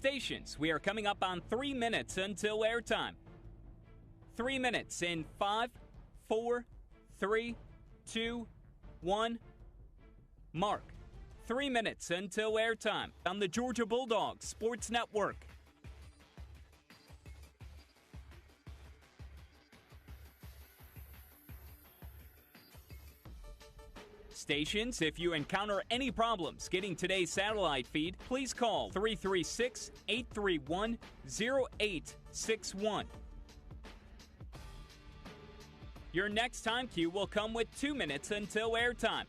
Stations, we are coming up on 3 minutes until airtime. 3 minutes in 5, 4, 3, 2, 1. Mark. 3 minutes until airtime on the Georgia Bulldogs Sports Network. Stations, if you encounter any problems getting today's satellite feed, please call 336-831-0861. Your next time cue will come with 2 minutes until airtime.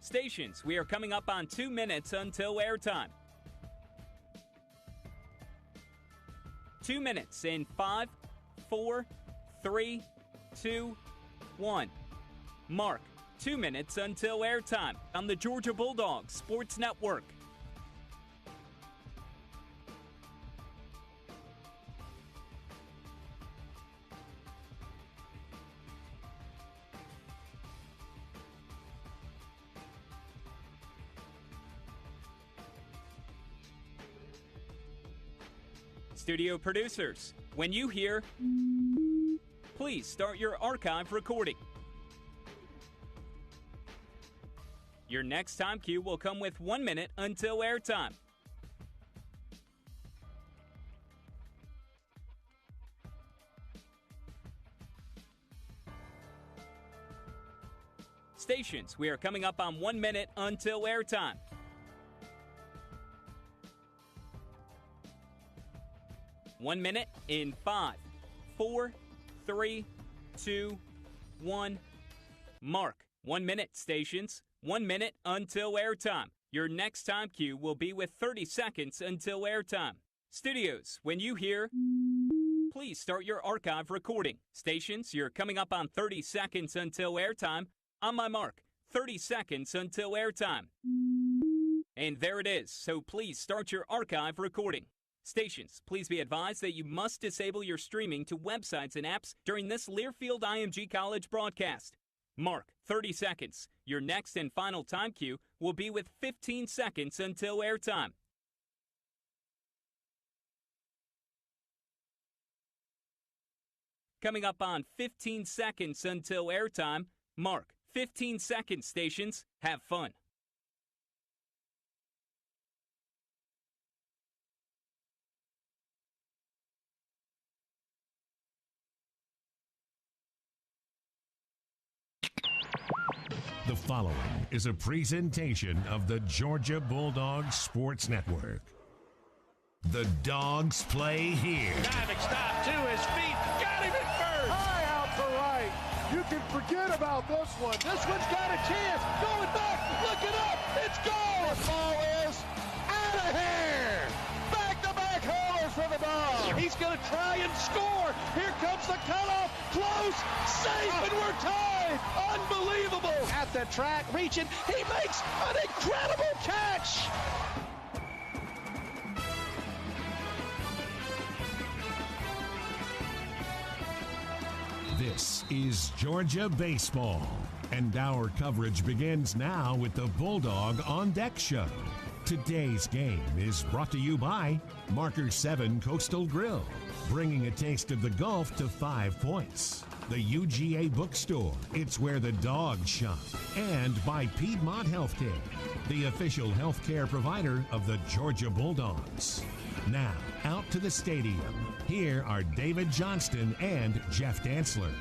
Stations, we are coming up on 2 minutes until airtime. 2 minutes in 5, 4, 3, 2, 1. Mark. 2 minutes until airtime on the Georgia Bulldogs Sports Network. Studio producers, when you hear, please start your archive recording. Your next time cue will come with 1 minute until airtime. Stations, we are coming up on 1 minute until airtime. 1 minute in 5, 4, 3, 2, 1. Mark. 1 minute, stations. 1 minute until airtime. Your next time cue will be with 30 seconds until airtime. Studios, when you hear, please start your archive recording. Stations, you're coming up on 30 seconds until airtime. On my mark, 30 seconds until airtime. And there it is, so please start your archive recording. Stations, please be advised that you must disable your streaming to websites and apps during this Learfield IMG College broadcast. Mark, 30 seconds. Your next and final time cue will be with 15 seconds until airtime. Coming up on 15 seconds until airtime. Mark, 15 seconds, stations. Have fun. The following is a presentation of the Georgia Bulldogs Sports Network. The Dogs play here. Diving stop to his feet. Got him at first. High out to right. You can forget about this one. This one's got a chance. Going back. Looking up. It's gone. The ball is out of here. Back-to-back homers for the Dogs. He's going to try and score. Here comes the cutoff. Close. Safe. And we're tied. Unbelievable. At the track, reaching. He makes an incredible catch. This is Georgia Baseball, and our coverage begins now with the Bulldog On Deck Show. Today's game is brought to you by Marker 7 Coastal Grill, bringing a taste of the Gulf to 5 Points. The UGA Bookstore, it's where the dogs shop. And by Piedmont Healthcare, the official healthcare provider of the Georgia Bulldogs. Now, out to the stadium. Here are David Johnston and Jeff Dantzler.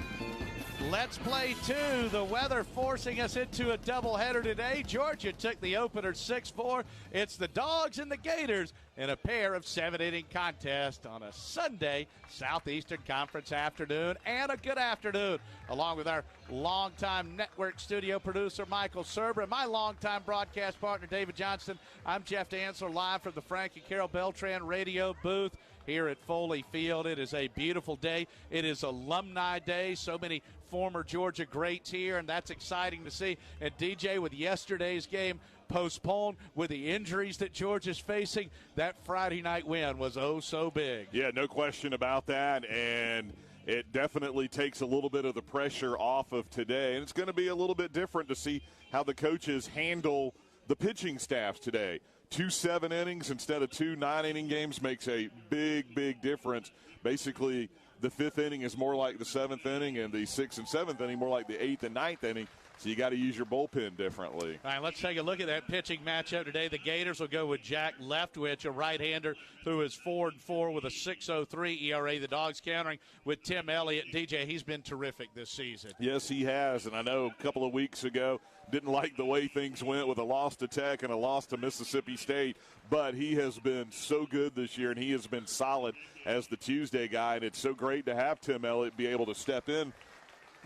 Let's play two. The weather forcing us into a doubleheader today. Georgia took the opener 6-4. It's the Dogs and the Gators in a pair of 7-inning contest on a Sunday Southeastern Conference afternoon, and a good afternoon, along with our longtime network studio producer Michael Serber and my longtime broadcast partner David Johnston. I'm Jeff Dantzler, live from the Frank and Carol Beltran radio booth here at Foley Field. It is a beautiful day. It is Alumni Day. So many former Georgia greats here, and that's exciting to see. And DJ, with yesterday's game, postponed with the injuries that Georgia's facing, that Friday night win was oh so big. Yeah, no question about that, and it definitely takes a little bit of the pressure off of today, and it's going to be a little bit different to see how the coaches handle the pitching staffs today. 2 7-innings instead of 2 9-inning games makes a big, big difference. Basically, the 5th inning is more like the 7th inning, and the 6th and 7th inning more like the 8th and 9th inning. So you got to use your bullpen differently. All right, let's take a look at that pitching matchup today. The Gators will go with Jack Leftwich, a right-hander, who is 4-4 with a 6.03 ERA. The Dogs countering with Tim Elliott. DJ, he's been terrific this season. Yes, he has, and I know a couple of weeks ago didn't like the way things went with a loss to Tech and a loss to Mississippi State, but he has been so good this year, and he has been solid as the Tuesday guy, and it's so great to have Tim Elliott be able to step in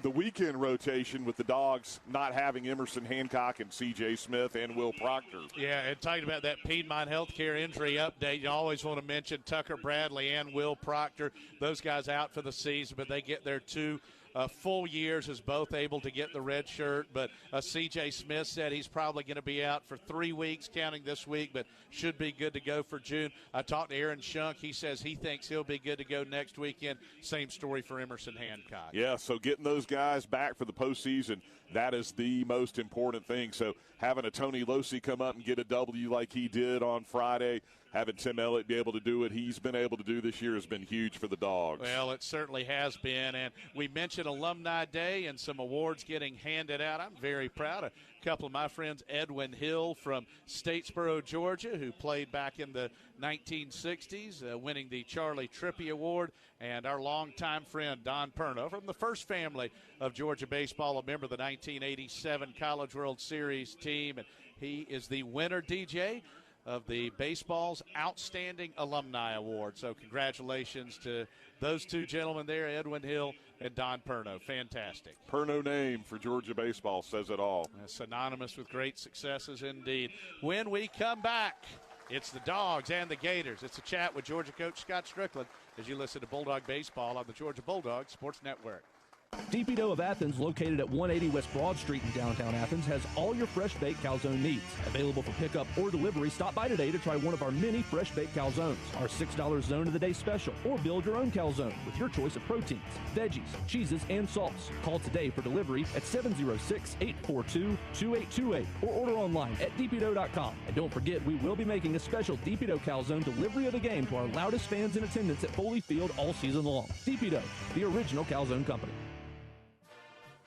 the weekend rotation with the Dogs not having Emerson Hancock and C.J. Smith and Will Proctor. Yeah, and talking about that Piedmont Healthcare injury update, you always want to mention Tucker Bradley and Will Proctor. Those guys out for the season, but they get their 2 full years as both able to get the red shirt. But C.J. Smith said he's probably going to be out for 3 weeks, counting this week, but should be good to go for June. I talked to Aaron Shunk. He says he thinks he'll be good to go next weekend. Same story for Emerson Hancock. Yeah, so getting those guys back for the postseason, that is the most important thing. So having a Tony Losi come up and get a W like he did on Friday, having Tim Elliott be able to do what he's been able to do this year has been huge for the Dogs. Well, it certainly has been. And we mentioned Alumni Day and some awards getting handed out. I'm very proud. A couple of my friends, Edwin Hill from Statesboro, Georgia, who played back in the 1960s, winning the Charlie Trippi Award, and our longtime friend Don Perno from the first family of Georgia baseball, a member of the 1987 College World Series team. And he is the winner, DJ, of the baseball's Outstanding Alumni Award. So congratulations to those two gentlemen there, Edwin Hill and Don Perno. Fantastic. Perno name for Georgia baseball says it all. Synonymous with great successes indeed. When we come back, it's the Dogs and the Gators. It's a chat with Georgia coach Scott Strickland as you listen to Bulldog Baseball on the Georgia Bulldogs Sports Network. DP Dough of Athens, located at 180 West Broad Street in downtown Athens, has all your fresh baked calzone needs. Available for pickup or delivery, stop by today to try one of our many fresh baked calzones. Our $6 zone of the day special, or build your own calzone with your choice of proteins, veggies, cheeses, and salts. Call today for delivery at 706-842-2828 or order online at dpdough.com. And don't forget, we will be making a special DP Dough calzone delivery of the game to our loudest fans in attendance at Foley Field all season long. DP Dough, the original calzone company.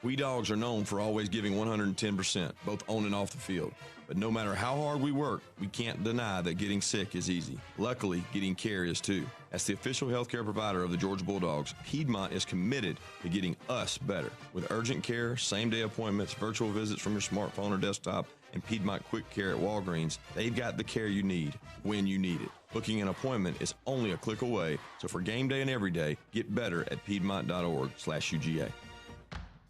We Dogs are known for always giving 110%, both on and off the field. But no matter how hard we work, we can't deny that getting sick is easy. Luckily, getting care is too. As the official healthcare provider of the Georgia Bulldogs, Piedmont is committed to getting us better. With urgent care, same-day appointments, virtual visits from your smartphone or desktop, and Piedmont Quick Care at Walgreens, they've got the care you need when you need it. Booking an appointment is only a click away, so for game day and every day, get better at piedmont.org/UGA.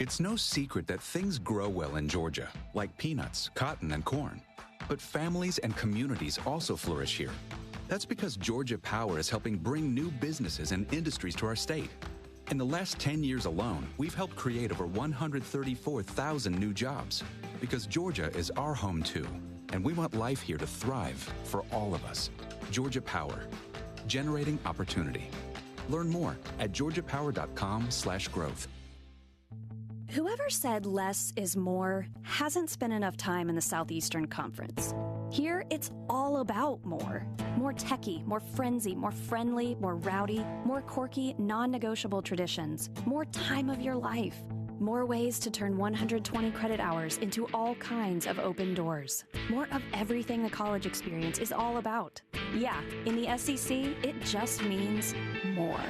It's no secret that things grow well in Georgia, like peanuts, cotton, and corn. But families and communities also flourish here. That's because Georgia Power is helping bring new businesses and industries to our state. In the last 10 years alone, we've helped create over 134,000 new jobs. Because Georgia is our home too, and we want life here to thrive for all of us. Georgia Power, generating opportunity. Learn more at georgiapower.com/growth. Whoever said less is more hasn't spent enough time in the Southeastern Conference. Here, it's all about more. More techie, more frenzy, more friendly, more rowdy, more quirky, non-negotiable traditions, more time of your life, more ways to turn 120 credit hours into all kinds of open doors. More of everything the college experience is all about. Yeah, in the SEC, it just means more.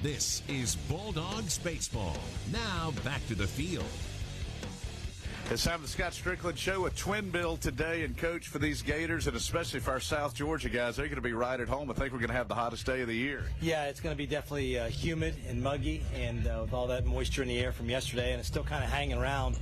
This is Bulldogs Baseball. Now back to the field. It's time for the Scott Strickland Show. A twin bill today, and coach, for these Gators, and especially for our South Georgia guys, they're going to be right at home. I think we're going to have the hottest day of the year. Yeah, it's going to be definitely humid and muggy, and with all that moisture in the air from yesterday, and it's still kind of hanging around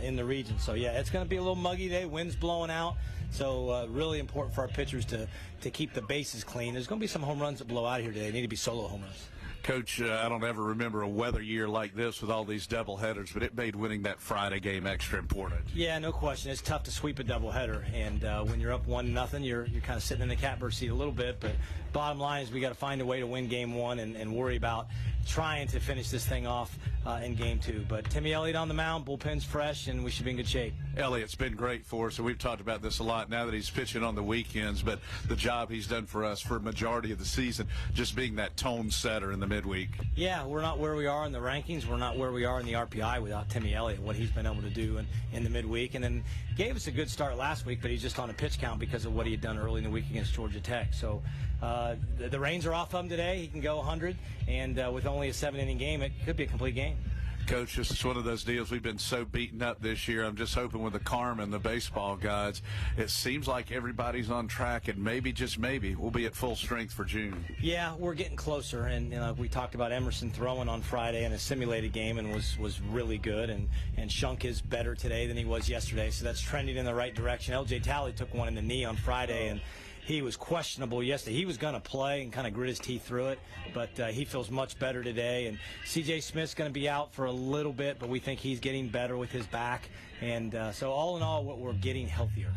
in the region. So, yeah, it's going to be a little muggy today. Wind's blowing out. So really important for our pitchers to keep the bases clean. There's going to be some home runs that blow out of here today. They need to be solo home runs. Coach, I don't ever remember a weather year like this with all these doubleheaders, but it made winning that Friday game extra important. Yeah, no question. It's tough to sweep a doubleheader, and when you're up 1-0, you're kind of sitting in the catbird seat a little bit. But bottom line is we got to find a way to win Game 1 and worry about trying to finish this thing off in Game 2. But Timmy Elliott on the mound, bullpen's fresh, and we should be in good shape. Elliott's been great for us, and we've talked about this a lot now that he's pitching on the weekends, but the job he's done for us for a majority of the season, just being that tone setter in the midweek. Yeah, we're not where we are in the rankings. We're not where we are in the RPI without Timmy Elliott, what he's been able to do in the midweek. And then gave us a good start last week, but he's just on a pitch count because of what he had done early in the week against Georgia Tech. So the reins are off of him today. He can go 100, and with only a 7-inning game, it could be a complete game. Coach, this is one of those deals. We've been so beaten up this year. I'm just hoping with the karma and the baseball gods, it seems like everybody's on track, and maybe, just maybe, we'll be at full strength for June. Yeah, we're getting closer, and we talked about Emerson throwing on Friday in a simulated game and was really good, and Shunk is better today than he was yesterday, so that's trending in the right direction. L.J. Talley took one in the knee on Friday, and he was questionable yesterday. He was going to play and kind of grit his teeth through it, but he feels much better today. And C.J. Smith's going to be out for a little bit, but we think he's getting better with his back. And so all in all, we're getting healthier.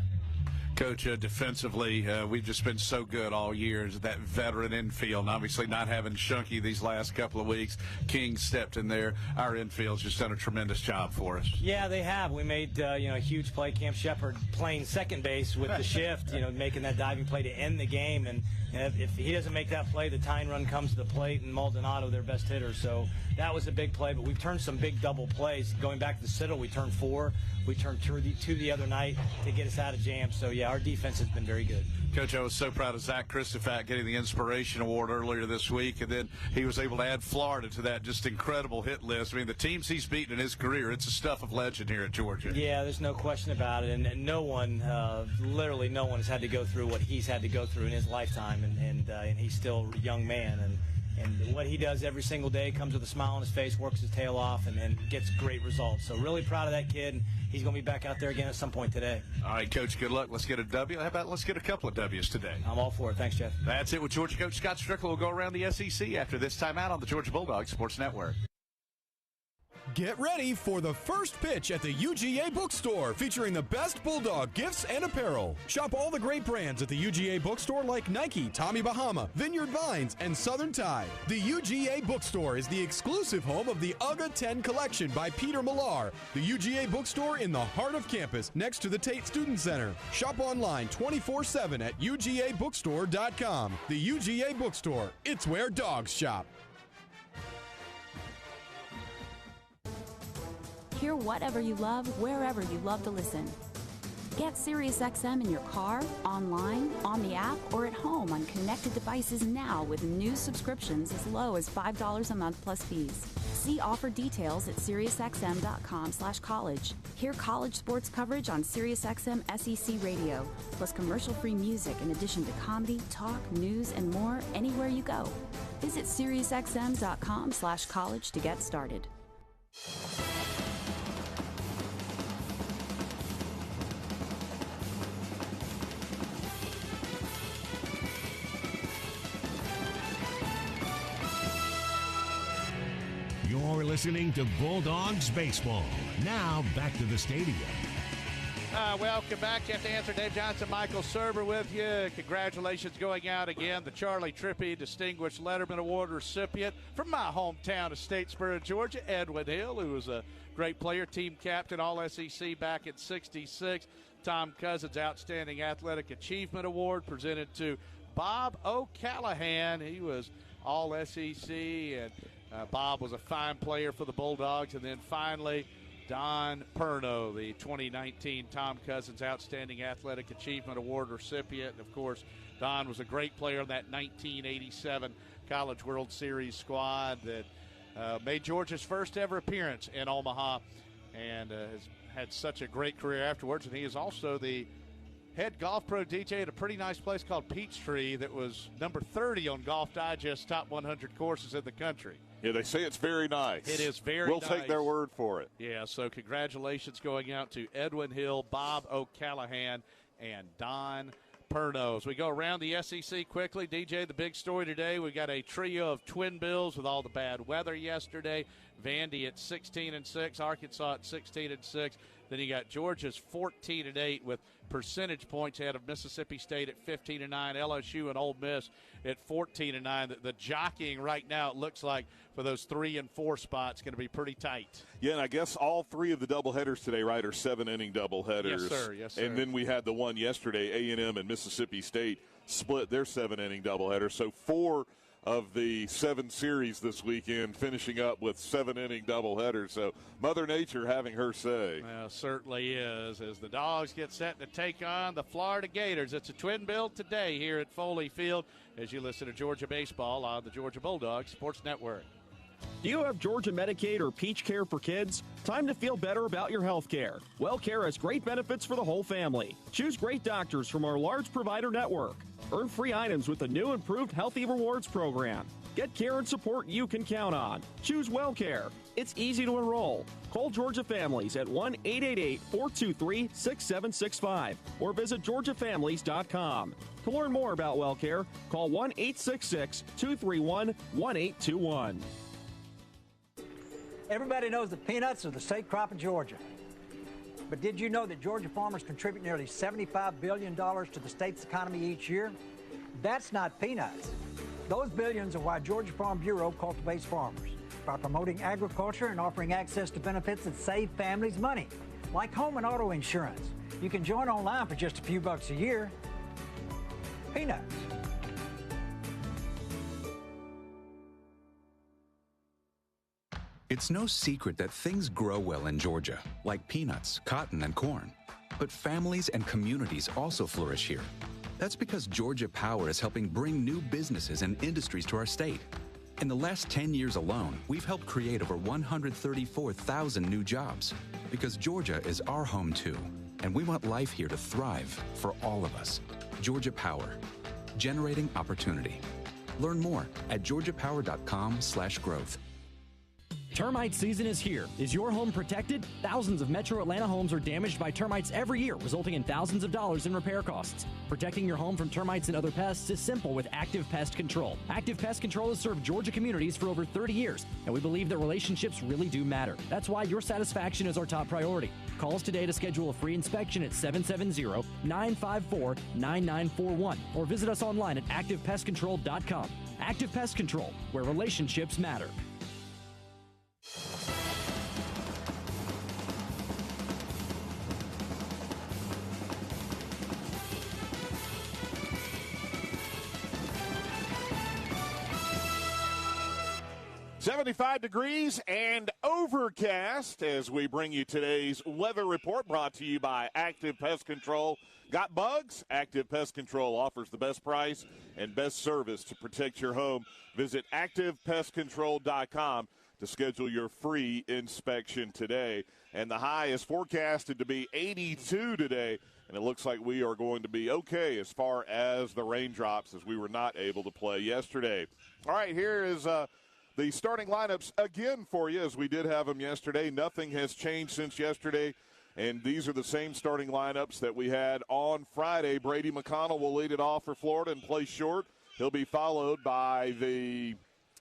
Coach, defensively, we've just been so good all year. That veteran infield, and obviously not having Shunky these last couple of weeks. King stepped in there. Our infield's just done a tremendous job for us. Yeah, they have. We made a huge play. Cam Shepard playing second base with the shift, making that diving play to end the game. And if he doesn't make that play, the tying run comes to the plate, and Maldonado, their best hitter. So that was a big play. But we've turned some big double plays. Going back to the Citadel, we turned 4. We turned 2 the other night to get us out of jams. So, yeah, our defense has been very good. Coach, I was so proud of Zach Christopher getting the Inspiration Award earlier this week, and then he was able to add Florida to that just incredible hit list. I mean, the teams he's beaten in his career, it's a stuff of legend here at Georgia. Yeah, there's no question about it, and no one, literally no one has had to go through what he's had to go through in his lifetime, and he's still a young man, and what he does every single day comes with a smile on his face, works his tail off, and gets great results. So really proud of that kid, and he's going to be back out there again at some point today. All right, Coach, good luck. Let's get a W. How about let's get a couple of W's today? I'm all for it. Thanks, Jeff. That's it with Georgia coach Scott Strickland. We'll go around the SEC after this timeout on the Georgia Bulldogs Sports Network. Get ready for the first pitch at the UGA Bookstore, featuring the best Bulldog gifts and apparel. Shop all the great brands at the UGA Bookstore like Nike, Tommy Bahama, Vineyard Vines, and Southern Tide. The UGA Bookstore is the exclusive home of the UGA 10 collection by Peter Millar. The UGA Bookstore in the heart of campus, next to the Tate Student Center. Shop online 24/7 at UGABookstore.com. The UGA Bookstore, it's where dogs shop. Hear whatever you love, wherever you love to listen. Get SiriusXM in your car, online, on the app, or at home on connected devices now with new subscriptions as low as $5 a month plus fees. See offer details at SiriusXM.com/college. Hear college sports coverage on SiriusXM SEC Radio, plus commercial-free music in addition to comedy, talk, news, and more anywhere you go. Visit SiriusXM.com/college to get started. You're listening to Bulldogs Baseball. Now back to the stadium. Welcome back. You have to answer. Dave Johnson, Michael Serber with you. Congratulations going out again. The Charlie Trippi Distinguished Letterman Award recipient from my hometown of Statesboro, Georgia, Edwin Hill, who was a great player, team captain, All-SEC back in '66. Tom Cousins Outstanding Athletic Achievement Award presented to Bob O'Callahan. He was All-SEC, and Bob was a fine player for the Bulldogs. And then finally, Don Perno, the 2019 Tom Cousins Outstanding Athletic Achievement Award recipient. And of course, Don was a great player on that 1987 College World Series squad that made Georgia's first ever appearance in Omaha, and has had such a great career afterwards. And he is also the head golf pro DJ at a pretty nice place called Peachtree that was number 30 on Golf Digest top 100 courses in the country. Yeah, they say it's very nice. It is very nice. nice. We'll take their word for it. Yeah, so congratulations going out to Edwin Hill, Bob O'Callahan, and Don Pernos. We go around the SEC quickly. DJ, the big story today, we got a trio of twin bills with all the bad weather yesterday. Vandy at 16-6, Arkansas at 16-6. Then you got Georgia's 14-8 with percentage points ahead of Mississippi State at 15-9, LSU and Ole Miss at 14-9. The jockeying right now, it looks like, for those 3 and 4 spots going to be pretty tight. Yeah, and I guess all 3 of the doubleheaders today, right, are 7-inning doubleheaders. Yes, sir. Yes, sir. And then we had the one yesterday, A&M and Mississippi State split their 7-inning doubleheader. So 4 of the 7 series this weekend finishing up with 7-inning doubleheaders. So Mother Nature having her say. Well, certainly is, as the Dogs get set to take on the Florida Gators. It's a twin bill today here at Foley Field as you listen to Georgia Baseball on the Georgia Bulldogs Sports Network. Do you have Georgia Medicaid or Peach Care for kids? Time to feel better about your health care. WellCare has great benefits for the whole family. Choose great doctors from our large provider network. Earn free items with the new improved Healthy Rewards program. Get care and support you can count on. Choose WellCare. It's easy to enroll. Call Georgia Families at 1-888-423-6765 or visit georgiafamilies.com. To learn more about WellCare, call 1-866-231-1821. Everybody knows that peanuts are the state crop of Georgia. But did you know that Georgia farmers contribute nearly $75 billion to the state's economy each year? That's not peanuts. Those billions are why Georgia Farm Bureau cultivates farmers by promoting agriculture and offering access to benefits that save families money, like home and auto insurance. You can join online for just a few bucks a year. Peanuts. It's no secret that things grow well in Georgia, like peanuts, cotton, and corn. But families and communities also flourish here. That's because Georgia Power is helping bring new businesses and industries to our state. In the last 10 years alone, we've helped create over 134,000 new jobs. Because Georgia is our home too, and we want life here to thrive for all of us. Georgia Power, generating opportunity. Learn more at georgiapower.com/growth. Termite season is here. Is your home protected? Thousands of Metro Atlanta homes are damaged by termites every year, resulting in thousands of dollars in repair costs. Protecting your home from termites and other pests is simple with Active Pest Control. Active Pest Control has served Georgia communities for over 30 years, and we believe that relationships really do matter. That's why your satisfaction is our top priority. Call us today to schedule a free inspection at 770-954-9941 or visit us online at activepestcontrol.com. Active Pest Control, where relationships matter. $75 degrees and overcast as we bring you today's weather report brought to you by Active Pest Control. Got bugs? Active Pest Control offers the best price and best service to protect your home. Visit activepestcontrol.com to schedule your free inspection today. And the high is forecasted to be 82 today, and it looks like we are going to be okay as far as the raindrops as we were not able to play yesterday. All right, here is the starting lineups again for you as we did have them yesterday. Nothing has changed since yesterday, and these are the same starting lineups that we had on Friday. Brady McConnell will lead it off for Florida and play short. He'll be followed by the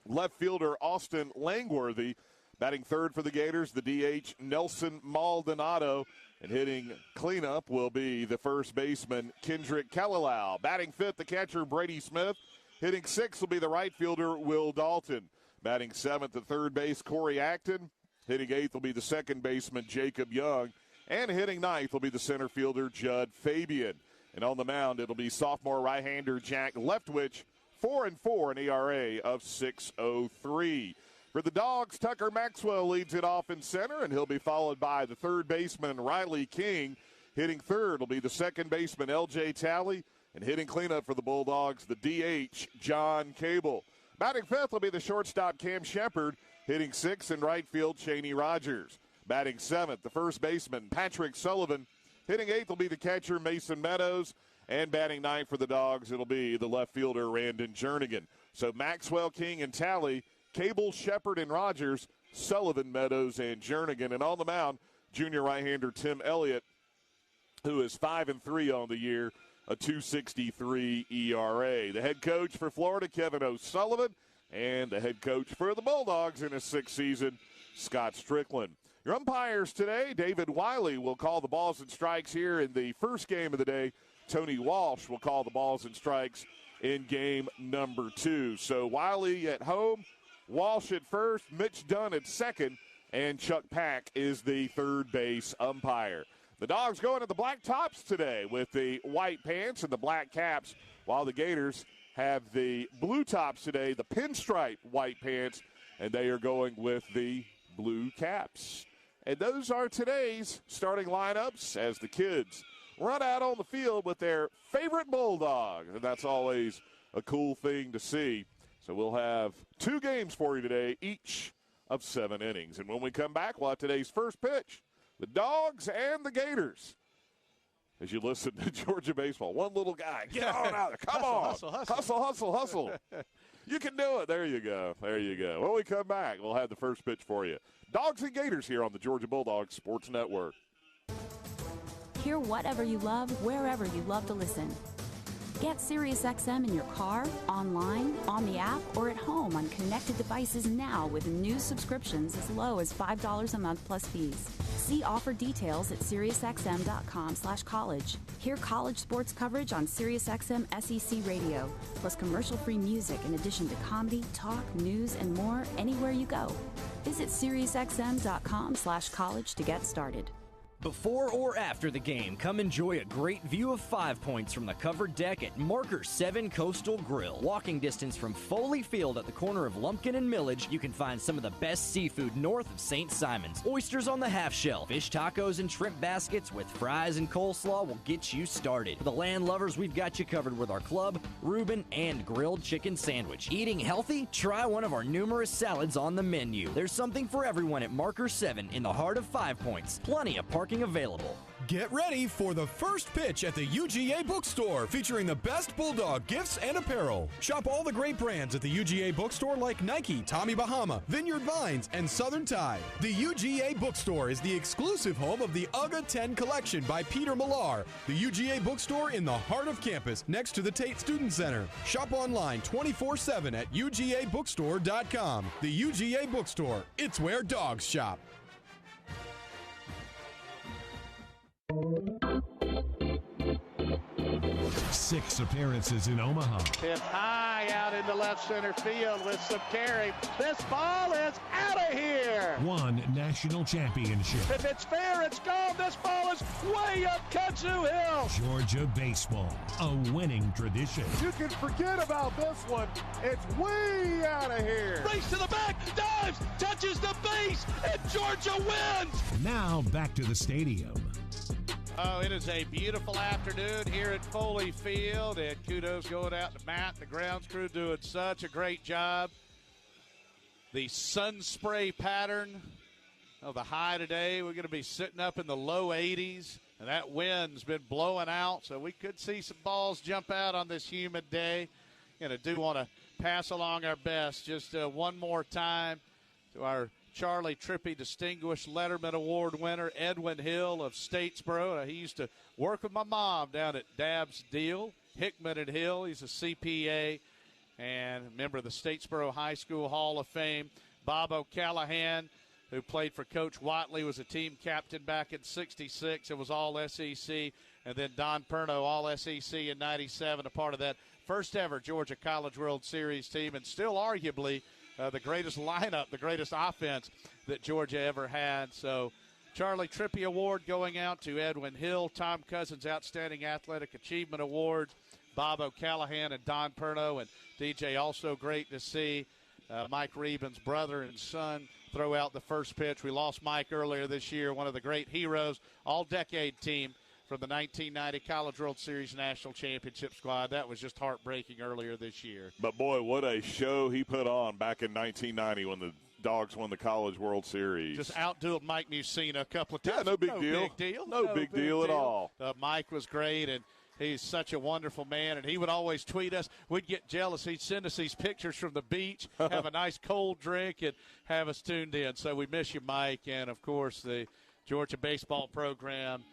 left fielder Austin Langworthy. Batting third for the Gators, the DH Nelson Maldonado. And hitting cleanup will be the first baseman Kendrick Kalalau. Batting fifth, the catcher Brady Smith. Hitting sixth will be the right fielder Will Dalton. Batting seventh at third base, Corey Acton. Hitting eighth will be the second baseman, Jacob Young. And hitting ninth will be the center fielder, Judd Fabian. And on the mound, it'll be sophomore right-hander Jack Leftwich, 4-4, an ERA of 6.03. For the Dogs, Tucker Maxwell leads it off in center, and he'll be followed by the third baseman, Riley King. Hitting third will be the second baseman, L.J. Talley. And hitting cleanup for the Bulldogs, the DH, John Cable. Batting fifth will be the shortstop, Cam Shepard. Hitting sixth in right field, Cheney Rogers. Batting seventh, the first baseman, Patrick Sullivan. Hitting eighth will be the catcher, Mason Meadows. And batting ninth for the Dogs, it'll be the left fielder, Randon Jernigan. So Maxwell, King, and Talley Cable, Shepard, and Rogers, Sullivan, Meadows, and Jernigan. And on the mound, junior right-hander Tim Elliott, who is 5-3 on the year, a 2.63 ERA. The head coach for Florida, Kevin O'Sullivan, and the head coach for the Bulldogs in his 6th season, Scott Strickland. Your umpires today, David Wiley will call the balls and strikes here in the first game of the day. Tony Walsh will call the balls and strikes in game number 2. So Wiley at home, Walsh at first, Mitch Dunn at second, and Chuck Pack is the third base umpire. The Dogs going to the black tops today with the white pants and the black caps, while the Gators have the blue tops today, the pinstripe white pants, and they are going with the blue caps. And those are today's starting lineups as the kids run out on the field with their favorite Bulldogs, and that's always a cool thing to see. So we'll have 2 games for you today, each of 7 innings. And when we come back, we'll have today's first pitch, the Dogs and the Gators. As you listen to Georgia baseball, one little guy, get on out there, come on, hustle. You can do it. There you go. When we come back, we'll have the first pitch for you. Dogs and Gators here on the Georgia Bulldogs Sports Network. Hear whatever you love, wherever you love to listen. Get SiriusXM in your car, online, on the app, or at home on connected devices now with new subscriptions as low as $5 a month plus fees. See offer details at SiriusXM.com/college. Hear college sports coverage on SiriusXM SEC Radio, plus commercial-free music in addition to comedy, talk, news, and more anywhere you go. Visit SiriusXM.com/college to get started. Before or after the game, come enjoy a great view of 5 Points from the covered deck at Marker 7 Coastal Grill. Walking distance from Foley Field at the corner of Lumpkin and Millage, you can find some of the best seafood north of St. Simon's. Oysters on the half shell, fish tacos and shrimp baskets with fries and coleslaw will get you started. For the land lovers, we've got you covered with our club, Reuben, and grilled chicken sandwich. Eating healthy? Try one of our numerous salads on the menu. There's something for everyone at Marker 7 in the heart of 5 Points. Plenty of parking available. Get ready for the first pitch at the UGA Bookstore, featuring the best Bulldog gifts and apparel. Shop all the great brands at the UGA Bookstore like Nike, Tommy Bahama, Vineyard Vines, and Southern Tide. The UGA Bookstore is the exclusive home of the UGA 10 collection by Peter Millar. The UGA Bookstore in the heart of campus, next to the Tate Student Center. Shop online 24/7 at UGABookstore.com. The UGA Bookstore, it's where dogs shop. 6 appearances in Omaha. Hit high out into left center field with some carry. This ball is out of here. 1 national championship. If it's fair, it's gone. This ball is way up Kudzu Hill. Georgia baseball, a winning tradition. You can forget about this one. It's way out of here. Race to the back, dives, touches the base, and Georgia wins. Now back to the stadium. Oh, it is a beautiful afternoon here at Foley Field, and kudos going out to Matt, the grounds crew, doing such a great job. The sun spray pattern of the high today, we're going to be sitting up in the low 80s, and that wind's been blowing out, so we could see some balls jump out on this humid day. And I do want to pass along our best just one more time to our Charlie Trippy Distinguished Letterman Award winner, Edwin Hill of Statesboro. He used to work with my mom down at Dabbs Deal, Hickman and Hill. He's a CPA and a member of the Statesboro High School Hall of Fame. Bob O'Callahan, who played for Coach Watley, was a team captain back in '66. It was all SEC. And then Don Perno, all SEC in '97, a part of that first ever Georgia College World Series team, and still arguably the greatest lineup, the greatest offense that Georgia ever had. So Charlie Trippy Award going out to Edwin Hill. Tom Cousins Outstanding Athletic Achievement Awards. Bob O'Callahan and Don Perno. And DJ, also great to see Mike Reben's brother and son throw out the first pitch. We lost Mike earlier this year, one of the great heroes, all-decade team from the 1990 College World Series National Championship squad. That was just heartbreaking earlier this year. But, boy, what a show he put on back in 1990 when the Dogs won the College World Series. Just outdueled Mike Mussina a couple of times. Yeah, no big deal. Big deal. No big deal at all. Mike was great, and He's such a wonderful man, and he would always tweet us. We'd get jealous. He'd send us these pictures from the beach, have a nice cold drink, and have us tuned in. So we miss you, Mike, and, of course, the Georgia baseball program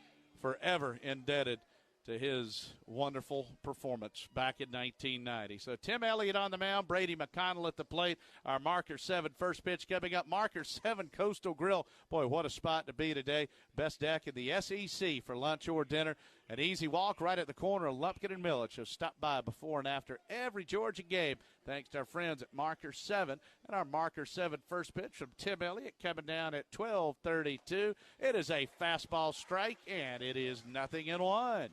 forever indebted to his wonderful performance back in 1990. So Tim Elliott on the mound, Brady McConnell at the plate. Our Marker 7 first pitch coming up. Marker 7 Coastal Grill. Boy, what a spot to be today. Best deck in the SEC for lunch or dinner. An easy walk right at the corner of Lumpkin and Milledge. So stop by before and after every Georgia game. Thanks to our friends at Marker 7. And our Marker 7 first pitch from Tim Elliott coming down at 12:32. It is a fastball strike, and it is 0-1.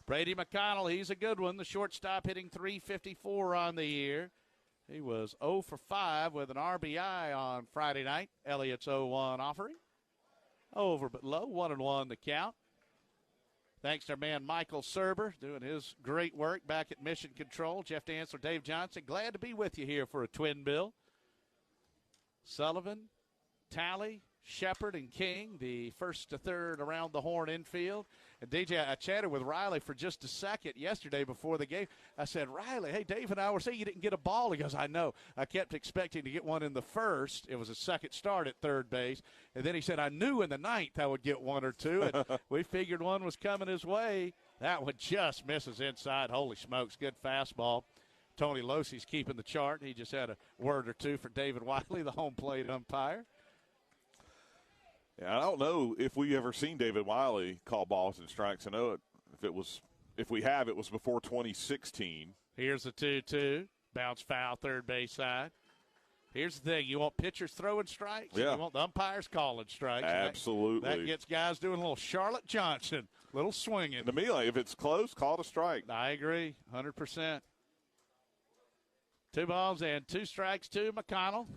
Brady McConnell, he's a good one. The shortstop hitting .354 on the year. He was 0 for 5 with an RBI on Friday night. Elliott's 0-1 offering. Over but low, 1-1 the count. Thanks to our man Michael Serber doing his great work back at Mission Control. Jeff Dantzler, Dave Johnson, glad to be with you here for a twin bill. Sullivan, Talley, Shepard, and King, the first to third around the horn infield. And DJ, I chatted with Riley for just a second yesterday before the game. I said, Riley, hey, Dave and I were saying you didn't get a ball. He goes, I know. I kept expecting to get one in the first. It was a second start at third base. And then he said, I knew in the ninth I would get one or two. And we figured one was coming his way. That one just misses inside. Holy smokes, good fastball. Tony Losey's keeping the chart. He just had a word or two for David Wiley, the home plate umpire. Yeah, I don't know if we ever seen David Wiley call balls and strikes. I know if we have, it was before 2016. Here's the 2-2. Bounce foul, third base side. Here's the thing. You want pitchers throwing strikes? Yeah. You want the umpires calling strikes. Absolutely. That gets guys doing a little Charlotte Johnson, little swinging. To me, like, if it's close, call it a strike. I agree, 100%. 2 balls and 2 strikes to McConnell.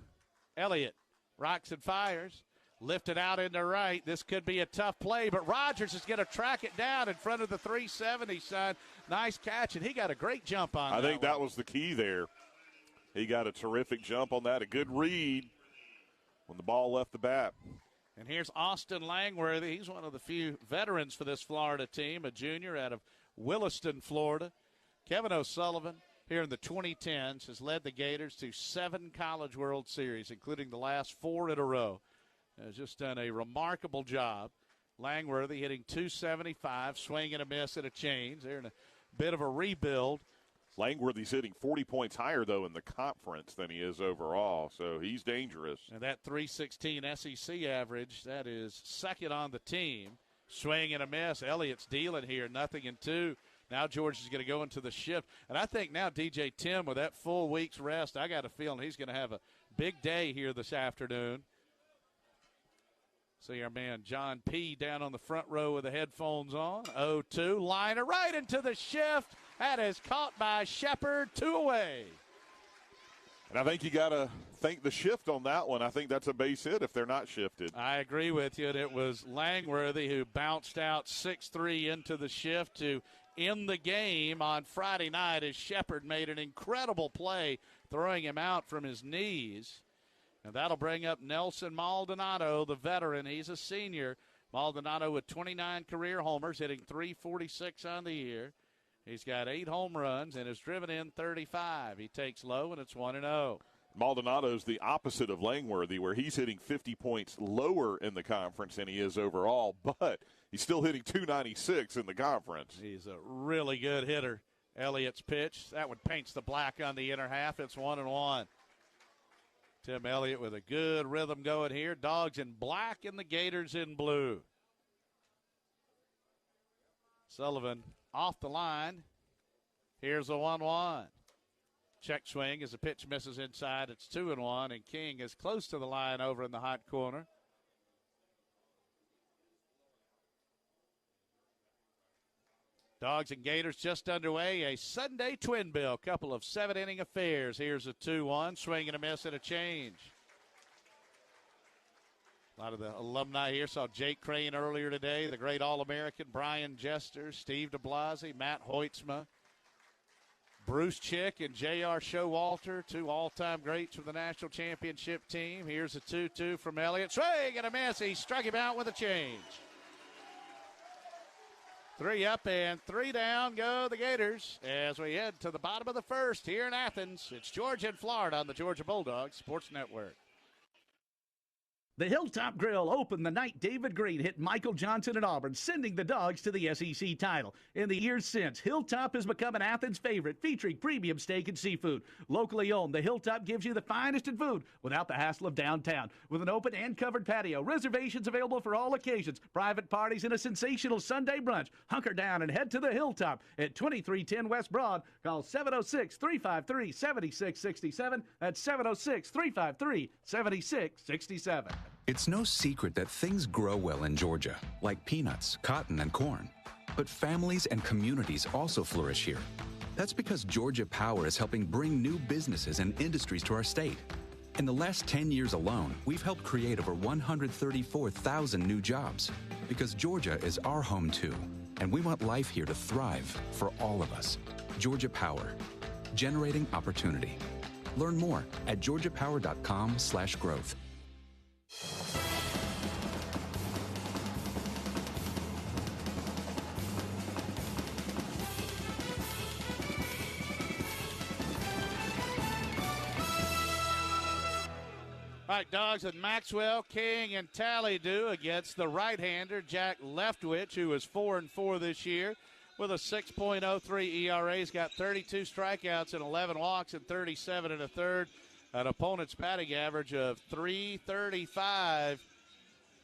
Elliott rocks and fires. Lifted out into right. This could be a tough play, but Rogers is going to track it down in front of the 370 sign. Nice catch, and he got a great jump on that. I think that was the key there. He got a terrific jump on that, a good read when the ball left the bat. And here's Austin Langworthy. He's one of the few veterans for this Florida team, a junior out of Williston, Florida. Kevin O'Sullivan, here in the 2010s, has led the Gators to 7 College World Series, including the last 4 in a row. Has just done a remarkable job. Langworthy hitting .275, swing and a miss and a change. They're in a bit of a rebuild. Langworthy's hitting 40 points higher, though, in the conference than he is overall, so he's dangerous. And that .316 SEC average, that is second on the team. Swing and a miss. Elliott's dealing here, 0-2. Now Georgia's going to go into the shift. And I think now DJ Tim, with that full week's rest, I got a feeling he's going to have a big day here this afternoon. See our man John P. down on the front row with the headphones on. 0-2. Liner right into the shift. That is caught by Shepard. 2 away. And I think you got to thank the shift on that one. I think that's a base hit if they're not shifted. I agree with you. And it was Langworthy who bounced out 6-3 into the shift to end the game on Friday night as Shepard made an incredible play throwing him out from his knees. And that'll bring up Nelson Maldonado, the veteran. He's a senior. Maldonado with 29 career homers, hitting .346 on the year. He's got 8 home runs and has driven in 35. He takes low, and it's 1-0. Maldonado's the opposite of Langworthy, where he's hitting 50 points lower in the conference than he is overall, but he's still hitting .296 in the conference. He's a really good hitter. Elliott's pitch. That one paints the black on the inner half. It's 1-1. Tim Elliott with a good rhythm going here. Dogs in black and the Gators in blue. Sullivan off the line. Here's a 1-1. Check swing as the pitch misses inside. It's 2-1, and King is close to the line over in the hot corner. Dogs and Gators just underway. A Sunday twin bill. Couple of 7-inning affairs. Here's a 2-1. Swing and a miss and a change. A lot of the alumni here saw Jake Crane earlier today. The great All-American Brian Jester, Steve DeBlasi, Matt Hoitzma, Bruce Chick, and J.R. Showalter, 2 all-time greats from the national championship team. Here's a 2-2 from Elliott. Swing and a miss. He struck him out with a change. 3 up and 3 down go the Gators as we head to the bottom of the first here in Athens. It's Georgia and Florida on the Georgia Bulldogs Sports Network. The Hilltop Grill opened the night David Green hit Michael Johnson at Auburn, sending the Dogs to the SEC title. In the years since, Hilltop has become an Athens favorite, featuring premium steak and seafood. Locally owned, the Hilltop gives you the finest in food without the hassle of downtown. With an open and covered patio, reservations available for all occasions, private parties, and a sensational Sunday brunch. Hunker down and head to the Hilltop at 2310 West Broad. Call 706-353-7667. That's 706-353-7667. It's no secret that things grow well in Georgia, like peanuts, cotton, and corn. But families and communities also flourish here. That's because Georgia Power is helping bring new businesses and industries to our state. In the last 10 years alone, we've helped create over 134,000 new jobs. Because Georgia is our home too, and we want life here to thrive for all of us. Georgia Power, generating opportunity. Learn more at georgiapower.com/growth. All right, Dogs with Maxwell, King, and Talley do against the right-hander, Jack Leftwich, who is 4-4 this year with a 6.03 ERA. He's got 32 strikeouts and 11 walks and 37 and a third. An opponent's batting average of .335.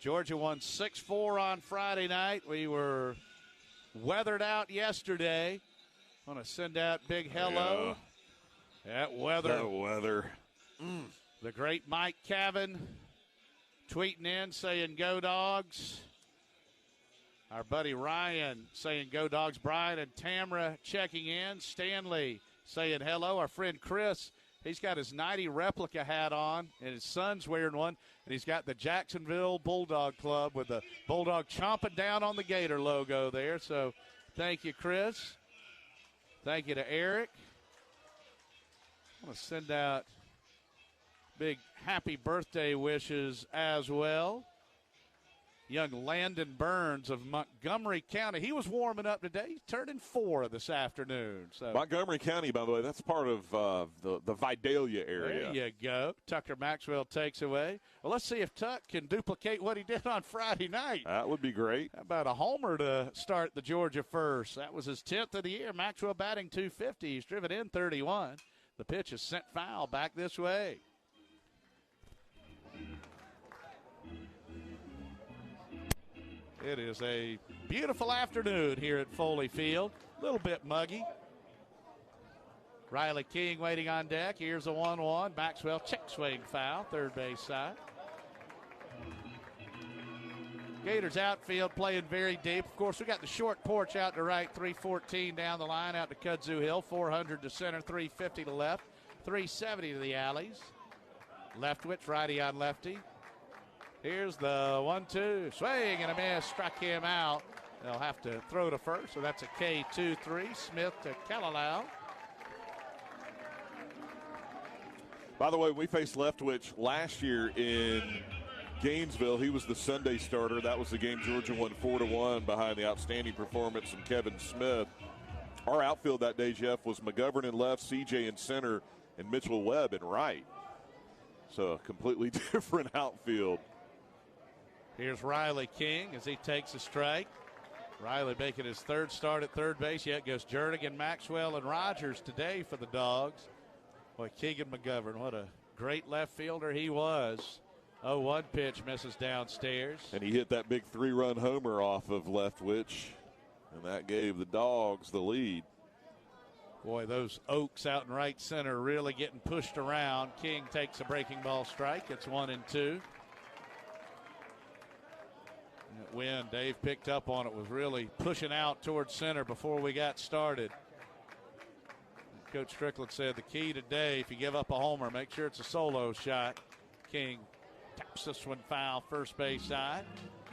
Georgia won 6-4 on Friday night. We were weathered out yesterday. I want to send out big hello. Yeah. That weather. Mm. The great Mike Cavan tweeting in saying, "Go Dogs." Our buddy Ryan saying, "Go Dogs." Brian and Tamara checking in. Stanley saying hello. Our friend Chris, he's got his 90 replica hat on, and his son's wearing one, and he's got the Jacksonville Bulldog Club with the Bulldog chomping down on the Gator logo there. So thank you, Chris. Thank you to Eric. I'm going to send out big happy birthday wishes as well. Young Landon Burns of Montgomery County. He was warming up today. He's turning 4 this afternoon. So Montgomery County, by the way, that's part of the Vidalia area. There you go. Tucker Maxwell takes away. Well, let's see if Tuck can duplicate what he did on Friday night. That would be great. How about a homer to start the Georgia first? That was his 10th of the year. Maxwell batting .250. He's driven in 31. The pitch is sent foul back this way. It is a beautiful afternoon here at Foley Field. A little bit muggy. Riley King waiting on deck. Here's a 1-1. Maxwell check swing foul, third base side. Gators outfield playing very deep. Of course, we got the short porch out to right, 314 down the line out to Kudzu Hill, 400 to center, 350 to left, 370 to the alleys. Leftwich, righty on lefty. Here's the 1-2. Swing and a miss. Struck him out. They'll have to throw to first, so that's a K2-3. Smith to Kalalau. By the way, we faced Leftwich last year in Gainesville. He was the Sunday starter. That was the game Georgia won 4-1 behind the outstanding performance from Kevin Smith. Our outfield that day, Jeff, was McGovern in left, CJ in center, and Mitchell Webb in right. So a completely different outfield. Here's Riley King as he takes a strike. Riley making his third start at third base. Yet goes Jernigan, Maxwell, and Rogers today for the Dogs. Boy, Keegan McGovern, what a great left fielder he was. 0-1 pitch misses downstairs. And he hit that big 3-run homer off of Leftwich, and that gave the Dogs the lead. Boy, those Oaks out in right center really getting pushed around. King takes a breaking ball strike. It's 1-2. That wind Dave picked up on it was really pushing out towards center before we got started. Coach Strickland said the key today, if you give up a homer, make sure it's a solo shot. King taps this one foul first base side.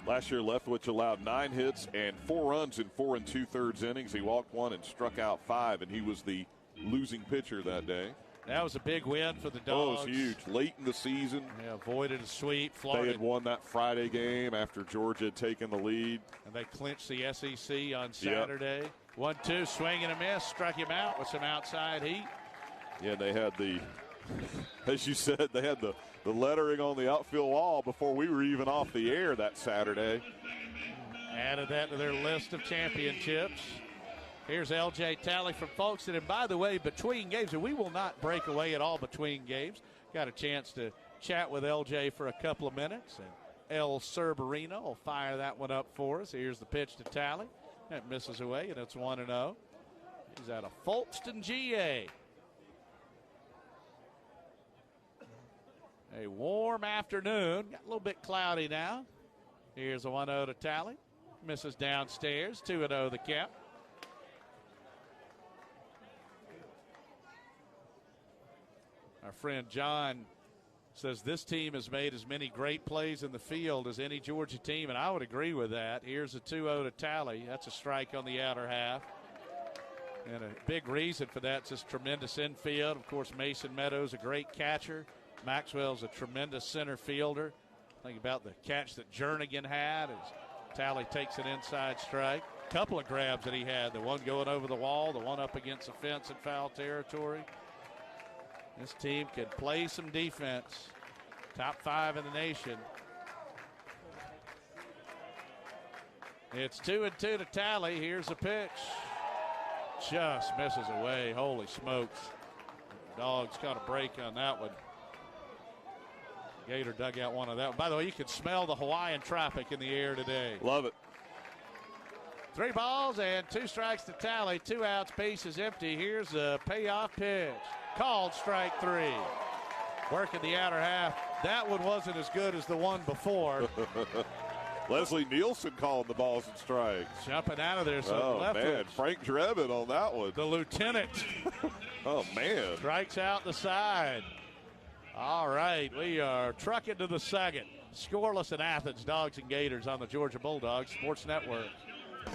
Last year, Leftwich allowed 9 hits and 4 runs in 4 2/3 innings. He walked 1 and struck out 5, and he was the losing pitcher that day. That was a big win for the Dogs. Oh, it was huge. Late in the season. Yeah, avoided a sweep. Florida. They had won that Friday game after Georgia had taken the lead. And they clinched the SEC on Saturday. 1-2, swing and a miss. Struck him out with some outside heat. Yeah, they had the, as you said, they had the lettering on the outfield wall before we were even off the air that Saturday. Added that to their list of championships. Here's L.J. Talley from Folkestone. And by the way, between games, and we will not break away at all between games. Got a chance to chat with L.J. for a couple of minutes. And El Cerberino will fire that one up for us. Here's the pitch to Talley. That misses away, and it's 1-0. He's out of Folkestone, GA. A warm afternoon. Got a little bit cloudy now. Here's a 1-0 to Talley. Misses downstairs. 2-0 the count. Our friend John says this team has made as many great plays in the field as any Georgia team, and I would agree with that. Here's a 2-0 to Talley. That's a strike on the outer half. And a big reason for that is this tremendous infield. Of course, Mason Meadows, a great catcher. Maxwell's a tremendous center fielder. Think about the catch that Jernigan had as Talley takes an inside strike. Couple of grabs that he had, the one going over the wall, the one up against the fence in foul territory. This team can play some defense. Top 5 in the nation. It's 2-2 to Talley. Here's a pitch. Just misses away. Holy smokes. Dogs caught a break on that one. Gator dug out one of that one. By the way, you can smell the Hawaiian tropic in the air today. Love it. 3 balls and 2 strikes to Talley. 2 outs, base is empty. Here's a payoff pitch. Called strike 3. Working the outer half. That one wasn't as good as the one before. Leslie Nielsen calling the balls and strikes. Jumping out of there. So left man. Frank Drebin on that one. The lieutenant. Oh, man. Strikes out the side. All right, we are trucking to the second. Scoreless in Athens. Dogs and Gators on the Georgia Bulldogs Sports Network.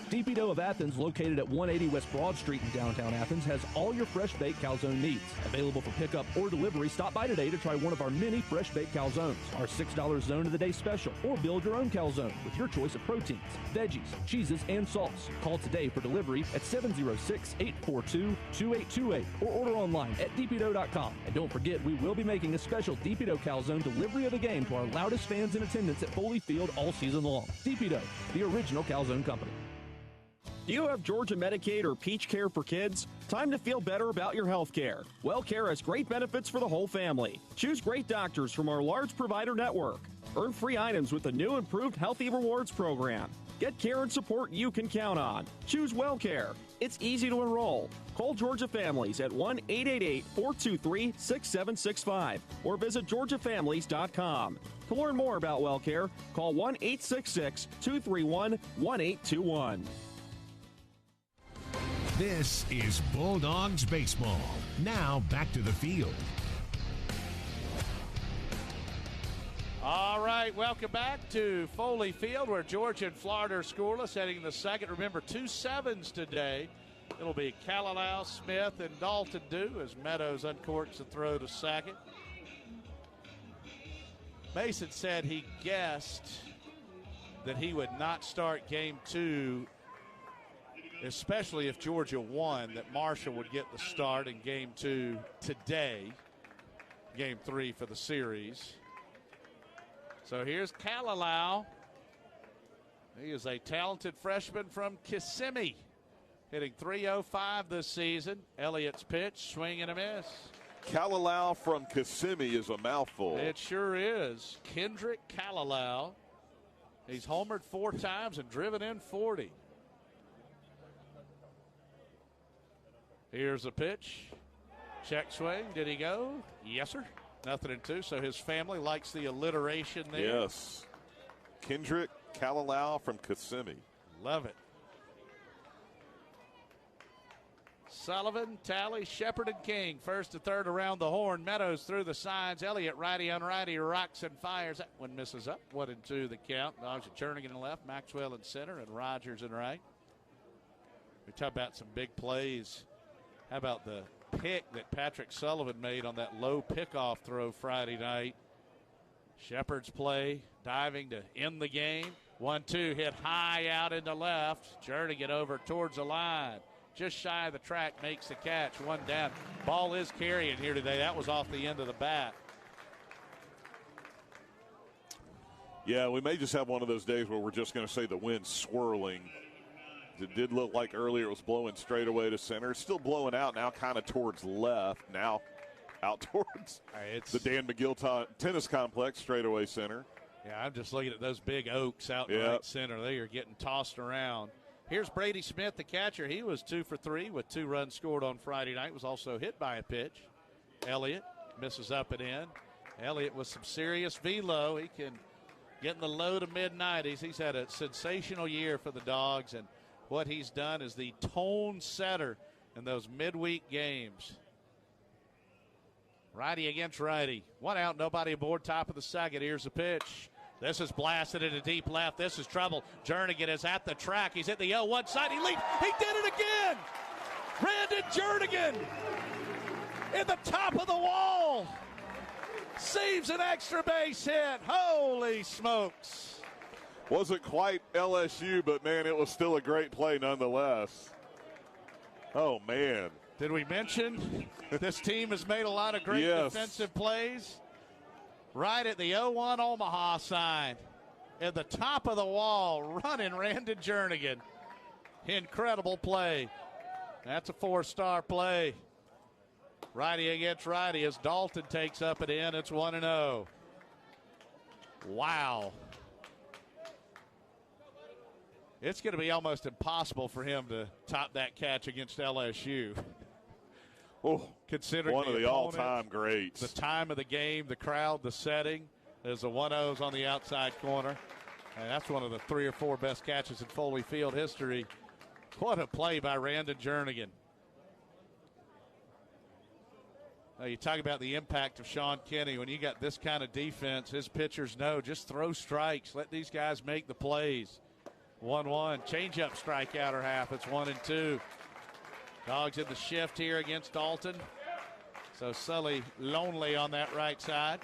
DP Dough of Athens, located at 180 West Broad Street in downtown Athens, has all your fresh baked calzone needs. Available for pickup or delivery, stop by today to try one of our many fresh baked calzones. Our $6 zone of the day special, or build your own calzone with your choice of proteins, veggies, cheeses, and salts. Call today for delivery at 706-842-2828 or order online at dpdough.com. And don't forget, we will be making a special DP Dough calzone delivery of the game to our loudest fans in attendance at Foley Field all season long. DP Dough, the original calzone company. Do you have Georgia Medicaid or Peach Care for kids? Time to feel better about your health care. WellCare has great benefits for the whole family. Choose great doctors from our large provider network. Earn free items with the new improved Healthy Rewards program. Get care and support you can count on. Choose WellCare. It's easy to enroll. Call Georgia Families at 1-888-423-6765 or visit georgiafamilies.com. To learn more about WellCare, call 1-866-231-1821. This is Bulldogs baseball. Now back to the field. All right, welcome back to Foley Field, where Georgia and Florida are scoreless, heading the second. Remember, 2 sevens today. It'll be Kalalau, Smith, and Dalton Dew as Meadows uncorks the throw to second. Mason said he guessed that he would not start game 2, especially if Georgia won, that Marshall would get the start in game 2 today, game 3 for the series. So here's Kalalau. He is a talented freshman from Kissimmee, hitting .305 this season. Elliott's pitch, swing and a miss. Kalalau from Kissimmee is a mouthful. It sure is. Kendrick Kalalau. He's homered 4 times and driven in 40. Here's a pitch. Check swing. Did he go? Yes, sir. 0-2. So his family likes the alliteration there. Yes. Kendrick Kalalau from Kissimmee. Love it. Sullivan, Talley, Shepard, and King. First to third around the horn. Meadows through the signs. Elliott righty on righty rocks and fires. That one misses up. 1-2 the count. Dogs are Jernigan in left, Maxwell in center, and Rogers in right. We talk about some big plays. How about the pick that Patrick Sullivan made on that low pickoff throw Friday night. Shepard's play, diving to end the game. 1-2 hit high out into left. Jernigan over towards the line. Just shy of the track, makes the catch. One down. Ball is carrying here today. That was off the end of the bat. Yeah, we may just have one of those days where we're just going to say the wind's swirling. It did look like earlier it was blowing straight away to center. It's still blowing out now, kind of towards left. Now out towards the Dan McGill Tennis Complex, straightaway center. Yeah, I'm just looking at those big oaks out in right center. They are getting tossed around. Here's Brady Smith, the catcher. He was 2 for 3 with 2 runs scored on Friday night. Was also hit by a pitch. Elliott misses up and in. Elliott with some serious velo. He can get in the low to mid-90s. He's had a sensational year for the Dogs, and what he's done is the tone setter in those midweek games. Righty against righty. 1 out, nobody aboard, top of the second. Here's the pitch. This is blasted into deep left. This is trouble. Jernigan is at the track. He's at the 0-1 side. He leaped. He did it again. Brandon Jernigan in the top of the wall. Saves an extra base hit. Holy smokes. Wasn't quite LSU, but, man, it was still a great play nonetheless. Oh, man. Did we mention this team has made a lot of great defensive plays? Right at the 0-1 Omaha sign. At the top of the wall, running Brandon Jernigan. Incredible play. That's a 4-star play. Righty against righty as Dalton takes up and in. It's 1-0. Wow. It's going to be almost impossible for him to top that catch against LSU. Oh, considering one of the all-time greats. The time of the game, the crowd, the setting. There's the 1-0s on the outside corner. And that's one of the 3 or 4 best catches in Foley Field history. What a play by Brandon Jernigan. Now you talk about the impact of Sean Kinney. When you got this kind of defense, his pitchers know just throw strikes. Let these guys make the plays. 1-1. Change-up strikeout half. It's 1-2. Dogs in the shift here against Dalton. So Sully lonely on that right side.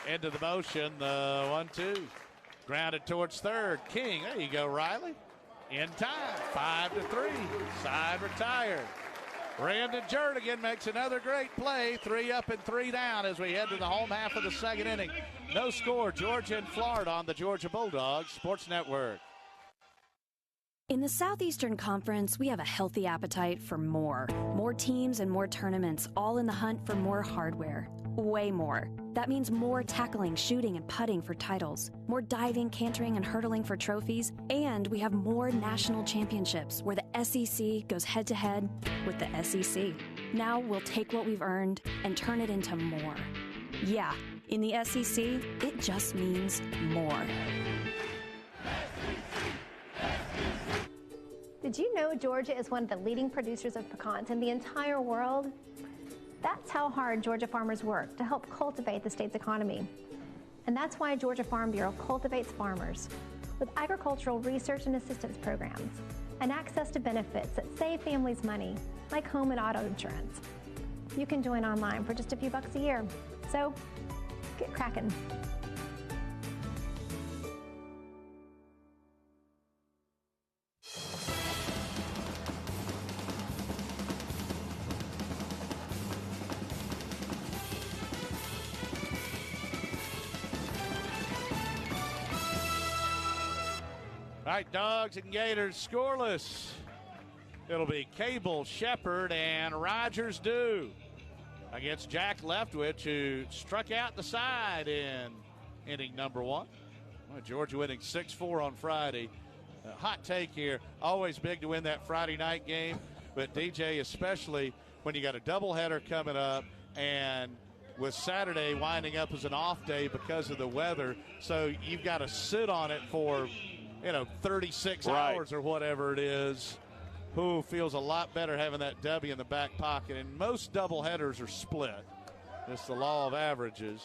Into the motion, the 1-2. Grounded towards third. King, there you go, Riley. In time, 5-3. Side retired. Brandon Jernigan makes another great play. 3 up and 3 down as we head to the home half of the second inning. No score, Georgia and Florida on the Georgia Bulldogs Sports Network. In the Southeastern Conference, we have a healthy appetite for more. More teams and more tournaments, all in the hunt for more hardware. Way more. That means more tackling, shooting, and putting for titles, more diving, cantering, and hurdling for trophies, and we have more national championships where the SEC goes head-to-head with the SEC. Now we'll take what we've earned and turn it into more. Yeah, in the SEC, it just means more. Did you know Georgia is one of the leading producers of pecans in the entire world? That's how hard Georgia farmers work to help cultivate the state's economy. And that's why Georgia Farm Bureau cultivates farmers with agricultural research and assistance programs and access to benefits that save families money, like home and auto insurance. You can join online for just a few bucks a year. So, get cracking. All right, Dogs and Gators scoreless. It'll be Cable, Shepard, and Rogers Dew against Jack Leftwich, who struck out the side in inning number 1. Well, Georgia winning 6-4 on Friday. Hot take here. Always big to win that Friday night game, but DJ, especially when you got a doubleheader coming up and with Saturday winding up as an off day because of the weather, so you've got to sit on it for 36 hours or whatever it is. Who feels a lot better having that W in the back pocket. And most doubleheaders are split. It's the law of averages.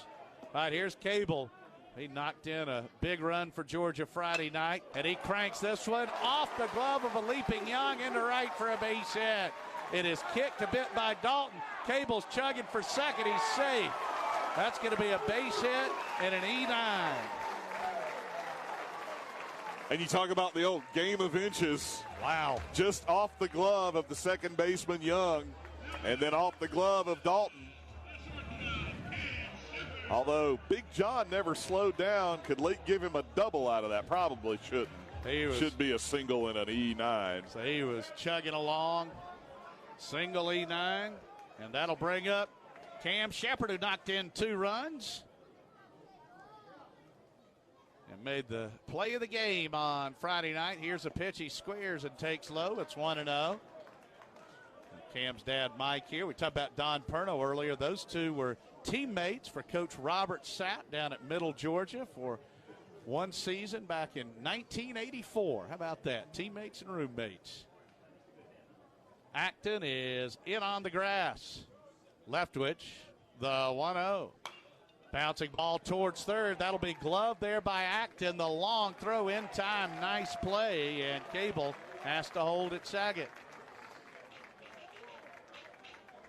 All right, here's Cable. He knocked in a big run for Georgia Friday night, and he cranks this one off the glove of a leaping Young into right for a base hit. It is kicked a bit by Dalton. Cable's chugging for second. He's safe. That's going to be a base hit and an E9. And you talk about the old game of inches. Wow. Just off the glove of the second baseman, Young, and then off the glove of Dalton. Although Big John never slowed down, could give him a double out of that. Probably shouldn't. Should be a single and an E9. So he was chugging along. Single E9. And that'll bring up Cam Shepard, who knocked in 2 runs. And made the play of the game on Friday night. Here's a pitch. He squares and takes low. It's 1-0. Cam's dad, Mike, here. We talked about Don Perno earlier. Those two were teammates for Coach Robert Sapp down at Middle Georgia for one season back in 1984. How about that? Teammates and roommates. Acton is in on the grass. Leftwich, the 1-0. Bouncing ball towards third. That'll be gloved there by Acton. The long throw in time. Nice play, and Cable has to hold at Saget.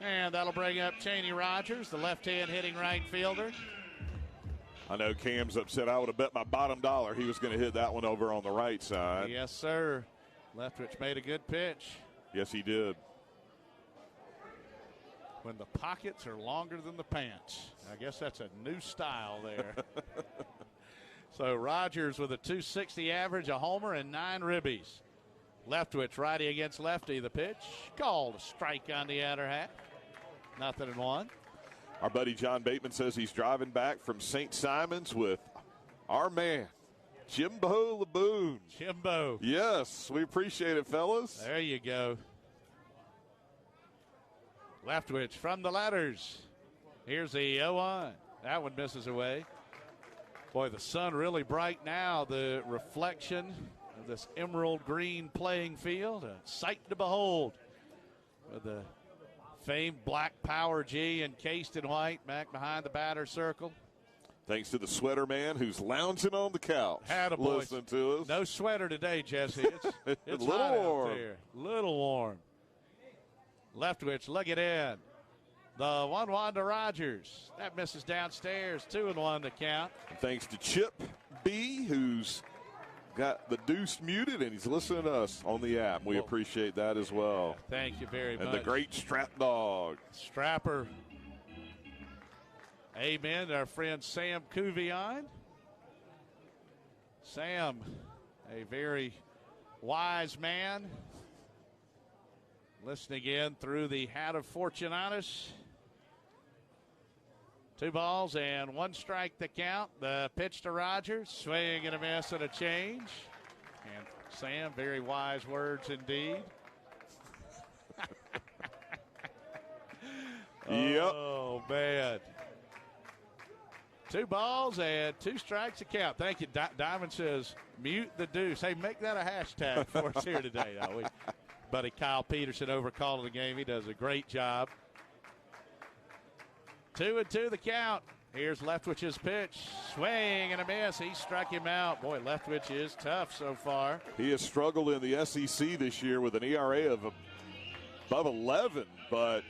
And that'll bring up Cheney Rogers, the left-hand hitting right fielder. I know Cam's upset. I would have bet my bottom dollar he was going to hit that one over on the right side. Yes, sir. Leftwich made a good pitch. Yes, he did. When the pockets are longer than the pants. I guess that's a new style there. So Rogers with a 260 average, a homer, and 9 ribbies. Leftwich righty against lefty. The pitch called a strike on the outer half. 0-1. Our buddy John Bateman says he's driving back from St. Simon's with our man, Jimbo Laboon. Jimbo. Yes, we appreciate it, fellas. There you go. Leftwich from the ladders. Here's the 0-1. That one misses away. Boy, the sun really bright now. The reflection of this emerald green playing field. A sight to behold. With the famed Black Power G encased in white back behind the batter circle. Thanks to the sweater man who's lounging on the couch. Listening to us. No sweater today, Jesse. It's a little hot warm. out there. Little warm. Leftwich, look it in. The 1-1 to Rogers. That misses downstairs. 2-1 to count. And thanks to Chip B, who's got the deuce muted, and he's listening to us on the app. We appreciate that as well. Thank you very much. And the great Strap Dog. Strapper. Amen. Our friend Sam Cuvion. Sam, a very wise man. Listening in through the hat of Fortunatus. 2 balls and 1 strike to count. The pitch to Rogers. Swing and a miss and a change. And Sam, very wise words indeed. Yep. Oh, man. 2 balls and 2 strikes to count. Thank you. Diamond says, mute the deuce. Hey, make that a hashtag for us here today. Buddy Kyle Peterson over calling the game. He does a great job. 2-2 the count. Here's Leftwich's pitch. Swing and a miss. He struck him out. Boy, Leftwich is tough so far. He has struggled in the SEC this year with an ERA of above 11, but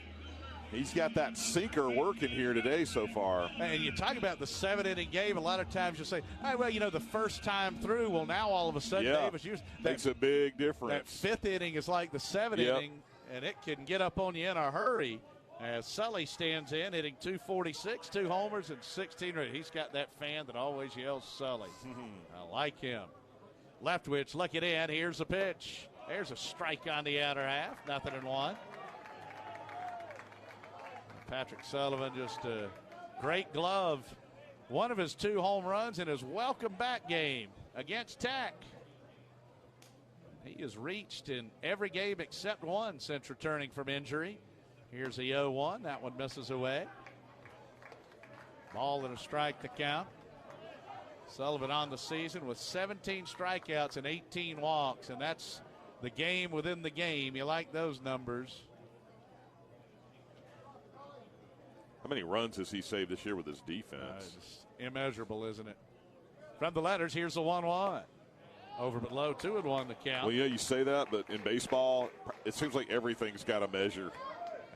he's got that sinker working here today so far. And you talk about the 7-inning game. A lot of times you'll say, hey, well, the first time through. Well, now all of a sudden, Davis, makes a big difference. That 5th inning is like the 7th inning, and it can get up on you in a hurry. As Sully stands in, hitting .246, 2 homers, and 16 runs. He's got that fan that always yells Sully. I like him. Leftwich, look it in. Here's the pitch. There's a strike on the outer half. 0-1. Patrick Sullivan, just a great glove. One of his 2 home runs in his welcome back game against Tech. He has reached in every game except one since returning from injury. Here's the 0-1. That one misses away. Ball and a strike to count. Sullivan on the season with 17 strikeouts and 18 walks, and that's the game within the game. You like those numbers. How many runs has he saved this year with his defense? It's immeasurable, isn't it? From the letters, here's the 1-1. Over but low, 2-1 the count. Well, yeah, you say that, but in baseball, it seems like everything's got a measure.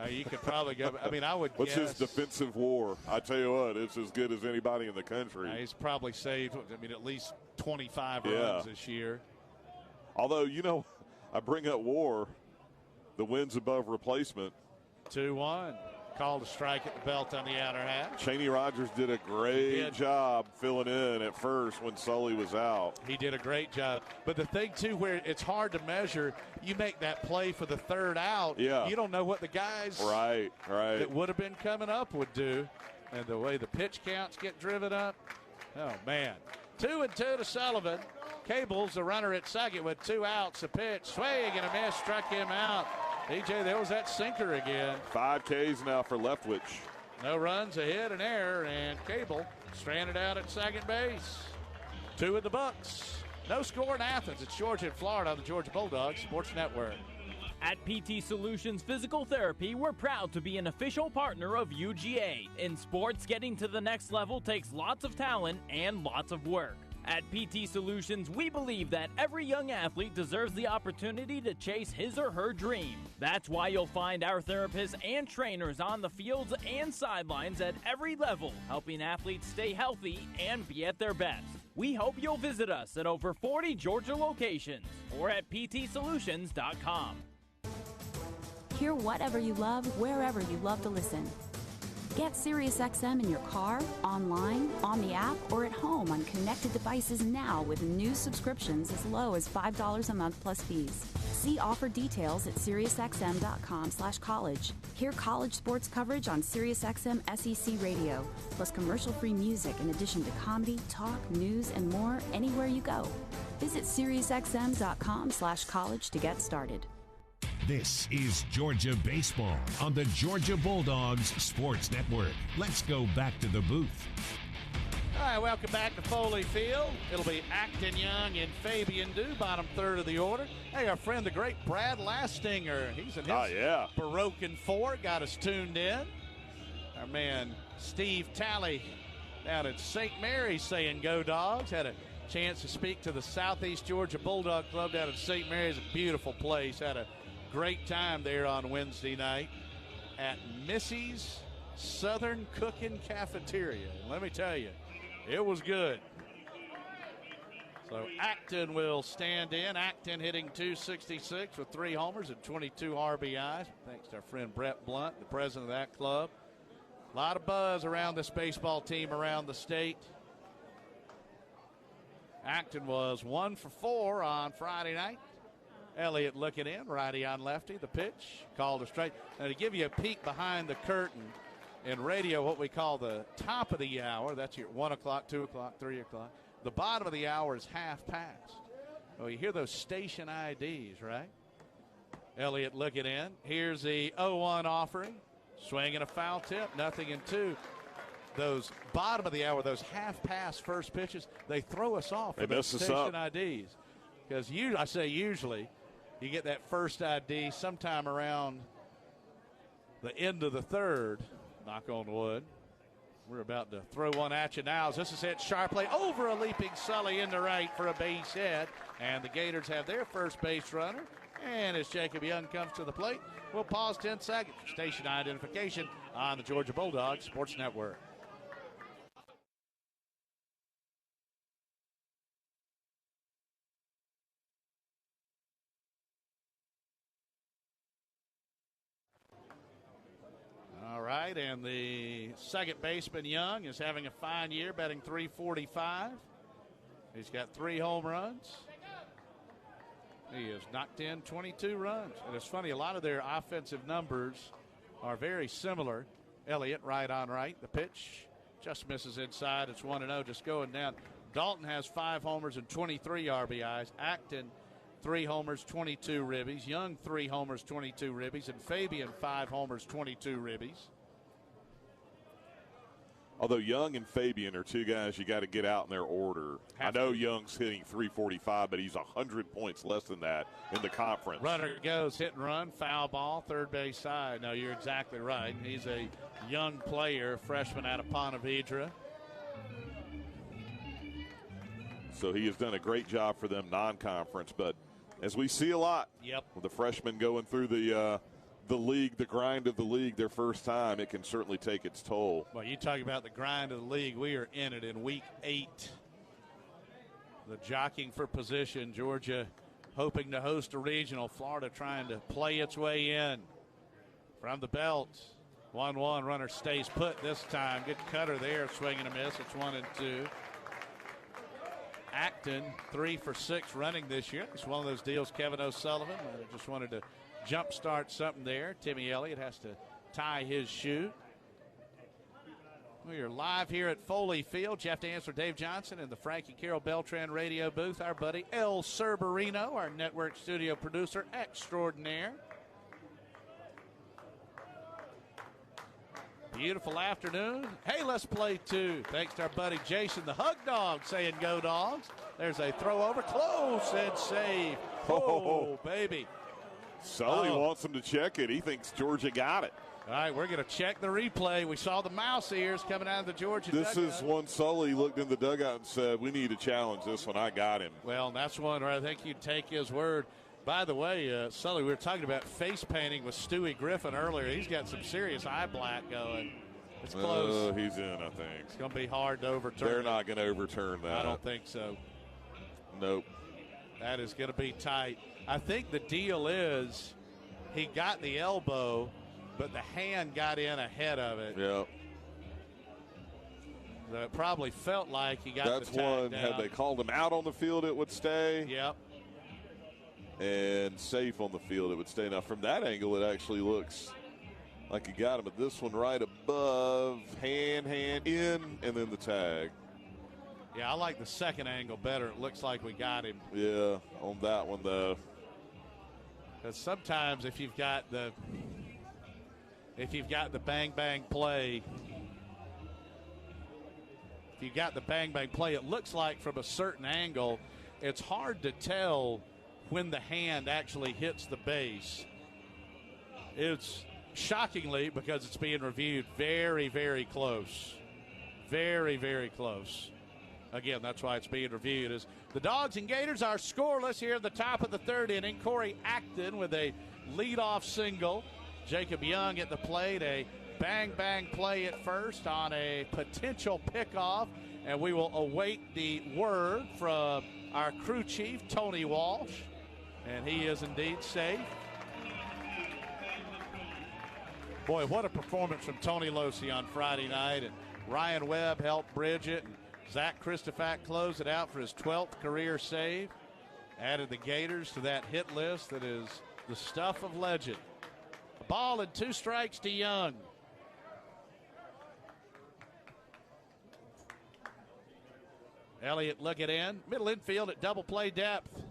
You could probably go. I mean, I would What's guess. his defensive WAR? I tell you what, it's as good as anybody in the country. He's probably saved, at least 25 runs this year. Although, I bring up WAR, the wins above replacement. 2-1. Called a strike at the belt on the outer half. Cheney Rogers did a great job filling in at first when Sully was out. He did a great job. But the thing, too, where it's hard to measure, you make that play for the third out. Yeah. You don't know what the guys that would have been coming up would do. And the way the pitch counts get driven up. Oh, man. 2-2 to Sullivan. Cable's the runner at second with 2 outs. A pitch, swing and a miss, struck him out. DJ, there was that sinker again. 5 Ks now for Leftwich. No runs, a hit, an error, and Cable stranded out at second base. 2 in the books. No score in Athens. It's Georgia and Florida on the Georgia Bulldogs Sports Network. At PT Solutions Physical Therapy, we're proud to be an official partner of UGA. In sports, getting to the next level takes lots of talent and lots of work. At PT Solutions, we believe that every young athlete deserves the opportunity to chase his or her dream. That's why you'll find our therapists and trainers on the fields and sidelines at every level, helping athletes stay healthy and be at their best. We hope you'll visit us at over 40 Georgia locations or at ptsolutions.com. Hear whatever you love, wherever you love to listen. Get SiriusXM in your car, online, on the app, or at home on connected devices now with new subscriptions as low as $5 a month plus fees. See offer details at SiriusXM.com/college. Hear college sports coverage on SiriusXM SEC Radio, plus commercial-free music in addition to comedy, talk, news, and more anywhere you go. Visit SiriusXM.com/college to get started. This is Georgia Baseball on the Georgia Bulldogs Sports Network. Let's go back to the booth. All right, welcome back to Foley Field. It'll be Acton Young and Fabian Dew, bottom third of the order. Hey, our friend, the great Brad Lastinger. He's in his Baroque 4, got us tuned in. Our man, Steve Talley, down at St. Mary's saying go Dogs. Had a chance to speak to the Southeast Georgia Bulldog Club down at St. Mary's. A beautiful place. Had a great time there on Wednesday night at Missy's Southern Cooking Cafeteria. And let me tell you, it was good. So Acton will stand in. Acton hitting .266 with 3 homers and 22 RBIs. Thanks to our friend Brett Blunt, the president of that club. A lot of buzz around this baseball team around the state. Acton was 1 for 4 on Friday night. Elliott looking in, righty on lefty. The pitch, called a strike. Now to give you a peek behind the curtain in radio, what we call the top of the hour, that's your 1 o'clock, 2 o'clock, 3 o'clock. The bottom of the hour is half past. Well, you hear those station IDs, right? Elliott looking in. Here's the 0-1 offering. Swinging a foul tip, nothing in 2. Those bottom of the hour, those half-past first pitches, they throw us off. They mess us up. Station IDs. Because I say usually, you get that first ID sometime around the end of the third. Knock on wood. We're about to throw one at you now. As this is hit sharply over a leaping Sully into right for a base hit. And the Gators have their first base runner. And as Jacob Young comes to the plate, we'll pause 10 seconds for station identification on the Georgia Bulldogs Sports Network. All right, and the second baseman, Young, is having a fine year, batting .345. He's got 3 home runs. He has knocked in 22 runs. And it's funny, a lot of their offensive numbers are very similar. Elliott, right on right. The pitch just misses inside. It's 1-0, just going down. Dalton has 5 homers and 23 RBIs. Acton, 3 homers, 22 ribbies. Young, 3 homers, 22 ribbies. And Fabian, 5 homers, 22 ribbies. Although Young and Fabian are 2 guys you got to get out in their order. I know Young's hitting .345, but he's 100 points less than that in the conference. Runner goes, hit and run, foul ball, third base side. No, you're exactly right. He's a young player, freshman out of Ponte Vedra. So he has done a great job for them non-conference. But as we see a lot, with the freshmen going through the league, the grind of the league their first time, it can certainly take its toll. Well, you talk about the grind of the league. We are in it in week 8. The jockeying for position. Georgia hoping to host a regional. Florida trying to play its way in. From the belt, 1-1. Runner stays put this time. Good cutter there. Swing and a miss. It's 1-2. Acton, 3 for 6 running this year. It's one of those deals, Kevin O'Sullivan. I just wanted to jumpstart something there. Timmy Elliott has to tie his shoe. We are live here at Foley Field. Jeff Dancer, Dave Johnson in the Frankie Carroll Beltran radio booth. Our buddy El Cerberino, our network studio producer extraordinaire. Beautiful afternoon. Hey, let's play 2. Thanks to our buddy Jason, the Hug Dog, saying go Dogs. There's a throw over, close and safe. Oh, baby. Sully wants him to check it. He thinks Georgia got it. All right, we're going to check the replay. We saw the mouse ears coming out of the Georgia dugout. This is one Sully looked in the dugout and said, we need to challenge this one. I got him. Well, that's one where I think you'd take his word. By the way, Sully, we were talking about face painting with Stewie Griffin earlier. He's got some serious eye black going. It's close. He's in, I think. It's going to be hard to overturn. They're not going to overturn that. I don't think so. Nope. That is going to be tight. I think the deal is he got the elbow, but the hand got in ahead of it. Yep. It probably felt like he got That's the tag one. down. Had they called him out on the field, it would stay. Yep. And safe on the field, it would stay. Now, from that angle, it actually looks like he got him. But this one right above, hand in, and then the tag. Yeah, I like the second angle better. It looks like we got him. Yeah, on that one, though. Because sometimes if you've got the bang play, it looks like from a certain angle, it's hard to tell when the hand actually hits the base. It's shockingly, because it's being reviewed, very, very close. Very, very close. Again, that's why it's being reviewed. As the Dogs and Gators are scoreless here at the top of the 3rd inning. Corey Acton with a leadoff single. Jacob Young at the plate. A bang play at first on a potential pickoff. And we will await the word from our crew chief, Tony Walsh. And he is indeed safe. Boy, what a performance from Tony Losi on Friday night. And Ryan Webb helped bridge it. And Zach Christopher closed it out for his 12th career save. Added the Gators to that hit list that is the stuff of legend. A ball and 2 strikes to Young. Elliott looking in. Middle infield at double play depth.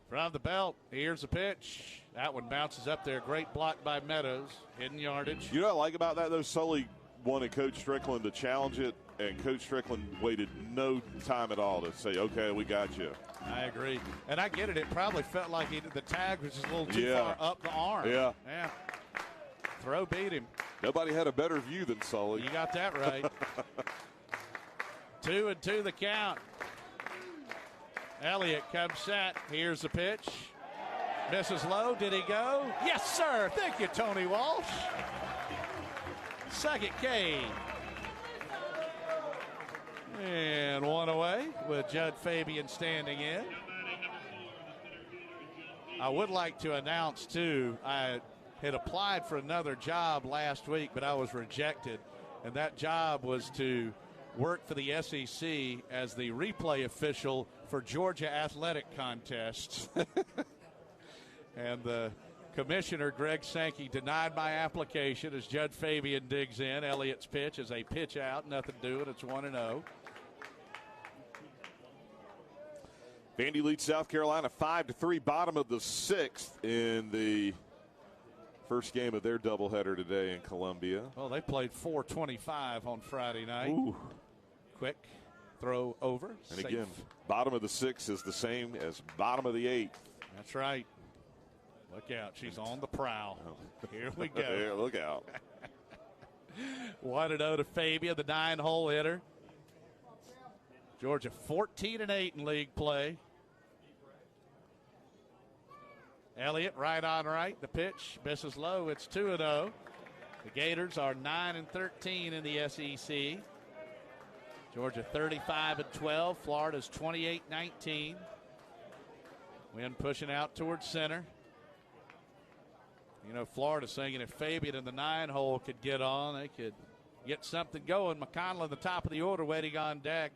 From the belt, here's the pitch. That one bounces up there. Great block by Meadows. Hidden yardage. You know what I like about that, though? Sully wanted Coach Strickland to challenge it, and Coach Strickland waited no time at all to say, okay, we got you. I agree. And I get it. It probably felt like the tag was just a little too far up the arm. Yeah. Throw beat him. Nobody had a better view than Sully. You got that right. 2-2 the count. Elliott comes set. Here's the pitch. Misses low. Did he go? Yes, sir. Thank you, Tony Walsh. Second K. And one away with Judd Fabian standing in. I would like to announce, too, I had applied for another job last week, but I was rejected. And that job was to work for the SEC as the replay official for Georgia athletic contests. And the commissioner, Greg Sankey, denied my application as Judd Fabian digs in. Elliott's pitch is a pitch out, nothing doing. It's 1-0. Vandy leads South Carolina 5-3, bottom of the 6th in the first game of their doubleheader today in Columbia. Well, they played 4:25 on Friday night. Ooh. Quick throw over. And safe. again, bottom of the 6th is the same as bottom of the 8th. That's right. Look out. She's on the prowl. Here we go. Yeah, look out. 1-0 to Fabia, the 9-hole hitter. Georgia 14-8 in league play. Elliott right on right. The pitch misses low. It's 2-0. The Gators are 9-13 in the SEC. Georgia 35-12. Florida's 28-19. Wind pushing out towards center. You know, Florida saying if Fabian in the 9-hole could get on, they could get something going. McConnell in the top of the order waiting on deck.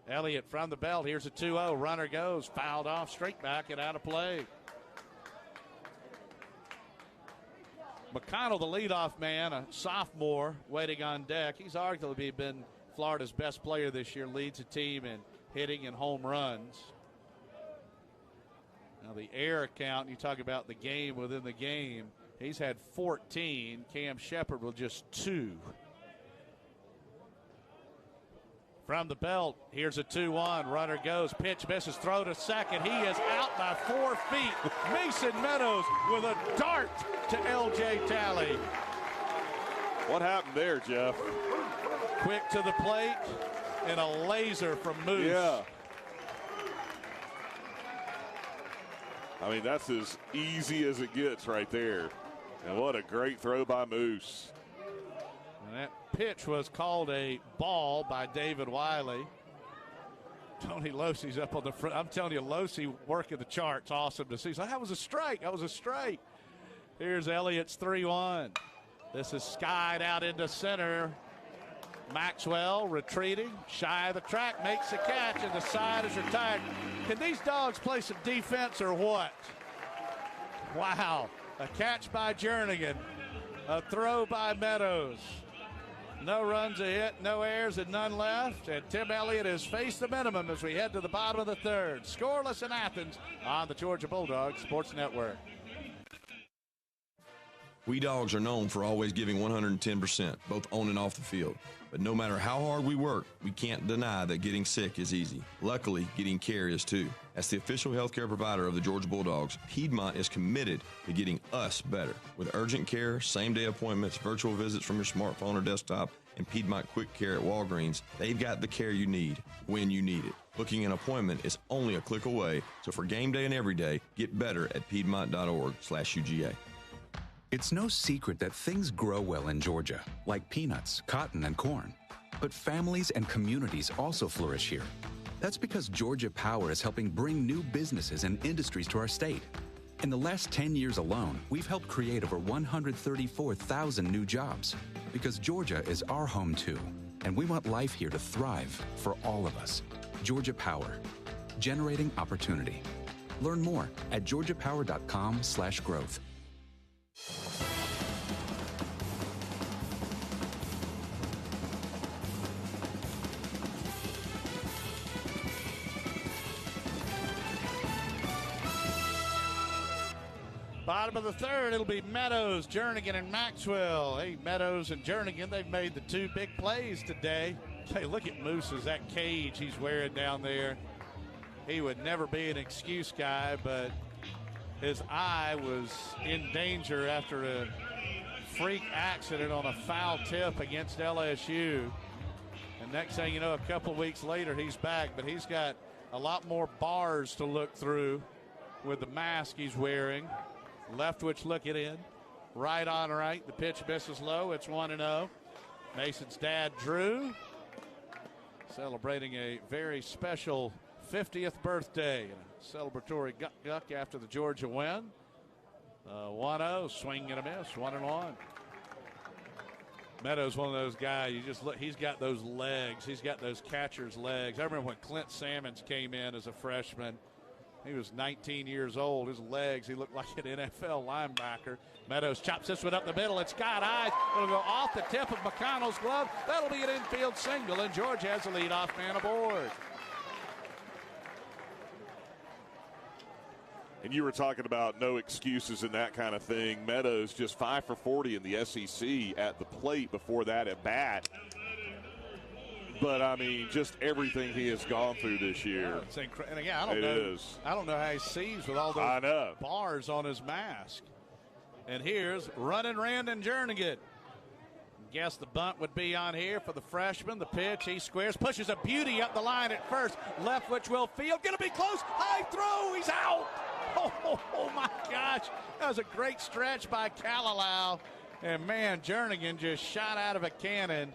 Elliott from the belt. Here's a 2-0. Runner goes. Fouled off. Straight back and out of play. McConnell, the leadoff man, a sophomore, waiting on deck. He's arguably been Florida's best player this year. Leads the team in hitting and home runs. Now the air account, you talk about the game within the game. He's had 14. Cam Shepard with just 2. From the belt, here's a 2-1. Runner goes, pitch misses, throw to second. He is out by 4 feet. Mason Meadows with a dart to L.J. Talley. What happened there, Jeff? Quick to the plate and a laser from Moose. Yeah. I mean, that's as easy as it gets right there. And what a great throw by Moose. And that pitch was called a ball by David Wiley. Tony Losey's up on the front. I'm telling you, Losey working the charts. Awesome to see. So that was a strike. That was a strike. Here's Elliott's 3-1. This is skied out into center. Maxwell retreating, shy of the track, makes the catch, and the side is retired. Can these dogs play some defense or what? Wow. A catch by Jernigan. A throw by Meadows. No runs, a hit, no errors, and none left. And Tim Elliott has faced the minimum as we head to the bottom of the third. Scoreless in Athens on the Georgia Bulldogs Sports Network. We Dogs are known for always giving 110%, both on and off the field. But no matter how hard we work, we can't deny that getting sick is easy. Luckily, getting care is too. As the official healthcare provider of the Georgia Bulldogs, Piedmont is committed to getting us better. With urgent care, same-day appointments, virtual visits from your smartphone or desktop, and Piedmont Quick Care at Walgreens, they've got the care you need when you need it. Booking an appointment is only a click away, so for game day and every day, get better at piedmont.org/UGA. It's no secret that things grow well in Georgia, like peanuts, cotton, and corn. But families and communities also flourish here. That's because Georgia Power is helping bring new businesses and industries to our state. In the last 10 years alone, we've helped create over 134,000 new jobs. Because Georgia is our home too, and we want life here to thrive for all of us. Georgia Power, generating opportunity. Learn more at georgiapower.com/growth. Bottom of the third, it'll be Meadows, Jernigan, and Maxwell. Hey, Meadows and Jernigan, they've made the 2 big plays today. Hey, look at Moose's, that cage he's wearing down there. He would never be an excuse guy, but his eye was in danger after a freak accident on a foul tip against LSU. And next thing you know, a couple of weeks later, he's back, but he's got a lot more bars to look through with the mask he's wearing. Leftwich looking in. Right on right. The pitch misses low. It's 1-0. Mason's dad, Drew, celebrating a very special 50th birthday. And a celebratory guck after the Georgia win. 1-0. Swing and a miss. 1-1. Meadows, one of those guys, you just look, he's got those legs. He's got those catcher's legs. I remember when Clint Sammons came in as a freshman. He was 19 years old. His legs, he looked like an NFL linebacker. Meadows chops this one up the middle. It's got eyes. It'll go off the tip of McConnell's glove. That'll be an infield single, and Georgia has the leadoff man aboard. And you were talking about no excuses and that kind of thing. Meadows just 5 for 40 in the SEC at the plate before that at bat. But, I mean, just everything he has gone through this year. Yeah, it's incredible. And again, I don't know how he sees with all those bars on his mask. And here's running Randon Jernigan. Guess the bunt would be on here for the freshman. The pitch, he squares, pushes a beauty up the line at first. Leftwich will field, gonna be close, high throw, he's out. Oh my gosh, that was a great stretch by Kalalau. And man, Jernigan just shot out of a cannon.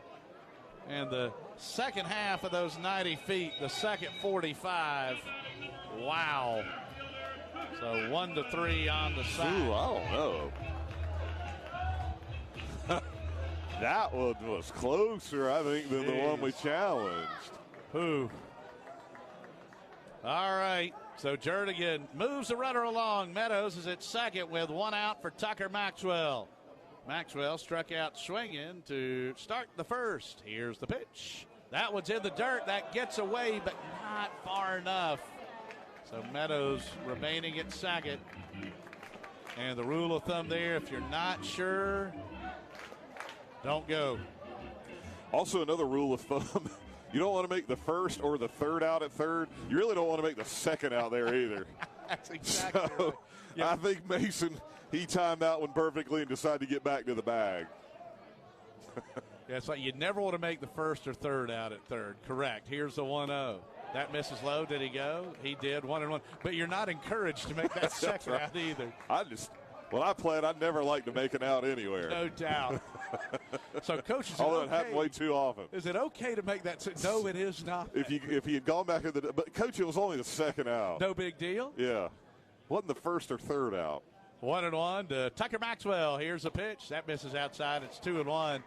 And the second half of those 90 feet, the second 45, wow. So 1-3 on the side. Ooh, I don't know. That one was closer, I think, than the one we challenged. Who? All right. So Jernigan moves the runner along. Meadows is at second with one out for Tucker Maxwell. Maxwell struck out swinging to start the first. Here's the pitch. That one's in the dirt. That gets away, but not far enough. So Meadows remaining at second. And the rule of thumb there, if you're not sure, don't go. Also, another rule of thumb, you don't want to make the first or the third out at third. You really don't want to make the second out there either. That's exactly right. Yeah. I think Mason, he timed that one perfectly and decided to get back to the bag. Yeah, it's like you never want to make the first or third out at third. Correct. Here's the 1-0. That misses low. Did he go? He did. 1-1. But you're not encouraged to make that second right. out either. When I played, I never liked to make it out anywhere. No doubt. So, Coach, is although it okay? it happened way too often. Is it okay to make that? No, it is not. If he had gone back in the, but Coach, it was only the second out. No big deal. Yeah, wasn't the first or third out. 1-1 to Tucker Maxwell. Here's a pitch that misses outside. It's 2-1.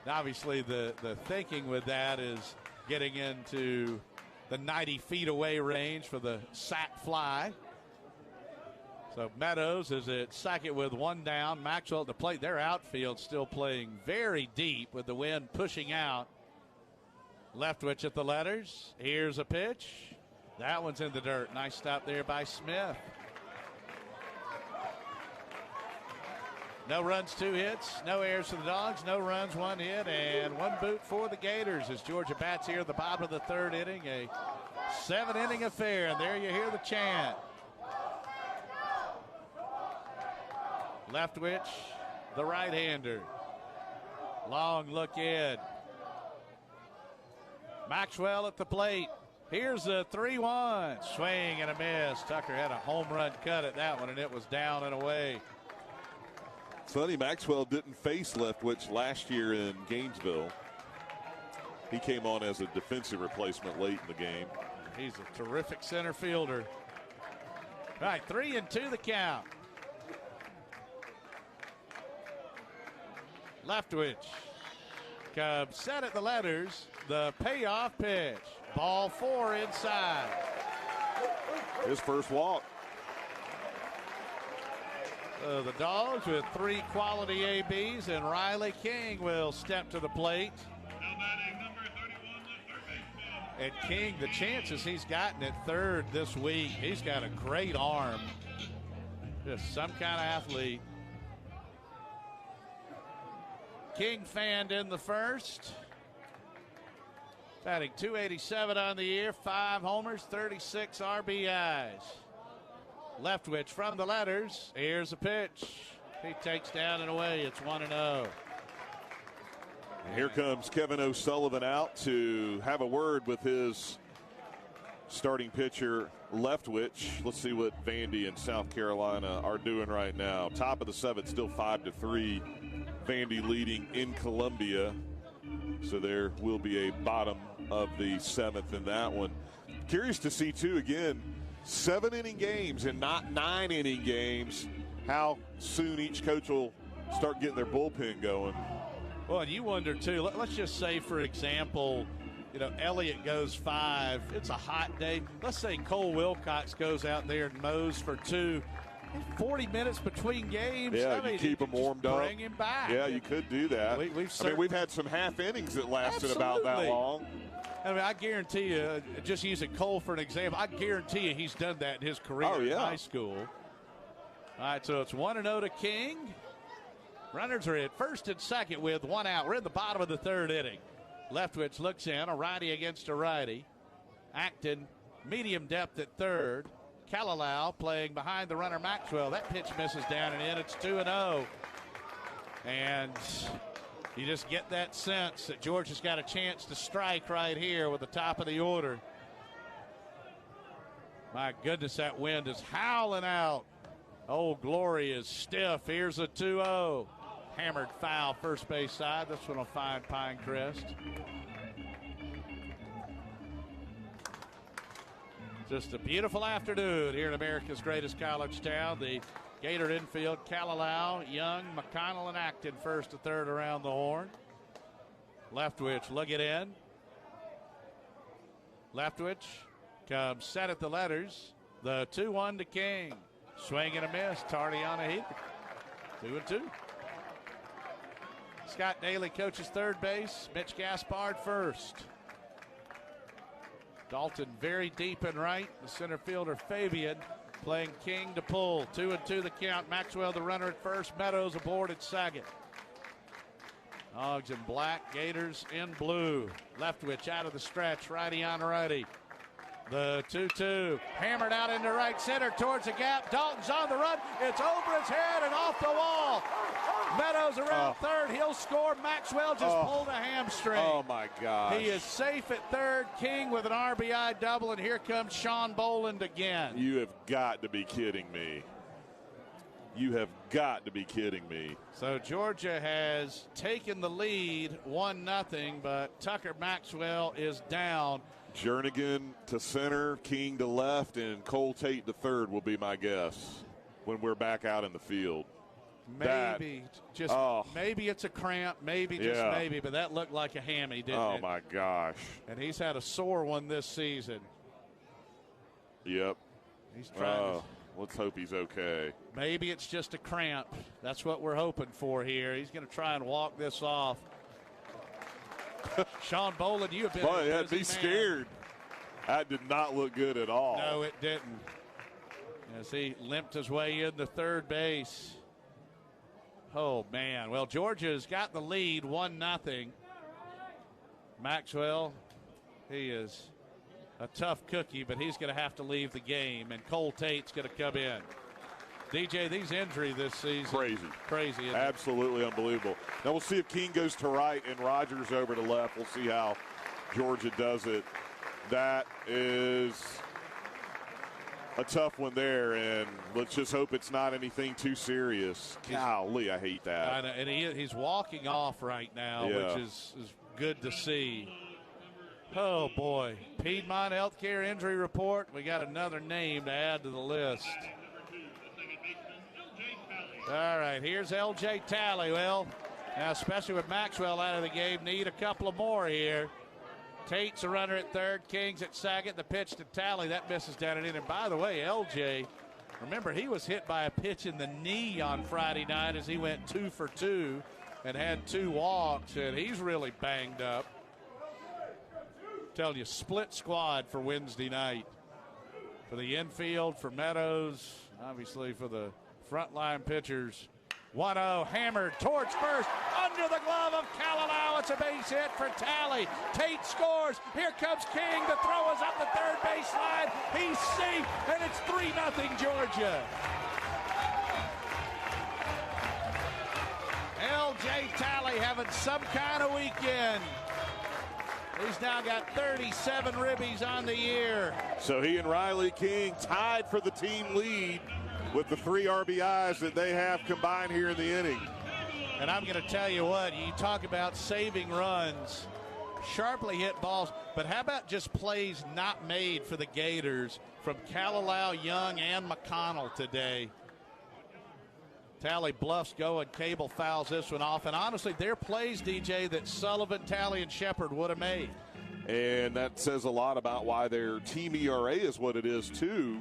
Obviously, the thinking with that is getting into the 90 feet away range for the sac fly. So Meadows is at second with one down. Maxwell at the plate. Their outfield still playing very deep with the wind pushing out. Leftwich at the letters. Here's a pitch. That one's in the dirt. Nice stop there by Smith. No runs, 2 hits. No errors for the Dogs. No runs, 1 hit, and 1 boot for the Gators as Georgia bats here at the bottom of the third inning. A 7-inning affair, and there you hear the chant. Leftwich, the right-hander. Long look in. Maxwell at the plate. Here's the 3-1. Swing and a miss. Tucker had a home run cut at that one, and it was down and away. Sonny Maxwell didn't face Leftwich last year in Gainesville. He came on as a defensive replacement late in the game. He's a terrific center fielder. All right, 3-2 the count. Leftwich. Cubs set at the letters. The payoff pitch. Ball 4 inside. His first walk. The Dogs with 3 quality ABs, and Riley King will step to the plate. And King, the chances he's gotten at third this week, he's got a great arm. Just some kind of athlete. King fanned in the first. Batting .287 on the year, 5 homers, 36 RBIs. Leftwich from the letters. Here's a pitch. He takes down and away. It's 1-0. Here comes Kevin O'Sullivan out to have a word with his starting pitcher, Leftwich. Let's see what Vandy and South Carolina are doing right now. Top of the 7th, still 5-3. Vandy leading in Columbia. So there will be a bottom of the 7th in that one. Curious to see, too, again, 7-inning games and not 9-inning games, how soon each coach will start getting their bullpen going. Well, and you wonder, too, let's just say, for example, Elliott goes 5. It's a hot day. Let's say Cole Wilcox goes out there and mows for 2. 40 minutes between games. Yeah, you keep him warmed up. Bring him back. Yeah, you could do that. We've had some half innings that lasted about that long. I mean, I guarantee you, just using Cole for an example, I guarantee you he's done that in his career in high school. All right, so it's 1-0 to King. Runners are at first and second with 1 out. We're in the bottom of the third inning. Leftwich looks in, a righty against a righty. Acton, medium depth at third. Kalalau playing behind the runner Maxwell. That pitch misses down and in. It's 2-0. And You just get that sense that Georgia's got a chance to strike right here with the top of the order. My goodness, that wind is howling out. Old Glory is stiff. Here's a 2-0. Hammered foul first base side. This one will find Pinecrest. Just a beautiful afternoon here in America's greatest college town. The Gator infield, Kalalau, Young, McConnell, and Acton first to third around the horn. Leftwich, look it in. Leftwich comes set at the letters. The 2-1 to King. Swing and a miss. Tardiana Heath. 2-2. Scott Daly coaches third base. Mitch Gaspard first. Dalton very deep and right. The center fielder Fabian playing King to pull. 2-2 the count. Maxwell the runner at first. Meadows aboard at second. Dogs in black. Gators in blue. Leftwich out of the stretch. Righty on righty. The 2-2 hammered out into right center towards the gap. Dalton's on the run. It's over his head and off the wall. Meadows around third. He'll score. Maxwell just pulled a hamstring. Oh, my gosh. He is safe at third. King with an RBI double, and here comes Sean Boland again. You have got to be kidding me. You have got to be kidding me. So Georgia has taken the lead 1-0, but Tucker Maxwell is down. Jernigan to center, King to left, and Cole Tate to third will be my guess when we're back out in the field. Maybe maybe it's a cramp, maybe maybe, but that looked like a hammy, didn't it? Oh, my gosh. And he's had a sore one this season. Yep. He's trying let's hope he's okay. Maybe it's just a cramp. That's what we're hoping for here. He's going to try and walk this off. Sean Boland, you have been a busy be scared. That did not look good at all. No, it didn't. As he limped his way into third base. Oh, man. Well, Georgia's got the lead 1-0. Maxwell, he is a tough cookie, but he's going to have to leave the game, and Cole Tate's going to come in. DJ, these injuries this season. Crazy. Absolutely unbelievable. Now we'll see if King goes to right and Rogers over to left. We'll see how Georgia does it. That is a tough one there, and let's just hope it's not anything too serious. Golly, I hate that. And he's walking off right now, which is good to see. Oh, boy. Piedmont Healthcare Injury Report. We got another name to add to the list. All right, here's L.J. Talley. Well, now especially with Maxwell out of the game, need a couple of more here. Tate's a runner at third. King's at second. The pitch to Talley. That misses down and in. And by the way, L.J., remember, he was hit by a pitch in the knee on Friday night as he went 2 for 2 and had 2 walks, and he's really banged up. Telling you, split squad for Wednesday night. For the infield, for Meadows, obviously for the frontline pitchers. 1-0 hammered towards first, under the glove of Kalalau. It's a base hit for Talley. Tate scores. Here comes King. The throw is up the third baseline. He's safe, and it's 3-0 Georgia. L.J. Talley having some kind of weekend. He's now got 37 ribbies on the year. So he and Riley King tied for the team lead with the 3 RBIs that they have combined here in the inning. And I'm going to tell you what, you talk about saving runs, sharply hit balls, but how about just plays not made for the Gators from Kalalau, Young, and McConnell today? Talley bluffs going, Cable fouls this one off, and honestly, they're plays, DJ, that Sullivan, Talley, and Shepard would have made. And that says a lot about why their team ERA is what it is, too,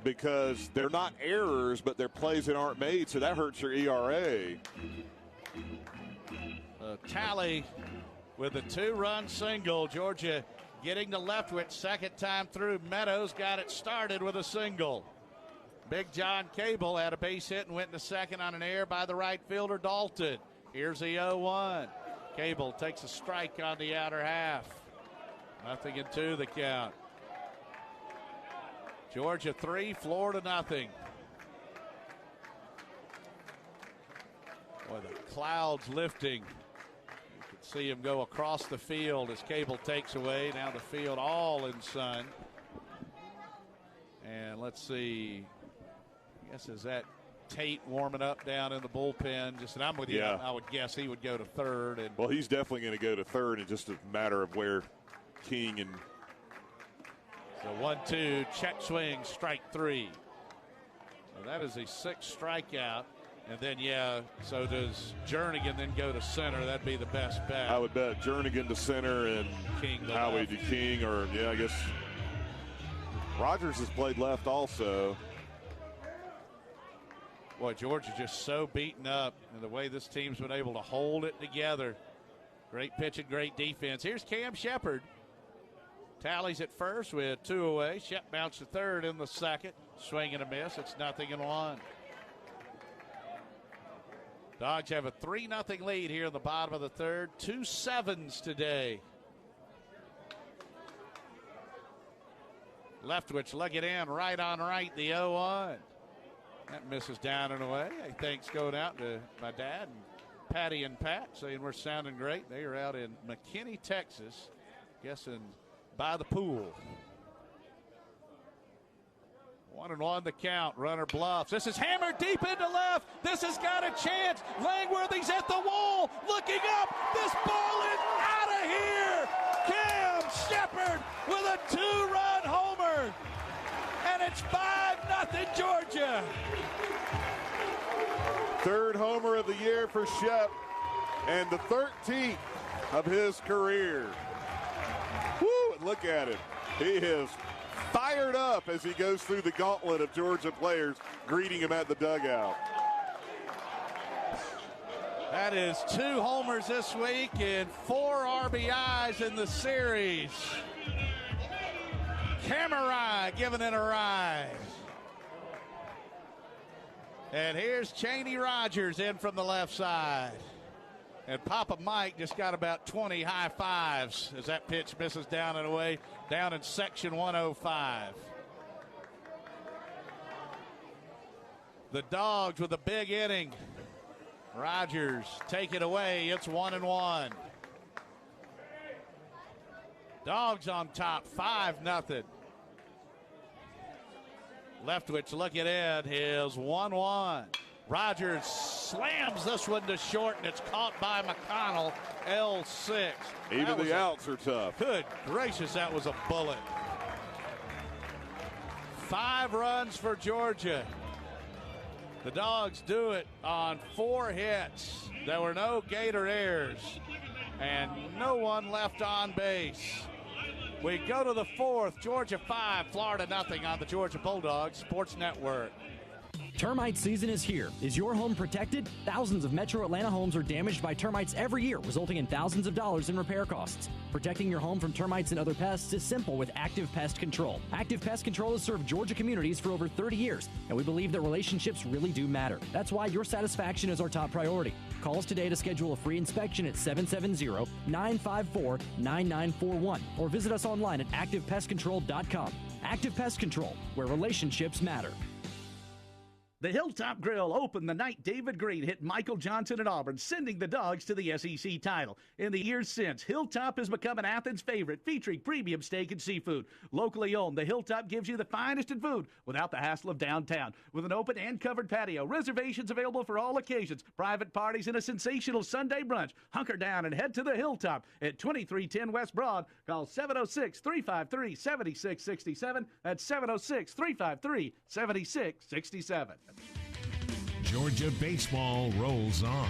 because they're not errors, but they're plays that aren't made, so that hurts your ERA. Talley with a 2-run single. Georgia getting to Leftwich second time through. Meadows got it started with a single. Big John Cable had a base hit and went into second on an error by the right fielder, Dalton. Here's the 0-1. Cable takes a strike on the outer half. 0-2 the count. Georgia 3, Florida 0. Boy, the clouds lifting See him go across the field as Cable takes away. Now the field all in sun. And let's see. I guess is that Tate warming up down in the bullpen? And I'm with you. Yeah. I would guess he would go to third. And well, he's definitely going to go to third. It's just a matter of where King and. So 1-2, check swing, strike 3. So that is a 6th strikeout. And then, so does Jernigan then go to center? That'd be the best bet. I would bet Jernigan to center and King Howie to King, or, I guess Rogers has played left also. Boy, Georgia just so beaten up, and the way this team's been able to hold it together. Great pitching, great defense. Here's Cam Shepard. Tallies at first with 2 away. Shep bounced to third in the second. Swing and a miss. It's 0-1. Dogs have a 3-0 lead here in the bottom of the third. 2 7s today. Leftwich lug it in, right on right, the 0-1. That misses down and away. Hey, thanks going out to my dad and Patty and Pat saying we're sounding great. They are out in McKinney, Texas, guessing by the pool. 1-1 the count. Runner bluffs. This is hammered deep into left. This has got a chance. Langworthy's at the wall. Looking up. This ball is out of here. Cam Shepard with a 2-run homer. And it's 5-0 Georgia. Third homer of the year for Shep, and the 13th of his career. Woo, look at him. He is fired up as he goes through the gauntlet of Georgia players greeting him at the dugout. That is 2 homers this week and 4 RBIs in the series. Camerai giving it a rise. And here's Chaney Rogers in from the left side. And Papa Mike just got about 20 high fives as that pitch misses down and away, down in section 105. The Dogs with a big inning. Rogers take it away. It's 1-1. Dogs on top, 5-0. Leftwich looking in, his 1-1. Rogers slams this one to short, and it's caught by McConnell, L6. Even the outs are tough. Good gracious, that was a bullet. 5 runs for Georgia. The Dogs do it on 4 hits. There were no Gator errors, and no one left on base. We go to the 4th. Georgia 5, Florida 0 on the Georgia Bulldogs Sports Network. Termite season is here. Is your home protected? Thousands of Metro Atlanta homes are damaged by termites every year, resulting in thousands of dollars in repair costs. Protecting your home from termites and other pests is simple with Active Pest Control. Active Pest Control has served Georgia communities for over 30 years, and we believe that relationships really do matter. That's why your satisfaction is our top priority. Call us today to schedule a free inspection at 770-954-9941 or visit us online at activepestcontrol.com. Active Pest Control, where relationships matter. The Hilltop Grill opened the night David Green hit Michael Johnson at Auburn, sending the Dogs to the SEC title. In the years since, Hilltop has become an Athens favorite, featuring premium steak and seafood. Locally owned, the Hilltop gives you the finest in food without the hassle of downtown. With an open and covered patio, reservations available for all occasions, private parties, and a sensational Sunday brunch. Hunker down and head to the Hilltop at 2310 West Broad. Call 706-353-7667. That's 706-353-7667. Georgia baseball rolls on.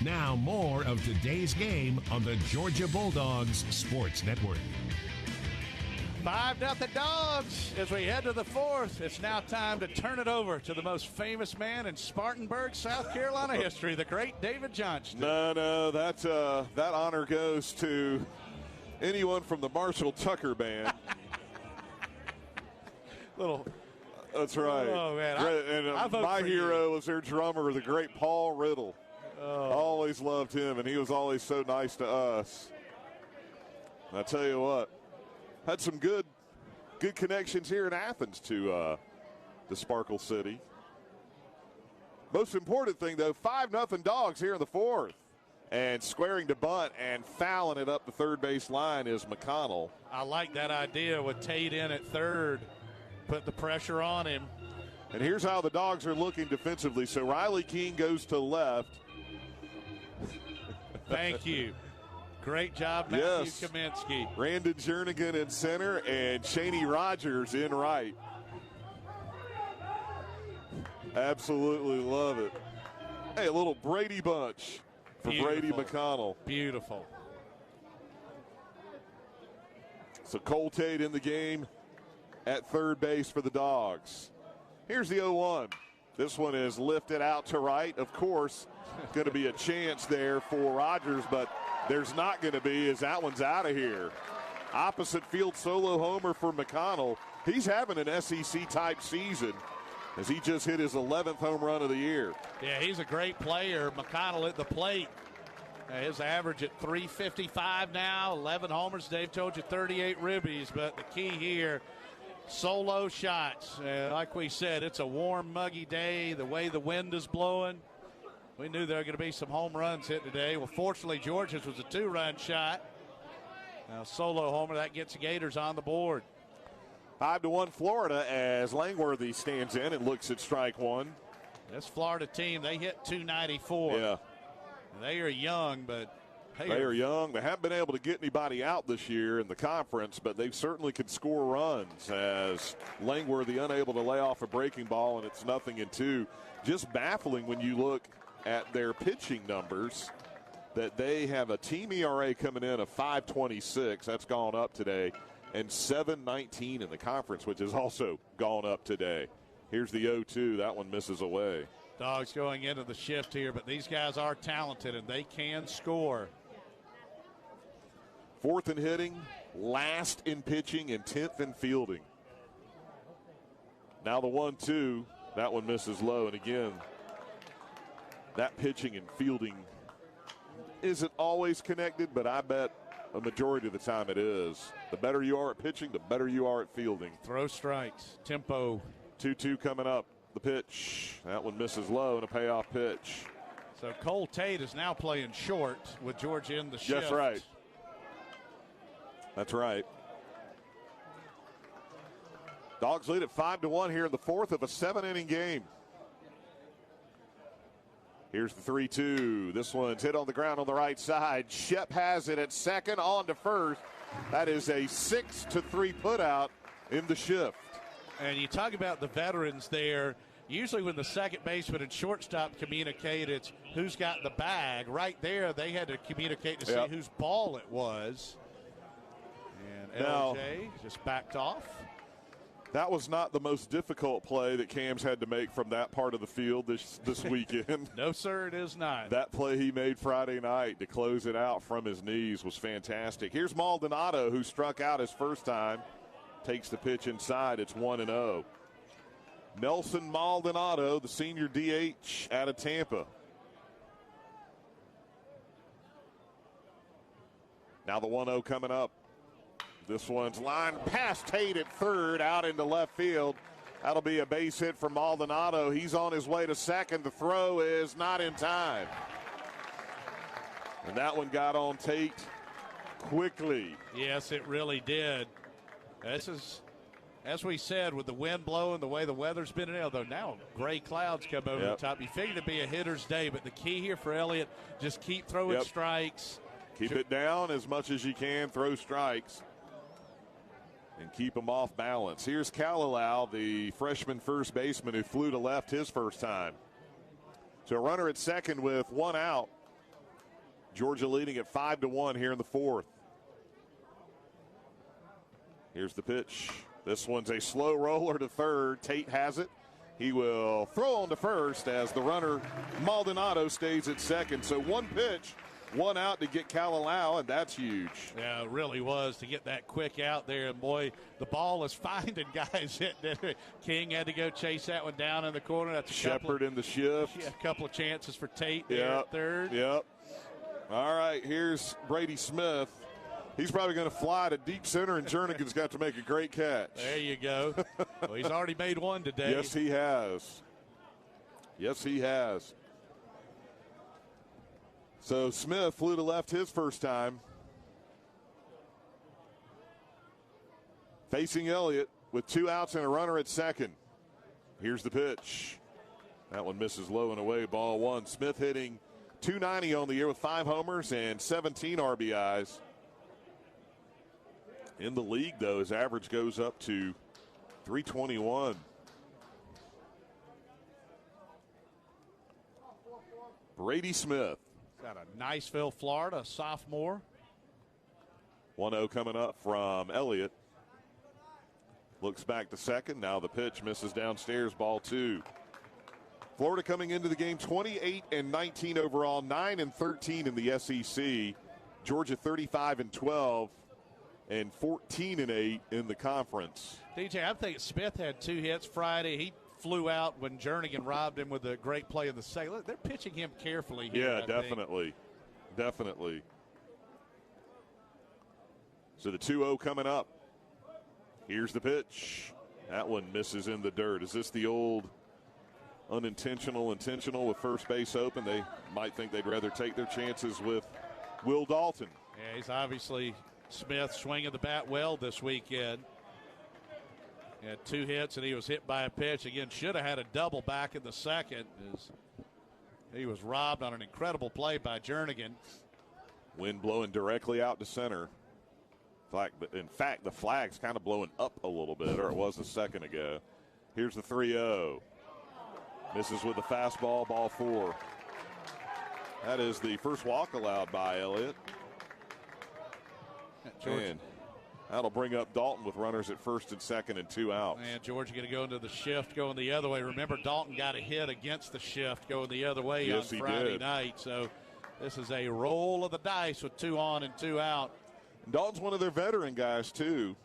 Now more of today's game on the Georgia Bulldogs Sports Network. 5-0 Dogs as we head to the 4th. It's now time to turn it over to the most famous man in Spartanburg, South Carolina history, the great David Johnston. No, that honor goes to anyone from the Marshall Tucker Band. That's right. Oh, man. And my hero was their drummer, the great Paul Riddle. Oh. Always loved him, and he was always so nice to us. And I tell you what, had some good connections here in Athens to Sparkle City. Most important thing, though, 5-0 Dogs here in the 4th. And squaring to bunt and fouling it up the third base line is McConnell. I like that idea with Tate in at third. Put the pressure on him. And here's how the Dogs are looking defensively. So Riley Keene goes to left. Thank you. Great job, Matthew Kaminsky. Brandon Jernigan in center and Cheney Rogers in right. Absolutely love it. Hey, a little Brady bunch for Brady McConnell. Beautiful. So Cole Tate in the game at third base for the Dogs. Here's the 0-1. This one is lifted out to right. Of course, going to be a chance there for Rogers, but there's not going to be as that one's out of here. Opposite field solo homer for McConnell. He's having an SEC-type season as he just hit his 11th home run of the year. Yeah, he's a great player. McConnell at the plate. His average at .355 now, 11 homers. Dave told you 38 ribbies, but the key here, solo shots. Like we said, it's a warm, muggy day. The way the wind is blowing, we knew there were going to be some home runs hit today. Well, fortunately, Georgia's was a 2-run shot. Now, solo homer, that gets the Gators on the board. 5-1 Florida as Langworthy stands in and looks at strike one. This Florida team, they hit .294. Yeah. They are young, but they are young. They haven't been able to get anybody out this year in the conference, but they certainly can score runs as Langworthy unable to lay off a breaking ball, and it's 0-2. Just baffling when you look at their pitching numbers that they have a team ERA coming in of 5.26. That's gone up today. And 7.19 in the conference, which has also gone up today. Here's the 0-2. That one misses away. Dogs going into the shift here, but these guys are talented and they can score. Fourth in hitting, last in pitching, and 10th in fielding. Now the 1-2. That one misses low. And again, that pitching and fielding isn't always connected, but I bet a majority of the time it is. The better you are at pitching, the better you are at fielding. Throw strikes, tempo. 2-2 coming up. The pitch. That one misses low and a payoff pitch. So Cole Tate is now playing short with Georgia in the shift. That's right. That's right. Dogs lead at 5-1 here in the fourth of a 7-inning game. Here's the 3-2. This one's hit on the ground on the right side. Shep has it at second, on to first. That is a 6-3 putout in the shift. And you talk about the veterans there. Usually when the second baseman and shortstop communicate, it's who's got the bag. Right there, they had to communicate to see whose ball it was. And LJ just backed off. That was not the most difficult play that Cam's had to make from that part of the field this weekend. No, sir, it is not. That play he made Friday night to close it out from his knees was fantastic. Here's Maldonado, who struck out his first time. Takes the pitch inside. It's 1-0. Nelson Maldonado, the senior DH out of Tampa. Now the 1-0 coming up. This one's lined past Tate at third, out into left field. That'll be a base hit for Maldonado. He's on his way to second. The throw is not in time. And that one got on Tate quickly. Yes, it really did. This is, as we said, with the wind blowing, the way the weather's been in, although now gray clouds come over the top. You figured it'd be a hitter's day, but the key here for Elliott, just keep throwing strikes. Keep it down as much as you can, throw strikes, and keep them off balance. Here's Kalalau, the freshman first baseman who flew to left his first time. So a runner at second with one out. Georgia leading at 5-1 here in the fourth. Here's the pitch. This one's a slow roller to third. Tate has it. He will throw on to first as the runner Maldonado stays at second. So one pitch, one out to get Kalalau, and that's huge. Yeah, it really was to get that quick out there. And, boy, the ball is finding guys. King had to go chase that one down in the corner. That's Shepard in the shift. Yeah, a couple of chances for Tate there at third. Yep. All right, here's Brady Smith. He's probably going to fly to deep center, and Jernigan's got to make a great catch. There you go. Well, he's already made one today. Yes, he has. Yes, he has. So Smith flew to left his first time. Facing Elliott with 2 outs and a runner at second. Here's the pitch. That one misses low and away, ball 1. Smith hitting .290 on the year with 5 homers and 17 RBIs. In the league, though, his average goes up to .321. Brady Smith. Got a Niceville, Florida, sophomore. 1-0 coming up from Elliott. Looks back to second. Now the pitch misses downstairs, ball 2. Florida coming into the game 28-19 overall, 9-13 in the SEC. Georgia 35-12 and 14-8 in the conference. DJ, I think Smith had 2 hits Friday. He flew out when Jernigan robbed him with a great play in the second. Look, they're pitching him carefully here. Yeah, definitely. Definitely. So the 2-0 coming up. Here's the pitch. That one misses in the dirt. Is this the old unintentional, intentional with first base open? They might think they'd rather take their chances with Will Dalton. Yeah, he's obviously Smith swinging the bat well this weekend. He had 2 hits, and he was hit by a pitch. Again, should have had a double back in the second. He was robbed on an incredible play by Jernigan. Wind blowing directly out to center. In fact, the flag's kind of blowing up a little bit, or it was a second ago. Here's the 3-0. Misses with the fastball, ball 4. That is the first walk allowed by Elliott. And that'll bring up Dalton with runners at first and second and 2 outs. And Georgia going to go into the shift going the other way. Remember, Dalton got a hit against the shift going the other way on Friday night. So this is a roll of the dice with 2 on and 2 out. Dalton's one of their veteran guys, too.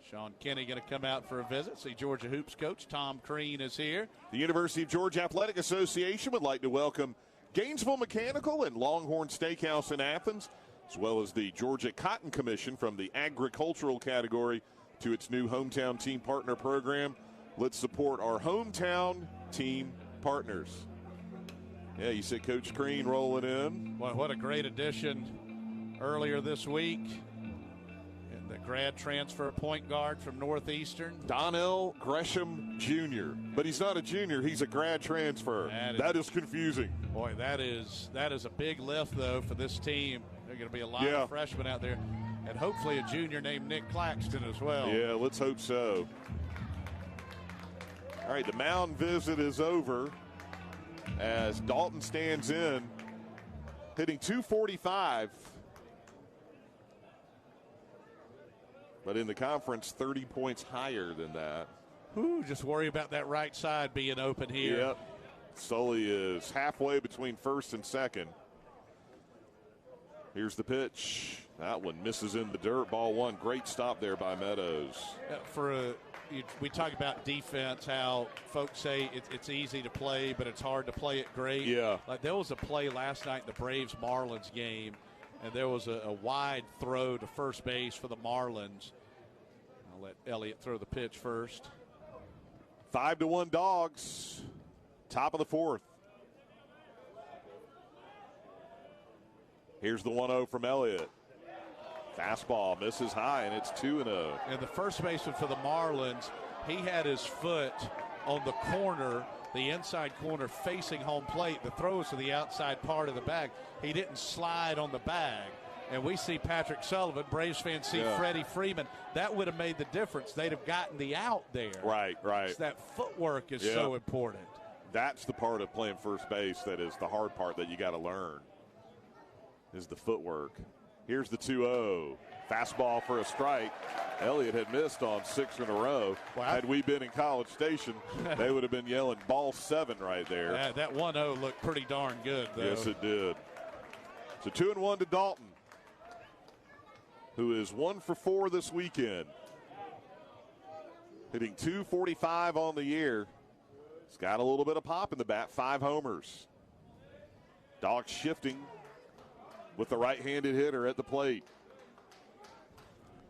Sean Kenny going to come out for a visit. See, Georgia Hoops coach Tom Crean is here. The University of Georgia Athletic Association would like to welcome Gainesville Mechanical and Longhorn Steakhouse in Athens, as well as the Georgia Cotton Commission from the agricultural category to its new Hometown Team Partner program. Let's support our hometown team partners. Yeah, you see Coach Crean rolling in. Well, what a great addition earlier this week. And the grad transfer point guard from Northeastern. Donnell Gresham Jr. But he's not a junior. He's a grad transfer. That is confusing. Boy, that is a big lift, though, for this team. There are going to be a lot of freshmen out there. And hopefully a junior named Nick Claxton as well. Yeah, let's hope so. All right, the mound visit is over as Dalton stands in, hitting .245. But in the conference, 30 points higher than that. Ooh, just worry about that right side being open here. Yep. Sully is halfway between first and second. Here's the pitch. That one misses in the dirt. Ball 1. Great stop there by Meadows. We talk about defense, how folks say it's easy to play, but it's hard to play it great. Yeah. Like there was a play last night in the Braves-Marlins game, and there was a wide throw to first base for the Marlins. I'll let Elliott throw the pitch first. 5-1 Dogs. Top of the 4th. Here's the 1-0 from Elliott. Fastball misses high, and it's 2-0. And the first baseman for the Marlins, he had his foot on the corner, the inside corner facing home plate. The throw was to the outside part of the bag. He didn't slide on the bag. And we see Patrick Sullivan, Braves fans see Freddie Freeman. That would have made the difference. They'd have gotten the out there. Right. So that footwork is so important. That's the part of playing first base that is the hard part that you got to learn, is the footwork. Here's the 2-0. Fastball for a strike. Elliott had missed on 6 in a row. Wow. Had we been in College Station, they would have been yelling ball 7 right there. That 1-0 looked pretty darn good, though. Yes, it did. So 2-1 to Dalton, who is 1 for 4 this weekend. Hitting .245 on the year. He's got a little bit of pop in the bat, 5 homers. Dogs shifting with the right-handed hitter at the plate.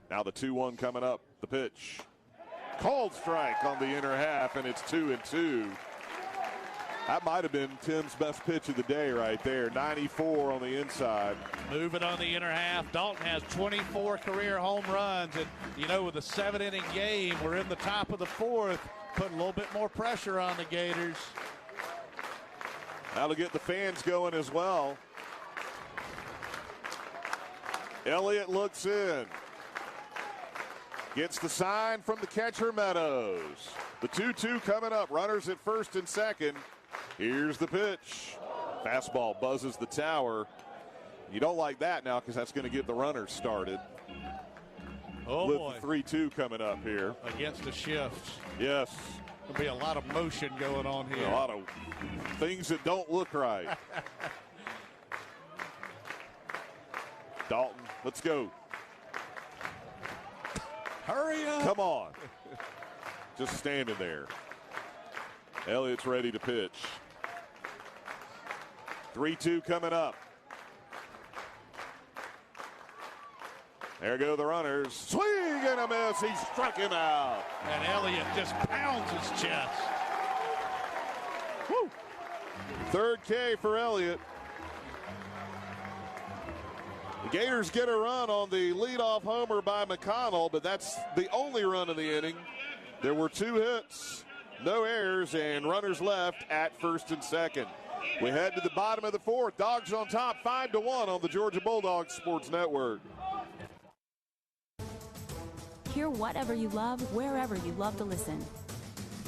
Now the 2-1 coming up. The pitch. Called strike on the inner half, and it's 2-2. That might have been Tim's best pitch of the day right there. 94 on the inside. Moving on the inner half. Dalton has 24 career home runs. And, you know, with a 7-inning game, we're in the top of the fourth. Putting a little bit more pressure on the Gators. That'll get the fans going as well. Elliott looks in. Gets the sign from the catcher, Meadows. The 2-2 coming up. Runners at first and second. Here's the pitch. Fastball buzzes the tower. You don't like that now because that's going to get the runners started. Oh, with boy. The 3-2 coming up here. Against the shift. Yes. There'll be a lot of motion going on here. A lot of things that don't look right. Dalton, let's go. Hurry up. Come on. Just standing there. Elliott's ready to pitch. 3-2 coming up. There go the runners. Swing and a miss. He struck him out. And Elliott just pounds his chest. Woo. Third K for Elliott. The Gators get a run on the leadoff homer by McConnell, but that's the only run of the inning. There were 2 hits, no errors, and runners left at first and second. We head to the bottom of the fourth. Dogs on top, 5-1 on the Georgia Bulldogs Sports Network. Hear whatever you love, wherever you love to listen.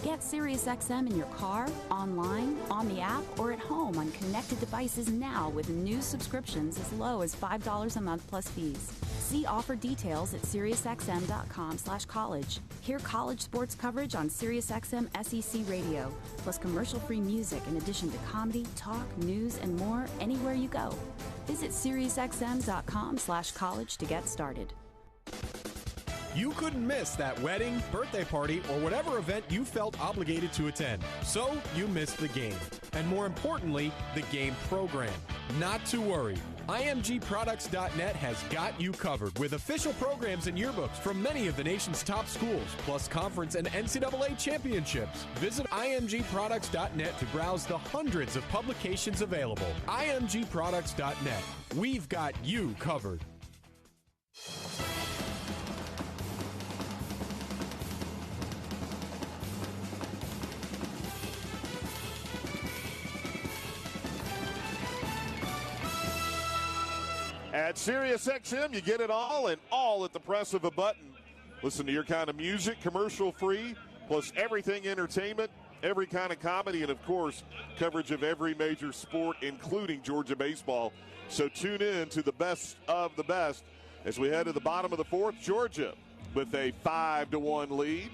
Get SiriusXM in your car, online, on the app, or at home on connected devices now with new subscriptions as low as $5 a month plus fees. See offer details at SiriusXM.com/college. Hear college sports coverage on SiriusXM SEC Radio, plus commercial-free music in addition to comedy, talk, news, and more anywhere you go. Visit SiriusXM.com/college to get started. You couldn't miss that wedding, birthday party, or whatever event you felt obligated to attend. So you missed the game. And more importantly, the game program. Not to worry. IMGProducts.net has got you covered with official programs and yearbooks from many of the nation's top schools, plus conference and NCAA championships. Visit IMGProducts.net to browse the hundreds of publications available. IMGProducts.net. We've got you covered. At SiriusXM, you get it all and all at the press of a button. Listen to your kind of music, commercial-free, plus everything entertainment, every kind of comedy, and, of course, coverage of every major sport, including Georgia baseball. So tune in to the best of the best as we head to the bottom of the fourth. Georgia with a 5-1 lead.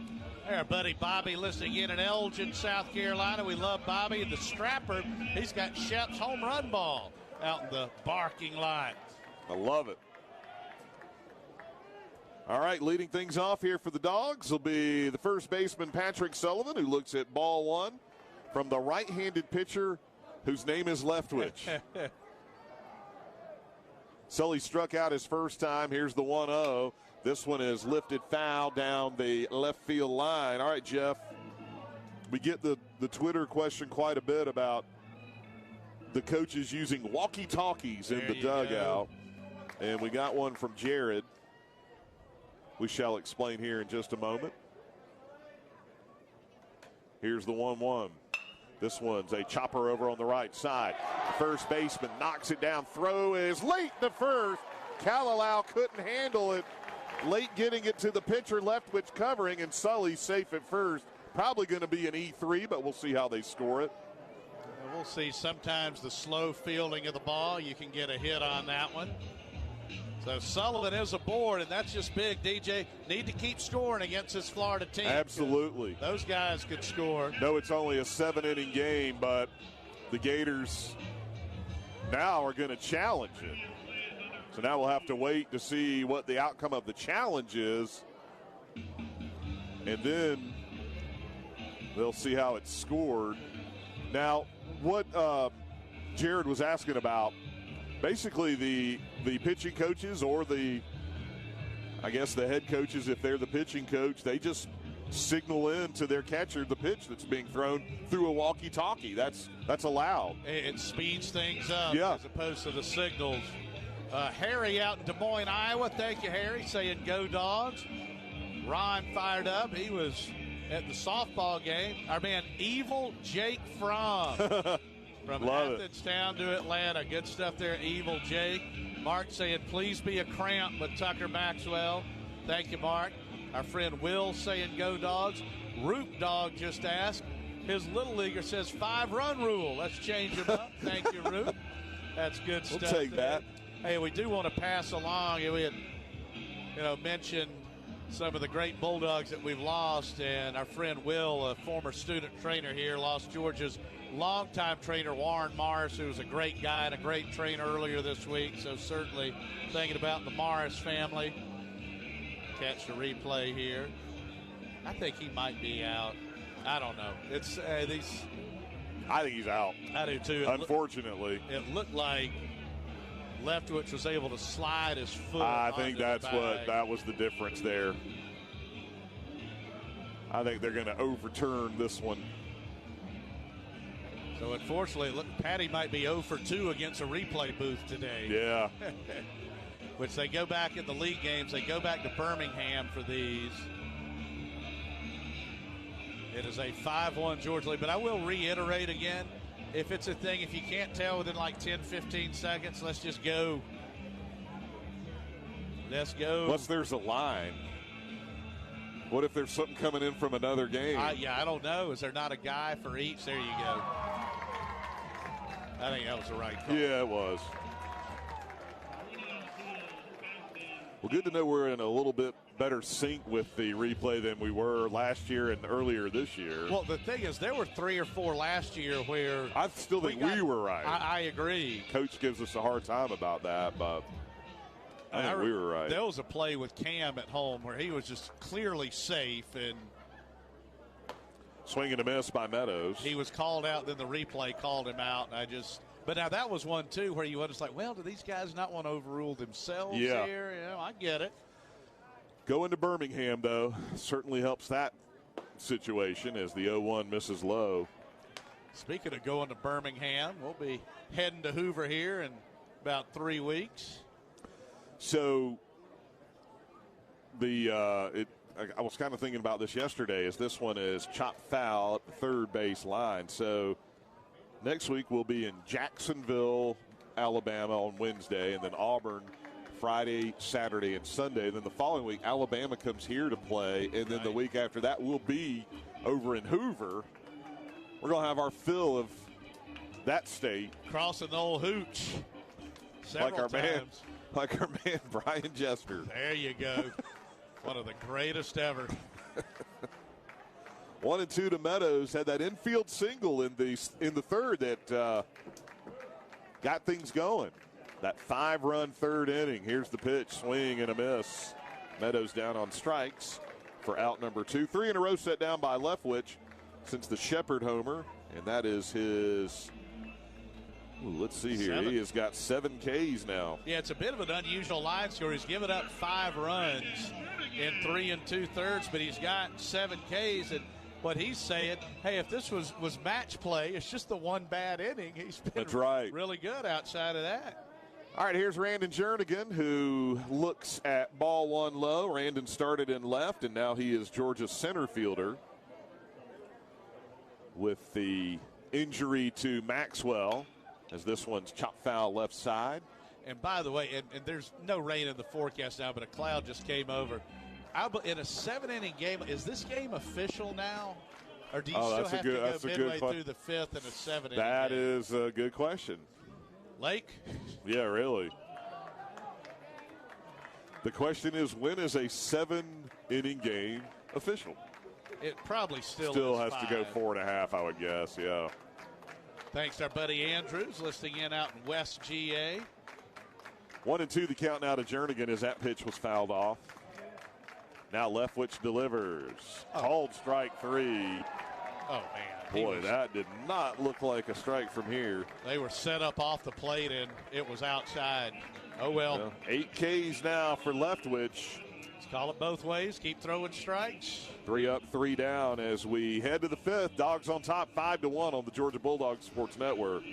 Our buddy Bobby listening in Elgin, South Carolina. We love Bobby. The strapper, he's got Shep's home run ball out in the barking line. I love it. All right, leading things off here for the Dogs will be the first baseman, Patrick Sullivan, who looks at ball one from the right-handed pitcher whose name is Leftwich. Sully struck out his first time. Here's the 1-0. This one is lifted foul down the left field line. All right, Jeff, we get the Twitter question quite a bit about the coaches using walkie-talkies in the dugout. And we got one from Jared. We shall explain here in just a moment. Here's the 1-1. This one's a chopper over on the right side. The first baseman knocks it down. Throw is late to first. Kalalau couldn't handle it. Late getting it to the pitcher, Leftwich covering, and Sully safe at first. Probably going to be an E3, but we'll see how they score it. We'll see. Sometimes the slow fielding of the ball, you can get a hit on that one. So Sullivan is aboard, and that's just big, DJ. Need to keep scoring against this Florida team. Absolutely. Those guys could score. No, it's only a 7-inning game, but the Gators now are going to challenge it. So now we'll have to wait to see what the outcome of the challenge is. And then they'll see how it's scored. Now, what Jared was asking about, basically the pitching coaches or I guess the head coaches, if they're the pitching coach, they just signal in to their catcher the pitch that's being thrown through a walkie-talkie. That's allowed. It speeds things up yeah. as opposed to the signals. Harry out in Des Moines, Iowa. Thank you, Harry, saying go Dogs. Ron fired up. He was at the softball game. Our man, Evil Jake Fromm. From Athens down to Atlanta. Good stuff there, Evil Jake. Mark saying, please be a cramp with Tucker Maxwell. Thank you, Mark. Our friend Will saying, go Dogs. Root Dog just asked. His little leaguer says 5-run rule. Let's change him up. Thank you, Root. That's good stuff. We'll take that. Hey, we do want to pass along. We had, mentioned some of the great Bulldogs that we've lost, and our friend Will, a former student trainer here, lost Georgia's longtime trainer Warren Morris, who was a great guy and a great trainer earlier this week. So certainly thinking about the Morris family. Catch the replay here. I think he might be out. I don't know. It's these. I think he's out. I do too. Unfortunately, it looked like Leftwich was able to slide his foot. I think that was the difference there. I think they're going to overturn this one. So unfortunately, Patty might be 0 for 2 against a replay booth today. Yeah. Which they go back in the league games. They go back to Birmingham for these. It is a 5-1 Georgia lead. But I will reiterate again, if it's a thing, if you can't tell within like 10, 15 seconds, let's just go. Let's go. Unless there's a line. What if there's something coming in from another game? I don't know. Is there not a guy for each? There you go. I think that was the right call. Yeah, it was. Well, good to know we're in a little bit better sync with the replay than we were last year and earlier this year. Well, the thing is, there were 3 or 4 last year where I still think we were right. I agree. Coach gives us a hard time about that, but I think we were right. There was a play with Cam at home where he was just clearly safe and swing and a miss by Meadows. He was called out, then the replay called him out, and but now that was one, too, where you were just like, well, do these guys not want to overrule themselves here? I get it. Going to Birmingham, though, certainly helps that situation as the 0-1 misses low. Speaking of going to Birmingham, we'll be heading to Hoover here in about 3 weeks. So I was kind of thinking about this yesterday, as this one is chopped foul at the third base line. So next week we'll be in Jacksonville, Alabama on Wednesday, and then Auburn Friday, Saturday, and Sunday. Then the following week, Alabama comes here to play, and then the week after that we'll be over in Hoover. We're going to have our fill of that state. Crossing the old hooch several times. Like our man Brian Jester. There you go. One of the greatest ever. 1-2 to Meadows. Had that infield single in the third that got things going. That 5-run third inning. Here's the pitch, swing and a miss. Meadows down on strikes for out number 2. 3 in a row set down by Leftwich since the Shepherd homer, and that is his. Let's see here. 7. He has got 7 Ks now. Yeah, it's a bit of an unusual line score. He's given up 5 runs in 3 2/3, but he's got 7 Ks. And what he's saying, hey, if this was match play, it's just the one bad inning. He's been really good outside of that. All right, here's Randon Jernigan, who looks at ball 1 low. Randon started in left, and now he is Georgia's center fielder with the injury to Maxwell, as this one's chopped foul left side. And by the way, and there's no rain in the forecast now, but a cloud just came over. In a 7-inning game, is this game official now? Or do you still have to go midway through the 5th in a 7-inning game? That is a good question. Lake? Yeah, really. The question is, when is a 7-inning game official? It probably still has 5. to go 4.5, I would guess, yeah. Thanks to our buddy Andrews listening in out in West GA. 1-2 the count now to Jernigan as that pitch was fouled off. Now Leftwich delivers. Called strike 3. Oh, man. Boy, that did not look like a strike from here. They were set up off the plate, and it was outside. Oh, well. 8 Ks now for Leftwich. Let's call it both ways. Keep throwing strikes. 3 up, 3 down as we head to the 5th. Dogs on top 5-1 on the Georgia Bulldogs Sports Network.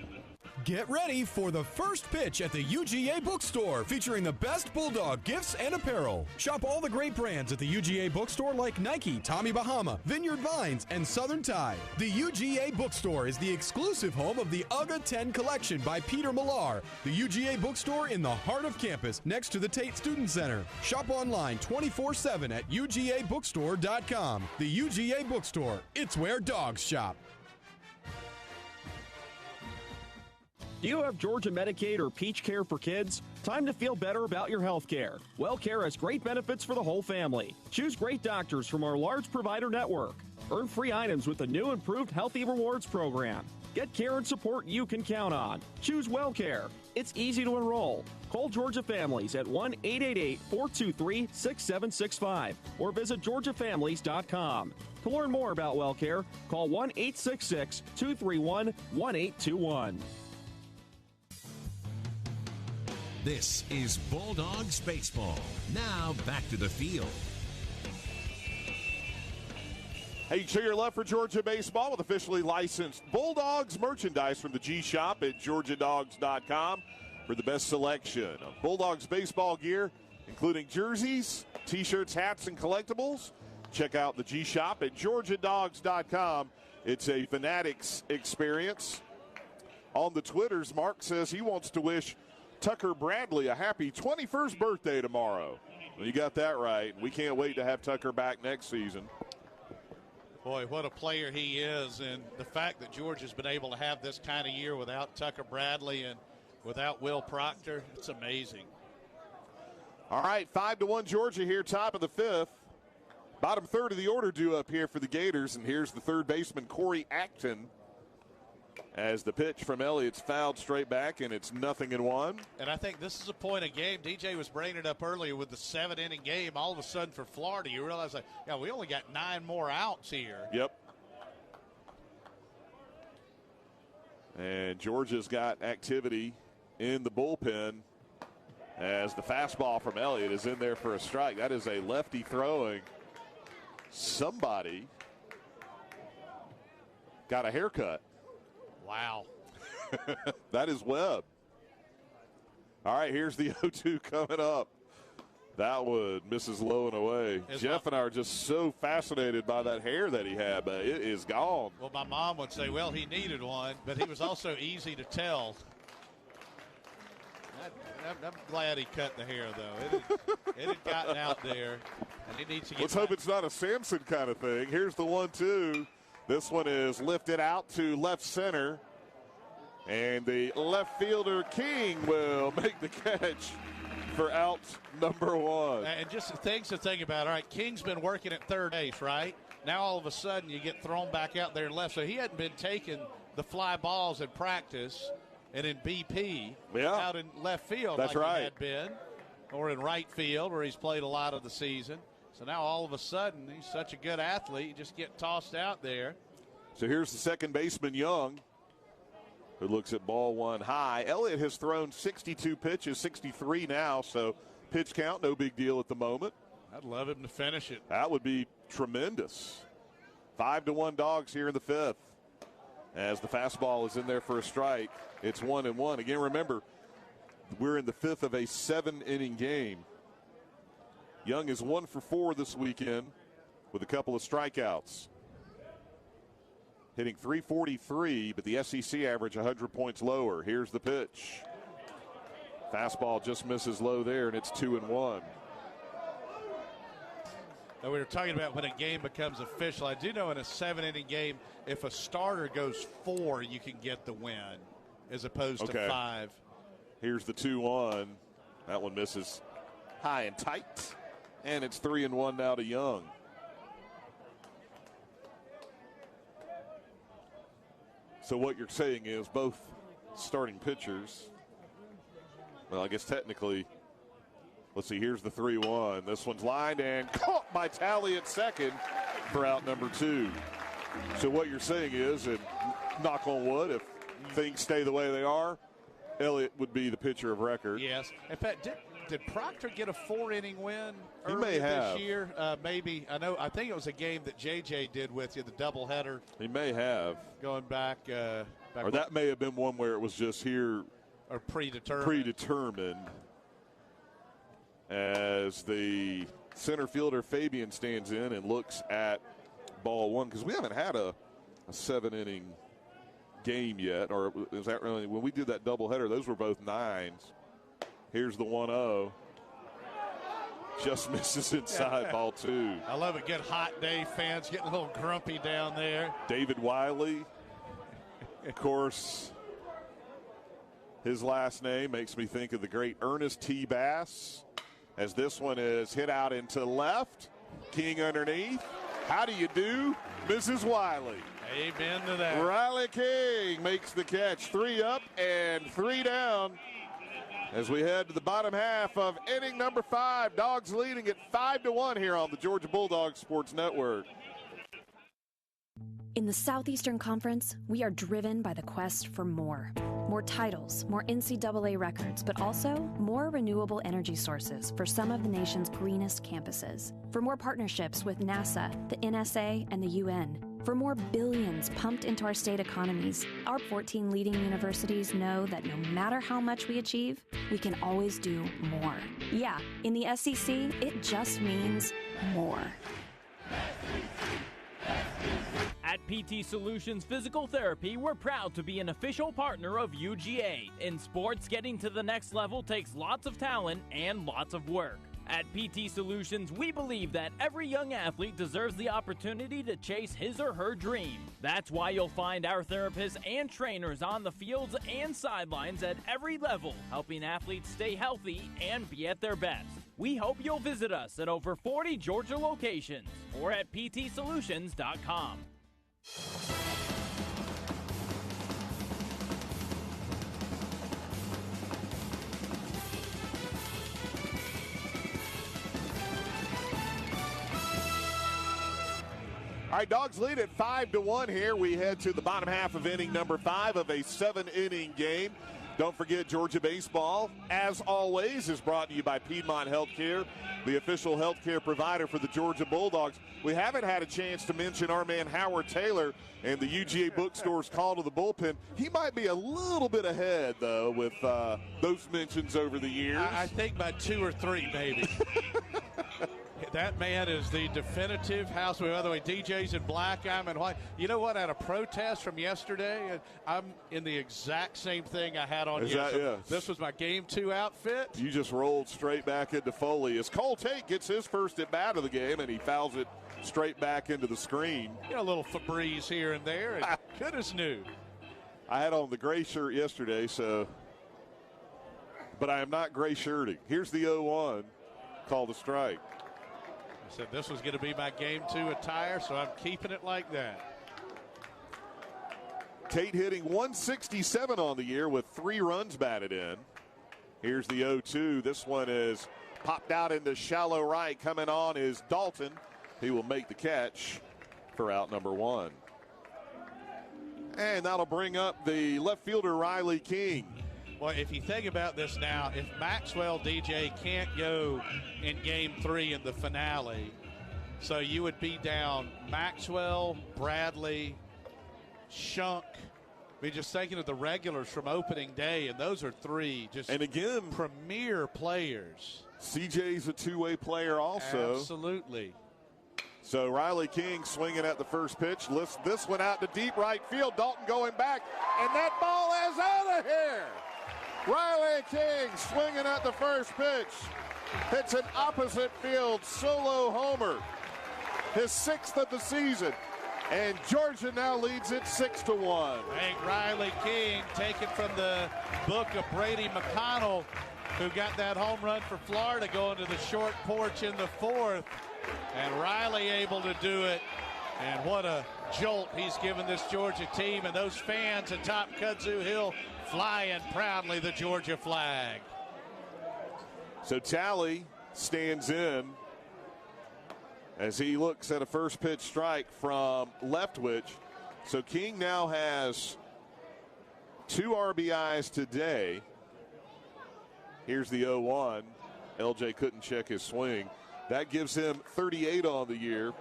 Get ready for the first pitch at the UGA Bookstore, featuring the best Bulldog gifts and apparel. Shop all the great brands at the UGA Bookstore like Nike, Tommy Bahama, Vineyard Vines, and Southern Tide. The UGA Bookstore is the exclusive home of the UGA 10 collection by Peter Millar. The UGA Bookstore in the heart of campus, next to the Tate Student Center. Shop online 24/7 at UGABookstore.com. The UGA Bookstore, it's where dogs shop. Do you have Georgia Medicaid or Peach Care for kids? Time to feel better about your health care. WellCare has great benefits for the whole family. Choose great doctors from our large provider network. Earn free items with the new improved Healthy Rewards program. Get care and support you can count on. Choose WellCare. It's easy to enroll. Call Georgia Families at 1-888-423-6765 or visit georgiafamilies.com. To learn more about WellCare, call 1-866-231-1821. This is Bulldogs Baseball. Now back to the field. Hey, show your love for Georgia baseball with officially licensed Bulldogs merchandise from the G Shop at GeorgiaDogs.com for the best selection of Bulldogs baseball gear, including jerseys, T-shirts, hats, and collectibles. Check out the G Shop at GeorgiaDogs.com. It's a Fanatics experience. On the Twitters, Mark says he wants to wish Tucker Bradley a happy 21st birthday tomorrow. Well, you got that right. We can't wait to have Tucker back next season. Boy, what a player he is, and the fact that Georgia's been able to have this kind of year without Tucker Bradley and without Will Proctor, it's amazing. All right, 5-1 Georgia here, top of the 5th. Bottom third of the order due up here for the Gators, and here's the third baseman, Corey Acton. As the pitch from Elliott's fouled straight back, and it's 0-1. And I think this is a point of game. DJ was bringing it up earlier with the 7-inning game. All of a sudden for Florida, you realize, like, yeah, we only got 9 more outs here. Yep. And Georgia's got activity in the bullpen as the fastball from Elliott is in there for a strike. That is a lefty throwing. Somebody got a haircut. Wow. That is Webb. All right, here's the 0-2 coming up. That one misses low and away. Jeff and I are just so fascinated by that hair that he had, but it is gone. Well, my mom would say, well, he needed one, but he was also easy to tell. I'm glad he cut the hair, though. It had gotten out there, and he needs to get Let's hope it's not a Samson kind of thing. Here's the 1-2. This one is lifted out to left center, and the left fielder King will make the catch for out number 1. And just the things to think about. All right, King's been working at third base, right? Now all of a sudden you get thrown back out there in left. So he hadn't been taking the fly balls in practice and in BP out in left field That's like right. he had been, or in right field where he's played a lot of the season. So now all of a sudden he's such a good athlete, you just get tossed out there. So here's the second baseman, Young, who looks at ball 1 high. Elliott has thrown 62 pitches, 63 now, so pitch count, no big deal at the moment. I'd love him to finish it. That would be tremendous. 5-1 Dogs here in the 5th. As the fastball is in there for a strike, it's 1-1. Again, remember, we're in the 5th of a 7-inning game. Young is 1 for 4 this weekend with a couple of strikeouts. Hitting .343, but the SEC average 100 points lower. Here's the pitch. Fastball just misses low there, and it's 2-1. Now, we were talking about when a game becomes official. I do know in a 7-inning game, if a starter goes 4, you can get the win as opposed to 5. Here's the 2-1. That one misses high and tight. And it's 3-1 now to Young. So what you're saying is both starting pitchers, well, I guess technically, let's see, here's the 3-1. This one's lined and caught by Talley at second for out number 2. So what you're saying is, and knock on wood, if things stay the way they are, Elliott would be the pitcher of record. Yes. In fact, Did Proctor get a 4-inning win He earlier may have. this year? Maybe. I think it was a game that JJ did with you, the doubleheader. He may have. Going back. Or that may have been one where it was just here. Or predetermined. Predetermined. As the center fielder Fabian stands in and looks at ball one, because we haven't had a 7-inning game yet. Or is that really, when we did that doubleheader, those were both 9s. Here's the 1-0. Just misses inside ball 2. I love it. Good hot day fans getting a little grumpy down there. David Wiley, of course, his last name makes me think of the great Ernest T. Bass, as this one is hit out into left. King underneath. How do you do, Mrs. Wiley? Amen to that. Riley King makes the catch. 3 up and 3 down as we head to the bottom half of inning number 5. Dogs leading at 5-1 here on the Georgia Bulldogs Sports Network. In the Southeastern Conference, we are driven by the quest for more. More titles, more NCAA records, but also more renewable energy sources for some of the nation's greenest campuses. For more partnerships with NASA, the NSA, and the UN. For more billions pumped into our state economies, our 14 leading universities know that no matter how much we achieve, we can always do more. Yeah, in the SEC, it just means more. At PT Solutions Physical Therapy, we're proud to be an official partner of UGA. In sports, getting to the next level takes lots of talent and lots of work. At PT Solutions, we believe that every young athlete deserves the opportunity to chase his or her dream. That's why you'll find our therapists and trainers on the fields and sidelines at every level, helping athletes stay healthy and be at their best. We hope you'll visit us at over 40 Georgia locations or at ptsolutions.com. All right, Dogs lead at 5-1 here. We head to the bottom half of inning number 5 of a 7-inning game. Don't forget, Georgia Baseball, as always, is brought to you by Piedmont Healthcare, the official healthcare provider for the Georgia Bulldogs. We haven't had a chance to mention our man Howard Taylor and the UGA Bookstore's call to the bullpen. He might be a little bit ahead, though, with those mentions over the years. I think by 2 or 3, maybe. That man is the definitive house. By the way, DJ's in black, I'm in white. You know what? I had a protest from yesterday. I'm in the exact same thing I had on yesterday. This was my Game 2 outfit. You just rolled straight back into Foley as Cole Tate gets his first at bat of the game, and he fouls it straight back into the screen. You know, a little Febreze here and there. And good as new. I had on the gray shirt yesterday, but I am not gray shirting. Here's the 0-1, called a strike. I said this was going to be my Game 2 attire, so I'm keeping it like that. Tate hitting 167 on the year with 3 runs batted in. Here's the 0-2. This one is popped out into shallow right. Coming on is Dalton. He will make the catch for out number 1. And that'll bring up the left fielder, Riley King. Well, if you think about this now, if Maxwell DJ can't go in Game 3 in the finale, so you would be down Maxwell, Bradley, Shunk. Be just thinking of the regulars from opening day, and those are 3 just premier players. CJ's a two-way player also. Absolutely. So Riley King swinging at the first pitch. Lifts this one out to deep right field. Dalton going back, and that ball is out of here. Riley King swinging at the first pitch. Hits an opposite field solo homer. His 6th of the season. And Georgia now leads it 6-1. Hank Riley King, taken from the book of Brady McConnell, who got that home run for Florida going to the short porch in the 4th. And Riley able to do it. And what a jolt he's given this Georgia team. And those fans atop Kudzu Hill flying proudly the Georgia flag. So Talley stands in as he looks at a first pitch strike from Leftwich. So King now has 2 RBIs today. Here's the 0-1. LJ couldn't check his swing. That gives him 38 on the year.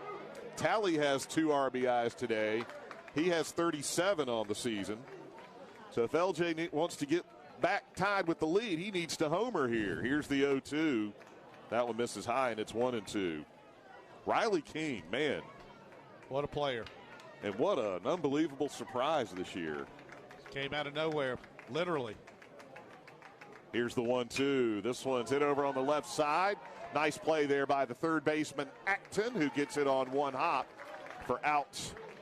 Talley has 2 RBIs today. He has 37 on the season. So if LJ wants to get back tied with the lead, he needs to homer here. Here's the 0-2. That one misses high, and it's 1-2. Riley King, man. What a player. And what an unbelievable surprise this year. Came out of nowhere, literally. Here's the 1-2. This one's hit over on the left side. Nice play there by the third baseman, Acton, who gets it on one hop for out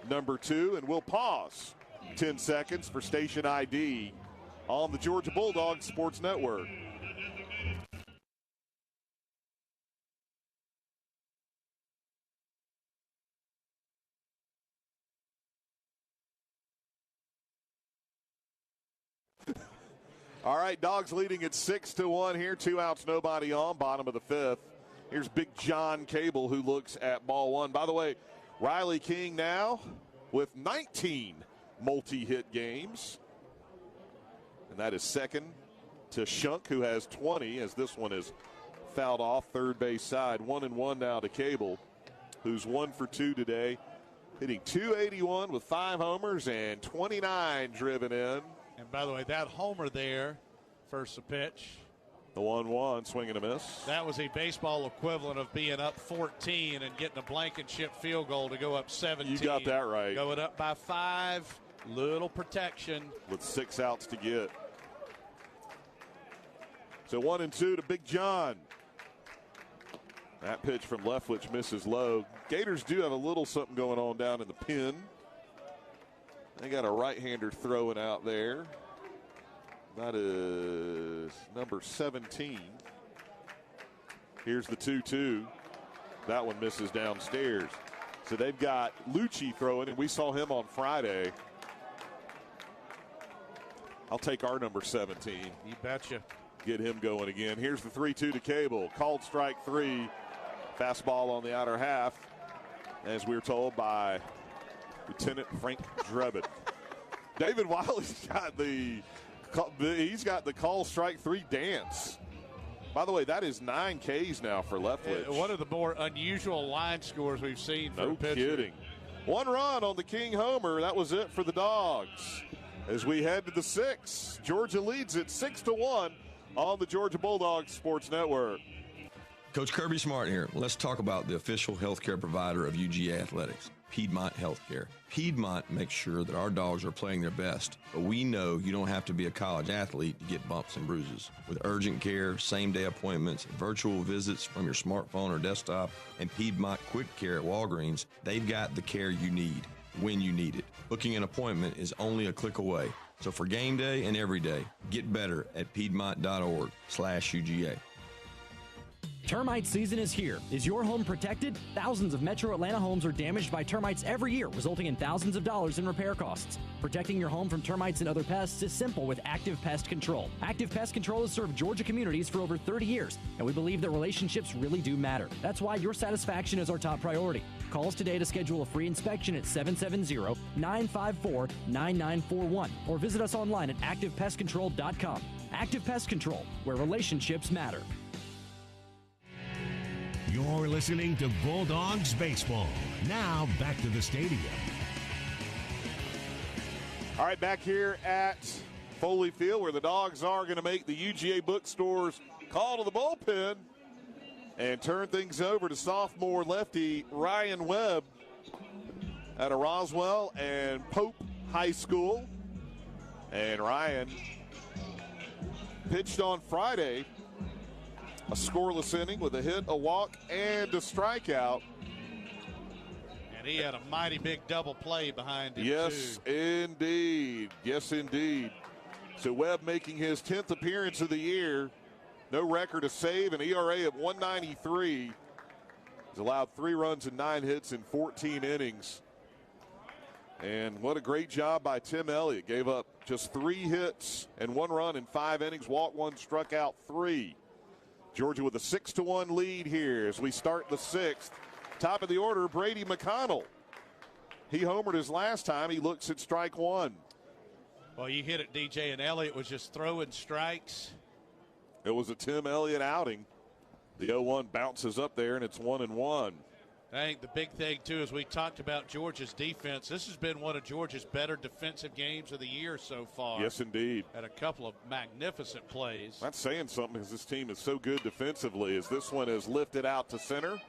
number 2. And we'll pause 10 seconds for station ID on the Georgia Bulldogs Sports Network. All right, Dogs leading at 6-1 here. 2 outs, nobody on, bottom of the 5th. Here's Big John Cable, who looks at ball 1. By the way, Riley King now with 19 multi-hit games. And that is second to Shunk, who has 20, as this one is fouled off third base side. 1-1 now to Cable, who's 1 for 2 today, hitting .281 with 5 homers and 29 driven in. And by the way, that homer there, first the pitch. The 1-1, swing and a miss. That was a baseball equivalent of being up 14 and getting a Blankenship field goal to go up 17. You got that right. Going up by 5, little protection. With 6 outs to get. So 1-2 to Big John. That pitch from Leftwich misses low. Gators do have a little something going on down in the pin. They got a right-hander throwing out there. That is number 17. Here's the 2-2. That one misses downstairs. So they've got Lucci throwing, and we saw him on Friday. I'll take our number 17. You betcha. Get him going again. Here's the 3-2 to Cable. Called strike 3. Fastball on the outer half, as we were told by Lieutenant Frank Drebin. David Wiley's got he's got the call strike 3 dance. By the way, that is 9 Ks now for Leftwich. One of the more unusual line scores we've seen for no a pitcher. Kidding. 1 run on the King homer. That was it for the Dogs. As we head to the 6th, Georgia leads it 6-1 on the Georgia Bulldogs Sports Network. Coach Kirby Smart here. Let's talk about the official healthcare provider of UGA Athletics, Piedmont Healthcare. Piedmont makes sure that our dogs are playing their best, but we know you don't have to be a college athlete to get bumps and bruises. With urgent care, same-day appointments, virtual visits from your smartphone or desktop, and Piedmont Quick Care at Walgreens, they've got the care you need when you need it. Booking an appointment is only a click away. So for game day and every day, get better at piedmont.org/UGA. Termite season is here. Is your home protected? Thousands of Metro Atlanta homes are damaged by termites every year, resulting in thousands of dollars in repair costs. Protecting your home from termites and other pests is simple with Active Pest Control. Active Pest Control has served Georgia communities for over 30 years, and we believe that relationships really do matter. That's why your satisfaction is our top priority. Call us today to schedule a free inspection at 770-954-9941 or visit us online at activepestcontrol.com. Active Pest Control, where relationships matter. You're listening to Bulldogs Baseball. Now back to the stadium. All right, back here at Foley Field, where the Dogs are going to make the UGA bookstores call to the bullpen and turn things over to sophomore lefty Ryan Webb out of Roswell and Pope High School. And Ryan pitched on Friday, a scoreless inning with a hit, a walk, and a strikeout. And he had a mighty big double play behind him, Yes, too. indeed. Yes, indeed. So Webb making his 10th appearance of the year. No record to save, an ERA of 1.93. He's allowed 3 runs and 9 hits in 14 innings. And what a great job by Tim Elliott. Gave up just 3 hits and 1 run in 5 innings. Walked 1, struck out 3. Georgia with a 6-1 lead here as we start the 6th. Top of the order, Brady McConnell. He homered his last time. He looks at strike 1. Well, you hit it, DJ, and Elliott was just throwing strikes. It was a Tim Elliott outing. The 0-1 bounces up there, and it's 1-1. I think the big thing, too, is we talked about Georgia's defense. This has been one of Georgia's better defensive games of the year so far. Yes, indeed. Had a couple of magnificent plays. That's saying something because this team is so good defensively. As this one is lifted out to center.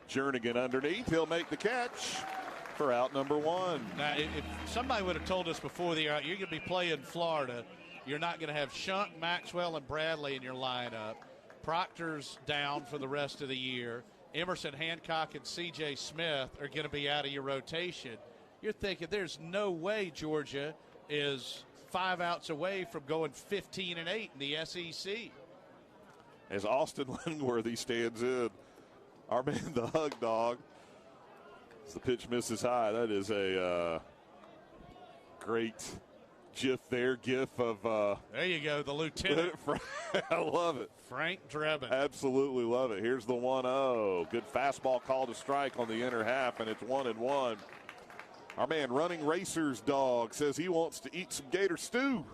Jernigan underneath. He'll make the catch for out number 1. Now, if somebody would have told us before the year, you're going to be playing Florida, you're not going to have Shunk, Maxwell, and Bradley in your lineup. Proctor's down for the rest of the year. Emerson Hancock and C.J. Smith are going to be out of your rotation. You're thinking there's no way Georgia is 5 outs away from going 15-8 in the SEC. As Austin Lingworthy stands in, our man, the hug dog. As the pitch misses high, that is a great gif of there you go, the lieutenant. I love it. Frank Drebin. Absolutely love it. Here's the 1-0. Good fastball call to strike on the inner half, and it's 1-1. Our man, Running Racers Dog, says he wants to eat some gator stew.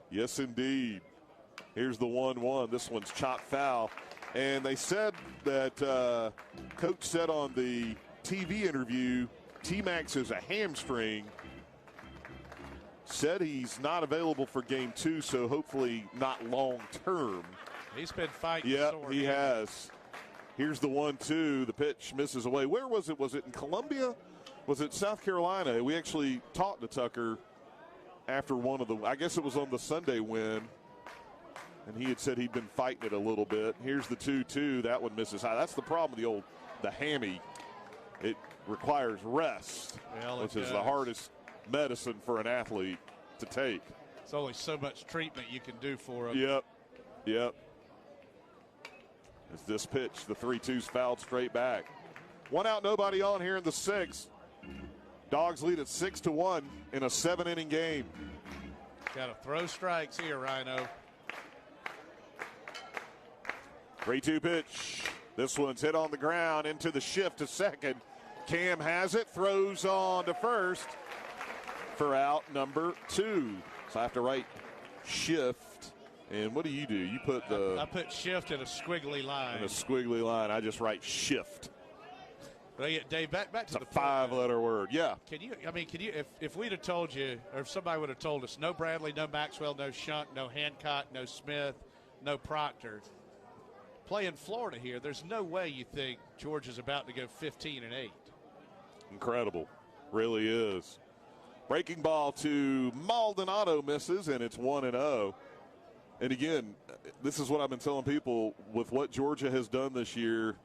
Yes, indeed. Here's the 1-1. This one's chopped foul. And they said that Coach said on the TV interview, T-Max is a hamstring. Said he's not available for game 2, so hopefully not long term. He's been fighting. Yeah, he has. Here's the 1-2. The pitch misses away. Where was it? Was it in Columbia? Was it South Carolina? We actually talked to Tucker after one of the, I guess it was on the Sunday win, and he had said he'd been fighting it a little bit. Here's the 2-2. That one misses high. That's the problem with the hammy. It requires rest, which is the hardest medicine for an athlete to take. It's only so much treatment you can do for him. Yep. As this pitch, the 3-2's fouled straight back. 1 out, nobody on here in the 6th. Dogs lead at 6-1 in a 7-inning game. Got to throw strikes here, Rhino. 3-2 pitch. This one's hit on the ground into the shift to second. Cam has it, throws on to first for out number 2. So I have to write shift. And what do? You put I put shift in a squiggly line. In a squiggly line. I just write shift. Well, yeah, Dave, back to it's the a 5-letter word. Yeah. Can you, if we'd have told you, or if somebody would have told us, no Bradley, no Maxwell, no Shunk, no Hancock, no Smith, no Proctor, playing Florida here, there's no way you think Georgia's about to go 15-8. Incredible. Really is. Breaking ball to Maldonado misses, and it's 1-0. And again, this is what I've been telling people with what Georgia has done this year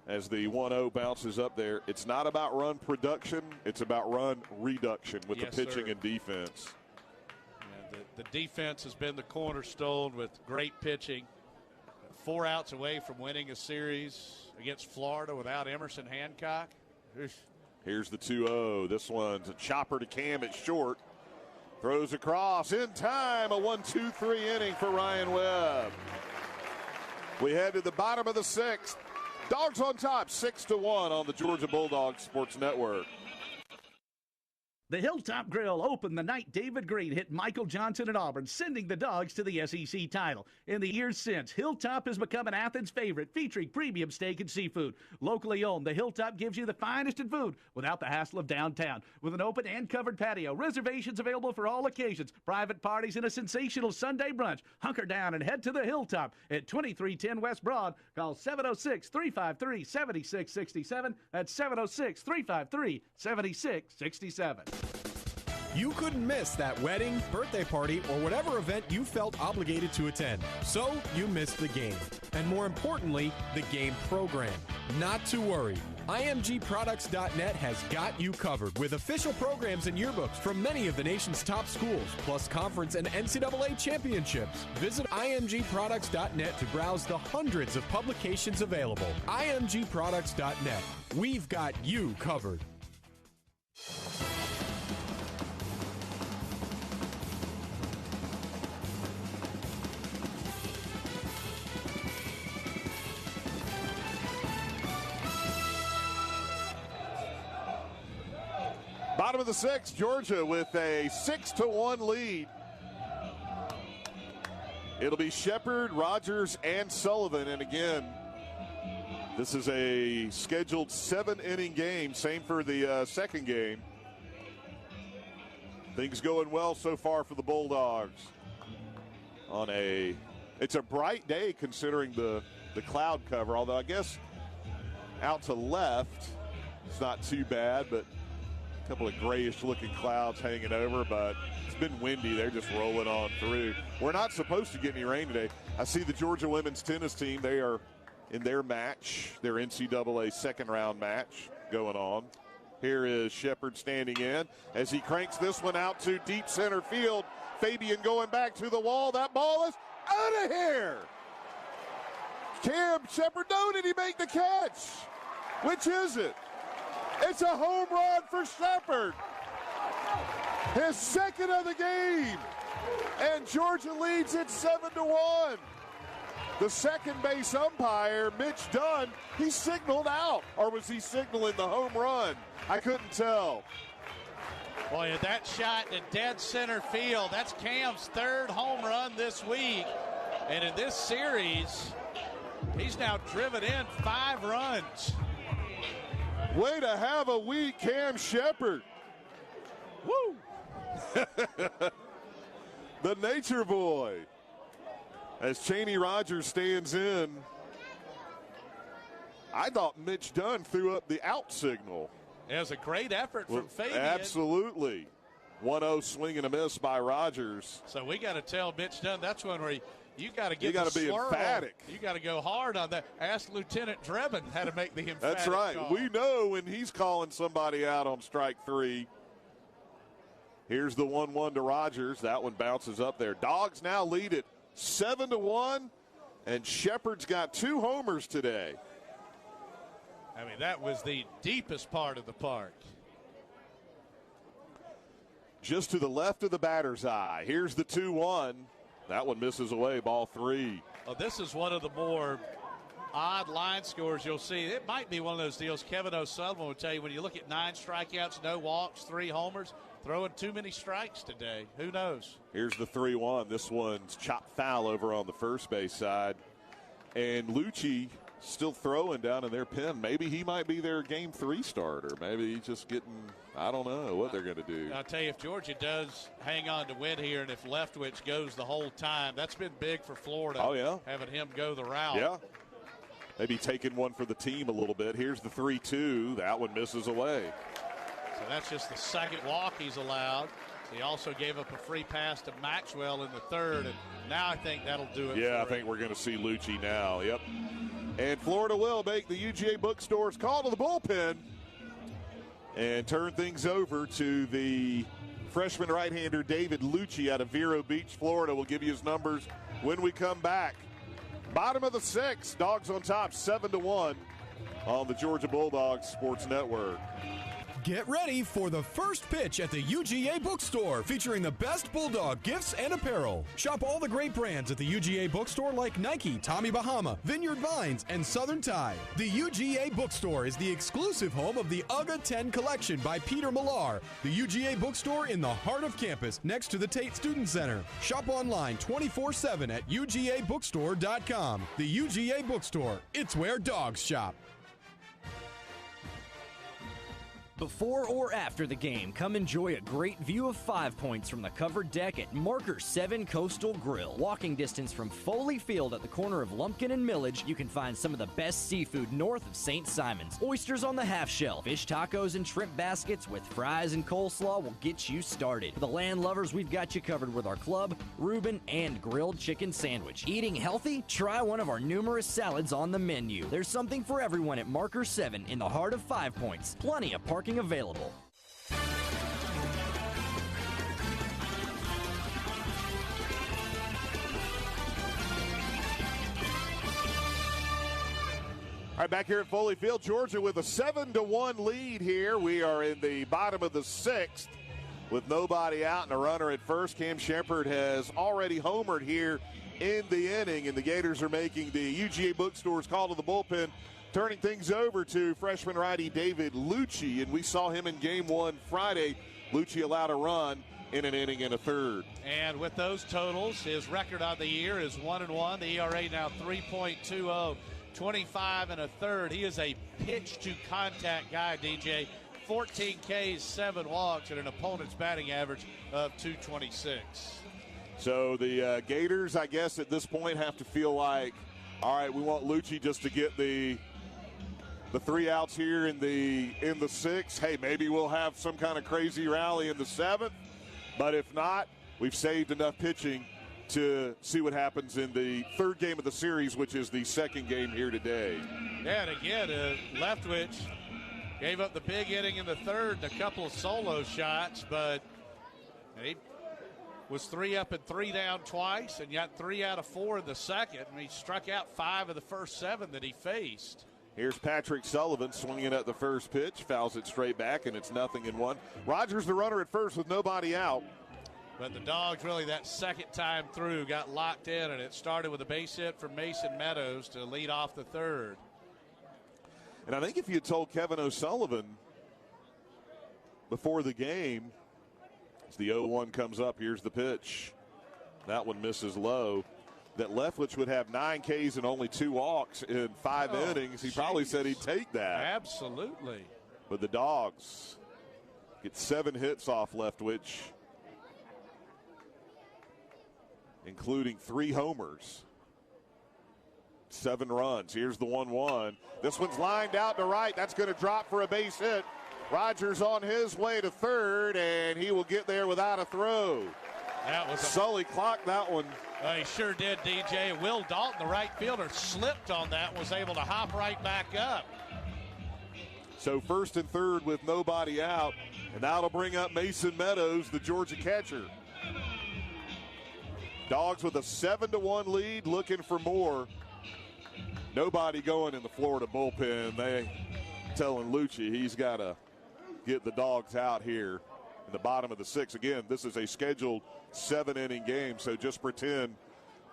as the 1-0 bounces up there. It's not about run production. It's about run reduction with the pitching and defense. Yeah, the defense has been the cornerstone with great pitching. 4 outs away from winning a series against Florida without Emerson Hancock. Here's the 2-0. This one's a chopper to Cam at short. Throws across in time. A 1-2-3 inning for Ryan Webb. We head to the bottom of the 6th. Dogs on top, 6-1 on the Georgia Bulldogs Sports Network. The Hilltop Grill opened the night David Green hit Michael Johnson at Auburn, sending the Dogs to the SEC title. In the years since, Hilltop has become an Athens favorite, featuring premium steak and seafood. Locally owned, the Hilltop gives you the finest in food without the hassle of downtown. With an open and covered patio, reservations available for all occasions, private parties, and a sensational Sunday brunch. Hunker down and head to the Hilltop at 2310 West Broad. Call 706-353-7667. That's 706-353-7667. You couldn't miss that wedding, birthday party, or whatever event you felt obligated to attend. So you missed the game. And more importantly, the game program. Not to worry. IMGProducts.net has got you covered with official programs and yearbooks from many of the nation's top schools, plus conference and NCAA championships. Visit IMGProducts.net to browse the hundreds of publications available. IMGProducts.net. We've got you covered. Bottom of the 6th, Georgia with a 6-1 lead. It'll be Shepard, Rogers, and Sullivan. And again, this is a scheduled 7-inning game. Same for the second game. Things going well so far for the Bulldogs. It's a bright day considering the cloud cover, although I guess out to left it's not too bad, but a couple of grayish looking clouds hanging over, but it's been windy. They're just rolling on through. We're not supposed to get any rain today. I see the Georgia women's tennis team. They are in their match, their NCAA second round match going on. Here is Shepard standing in as he cranks this one out to deep center field. Fabian going back to the wall. That ball is out of here. Cam Shepard, no, did he make the catch? Which is it? It's a home run for Shepard. His second of the game. And Georgia leads it 7-1. The second base umpire, Mitch Dunn, he signaled out. Or was he signaling the home run? I couldn't tell. Boy, that shot to dead center field. That's Cam's third home run this week. And in this series, he's now driven in 5 runs. Way to have a week, Cam Shepard. Woo! The nature boy. As Chaney Rogers stands in, I thought Mitch Dunn threw up the out signal. It was a great effort from Fabian. Absolutely. 1-0 swing and a miss by Rogers. So we got to tell Mitch Dunn that's one where you got to get the be swirl. Emphatic. You got to go hard on that. Ask Lieutenant Drebin how to make the emphatic That's right. call. We know when he's calling somebody out on strike 3. Here's the 1-1 to Rogers. That one bounces up there. Dogs now lead it 7-1, and Shepard's got 2 homers today. I mean, that was the deepest part of the park. Just to the left of the batter's eye. Here's the 2-1. That one misses away, ball 3. Well, this is one of the more odd line scores you'll see. It might be one of those deals Kevin O'Sullivan would tell you when you look at 9 strikeouts, no walks, 3 homers, throwing too many strikes today. Who knows? Here's the 3-1. This one's chopped foul over on the first base side. And Lucci still throwing down in their pen. Maybe he might be their game 3 starter. Maybe he's just getting, I don't know what they're going to do. I'll tell you, if Georgia does hang on to win here and if Leftwich goes the whole time, that's been big for Florida. Oh, yeah. Having him go the route. Yeah. Maybe taking one for the team a little bit. Here's the 3-2. That one misses away. So that's just the second walk he's allowed. He also gave up a free pass to Maxwell in the third, and now I think that'll do it. Yeah, I for think him. we're going to see Lucci now. Yep. And Florida will make the UGA Bookstore's call to the bullpen and turn things over to the freshman right-hander David Lucci out of Vero Beach, Florida. We'll give you his numbers when we come back. Bottom of the 6th, Dogs on top 7-1 on the Georgia Bulldogs Sports Network. Get ready for the first pitch at the UGA Bookstore, featuring the best Bulldog gifts and apparel. Shop all the great brands at the UGA Bookstore like Nike, Tommy Bahama, Vineyard Vines, and Southern Tide. The UGA Bookstore is the exclusive home of the UGA 10 collection by Peter Millar. The UGA Bookstore in the heart of campus, next to the Tate Student Center. Shop online 24/7 at UGABookstore.com. The UGA Bookstore, it's where dogs shop. Before or after the game, come enjoy a great view of 5 Points from the covered deck at Marker 7 Coastal Grill. Walking distance from Foley Field at the corner of Lumpkin and Millage, you can find some of the best seafood north of St. Simon's. Oysters on the half shell, fish tacos and shrimp baskets with fries and coleslaw will get you started. For the land lovers, we've got you covered with our club, Reuben, and grilled chicken sandwich. Eating healthy? Try one of our numerous salads on the menu. There's something for everyone at Marker 7 in the heart of 5 Points. Plenty of parking available. All right, back here at Foley Field, Georgia with a 7-1 lead here. We are in the bottom of the 6th with nobody out and a runner at first. Cam Shepard has already homered here in the inning, and the Gators are making the UGA Bookstore's call to the bullpen, turning things over to freshman righty David Lucci, and we saw him in Game 1 Friday. Lucci allowed a run in an inning and a third. And with those totals, his record on the year is 1-1. The ERA now 3.20, 25 and a third. He is a pitch-to-contact guy, DJ. 14 Ks, 7 walks, and an opponent's batting average of 226. So the Gators, I guess, at this point have to feel like, all right, we want Lucci just to get the 3 outs here in the 6th. Hey, maybe we'll have some kind of crazy rally in the 7th. But if not, we've saved enough pitching to see what happens in the 3rd game of the series, which is the 2nd game here today. Yeah, and again, Leftwich gave up the big inning in the 3rd and a couple of solo shots, but he was 3 up and 3 down twice and got 3 out of 4 in the 2nd. And he struck out 5 of the first 7 that he faced. Here's Patrick Sullivan swinging at the first pitch, fouls it straight back, and it's 0-1. Rogers the runner at first with nobody out. But the Dogs really that second time through got locked in, and it started with a base hit from Mason Meadows to lead off the 3rd. And I think if you had told Kevin O'Sullivan before the game, as the 0-1 comes up, here's the pitch. That one misses low. That Leftwich would have 9 Ks and only 2 walks in 5 innings. He probably said he'd take that. Absolutely. But the Dogs get 7 hits off Leftwich, including 3 homers. 7 runs. Here's the 1-1. This one's lined out to right. That's going to drop for a base hit. Rogers on his way to 3rd, and he will get there without a throw. That was Sully clocked that one. He sure did, DJ. Will Dalton, the right fielder, slipped on that, was able to hop right back up. So 1st and 3rd with nobody out, and that'll bring up Mason Meadows, the Georgia catcher. Dogs with a 7-1 lead, looking for more. Nobody going in the Florida bullpen. They telling Lucci he's got to get the Dogs out here in the bottom of the 6th. Again, this is a scheduled 7-inning game, so just pretend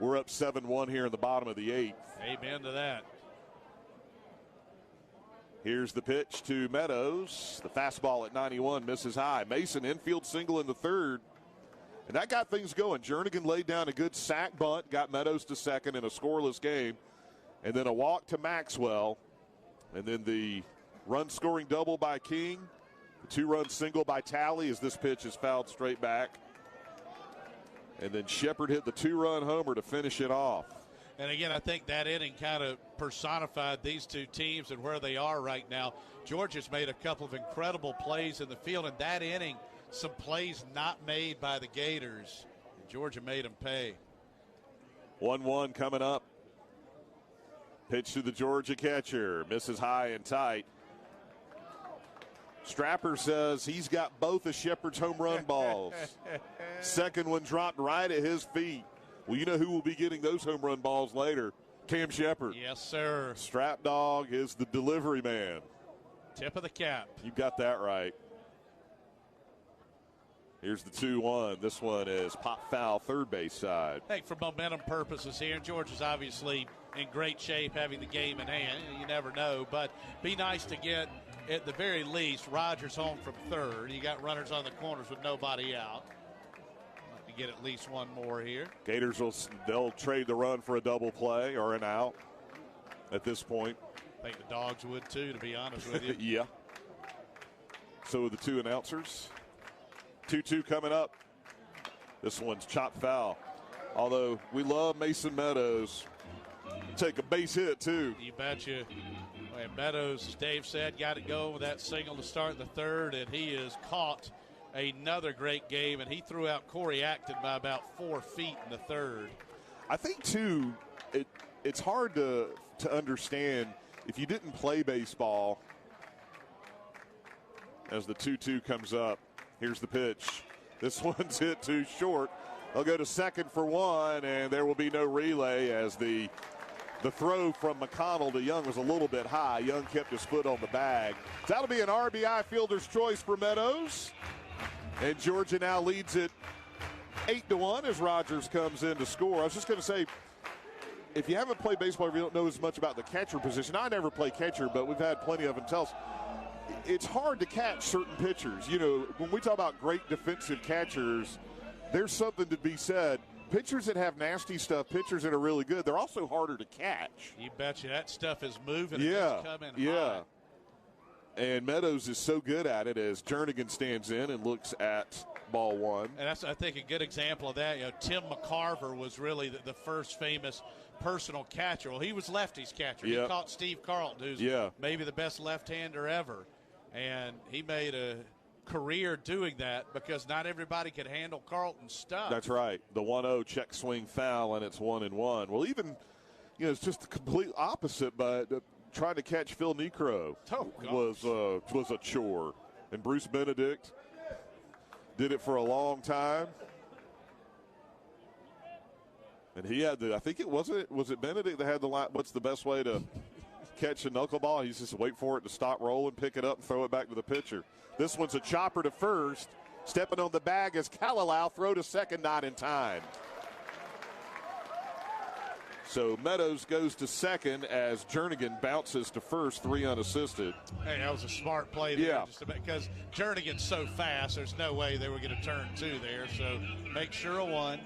we're up 7-1 here in the bottom of the 8th. Amen to that. Here's the pitch to Meadows. The fastball at 91 misses high. Mason infield single in the 3rd. And that got things going. Jernigan laid down a good sack bunt, got Meadows to 2nd in a scoreless game. And then a walk to Maxwell. And then the run-scoring double by King. The 2-run single by Talley as this pitch is fouled straight back. And then Shepard hit the 2-run homer to finish it off. And again, I think that inning kind of personified these two teams and where they are right now. Georgia's made a couple of incredible plays in the field, and that inning, some plays not made by the Gators. And Georgia made them pay. 1-1 coming up. Pitch to the Georgia catcher. Misses high and tight. Strapper says he's got both of Shepard's home run balls. Second one dropped right at his feet. Well, you know who will be getting those home run balls later? Cam Shepard. Yes, sir. Strap Dog is the delivery man. Tip of the cap. You got that right. Here's the 2-1. This one is pop foul, third base side. I think for momentum purposes here, Georgia's obviously in great shape having the game in hand. You never know, but be nice to get, at the very least, Rogers home from 3rd. You got runners on the corners with nobody out. Like to get at least one more here. Gators they'll trade the run for a double play or an out at this point. I think the Dogs would too, to be honest with you. Yeah. So the 2 announcers. 2-2 coming up. This one's chopped foul. Although we love Mason Meadows. Take a base hit, too. You betcha. Well, Meadows, as Dave said, got to go with that single to start the 3rd, and he has caught another great game, and he threw out Corey Acton by about 4 feet in the 3rd. I think, too, it's hard to understand if you didn't play baseball as the 2-2 comes up. Here's the pitch. This one's hit too short. They'll go to 2nd for 1, and there will be no relay as the throw from McConnell to Young was a little bit high. Young kept his foot on the bag. So that'll be an RBI fielder's choice for Meadows. And Georgia now leads it 8-1 as Rogers comes in to score. I was just going to say, if you haven't played baseball, if you don't know as much about the catcher position, I never play catcher, but we've had plenty of them tell us. it's hard to catch certain pitchers. You know, when we talk about great defensive catchers, there's something to be said. Pitchers that have nasty stuff, pitchers that are really good, they're also harder to catch. You betcha. That stuff is moving. Yeah, it's coming hot. And Meadows is so good at it as Jernigan stands in and looks at ball one. And that's, I think, a good example of that. You know, Tim McCarver was really the first famous personal catcher. Well, he was lefty's catcher. He caught Steve Carlton, who's maybe the best left-hander ever. And he made a career doing that because not everybody could handle Carlton's stuff. That's right. The 1-0 check swing foul, and it's 1-1. Well, even, you know, it's just the complete opposite, but trying to catch Phil Necro was a chore. And Bruce Benedict did it for a long time. And he had I think was it Benedict that had the line, what's the best way to catch a knuckleball? He's just wait for it to stop rolling, pick it up, and throw it back to the pitcher. This one's a chopper to first. Stepping on the bag as Kalalau, throw to second, not in time. So Meadows goes to second as Jernigan bounces to first, 3 unassisted. Hey, that was a smart play there. Just because Jernigan's so fast, there's no way they were going to turn 2 there. So make sure of 1.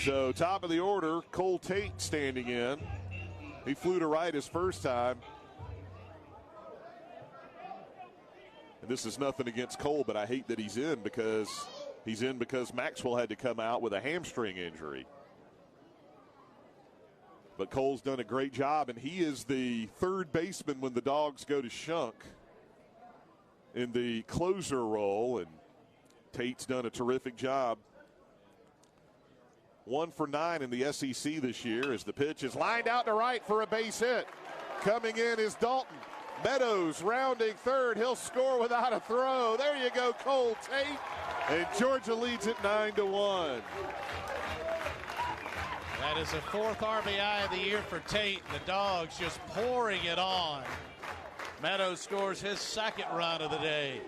So top of the order, Cole Tate standing in. He flew to right his first time. And this is nothing against Cole, but I hate that he's in because Maxwell had to come out with a hamstring injury. But Cole's done a great job, and he is the third baseman when the Dogs go to Shunk in the closer role, and Tate's done a terrific job. 1 for 9 in the SEC this year as the pitch is lined out to right for a base hit. Coming in is Dalton. Meadows rounding third. He'll score without a throw. There you go, Cole Tate. And Georgia leads it 9-1. That is the 4th RBI of the year for Tate. The Dogs just pouring it on. Meadows scores his 2nd run of the day.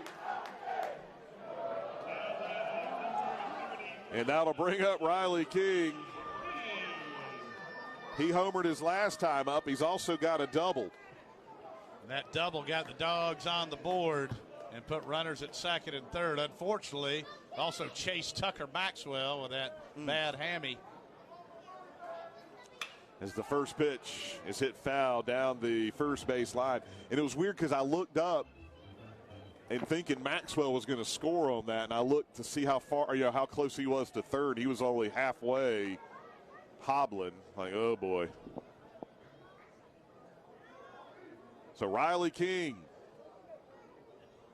And that'll bring up Riley King. He homered his last time up. He's also got a double. And that double got the Dogs on the board and put runners at 2nd and 3rd. Unfortunately, also chased Tucker Maxwell with that bad hammy. As the first pitch is hit foul down the first base line. And it was weird because I looked up and thinking Maxwell was going to score on that, and I looked to see how far, how close he was to third. He was only halfway, hobbling. Like, oh boy. So Riley King,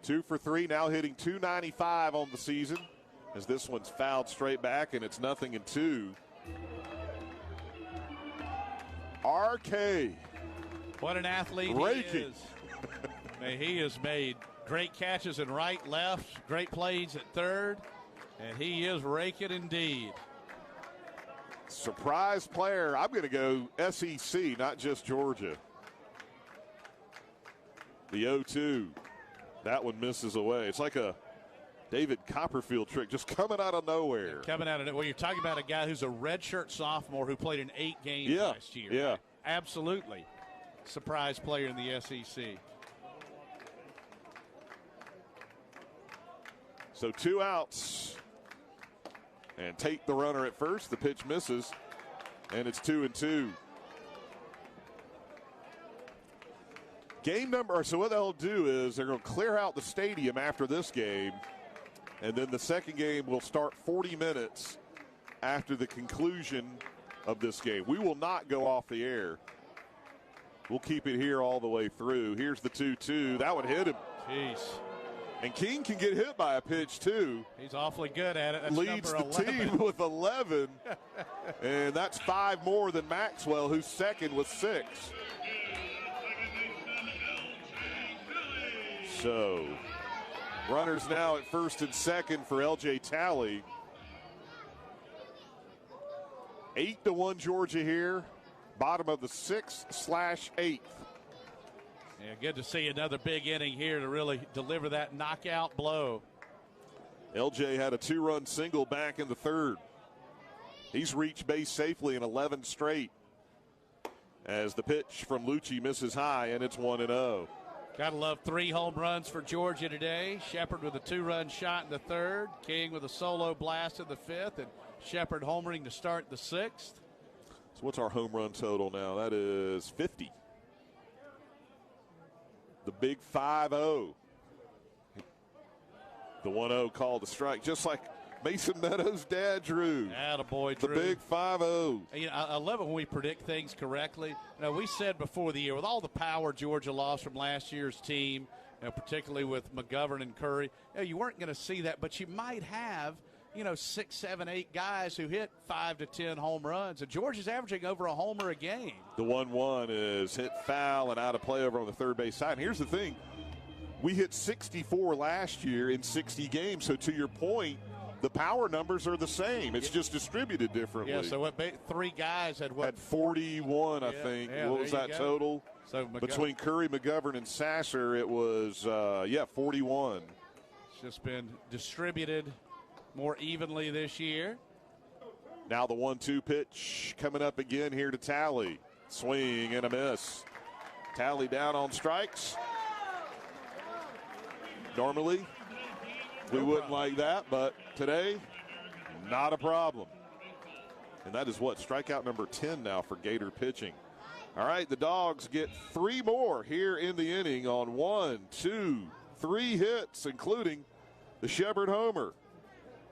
2 for 3, now hitting .295 on the season. As this one's fouled straight back, and it's 0-2. RK. What an athlete he is. He has made great catches in right, left, great plays at third, and he is raking indeed. Surprise player. I'm going to go SEC, not just Georgia. The 0-2. That one misses away. It's like a David Copperfield trick, just coming out of nowhere. Coming out of it. Well, you're talking about a guy who's a redshirt sophomore who played in 8 games last year. Yeah. Absolutely. Surprise player in the SEC. So 2 outs. And Tate the runner at first. The pitch misses. And it's 2-2. Game number, so what they'll do is they're going to clear out the stadium after this game. And then the second game will start 40 minutes after the conclusion of this game. We will not go off the air. We'll keep it here all the way through. Here's the 2-2. That would hit him. Jeez. And King can get hit by a pitch, too. He's awfully good at it. That's leads the number 11. team with 11. And that's 5 more than Maxwell, who's second with 6. So, runners now at first and second for LJ Talley. 8-1 Georgia here. Bottom of the 6/8th. Yeah, good to see another big inning here to really deliver that knockout blow. LJ had a 2-run single back in the 3rd. He's reached base safely in 11 straight. As the pitch from Lucci misses high, and it's 1-0. Gotta love 3 home runs for Georgia today. Shepard with a 2-run shot in the 3rd. King with a solo blast in the 5th. And Shepard homering to start the 6th. So what's our home run total now? That is 50. The big 5-0. The 1-0 called a strike, just like Mason Meadows' dad, Drew. Attaboy, Drew. The big 5-0. You know, I love it when we predict things correctly. You know, we said before the year, with all the power Georgia lost from last year's team, you know, particularly with McGovern and Curry, you weren't going to see that, but you might have, 6, 7, 8 guys who hit 5 to 10 home runs. And Georgia's averaging over a homer a game. The 1-1 is hit foul and out of play over on the third base side. And here's the thing. We hit 64 last year in 60 games. So to your point, the power numbers are the same. It's just distributed differently. Yeah, so 3 guys had 41, I think. Yeah, what was that total? So between Curry, McGovern, and Sasser, it was, 41. It's just been distributed more evenly this year. Now the 1-2 pitch coming up again here to Talley. Swing and a miss. Talley down on strikes. Normally, we wouldn't like that, but today, not a problem. And that is strikeout number 10 now for Gator pitching. All right, the Dogs get 3 more here in the inning on 1, 2, 3 hits, including the Shepard homer.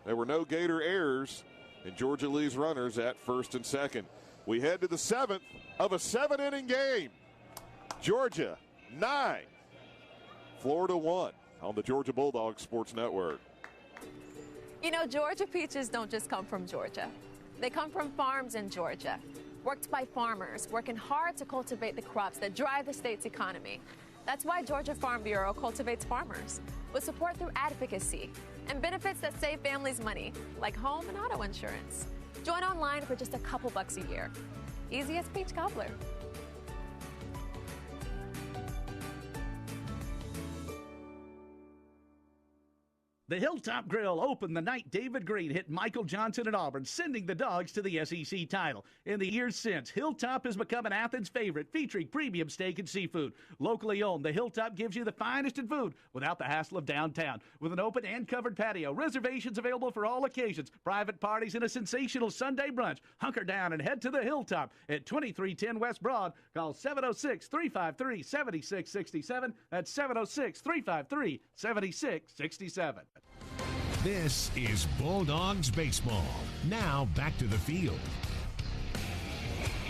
There were no Gator errors, and Georgia leaves runners at first and second. We head to the 7th of a 7-inning game. Georgia 9, Florida 1 on the Georgia Bulldogs Sports Network. Georgia peaches don't just come from Georgia. They come from farms in Georgia, worked by farmers, working hard to cultivate the crops that drive the state's economy. That's why Georgia Farm Bureau cultivates farmers with support through advocacy and benefits that save families money, like home and auto insurance. Join online for just a couple bucks a year. Easy as peach cobbler. The Hilltop Grill opened the night David Green hit Michael Johnson at Auburn, sending the Dogs to the SEC title. In the years since, Hilltop has become an Athens favorite, featuring premium steak and seafood. Locally owned, the Hilltop gives you the finest in food without the hassle of downtown. With an open and covered patio, reservations available for all occasions, private parties, and a sensational Sunday brunch. Hunker down and head to the Hilltop at 2310 West Broad. Call 706-353-7667. That's 706-353-7667. This is Bulldogs baseball. Now back to the field.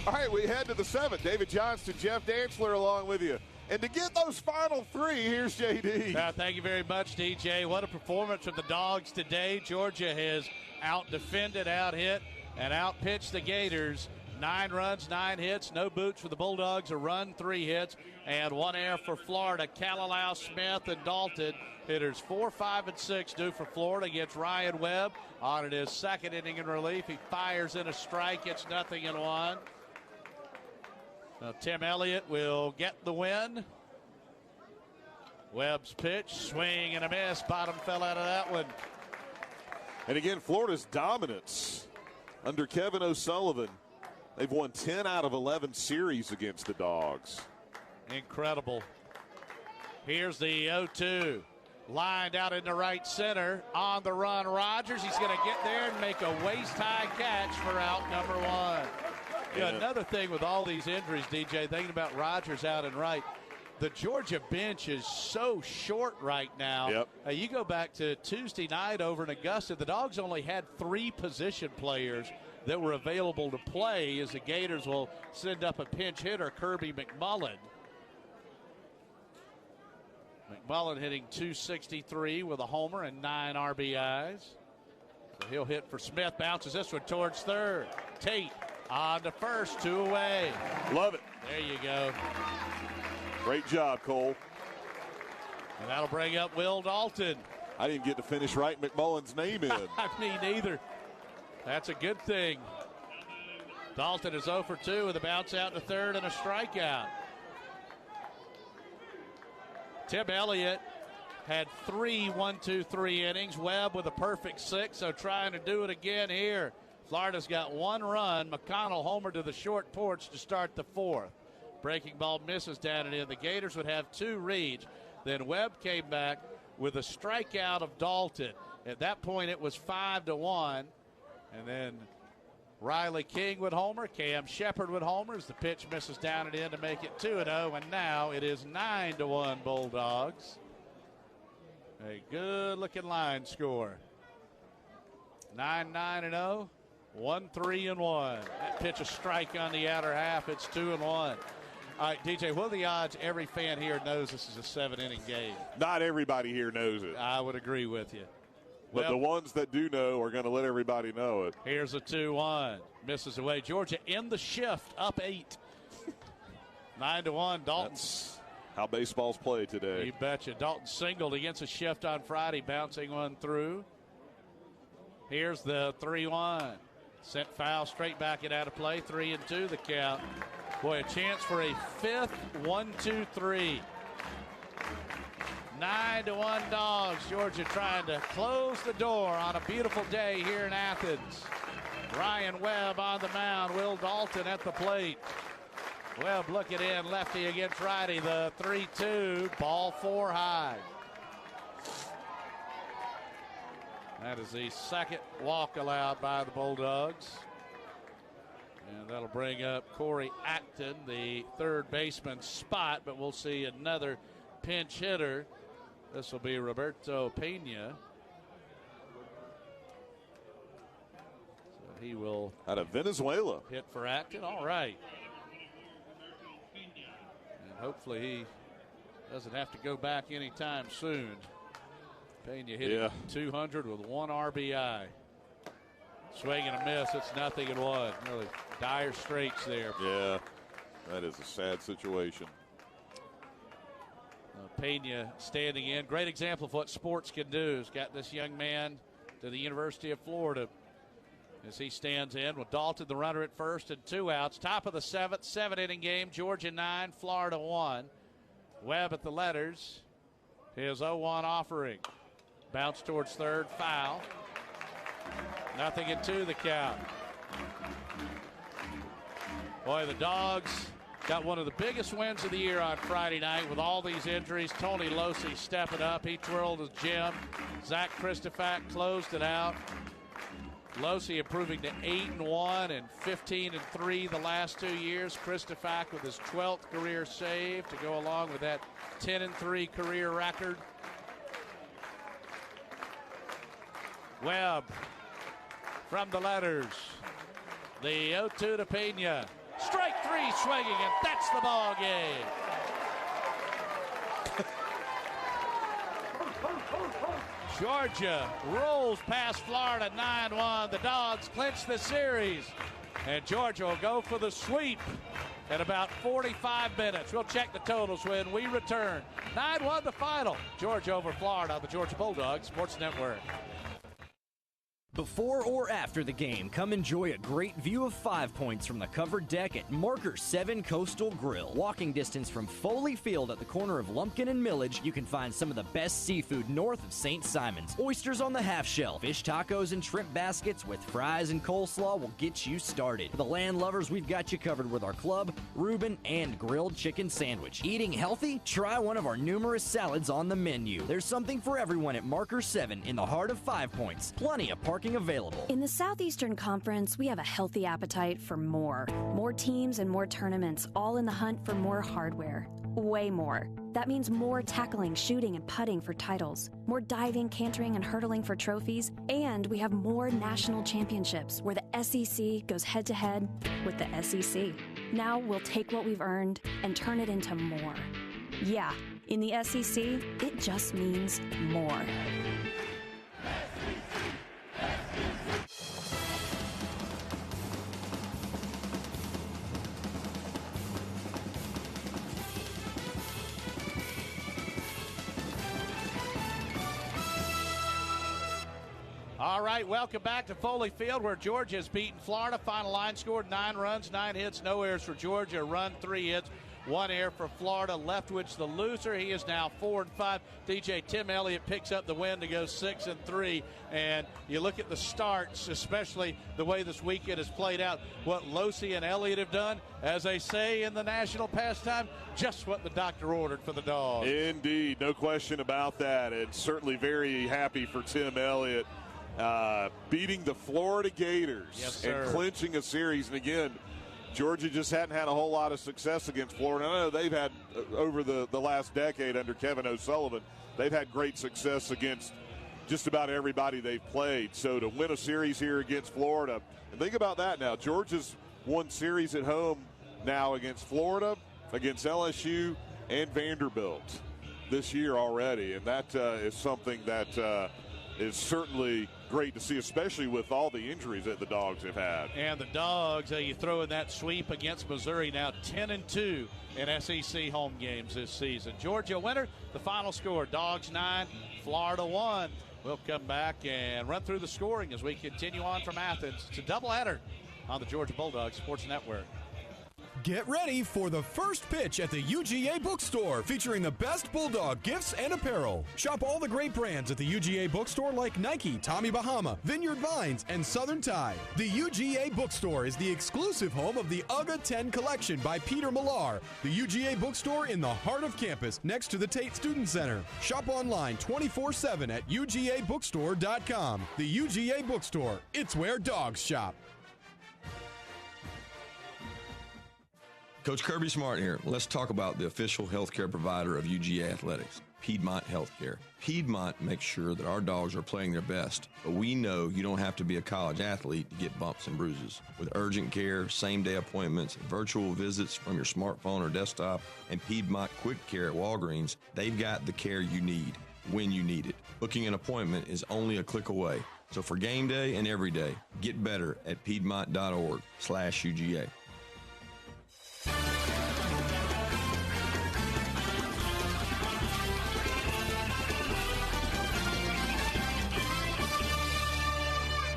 All right, we head to the 7th. David Johnston, Jeff Dantzler along with you. And to get those final 3, here's JD. Thank you very much, DJ. What a performance from the Dogs today. Georgia has out-defended, out-hit, and out-pitched the Gators. 9 runs, 9 hits, no boots for the Bulldogs, a run, 3 hits, and 1 error for Florida. Callilao, Smith, and Dalton. Hitters 4, 5, and 6 due for Florida against Ryan Webb on in his 2nd inning in relief. He fires in a strike. It's 0-1. Now Tim Elliott will get the win. Webb's pitch, swing and a miss. Bottom fell out of that one. And again, Florida's dominance under Kevin O'Sullivan. They've won 10 out of 11 series against the Dogs. Incredible. Here's the 0-2. Lined out into right center. On the run, Rogers. He's going to get there and make a waist-high catch for out number 1. Another thing with all these injuries, DJ, thinking about Rogers out and right, the Georgia bench is so short right now. Yep. You go back to Tuesday night over in Augusta, the Dogs only had 3 position players that were available to play, as the Gators will send up a pinch hitter, Kirby McMullen. McMullen hitting .263 with a homer and 9 RBIs. So he'll hit for Smith, bounces this one towards third. Tate on to first, 2 away. Love it. There you go. Great job, Cole. And that'll bring up Will Dalton. I didn't get to finish writing McMullen's name in. Me neither. That's a good thing. Dalton is 0 for 2 with a bounce out to third and a strikeout. Tim Elliott had 3 1-2-3 innings. Webb with a perfect 6, so trying to do it again here. Florida's got 1 run. McConnell homered to the short porch to start the 4th. Breaking ball misses down and in. The Gators would have 2 reads. Then Webb came back with a strikeout of Dalton. At that point, it was 5-1. And then Riley King would homer. Cam Shepard would homer as the pitch misses down and in to make it 2-0. And now it is 9-1 Bulldogs. A good-looking line score. 9-0, 1-3-1. That pitch a strike on the outer half. It's 2-1. All right, DJ, what are the odds every fan here knows this is a 7-inning game? Not everybody here knows it. I would agree with you. But the ones that do know are going to let everybody know it. Here's a 2-1. Misses away. Georgia in the shift, up 8. 9-1. Dalton. That's how baseball's played today. You betcha. Dalton singled against a shift on Friday, bouncing one through. Here's the 3-1. Sent foul straight back and out of play. 3-2 the count. Boy, a chance for a 5th 1-2-3. 9-1 Dogs. Georgia trying to close the door on a beautiful day here in Athens. Ryan Webb on the mound. Will Dalton at the plate. Webb looking in. Lefty against righty. The 3-2. Ball 4 high. That is the second walk allowed by the Bulldogs. And that'll bring up Corey Acton, the third baseman spot, but we'll see another pinch hitter. This will be Roberto Pena. So he will. Out of Venezuela. Hit for Acton. All right. And hopefully he doesn't have to go back anytime soon. Pena hitting 200 with 1 RBI. Swing and a miss. It's 0-1. Really dire straits there. Yeah, that is a sad situation. Pena standing in. Great example of what sports can do. He's got this young man to the University of Florida as he stands in with Dalton, the runner at first, and 2 outs. Top of the 7th, 7-inning game. Georgia 9, Florida 1. Webb at the letters. His 0-1 offering. Bounce towards third, foul. 0-2 the count. Boy, the Dogs got one of the biggest wins of the year on Friday night with all these injuries. Tony Losi stepping up. He twirled his gem. Zach Christopher closed it out. Losi improving to 8-1 and 15-3 the last 2 years. Christopher with his 12th career save to go along with that 10-3 career record. Webb from the letters. The 0-2 to Pena. Strike 3 swinging, and that's the ball game. Georgia rolls past Florida 9-1. The Dogs clinch the series, and Georgia will go for the sweep in about 45 minutes. We'll check the totals when we return. 9-1 the final. Georgia over Florida on the Georgia Bulldogs Sports Network. Before or after the game, come enjoy a great view of 5 Points from the covered deck at Marker 7 Coastal Grill. Walking distance from Foley Field at the corner of Lumpkin and Millage, you can find some of the best seafood north of St. Simons. Oysters on the half shell, fish tacos and shrimp baskets with fries and coleslaw will get you started. For the land lovers, we've got you covered with our club, Reuben, and grilled chicken sandwich. Eating healthy? Try one of our numerous salads on the menu. There's something for everyone at Marker 7 in the heart of 5 Points. Plenty of parking available. In the Southeastern Conference, we have a healthy appetite for more. More teams and more tournaments, all in the hunt for more hardware. Way more. That means more tackling, shooting, and putting for titles, more diving, cantering, and hurdling for trophies, and we have more national championships where the SEC goes head-to-head with the SEC. Now we'll take what we've earned and turn it into more. Yeah, in the SEC, it just means more. All right, welcome back to Foley Field where Georgia has beaten Florida. Final line scored 9 runs, 9 hits, no errors for Georgia. A run, 3 hits. 1 error for Florida. Leftwich the loser. He is now 4-5. DJ Tim Elliott picks up the win to go 6-3. And you look at the starts, especially the way this weekend has played out, what Losi and Elliott have done, as they say in the national pastime, just what the doctor ordered for the Dogs. Indeed, no question about that. And certainly very happy for Tim Elliott beating the Florida Gators and clinching a series. And again, Georgia just hadn't had a whole lot of success against Florida. I know they've had, over the last decade under Kevin O'Sullivan, they've had great success against just about everybody they've played. So to win a series here against Florida, and think about that now, Georgia's won series at home now against Florida, against LSU, and Vanderbilt this year already. And that is something that is certainly great to see, especially with all the injuries that the Dogs have had. And the Dogs, you throw in that sweep against Missouri, now 10-2 in SEC home games this season. Georgia winner, the final score, Dogs 9, Florida 1. We'll come back and run through the scoring as we continue on from Athens. It's a doubleheader on the Georgia Bulldogs Sports Network. Get ready for the first pitch at the UGA Bookstore, featuring the best Bulldog gifts and apparel. Shop all the great brands at the UGA Bookstore like Nike, Tommy Bahama, Vineyard Vines, and Southern Tide. The UGA Bookstore is the exclusive home of the UGA 10 collection by Peter Millar. The UGA Bookstore in the heart of campus, next to the Tate Student Center. Shop online 24/7 at UGABookstore.com. The UGA Bookstore, it's where dogs shop. Coach Kirby Smart here. Let's talk about the official healthcare provider of UGA Athletics, Piedmont Healthcare. Piedmont makes sure that our dogs are playing their best, but we know you don't have to be a college athlete to get bumps and bruises. With urgent care, same-day appointments, virtual visits from your smartphone or desktop, and Piedmont Quick Care at Walgreens, they've got the care you need when you need it. Booking an appointment is only a click away. So for game day and every day, get better at piedmont.org/UGA.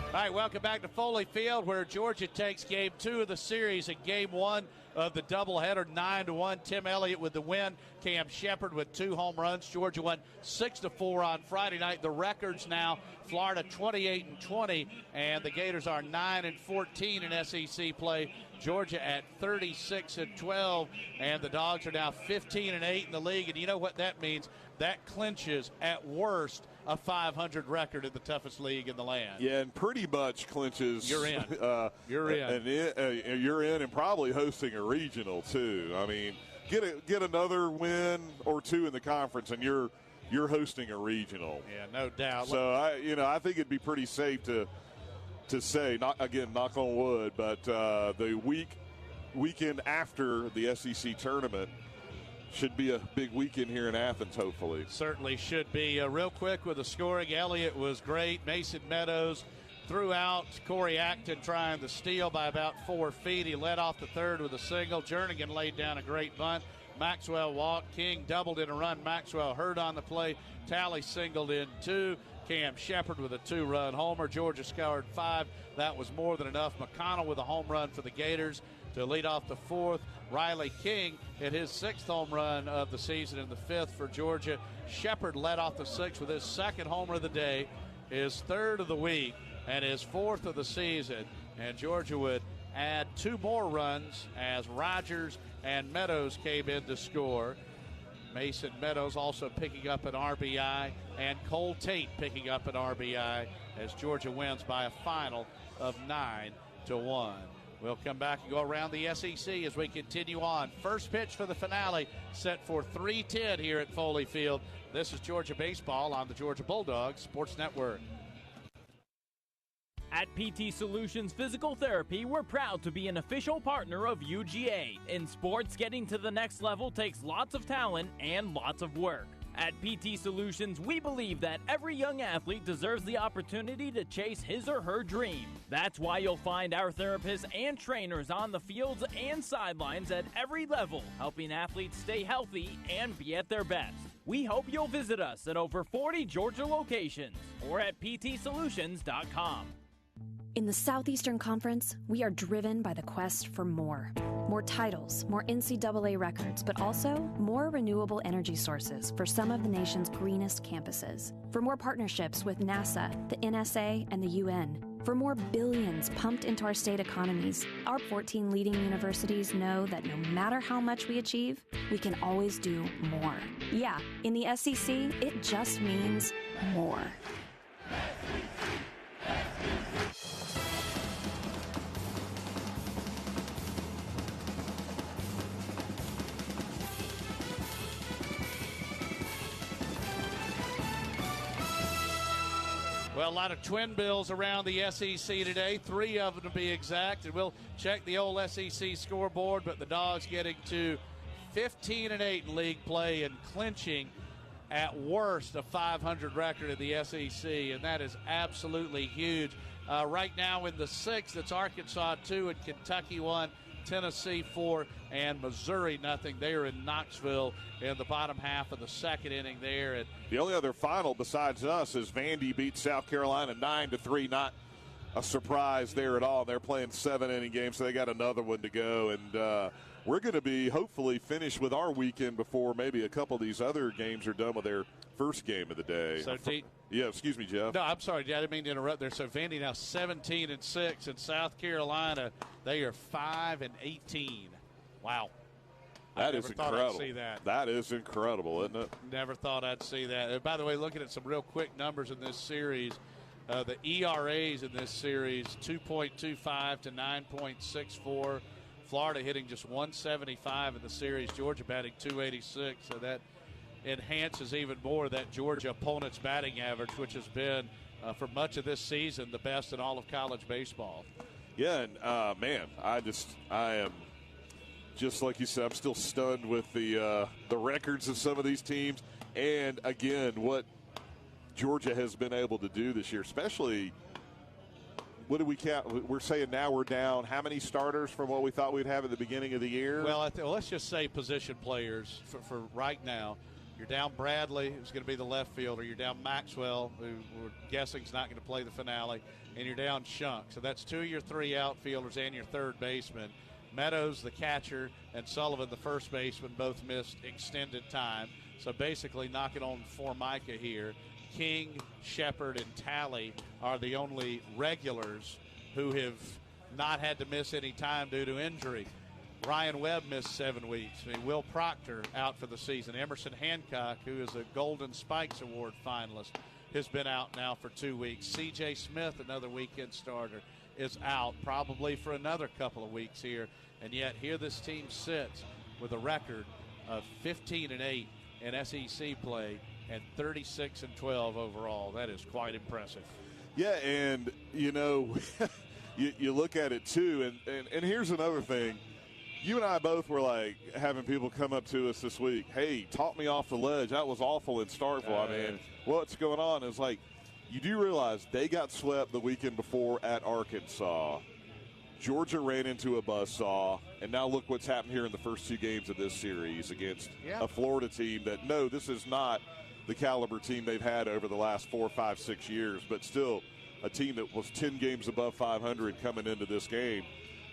All right, welcome back to Foley Field, where Georgia takes game 2 of the series and game 1 of the doubleheader, 9-1. Tim Elliott with the win. Cam Shepard with 2 home runs. Georgia won 6-4 on Friday night. The records now, Florida 28-20, and the Gators are 9-14 in SEC play. Georgia at 36-12, and the Dogs are now 15-8 in the league. And you know what that means? That clinches, at worst, a 500 record in the toughest league in the land. Yeah, and pretty much clinches. You're in. You're in. You're in, and probably hosting a regional too. I mean, get another win or 2 in the conference, and you're hosting a regional. Yeah, no doubt. So I think it'd be pretty safe to say, knock on wood, but the weekend after the SEC tournament should be a big weekend here in Athens, hopefully. Certainly should be. Real quick with the scoring, Elliott was great. Mason Meadows threw out Corey Acton trying to steal by about 4 feet. He led off the third with a single. Jernigan laid down a great bunt. Maxwell walked. King doubled in a run. Maxwell hurt on the play. Talley singled in 2. Cam Shepard with a 2-run homer. Georgia scored 5. That was more than enough. McConnell with a home run for the Gators to lead off the 4th. Riley King hit his 6th home run of the season in the 5th for Georgia. Shepard led off the 6th with his 2nd homer of the day, his 3rd of the week, and his 4th of the season. And Georgia would add 2 more runs as Rogers and Meadows came in to score. Mason Meadows also picking up an RBI, and Cole Tate picking up an RBI as Georgia wins by a final of 9-1. We'll come back and go around the SEC as we continue on. First pitch for the finale set for 3:10 here at Foley Field. This is Georgia Baseball on the Georgia Bulldogs Sports Network. At PT Solutions Physical Therapy, we're proud to be an official partner of UGA. In sports, getting to the next level takes lots of talent and lots of work. At PT Solutions, we believe that every young athlete deserves the opportunity to chase his or her dream. That's why you'll find our therapists and trainers on the fields and sidelines at every level, helping athletes stay healthy and be at their best. We hope you'll visit us at over 40 Georgia locations or at ptsolutions.com. In the Southeastern Conference, we are driven by the quest for more. More titles, more NCAA records, but also more renewable energy sources for some of the nation's greenest campuses. For more partnerships with NASA, the NSA, and the UN. For more billions pumped into our state economies, our 14 leading universities know that no matter how much we achieve, we can always do more. Yeah, in the SEC, it just means more. Well, a lot of twin bills around the SEC today, 3 of them to be exact, and we'll check the old SEC scoreboard, but the Dogs getting to 15-8 in league play and clinching at worst a 500 record in the SEC, and that is absolutely huge. Right now in the 6th, it's Arkansas 2 and Kentucky 1, Tennessee 4, and Missouri nothing. They are in Knoxville in the bottom half of the 2nd inning there. And the only other final besides us is Vandy beat South Carolina 9-3. Not a surprise there at all. They're playing 7-inning games, so they got another one to go. And we're going to be hopefully finished with our weekend before maybe a couple of these other games are done with their first game of the day. So yeah, excuse me, Jeff. No, I'm sorry, I didn't mean to interrupt there. So Vandy now 17-6, and South Carolina, they are 5-18. Wow. That is incredible. I'd see that. That is incredible, isn't it? Never thought I'd see that. And by the way, looking at some real quick numbers in this series, the ERAs in this series, 2.25 to 9.64. Florida hitting just 175 in the series. Georgia batting 286. So that enhances even more that Georgia opponent's batting average, which has been, for much of this season, the best in all of college baseball. Yeah, and, man, I am – just like you said, I'm still stunned with the records of some of these teams. And, again, what Georgia has been able to do this year, especially what do we count? We're saying now we're down how many starters from what we thought we'd have at the beginning of the year? Well, let's just say position players for right now. You're down Bradley, who's going to be the left fielder. You're down Maxwell, who we're guessing is not going to play the finale. And you're down Shunk. So that's 2 of your 3 outfielders and your third baseman. Meadows, the catcher, and Sullivan, the first baseman, both missed extended time. So basically knocking on Formica here. King, Shepard, and Talley are the only regulars who have not had to miss any time due to injury. Ryan Webb missed 7 weeks. Will Proctor out for the season. Emerson Hancock, who is a Golden Spikes Award finalist, has been out now for 2 weeks. C.J. Smith, another weekend starter, is out probably for another couple of weeks here. And yet here this team sits with a record of 15-8 in SEC play and 36-12 overall. That is quite impressive. Yeah, and, you know, you look at it, too, and here's another thing. You and I both were, like, having people come up to us this week, hey, talk me off the ledge. That was awful in Starkville. I mean, what's going on? It's like, you do realize they got swept the weekend before at Arkansas. Georgia ran into a buzzsaw, and now look what's happened here in the first 2 games of this series against a Florida team that, no, this is not the caliber team they've had over the last 4, 5, 6 years, but still a team that was 10 games above 500 coming into this game.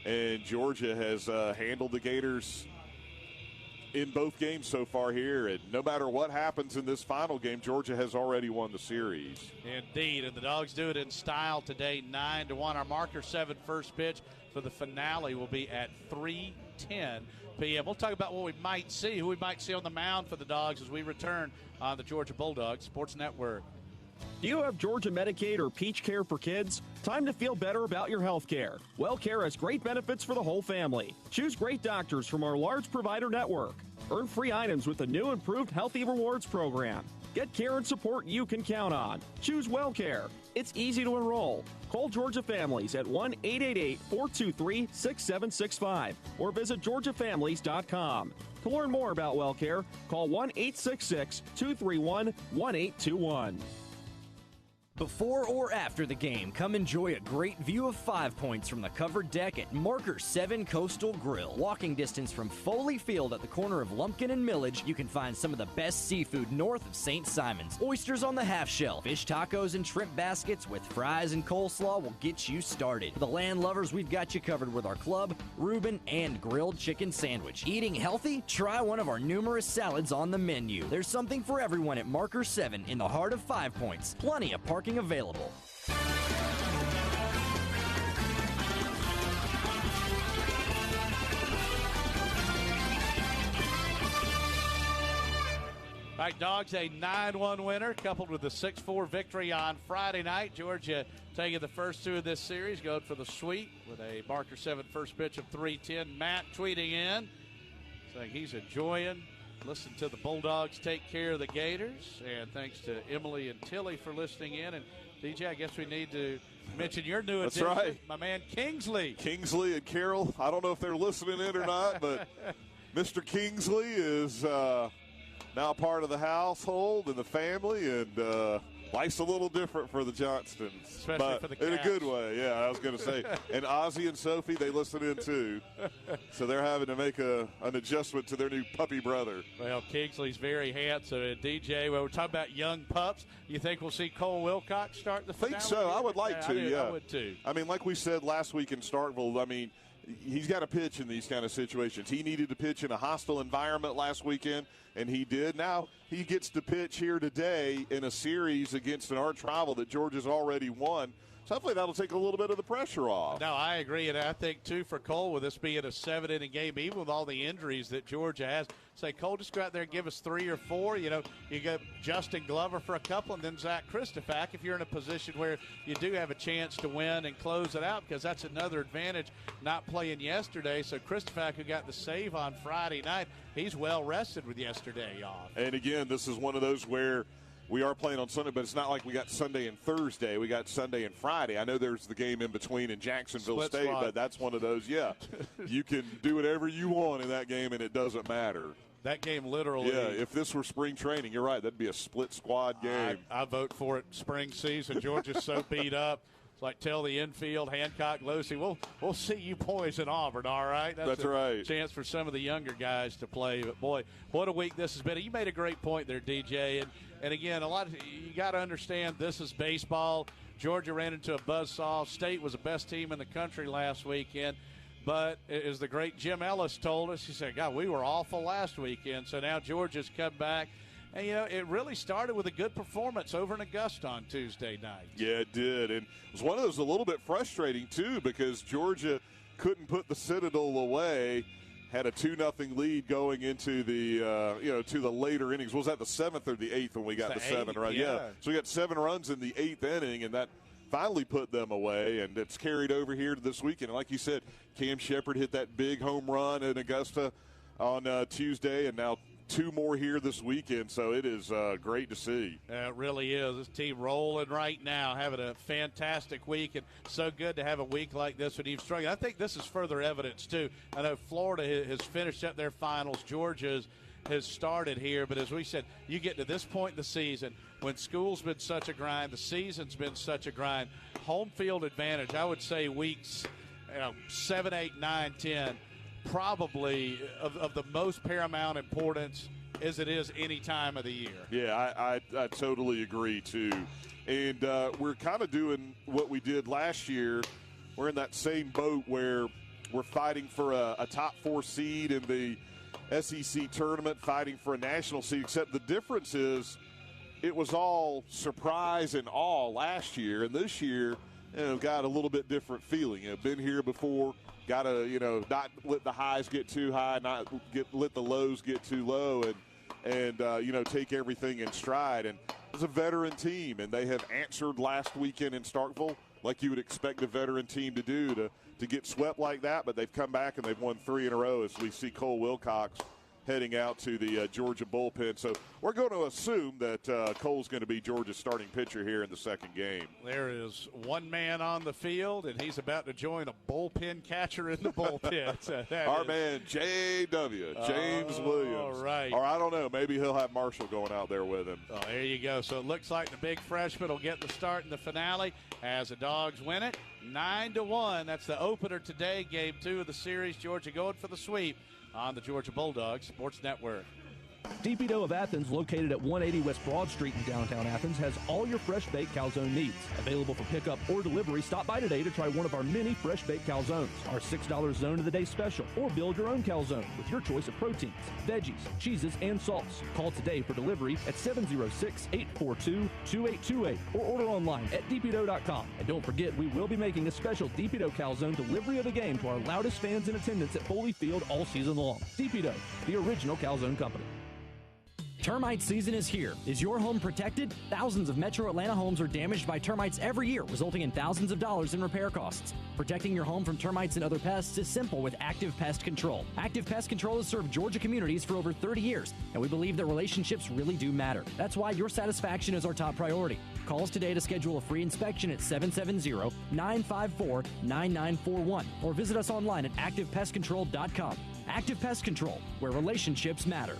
And Georgia has handled the Gators in both games so far here. And no matter what happens in this final game, Georgia has already won the series. Indeed, and the Dogs do it in style today, 9-1. Our marker 7 first pitch for the finale will be at 3:10 p.m. We'll talk about what we might see, who we might see on the mound for the Dogs as we return on the Georgia Bulldogs Sports Network. Do you have Georgia Medicaid or Peach Care for kids? Time to feel better about your health care. WellCare has great benefits for the whole family. Choose great doctors from our large provider network. Earn free items with the new improved Healthy Rewards program. Get care and support you can count on. Choose WellCare. It's easy to enroll. Call Georgia Families at 1-888-423-6765 or visit georgiafamilies.com. To learn more about WellCare, call 1-866-231-1821. Before or after the game, come enjoy a great view of 5 Points from the covered deck at Marker 7 Coastal Grill. Walking distance from Foley Field at the corner of Lumpkin and Millage, you can find some of the best seafood north of St. Simon's. Oysters on the half shell, fish tacos and shrimp baskets with fries and coleslaw will get you started. For the land lovers, we've got you covered with our club, Reuben, and grilled chicken sandwich. Eating healthy? Try one of our numerous salads on the menu. There's something for everyone at Marker 7 in the heart of 5 Points. Plenty of parking available. All right, Dogs, a 9-1 winner coupled with a 6-4 victory on Friday night. Georgia taking the first two of this series, going for the sweep with a Marker 7 first pitch of 3-10. Matt tweeting in, saying he's enjoying listening to the Bulldogs take care of the Gators. And thanks to Emily and Tilly for listening in. And, DJ, I guess we need to mention your new addition. That's right. My man Kingsley. Kingsley and Carol, I don't know if they're listening in or not, but Mr. Kingsley is now part of the household and the family, and life's a little different for the Johnstons. Especially but for the in a cats. good way, yeah, I was going to say. And Ozzie and Sophie, they listen in too. So they're having to make an adjustment to their new puppy brother. Well, Kingsley's very handsome. And DJ, well, we're talking about young pups. You think we'll see Cole Wilcox start the I think finale? so. I would like to, yeah. I would too. I mean, like we said last week in Starkville, I mean, he's got to pitch in these kind of situations. He needed to pitch in a hostile environment last weekend, and he did. Now he gets to pitch here today in a series against an arch rival that Georgia's already won. So hopefully that'll take a little bit of the pressure off. No, I agree, and I think, too, for Cole, with this being a 7-inning game, even with all the injuries that Georgia has, say, Cole, just go out there and give us 3 or 4. You know, you got Justin Glover for a couple, and then Zach Christophak if you're in a position where you do have a chance to win and close it out, because that's another advantage not playing yesterday. So Christophak, who got the save on Friday night, he's well rested with yesterday off. And, again, this is one of those where we are playing on Sunday, but it's not like we got Sunday and Thursday. We got Sunday and Friday. I know there's the game in between in Jacksonville Split State, slot. but that's one of those, yeah. You can do whatever you want in that game, and it doesn't matter. That game literally. Yeah, if this were spring training, you're right. That'd be a split squad game. I vote for it spring season. Georgia's so beat up. It's like tell the infield, Hancock, Lucy, we'll see you boys in Auburn, all right? That's right. Chance for some of the younger guys to play. But, boy, what a week this has been. You made a great point there, DJ. And again, you got to understand this is baseball. Georgia ran into a buzzsaw. State was the best team in the country last weekend. But as the great Jim Ellis told us, he said, God, we were awful last weekend. So now Georgia's come back. And, you know, it really started with a good performance over in Augusta on Tuesday night. Yeah, it did. And it was one of those a little bit frustrating, too, because Georgia couldn't put the Citadel away. Had a 2-0 lead going into the, to the later innings. Was that the 7th or the 8th when we got the 7, right? Yeah. So we got 7 runs in the 8th inning, and that finally put them away, and it's carried over here to this weekend. And like you said, Cam Shepard hit that big home run in Augusta on Tuesday, and now 2 more here this weekend, so it is great to see. It really is. This team rolling right now, having a fantastic week, and so good to have a week like this with Eve struggling. I think this is further evidence, too. I know Florida has finished up their finals. Georgia has started here, but as we said, you get to this point in the season when school's been such a grind, the season's been such a grind, home field advantage, I would say weeks 7, 8, 9, 10, probably of the most paramount importance as it is any time of the year. Yeah, I totally agree, too. And we're kind of doing what we did last year. We're in that same boat where we're fighting for a top 4 seed in the SEC tournament, fighting for a national seed, except the difference is it was all surprise and awe last year, and this year, got a little bit different feeling. Been here before, got to, not let the highs get too high, not let the lows get too low, and take everything in stride. And it's a veteran team, and they have answered last weekend in Starkville like you would expect a veteran team to do to get swept like that, but they've come back and they've won 3 in a row as we see Cole Wilcox heading out to the Georgia bullpen. So we're going to assume that Cole's going to be Georgia's starting pitcher here in the second game. There is one man on the field, and he's about to join a bullpen catcher in the bullpen. So our man, J.W., James Williams. All right. Or I don't know, maybe he'll have Marshall going out there with him. Oh, there you go. So it looks like the big freshman will get the start in the finale as the Dogs win it 9-1. That's the opener today, game 2 of the series. Georgia going for the sweep on the Georgia Bulldogs Sports Network. DP Dough of Athens, located at 180 West Broad Street in downtown Athens, has all your fresh baked calzone needs. Available for pickup or delivery, stop by today to try one of our many fresh baked calzones, our $6 zone of the day special, or build your own calzone with your choice of proteins, veggies, cheeses, and salts. Call today for delivery at 706-842-2828 or order online at dpdough.com. And don't forget, we will be making a special DP Dough calzone delivery of the game to our loudest fans in attendance at Foley Field all season long. DP Dough, the original calzone company. Termite season is here. Is your home protected? Thousands of Metro Atlanta homes are damaged by termites every year, resulting in thousands of dollars in repair costs. Protecting your home from termites and other pests is simple with Active Pest Control. Active Pest Control has served Georgia communities for over 30 years, and we believe that relationships really do matter. That's why your satisfaction is our top priority. Call us today to schedule a free inspection at 770-954-9941 or visit us online at activepestcontrol.com. Active Pest Control, where relationships matter.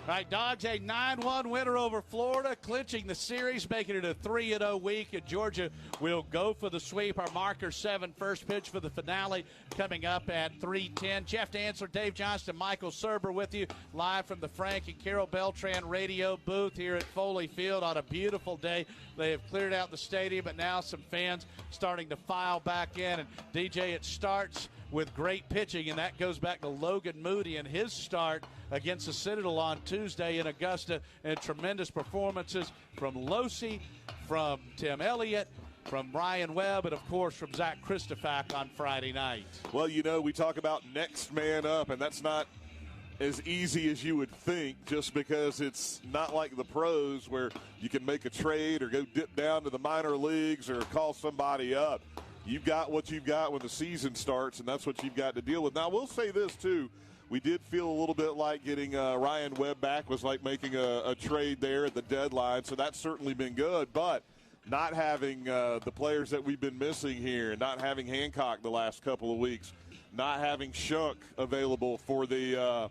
All right, Dogs, a 9-1 winner over Florida, clinching the series, making it a 3-0 week, and Georgia will go for the sweep. Our marker 7 first pitch for the finale coming up at 3:10. Jeff Dantzler, Dave Johnston, Michael Serber with you live from the Frank and Carol Beltran radio booth here at Foley Field on a beautiful day. They have cleared out the stadium, but now some fans starting to file back in. And DJ, it starts with great pitching, and that goes back to Logan Moody and his start against the Citadel on Tuesday in Augusta, and tremendous performances from Losi, from Tim Elliott, from Ryan Webb, and, of course, from Zach Christophack on Friday night. Well, you know, we talk about next man up, and that's not as easy as you would think, just because it's not like the pros where you can make a trade or go dip down to the minor leagues or call somebody up. You've got what you've got when the season starts, and that's what you've got to deal with. Now, we'll say this, too. We did feel a little bit like getting Ryan Webb back was like making a trade there at the deadline, so that's certainly been good. But not having the players that we've been missing here, not having Hancock the last couple of weeks, not having Shunk available for the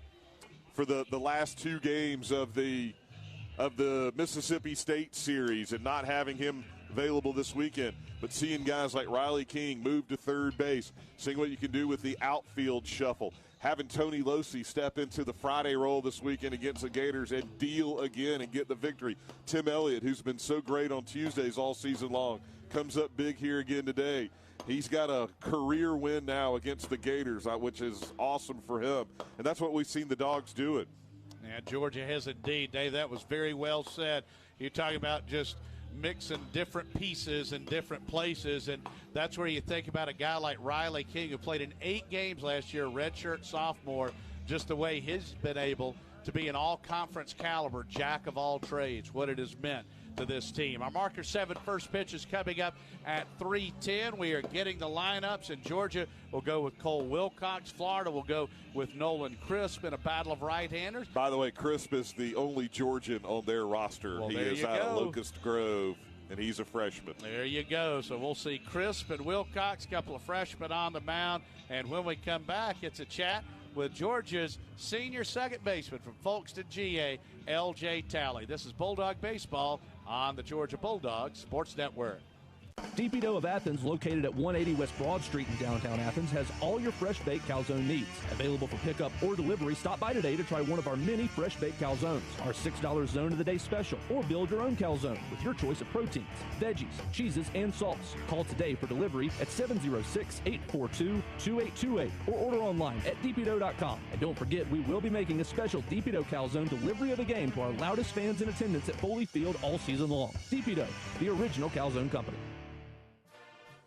last 2 games of the Mississippi State series, and not having him available this weekend, but seeing guys like Riley King move to third base, seeing what you can do with the outfield shuffle, having Tony Losi step into the Friday role this weekend against the Gators and deal again and get the victory. Tim Elliott, who's been so great on Tuesdays all season long, comes up big here again today. He's got a career win now against the Gators, which is awesome for him, and that's what we've seen the Dogs do it. Yeah, Georgia has indeed, Dave. That was very well said. You're talking about just mixing different pieces in different places, and that's where you think about a guy like Riley King, who played in 8 games last year, redshirt sophomore, just the way he's been able to be an all-conference caliber jack of all trades, what it has meant to this team. Our marker 7 first pitch is coming up at 3:10. We are getting the lineups, and Georgia will go with Cole Wilcox. Florida will go with Nolan Crisp in a battle of right-handers. By the way, Crisp is the only Georgian on their roster. Well, he is out of Locust Grove, and he's a freshman. There you go. So we'll see Crisp and Wilcox, a couple of freshmen on the mound. And when we come back, it's a chat with Georgia's senior second baseman from Folkestone, GA, L.J. Talley. This is Bulldog Baseball on the Georgia Bulldogs Sports Network. DP Dough of Athens, located at 180 West Broad Street in downtown Athens, has all your fresh baked calzone needs. Available for pickup or delivery, stop by today to try one of our many fresh baked calzones, our $6 zone of the day special, or build your own calzone with your choice of proteins, veggies, cheeses, and salts. Call today for delivery at 706-842-2828 or order online at dpdough.com. And don't forget, we will be making a special DP Dough calzone delivery of the game to our loudest fans in attendance at Foley Field all season long. DP Dough, the original calzone company.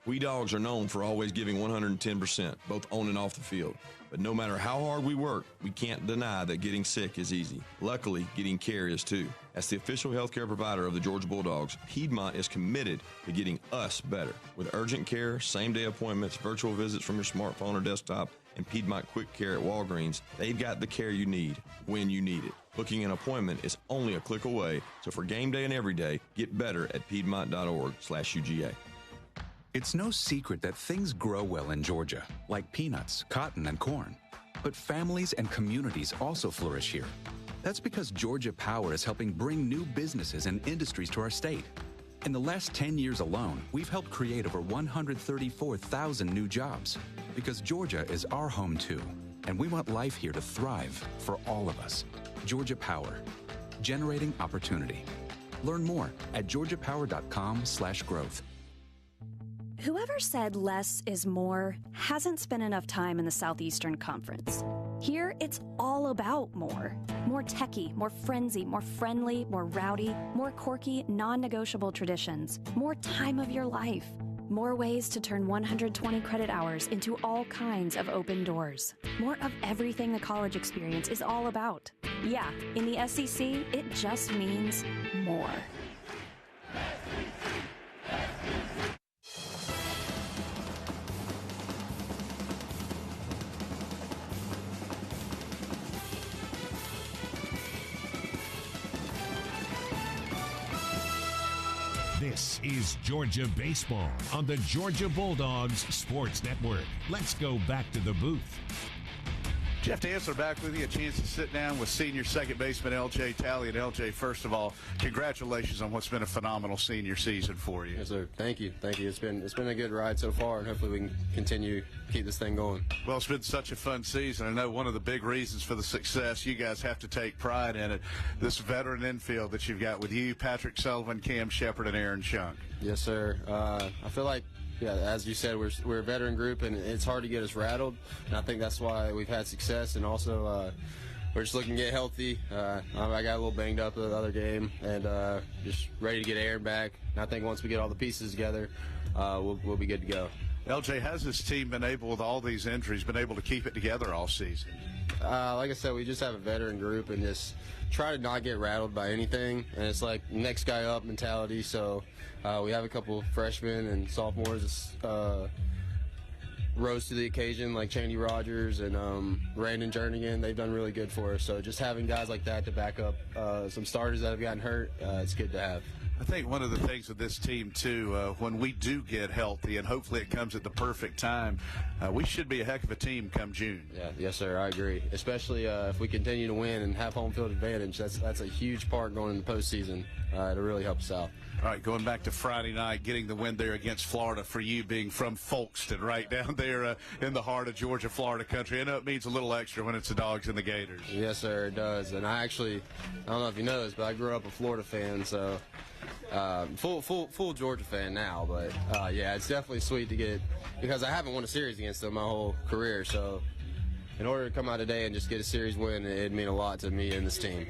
We Dogs are known for always giving 110%, both on and off the field. But no matter how hard we work, we can't deny that getting sick is easy. Luckily, getting care is too. As the official healthcare provider of the Georgia Bulldogs, Piedmont is committed to getting us better. With urgent care, same-day appointments, virtual visits from your smartphone or desktop, and Piedmont Quick Care at Walgreens, they've got the care you need when you need it. Booking an appointment is only a click away, so for game day and every day, get better at piedmont.org/UGA. It's no secret that things grow well in Georgia, like peanuts, cotton, and corn. But families and communities also flourish here. That's because Georgia Power is helping bring new businesses and industries to our state. In the last 10 years alone, we've helped create over 134,000 new jobs. Because Georgia is our home too, and we want life here to thrive for all of us. Georgia Power, generating opportunity. Learn more at georgiapower.com/growth. Whoever said less is more hasn't spent enough time in the Southeastern Conference. Here, it's all about more. More techie, more frenzy, more friendly, more rowdy, more quirky, non-negotiable traditions, more time of your life, more ways to turn 120 credit hours into all kinds of open doors. More of everything the college experience is all about. Yeah, in the SEC, it just means more. This is Georgia Baseball on the Georgia Bulldogs Sports Network. Let's go back to the booth. Jeff Dantzler back with you. A chance to sit down with senior second baseman L.J. Talley. And L.J., first of all, congratulations on what's been a phenomenal senior season for you. Yes, sir. Thank you. Thank you. It's been a good ride so far, and hopefully we can continue keep this thing going. Well, it's been such a fun season. I know one of the big reasons for the success, you guys have to take pride in it, this veteran infield that you've got with you, Patrick Sullivan, Cam Shepard, and Aaron Shunk. Yes, sir. I feel like, yeah, as you said, we're a veteran group, and it's hard to get us rattled, and I think that's why we've had success. And also, we're just looking to get healthy. I got a little banged up the other game, and just ready to get Aaron back. And I think once we get all the pieces together, we'll be good to go. LJ, has this team been able, with all these injuries, been able to keep it together all season? Like I said, we just have a veteran group and just try to not get rattled by anything. And it's like next guy up mentality. So we have a couple freshmen and sophomores rose to the occasion, like Chandy Rogers and Brandon Jernigan. They've done really good for us. So just having guys like that to back up some starters that have gotten hurt, it's good to have. I think one of the things with this team, too, when we do get healthy, and hopefully it comes at the perfect time, we should be a heck of a team come June. Yeah, yes, sir, I agree. Especially if we continue to win and have home field advantage. That's a huge part going into the postseason. It'll really help us out. All right, going back to Friday night, getting the win there against Florida for you being from Folkston, right down there in the heart of Georgia, Florida country. I know it means a little extra when it's the Dogs and the Gators. Yes, sir, it does. And I don't know if you know this, but I grew up a Florida fan, so full Georgia fan now. But, yeah, it's definitely sweet to get, because I haven't won a series against them my whole career. So in order to come out today and just get a series win, it'd mean a lot to me and this team.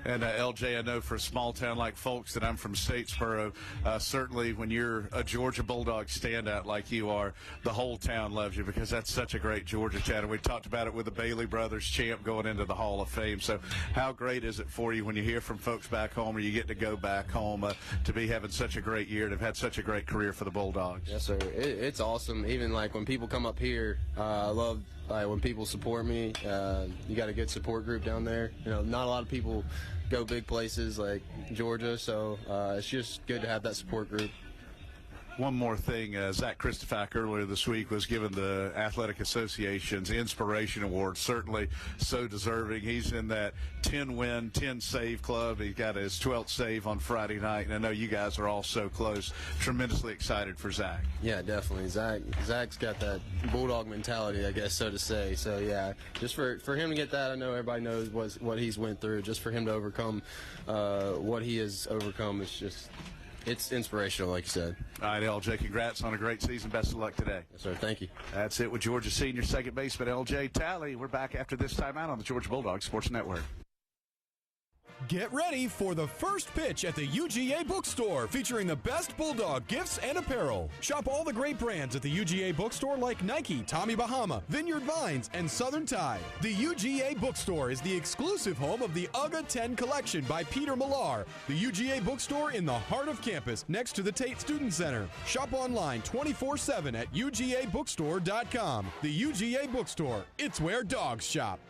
And LJ, I know for a small town like Folkston, I'm from Statesboro, certainly when you're a Georgia Bulldog standout like you are, the whole town loves you because that's such a great Georgia town. And we talked about it with the Bailey brothers champ going into the Hall of Fame. So how great is it for you when you hear from folks back home or you get to go back home to be having such a great year and have had such a great career for the Bulldogs? Yes, sir. It's awesome. Even like when people come up here, I love when people support me. You got a good support group down there. You know, not a lot of people go big places like Georgia, so it's just good to have that support group. One more thing, Zach Christophak earlier this week was given the Athletic Association's Inspiration Award. Certainly so deserving. He's in that 10-win, 10-save club. He got his 12th save on Friday night, and I know you guys are all so close. Tremendously excited for Zach. Yeah, definitely. Zach's got that Bulldog mentality, I guess, so to say. So, yeah, just for him to get that, I know everybody knows what he's went through. Just for him to overcome what he has overcome is just – it's inspirational, like you said. All right, LJ, congrats on a great season. Best of luck today. Yes, sir. Thank you. That's it with Georgia senior second baseman L.J. Talley. We're back after this timeout on the Georgia Bulldogs Sports Network. Get ready for the first pitch at the UGA Bookstore, featuring the best Bulldog gifts and apparel. Shop all the great brands at the UGA Bookstore like Nike, Tommy Bahama, Vineyard Vines, and Southern Tide. The UGA Bookstore is the exclusive home of the UGA 10 collection by Peter Millar. The UGA Bookstore in the heart of campus, next to the Tate Student Center. Shop online 24/7 at UGABookstore.com. The UGA Bookstore, it's where dogs shop.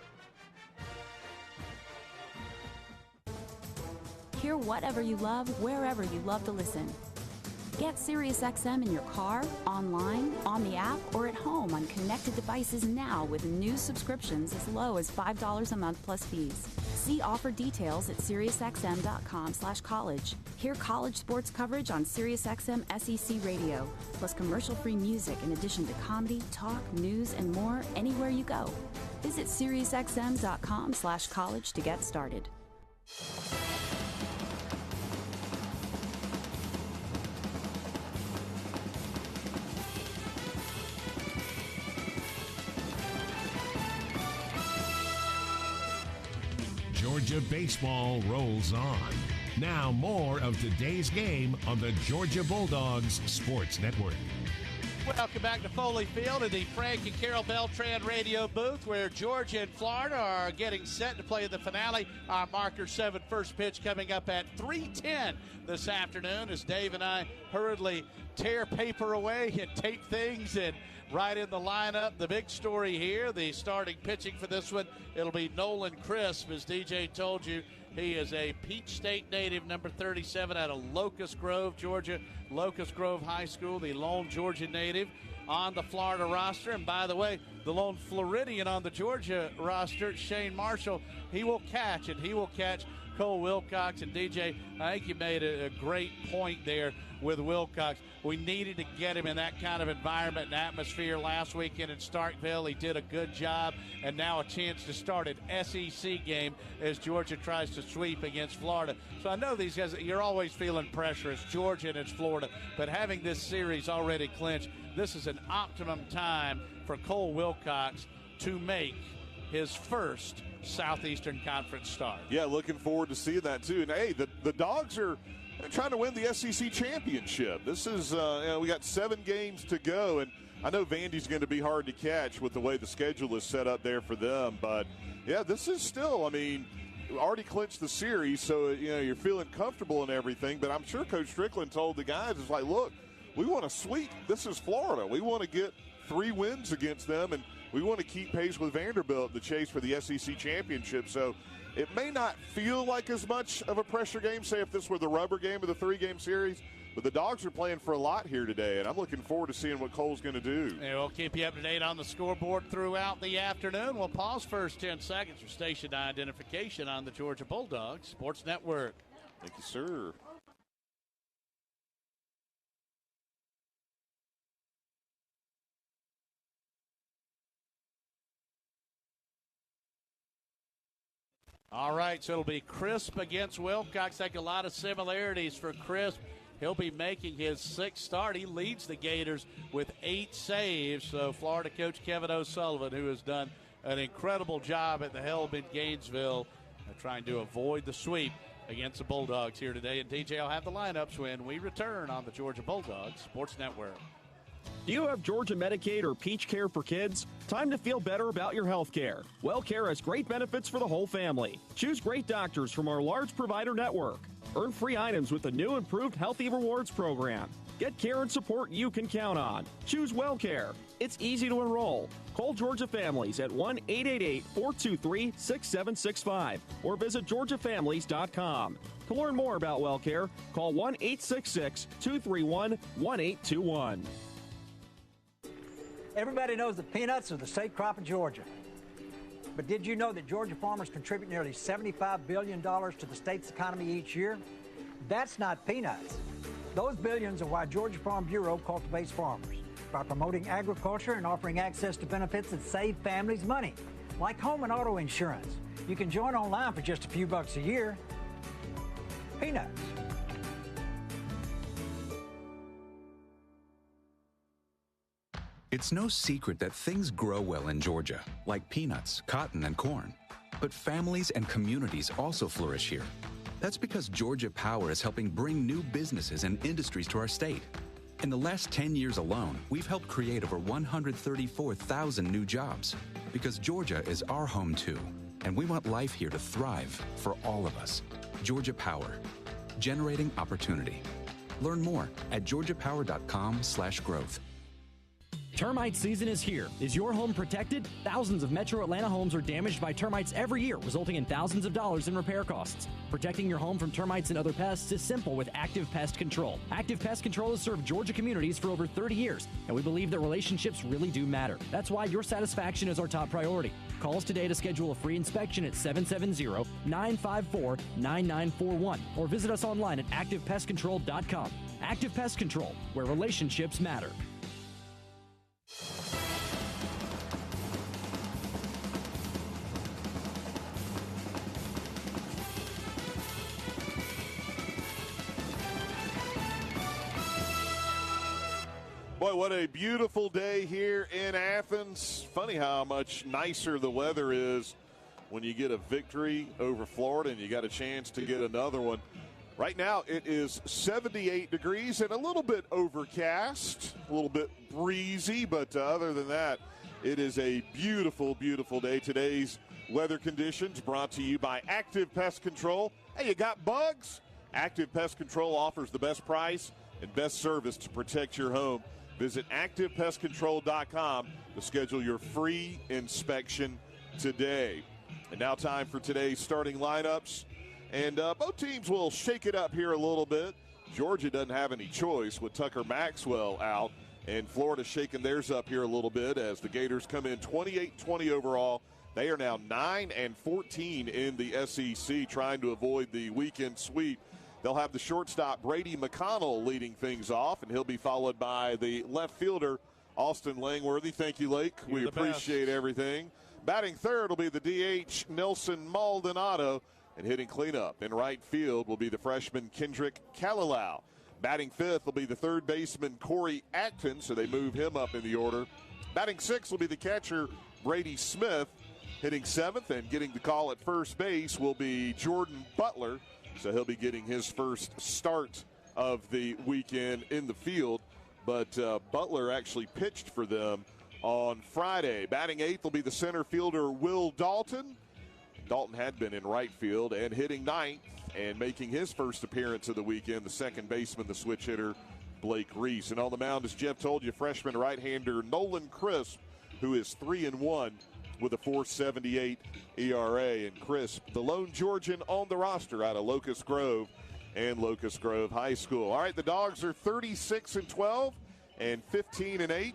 Hear whatever you love, wherever you love to listen. Get SiriusXM in your car, online, on the app, or at home on connected devices now with new subscriptions as low as $5 a month plus fees. See offer details at SiriusXM.com/college. Hear college sports coverage on SiriusXM SEC Radio, plus commercial-free music in addition to comedy, talk, news, and more anywhere you go. Visit SiriusXM.com/college to get started. Georgia baseball rolls on. Now more of today's game on the Georgia Bulldogs Sports Network. Welcome back to Foley Field in the Frank and Carol Beltran radio booth, where Georgia and Florida are getting set to play the finale. Our Marker 7 first pitch coming up at 3:10 this afternoon as Dave and I hurriedly tear paper away and tape things and right in the lineup. The big story here, the starting pitching for this one, it'll be Nolan Crisp. As DJ told you, he is a Peach State native, number 37 out of Locust Grove, Georgia. Locust Grove High School, the lone Georgia native on the Florida roster. And by the way, the lone Floridian on the Georgia roster, Shane Marshall, he will catch, and he will catch Cole Wilcox. And DJ, I think you made a great point there with Wilcox. We needed to get him in that kind of environment and atmosphere last weekend in Starkville. He did a good job, and now a chance to start an SEC game as Georgia tries to sweep against Florida. So I know these guys, you're always feeling pressure. It's Georgia and it's Florida, but having this series already clinched, this is an optimum time for Cole Wilcox to make his first Southeastern Conference start. Yeah, looking forward to seeing that too. And hey, the Dogs are trying to win the SEC championship. This is, we got 7 games to go, and I know Vandy's going to be hard to catch with the way the schedule is set up there for them. But yeah, this is still, I mean, already clinched the series, so you're feeling comfortable and everything. But I'm sure Coach Strickland told the guys, it's like, look, we want to sweep. This is Florida. We want to get 3 wins against them, and we want to keep pace with Vanderbilt, the chase for the SEC championship. So it may not feel like as much of a pressure game, say if this were the rubber game of the 3-game series, but the Dogs are playing for a lot here today, and I'm looking forward to seeing what Cole's going to do. And we'll keep you up to date on the scoreboard throughout the afternoon. We'll pause first 10 seconds for station identification on the Georgia Bulldogs Sports Network. Thank you, sir. All right, so it'll be Crisp against Wilcox. I think a lot of similarities for Crisp. He'll be making his 6th start. He leads the Gators with 8 saves. So Florida coach Kevin O'Sullivan, who has done an incredible job at the helm in Gainesville, trying to avoid the sweep against the Bulldogs here today. And DJ will have the lineups when we return on the Georgia Bulldogs Sports Network. Do you have Georgia Medicaid or Peach Care for kids? Time to feel better about your health care. WellCare has great benefits for the whole family. Choose great doctors from our large provider network. Earn free items with the new improved Healthy Rewards program. Get care and support you can count on. Choose WellCare. It's easy to enroll. Call Georgia Families at 1-888-423-6765 or visit georgiafamilies.com. To learn more about WellCare, call 1-866-231-1821. Everybody knows that peanuts are the state crop of Georgia. But did you know that Georgia farmers contribute nearly $75 billion to the state's economy each year? That's not peanuts. Those billions are why Georgia Farm Bureau cultivates farmers by promoting agriculture and offering access to benefits that save families money, like home and auto insurance. You can join online for just a few bucks a year. Peanuts. It's no secret that things grow well in Georgia, like peanuts, cotton, and corn. But families and communities also flourish here. That's because Georgia Power is helping bring new businesses and industries to our state. In the last 10 years alone, we've helped create over 134,000 new jobs. Because Georgia is our home too, and we want life here to thrive for all of us. Georgia Power, generating opportunity. Learn more at georgiapower.com/growth. Termite season is here. Is your home protected? Thousands of Metro Atlanta homes are damaged by termites every year, resulting in thousands of dollars in repair costs. Protecting your home from termites and other pests is simple with Active Pest Control. Active Pest Control has served Georgia communities for over 30 years, and we believe that relationships really do matter. That's why your satisfaction is our top priority. Call us today to schedule a free inspection at 770-954-9941 or visit us online at activepestcontrol.com. Active Pest Control, where relationships matter. Boy, what a beautiful day here in Athens. Funny how much nicer the weather is when you get a victory over Florida and you got a chance to get another one. Right now it is 78 degrees and a little bit overcast, a little bit breezy, but other than that, it is a beautiful, beautiful day. Today's weather conditions brought to you by Active Pest Control. Hey, you got bugs? Active Pest Control offers the best price and best service to protect your home. Visit ActivePestControl.com to schedule your free inspection today. And now time for today's starting lineups. And both teams will shake it up here a little bit. Georgia doesn't have any choice with Tucker Maxwell out. And Florida shaking theirs up here a little bit as the Gators come in 28-20 overall. They are now 9-14 in the SEC, trying to avoid the weekend sweep. They'll have the shortstop Brady McConnell leading things off, and he'll be followed by the left fielder Austin Langworthy. Thank you, Lake. We appreciate everything. Batting third will be the DH Nelson Maldonado, and hitting cleanup in right field will be the freshman Kendrick Kalalau. Batting fifth will be the third baseman Corey Acton, so they move him up in the order. Batting sixth will be the catcher Brady Smith. Hitting seventh and getting the call at first base will be Jordan Butler. So he'll be getting his first start of the weekend in the field. But Butler actually pitched for them on Friday. Batting eighth will be the center fielder Will Dalton. Dalton had been in right field, and hitting ninth and making his first appearance of the weekend, the second baseman, the switch hitter, Blake Reese. And on the mound, as Jeff told you, freshman right-hander Nolan Crisp, who is 3-1. With a 4.78 ERA. And Crisp, the lone Georgian on the roster out of Locust Grove and Locust Grove High School. All right, the Dogs are 36-12 and 15-8.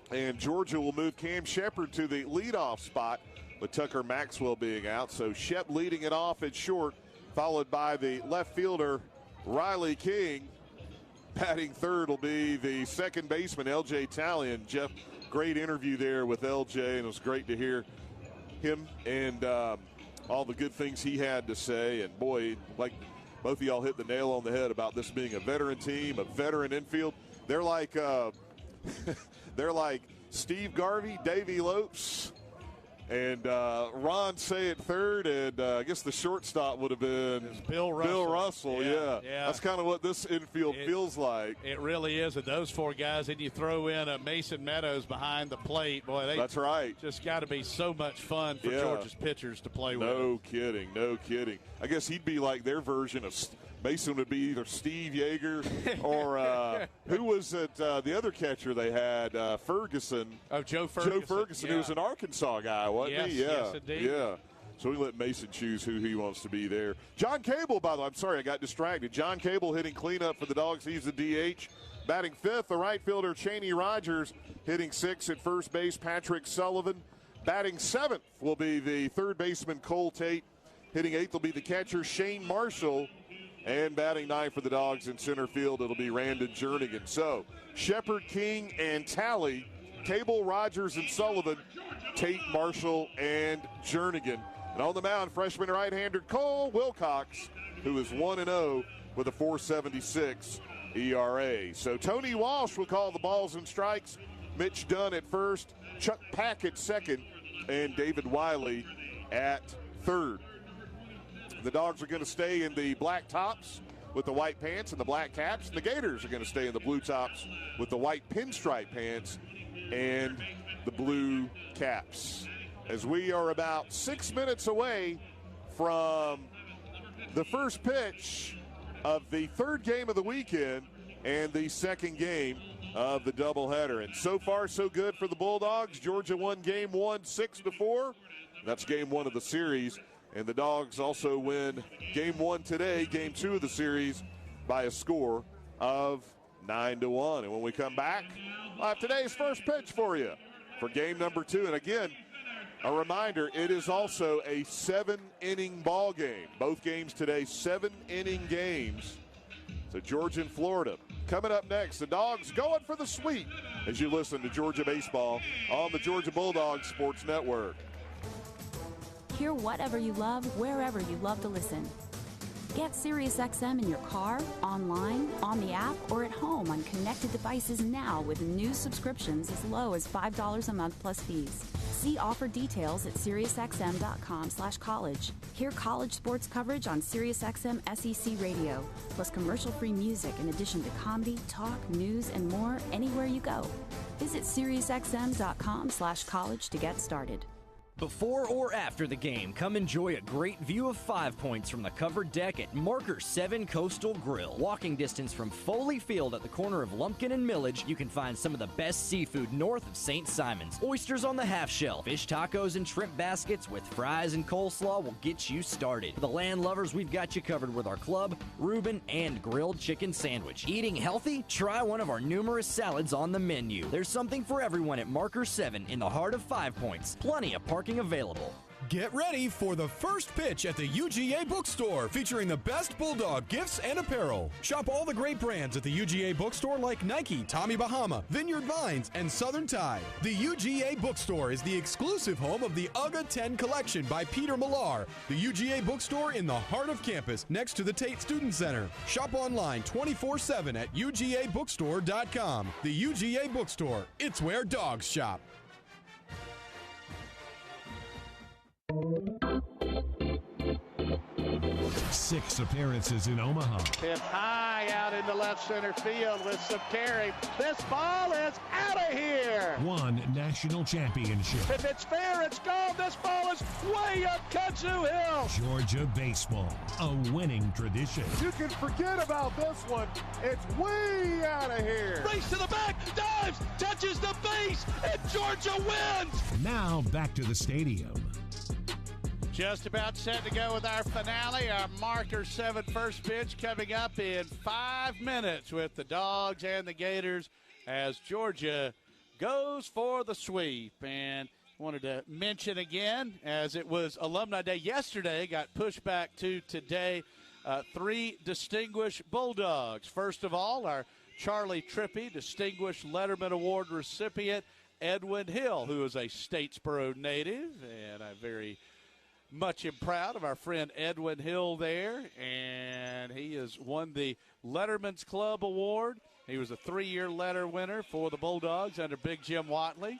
And Georgia will move Cam Shepard to the leadoff spot with Tucker Maxwell being out. So Shep leading it off at short, followed by the left fielder Riley King. Batting third will be the second baseman L.J. Talley. Jeff, great interview there with LJ, and it was great to hear him and all the good things he had to say. And boy, like both of y'all hit the nail on the head about this being a veteran team, a veteran infield. They're like they're like Steve Garvey, Davey Lopes, and Ron Say at third, and I guess the shortstop would have been Bill Russell. Yeah. That's kind of what this infield feels like. It really is. And those four guys, and you throw in a Mason Meadows behind the plate. Boy, that's right. Just got to be so much fun for Georgia's pitchers to play with. No kidding. I guess he'd be like their version of Mason would be either Steve Yeager or who was it? The other catcher they had, Ferguson. Oh, Joe Ferguson. Who was an Arkansas guy, wasn't he? Yes, indeed. Yeah. So we let Mason choose who he wants to be there. John Cable, by the way, I'm sorry, I got distracted. John Cable hitting cleanup for the Dogs. He's the DH. Batting fifth, the right fielder Chaney Rogers. Hitting sixth at first base, Patrick Sullivan. Batting seventh will be the third baseman Cole Tate. Hitting eighth will be the catcher Shane Marshall. And batting ninth for the Dogs in center field, it'll be Randon Jernigan. So Shepard, King, and Talley, Cable, Rogers, and Sullivan, Tate, Marshall, and Jernigan. And on the mound, freshman right-hander Cole Wilcox, who is 1-0 with a 4.76 ERA. So Tony Walsh will call the balls and strikes. Mitch Dunn at first, Chuck Pack at second, and David Wiley at third. The Dogs are going to stay in the black tops with the white pants and the black caps. And the Gators are going to stay in the blue tops with the white pinstripe pants and the blue caps. As we are about 6 minutes away from the first pitch of the third game of the weekend and the second game of the doubleheader. And so far, so good for the Bulldogs. Georgia won game one 6-4. That's game one of the series. And the Dogs also win game one today, game two of the series, by a score of 9-1. And when we come back, we'll have today's first pitch for you for game number two. And again, a reminder, it is also a 7-inning ball game. Both games today, 7-inning games. So Georgia and Florida. Coming up next, the Dogs going for the sweep as you listen to Georgia baseball on the Georgia Bulldogs Sports Network. Hear whatever you love, wherever you love to listen. Get SiriusXM in your car, online, on the app, or at home on connected devices now with new subscriptions as low as $5 a month plus fees. See offer details at SiriusXM.com/college. Hear college sports coverage on SiriusXM SEC Radio, plus commercial-free music in addition to comedy, talk, news, and more anywhere you go. Visit SiriusXM.com/college to get started. Before or after the game, come enjoy a great view of 5 Points from the covered deck at Marker 7 Coastal Grill. Walking distance from Foley Field at the corner of Lumpkin and Millage, you can find some of the best seafood north of St. Simon's. Oysters on the half shell, fish tacos and shrimp baskets with fries and coleslaw will get you started. For the land lovers, we've got you covered with our club, Reuben, and grilled chicken sandwich. Eating healthy? Try one of our numerous salads on the menu. There's something for everyone at Marker 7 in the heart of 5 Points. Plenty of parking available. Get ready for the first pitch at the UGA Bookstore, featuring the best Bulldog gifts and apparel. Shop all the great brands at the UGA Bookstore like Nike, Tommy Bahama, Vineyard Vines, and Southern Tide. The UGA Bookstore is the exclusive home of the UGA 10 collection by Peter Millar. The UGA Bookstore in the heart of campus, next to the Tate Student Center. Shop online 24/7 at UGABookstore.com. The UGA Bookstore, it's where dogs shop. 6 appearances in Omaha. Hit high out into left center field with some carry. This ball is out of here. 1 national championship. If it's fair, it's gone. This ball is way up Kudzu Hill. Georgia baseball, a winning tradition. You can forget about this one. It's way out of here. Race to the back, dives, touches the base, and Georgia wins. Now back to the stadium. Just about set to go with our finale, our Marker 7 first pitch coming up in 5 minutes with the Dogs and the Gators as Georgia goes for the sweep. And wanted to mention again, as it was Alumni Day yesterday, got pushed back to today, 3 distinguished Bulldogs. First of all, our Charlie Trippi Distinguished Letterman Award recipient, Edwin Hill, who is a Statesboro native, and I'm very much proud of our friend Edwin Hill there, and he has won the Letterman's Club Award. He was a 3-year letter winner for the Bulldogs under Big Jim Watley.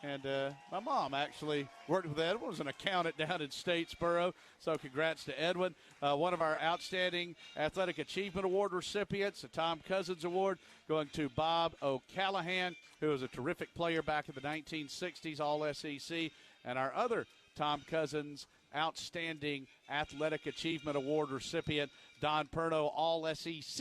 And my mom actually worked with Edwin, was an accountant down in Statesboro, so congrats to Edwin. One of our Outstanding Athletic Achievement Award recipients, the Tom Cousins Award, going to Bob O'Callahan, who was a terrific player back in the 1960s, All-SEC. And our other Tom Cousins Outstanding Athletic Achievement Award recipient, Don Perno, All-SEC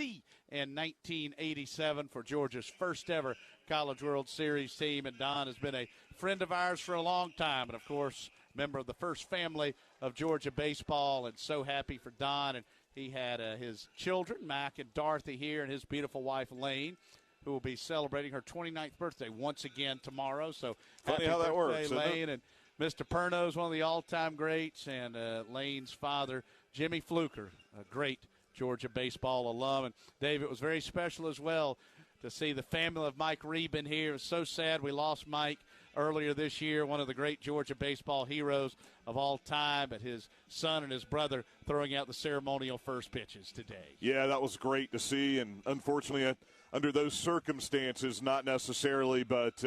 in 1987 for Georgia's first ever College World Series team. And Don has been a friend of ours for a long time, and of course, member of the first family of Georgia baseball, and so happy for Don. And he had his children, Mac and Dorothy, here, and his beautiful wife, Lane, who will be celebrating her 29th birthday once again tomorrow. So funny happy how that birthday, works, Lane. And Mr. Perno is one of the all-time greats, and Lane's father, Jimmy Fluker, a great Georgia baseball alum. And, Dave, it was very special as well to see the family of Mike Reben here. It was so sad we lost Mike earlier this year, one of the great Georgia baseball heroes of all time, but his son and his brother throwing out the ceremonial first pitches today. Yeah, that was great to see, and unfortunately under those circumstances, not necessarily, but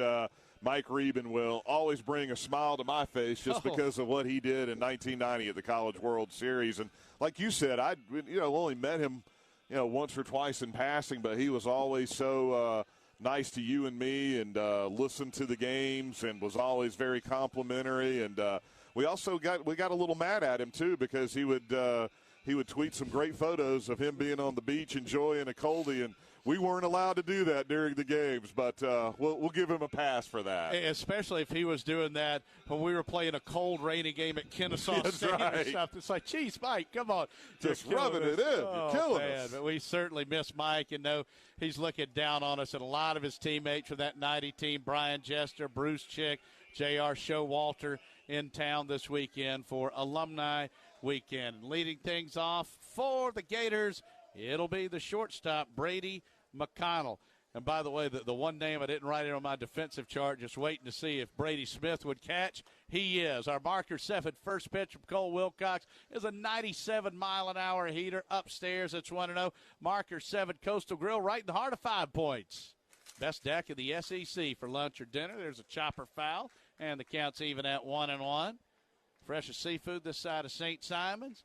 Mike Reben will always bring a smile to my face just because of what he did in 1990 at the College World Series. And like you said, I only met him once or twice in passing, but he was always so nice to you and me, and listened to the games, and was always very complimentary. And we got a little mad at him too, because he would tweet some great photos of him being on the beach enjoying a coldie, and we weren't allowed to do that during the games, but we'll give him a pass for that. Especially if he was doing that when we were playing a cold, rainy game at Kennesaw State or something. It's like, geez, Mike, come on. Just rubbing it in. You're killing us. But we certainly miss Mike and know he's looking down on us. And a lot of his teammates from that 90 team, Brian Jester, Bruce Chick, J.R. Showalter, in town this weekend for Alumni Weekend. Leading things off for the Gators, it'll be the shortstop, Brady McConnell. And by the way, the one name I didn't write in on my defensive chart, just waiting to see if Brady Smith would catch. He is. Our marker 7 first pitch from Cole Wilcox is a 97-mile-an-hour heater upstairs. It's 1-0. Marker 7 Coastal Grill right in the heart of 5 Points. Best deck in the SEC for lunch or dinner. There's a chopper foul, and the count's even at 1-1. Freshest seafood this side of St. Simon's.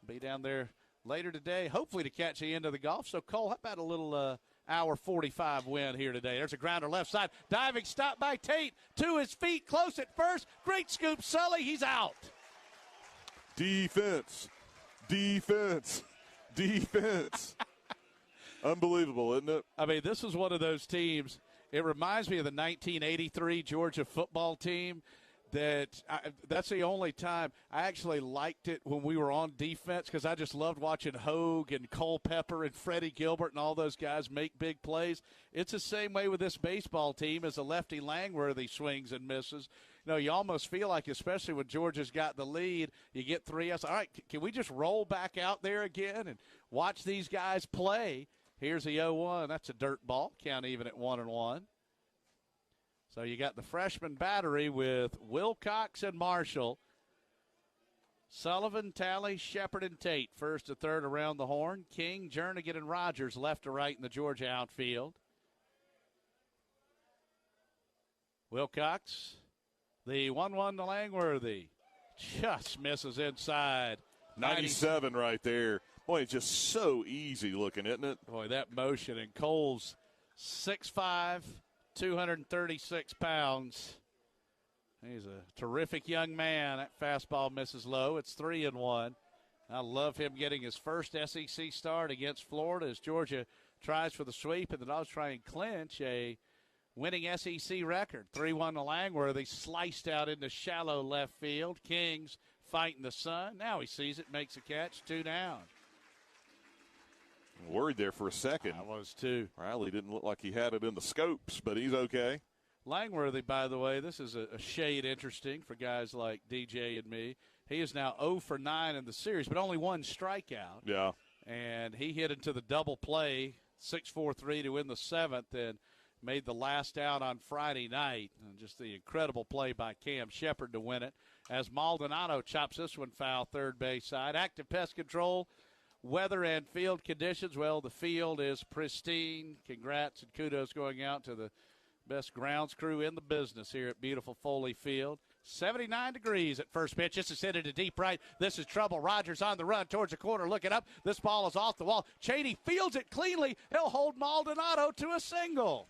Be down there later today, hopefully to catch the end of the golf. So, Cole, how about a little hour 45 win here today? There's a grounder left side. Diving stop by Tate. To his feet, close at first. Great scoop, Sully. He's out. Defense. Unbelievable, isn't it? I mean, this is one of those teams. It reminds me of the 1983 Georgia football team. That's the only time I actually liked it when we were on defense, because I just loved watching Hogue and Culpepper and Freddie Gilbert and all those guys make big plays. It's the same way with this baseball team as a lefty Langworthy swings and misses. You almost feel like, especially when Georgia's got the lead, you get 3 outs. All right, can we just roll back out there again and watch these guys play? Here's the 0-1. That's a dirt ball. Count even at 1-1. So you got the freshman battery with Wilcox and Marshall. Sullivan, Talley, Shepard, and Tate first to third around the horn. King, Jernigan, and Rogers left to right in the Georgia outfield. Wilcox, the 1-1 to Langworthy. Just misses inside. 97 right there. Boy, it's just so easy looking, isn't it? Boy, that motion. And Cole's 6'5", 236 pounds. He's a terrific young man. That fastball misses low. It's 3-1. I love him getting his first SEC start against Florida as Georgia tries for the sweep, and the Dogs try and clinch a winning SEC record. 3-1 to Langworthy, sliced out into shallow left field. Kings fighting the sun. Now he sees it, makes a catch, 2 down. Worried there for a second. I was too. Riley didn't look like he had it in the scopes, but he's okay. Langworthy, by the way, this is a shade interesting for guys like DJ and me. He is now 0 for 9 in the series, but only 1 strikeout. Yeah. And he hit into the double play, 6-4-3 to win the 7th, and made the last out on Friday night. And just the incredible play by Cam Shepard to win it. As Maldonado chops this one foul, third base side. Active pest control. Weather and field conditions, well, the field is pristine. Congrats and kudos going out to the best grounds crew in the business here at beautiful Foley Field. 79 degrees at first pitch. This is hit into deep right. This is trouble. Rogers on the run towards the corner, looking up. This ball is off the wall. Cheney fields it cleanly. He'll hold Maldonado to a single.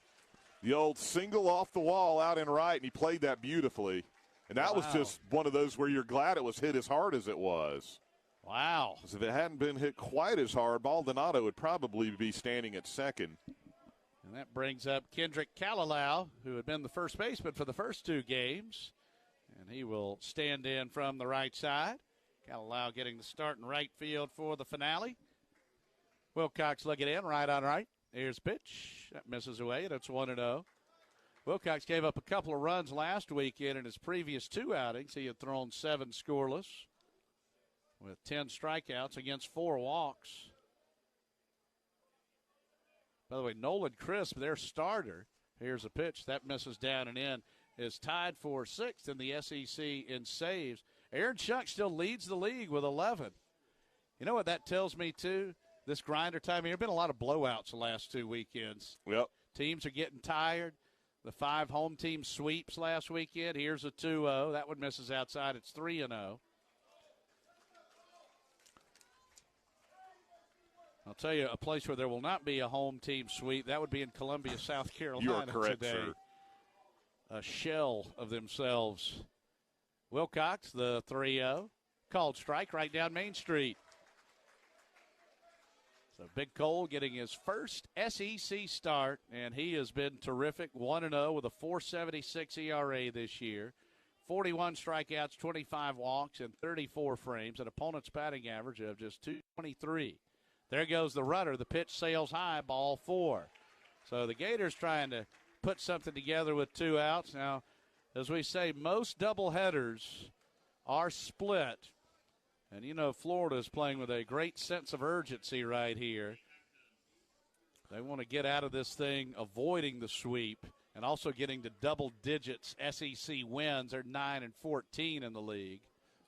The old single off the wall out in right, and he played that beautifully. And that was just one of those where you're glad it was hit as hard as it was. Wow. Because if it hadn't been hit quite as hard, Maldonado would probably be standing at second. And that brings up Kendrick Kalalau, who had been the first baseman for the first 2 games. And he will stand in from the right side. Kalalau getting the start in right field for the finale. Wilcox looking in, right on right. Here's the pitch. That misses away, and it's 1-0. Wilcox gave up a couple of runs last weekend in his previous 2 outings. He had thrown 7 scoreless, with 10 strikeouts against 4 walks. By the way, Nolan Crisp, their starter, here's a pitch. That misses down and in, is tied for 6th in the SEC in saves. Aaron Shuck still leads the league with 11. You know what that tells me, too? this grinder time. There have been a lot of blowouts the last 2 weekends. Yep. Teams are getting tired. The 5 home team sweeps last weekend. Here's a 2-0. That one misses outside. It's 3-0. I'll tell you a place where there will not be a home team sweep. That would be in Columbia, South Carolina. You are correct, today. sir. A shell of themselves. Wilcox, the 3-0. Called strike right down Main Street. So Big Cole getting his first SEC start, and he has been terrific. 1-0 with a 4.76 ERA this year. 41 strikeouts, 25 walks, and 34 frames. An opponent's batting average of just 223. There goes the runner. The pitch sails high, ball 4. So the Gators trying to put something together with 2 outs. Now, as we say, most doubleheaders are split. And, you know, Florida is playing with a great sense of urgency right here. They want to get out of this thing, avoiding the sweep, and also getting to double digits SEC wins. They're 9-14 in the league.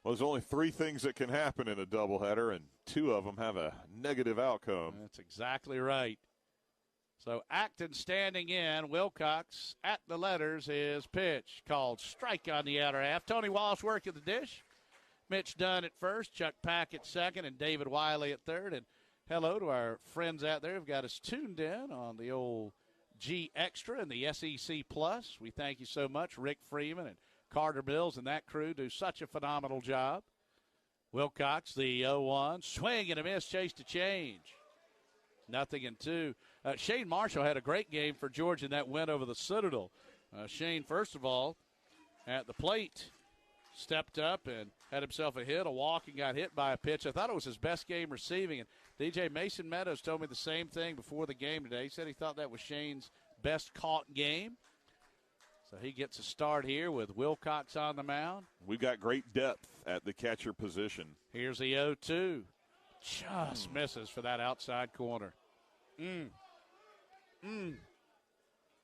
Well, there's only 3 things that can happen in a doubleheader, and 2 of them have a negative outcome. That's exactly right. So Acton standing in. Wilcox at the letters. His pitch called strike on the outer half. Tony Walsh working the dish. Mitch Dunn at first, Chuck Pack at second, and David Wiley at third. And hello to our friends out there who've got us tuned in on the old G Extra and the SEC Plus. We thank you so much. Rick Freeman and Carter Mills and that crew do such a phenomenal job. Wilcox, the 0-1. Swing and a miss, chase to change. 0-2. Shane Marshall had a great game for Georgia in that win over the Citadel. Shane, first of all, at the plate, stepped up and had himself a hit, a walk, and got hit by a pitch. I thought it was his best game receiving. And DJ Mason Meadows told me the same thing before the game today. He said he thought that was Shane's best caught game. So he gets a start here with Wilcox on the mound. We've got great depth at the catcher position. Here's the 0-2. Just misses for that outside corner.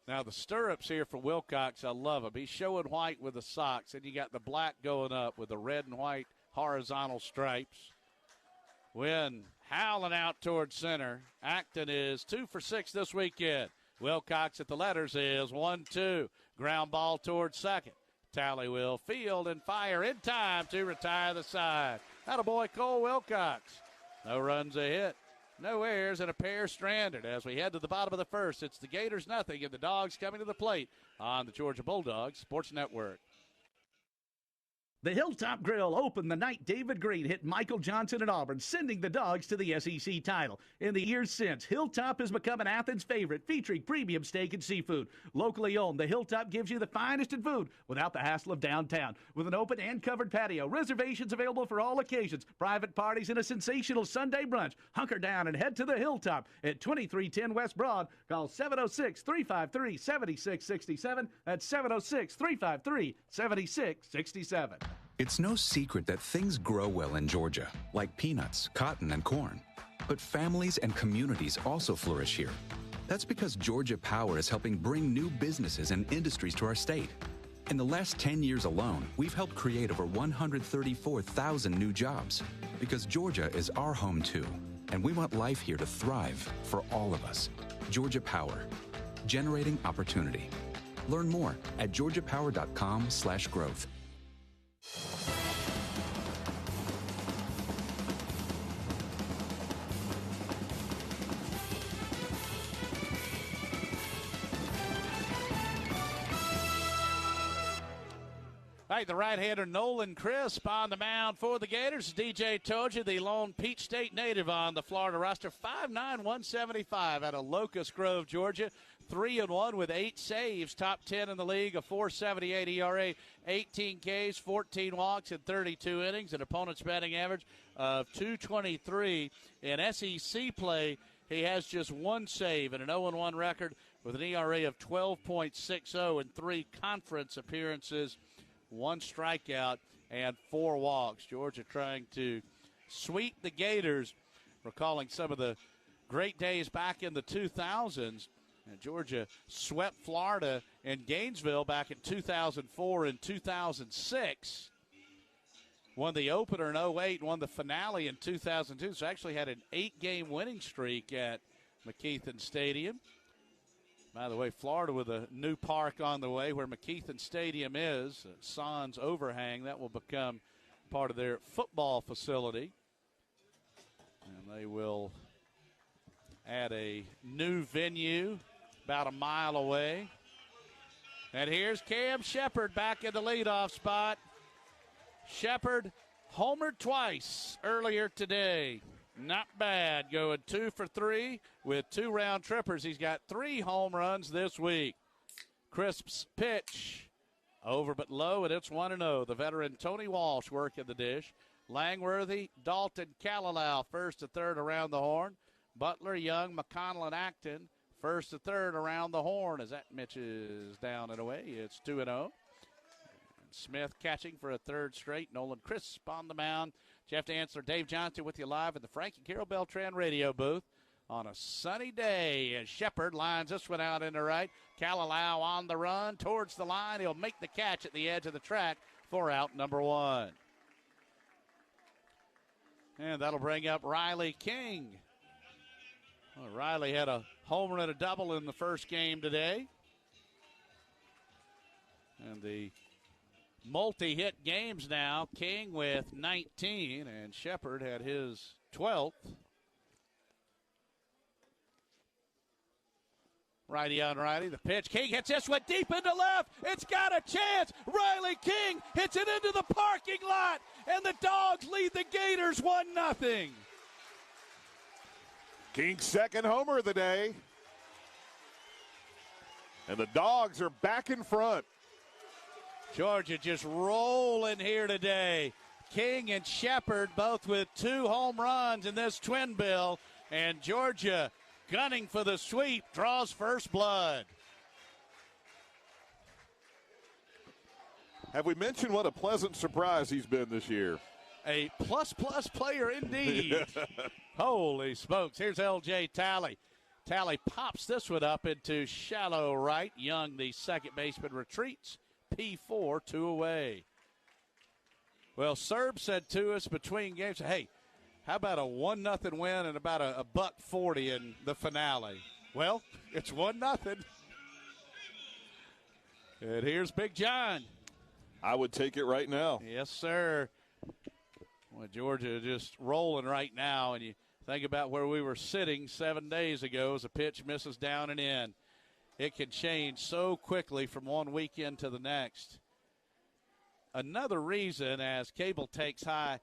Now the stirrups here for Wilcox, I love them. He's showing white with the socks, and you got the black going up with the red and white horizontal stripes. Wynn howling out towards center. Acton is 2 for 6 this weekend. Wilcox at the letters is 1-2. Ground ball towards second. Tally will field and fire in time to retire the side. Attaboy Cole Wilcox. No runs a hit. No errors and a pair stranded. As we head to the bottom of the first, it's the Gators nothing and the Dogs coming to the plate on the Georgia Bulldogs Sports Network. The Hilltop Grill opened the night David Green hit Michael Johnson at Auburn, sending the Dogs to the SEC title. In the years since, Hilltop has become an Athens favorite, featuring premium steak and seafood. Locally owned, the Hilltop gives you the finest in food without the hassle of downtown. With an open and covered patio, reservations available for all occasions, private parties, and a sensational Sunday brunch. Hunker down and head to the Hilltop at 2310 West Broad. Call 706-353-7667. That's 706-353-7667. It's no secret that things grow well in Georgia, like peanuts, cotton, and corn. But families and communities also flourish here. That's because Georgia Power is helping bring new businesses and industries to our state. In the last 10 years alone, we've helped create over 134,000 new jobs. Because Georgia is our home too, and we want life here to thrive for all of us. Georgia Power, generating opportunity. Learn more at georgiapower.com/growth. All right, the right-hander Nolan Crisp on the mound for the Gators. DJ told you, the lone Peach State native on the Florida roster. 5'9", 175 out of Locust Grove, Georgia. 3-1 with 8 saves, top 10 in the league, a 4.78 ERA, 18 Ks, 14 walks in 32 innings, an opponent's batting average of 223. In SEC play, he has just 1 save and an 0-1 record with an ERA of 12.60 in 3 conference appearances, 1 strikeout, and 4 walks. Georgia trying to sweep the Gators, recalling some of the great days back in the 2000s. And Georgia swept Florida and Gainesville back in 2004 and 2006. won the opener in 08, won the finale in 2002. So actually had an 8-game winning streak at McKeithen Stadium. By the way, Florida with a new park on the way where McKeithen Stadium is, Sans Overhang. That will become part of their football facility. And they will add a new venue about a mile away. And here's Cam Shepard back in the leadoff spot. Shepard homered twice earlier today. Not bad, going 2 for 3 with 2 round trippers. He's got 3 home runs this week. Crisp's pitch over but low, and it's 1-0. The veteran Tony Walsh working the dish. Langworthy, Dalton, Kalalau, first to third around the horn. Butler, Young, McConnell, and Acton, first to third around the horn as that Mitch is down and away. It's 2-0. Smith catching for a third straight. Nolan Crisp on the mound. Jeff Dantzler, Dave Johnson with you live in the Frank and Carol Beltran radio booth on a sunny day as Shepard lines this one out into right. Kalalau on the run towards the line. He'll make the catch at the edge of the track for out number 1. And that'll bring up Riley King. Well, Riley had a homer and a double in the first game today. And the multi-hit games now, King with 19, and Shepard had his 12th. Righty on righty, the pitch. King hits this one deep into left. It's got a chance. Riley King hits it into the parking lot, and the Dogs lead the Gators 1-0. King's second homer of the day. And the Dogs are back in front. Georgia just rolling here today. King and Shepard both with 2 home runs in this twin bill. And Georgia gunning for the sweep, draws first blood. Have we mentioned what a pleasant surprise he's been this year? A plus player indeed. Holy smokes. Here's L.J. Talley. Talley pops this one up into shallow right. Young, the second baseman, retreats. P4, 2 away. Well, Serb said to us between games, hey, how about a 1-0 win and about a $140 in the finale? Well, it's 1-0. And here's Big John. I would take it right now. Yes, sir. Well, Georgia just rolling right now, and you think about where we were sitting 7 days ago as a pitch misses down and in. It can change so quickly from one weekend to the next. Another reason, as Cable takes high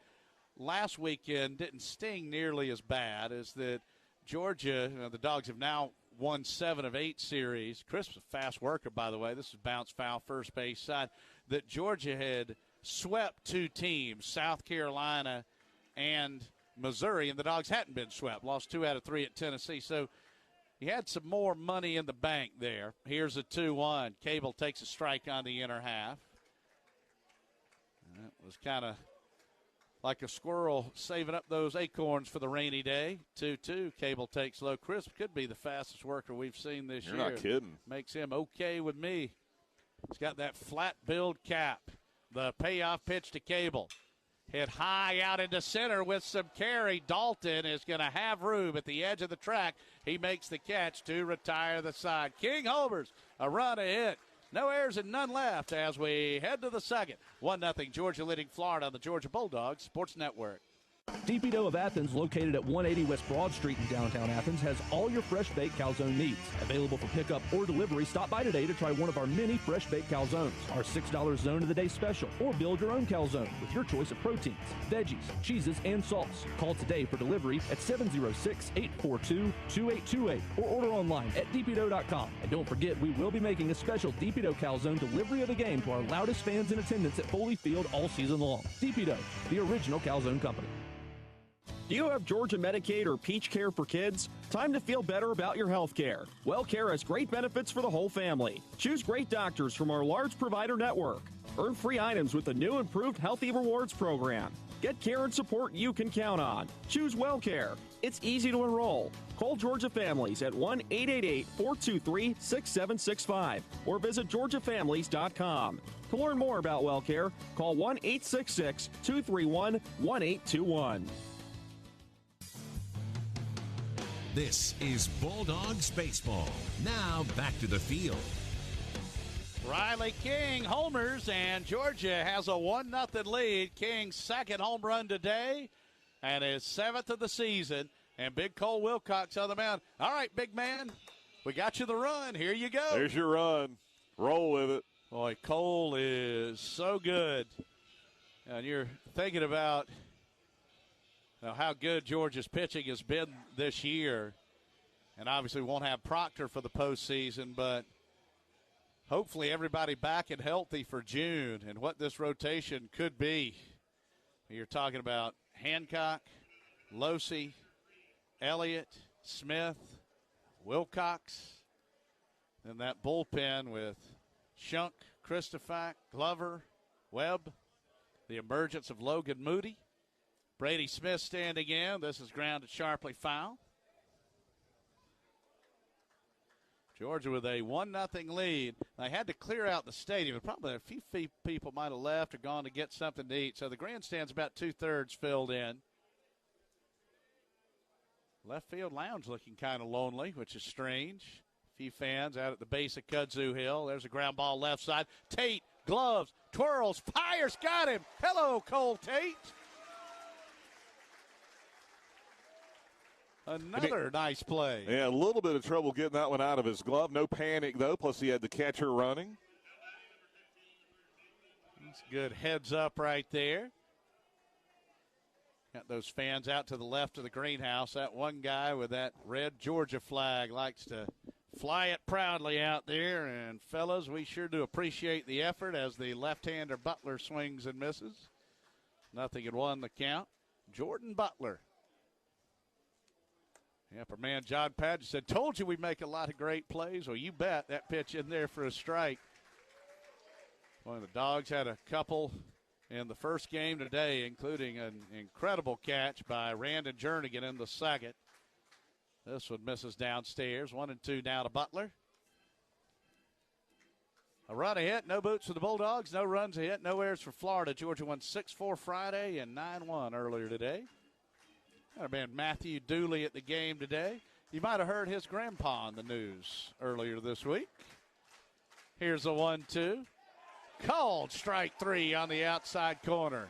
last weekend didn't sting nearly as bad, is that Georgia, the Dogs have now won 7 of 8 series. Crisp's a fast worker, by the way. This is bounce foul, first base side. That Georgia had swept 2 teams, South Carolina and Missouri, and the Dogs hadn't been swept. Lost 2 out of 3 at Tennessee. So he had some more money in the bank there. Here's a 2-1. Cable takes a strike on the inner half. That was kind of like a squirrel saving up those acorns for the rainy day. 2-2. Cable takes low. Crisp could be the fastest worker we've seen this year. You're not kidding. Makes him okay with me. He's got that flat build cap. The payoff pitch to Cable. Hit high out into center with some carry. Dalton is going to have room at the edge of the track. He makes the catch to retire the side. King homers, a run, a hit. No errors and none left as we head to the second. 1-0 Georgia leading Florida on the Georgia Bulldogs Sports Network. DP Dough of Athens, located at 180 West Broad Street in downtown Athens, has all your fresh baked calzone needs. Available for pickup or delivery, stop by today to try one of our many fresh baked calzones. Our $6 zone of the day special, or build your own calzone with your choice of proteins, veggies, cheeses, and sauce. Call today for delivery at 706-842-2828 or order online at dpdough.com. And don't forget, we will be making a special DP Dough calzone delivery of the game to our loudest fans in attendance at Foley Field all season long. DP Dough, the original calzone company. Do you have Georgia Medicaid or Peach Care for kids? Time to feel better about your health care. WellCare has great benefits for the whole family. Choose great doctors from our large provider network. Earn free items with the new improved Healthy Rewards program. Get care and support you can count on. Choose WellCare. It's easy to enroll. Call Georgia Families at 1-888-423-6765 or visit georgiafamilies.com. To learn more about WellCare, call 1-866-231-1821. This is Bulldogs baseball. Now back to the field. Riley King homers, and Georgia has a 1-0 lead. King's second home run today and his 7th of the season. And Big Cole Wilcox on the mound. All right, big man, we got you the run. Here you go. There's your run. Roll with it. Boy, Cole is so good. And you're thinking about how good Georgia's pitching has been this year. And obviously won't have Proctor for the postseason, but hopefully everybody back and healthy for June and what this rotation could be. You're talking about Hancock, Losey, Elliott, Smith, Wilcox, and that bullpen with Shunk, Christopher, Glover, Webb, the emergence of Logan Moody. Brady Smith standing in. This is grounded sharply foul. Georgia with a 1-0 lead. They had to clear out the stadium. Probably a few people might have left or gone to get something to eat. So the grandstand's about 2/3 filled in. Left field lounge looking kind of lonely, which is strange. A few fans out at the base of Kudzu Hill. There's a ground ball left side. Tate, gloves, twirls, fires, got him. Hello, Cole Tate. Another nice play. Yeah, a little bit of trouble getting that one out of his glove. No panic, though, plus he had the catcher running. That's good heads up right there. Got those fans out to the left of the greenhouse. That one guy with that red Georgia flag likes to fly it proudly out there. And, fellas, we sure do appreciate the effort as the left-hander Butler swings and misses. 0-1 the count. Jordan Butler. The upper man, John Padgett, said, told you we'd make a lot of great plays. Well, you bet. That pitch in there for a strike. Well, the Dogs had a couple in the first game today, including an incredible catch by Randon Jernigan in the second. This one misses downstairs. 1-2 now to Butler. A run a hit, no boots for the Bulldogs, no runs a hit, no errors for Florida. Georgia won 6-4 Friday and 9-1 earlier today. Got a man Matthew Dooley at the game today. You might have heard his grandpa on the news earlier this week. Here's a 1-2. Called strike 3 on the outside corner.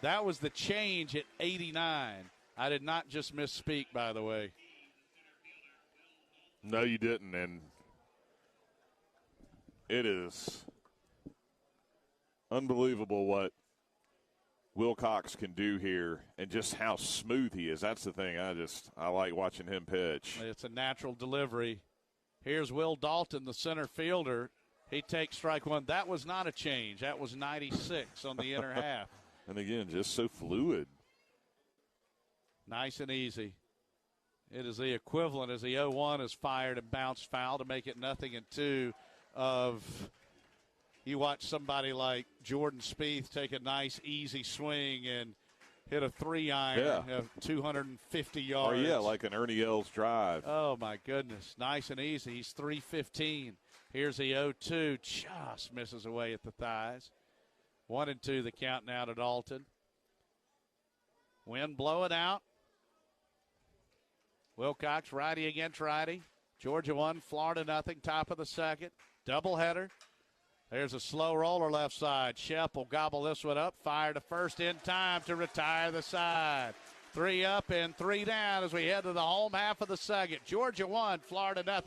That was the change at 89. I did not just misspeak, by the way. No, you didn't, and it is unbelievable what Wilcox can do here and just how smooth he is. That's the thing. I like watching him pitch. It's a natural delivery. Here's Will Dalton, the center fielder. He takes strike 1. That was not a change. That was 96 on the inner half. And again, just so fluid. Nice and easy. It is the equivalent as the 0-1 is fired and bounced foul to make it 0-2 of you watch somebody like Jordan Spieth take a nice, easy swing and hit a 3-iron of 250 yards. Or, like an Ernie Els drive. Oh, my goodness. Nice and easy. He's 315. Here's the 0-2. Just misses away at the thighs. 1-2 the count now to Dalton. Wind blowing out. Wilcox righty against righty. Georgia 1, Florida 0. Top of the second. Doubleheader. There's a slow roller left side. Shep will gobble this one up. Fire to first in time to retire the side. 3 up and 3 down as we head to the home half of the second. Georgia 1, Florida 0.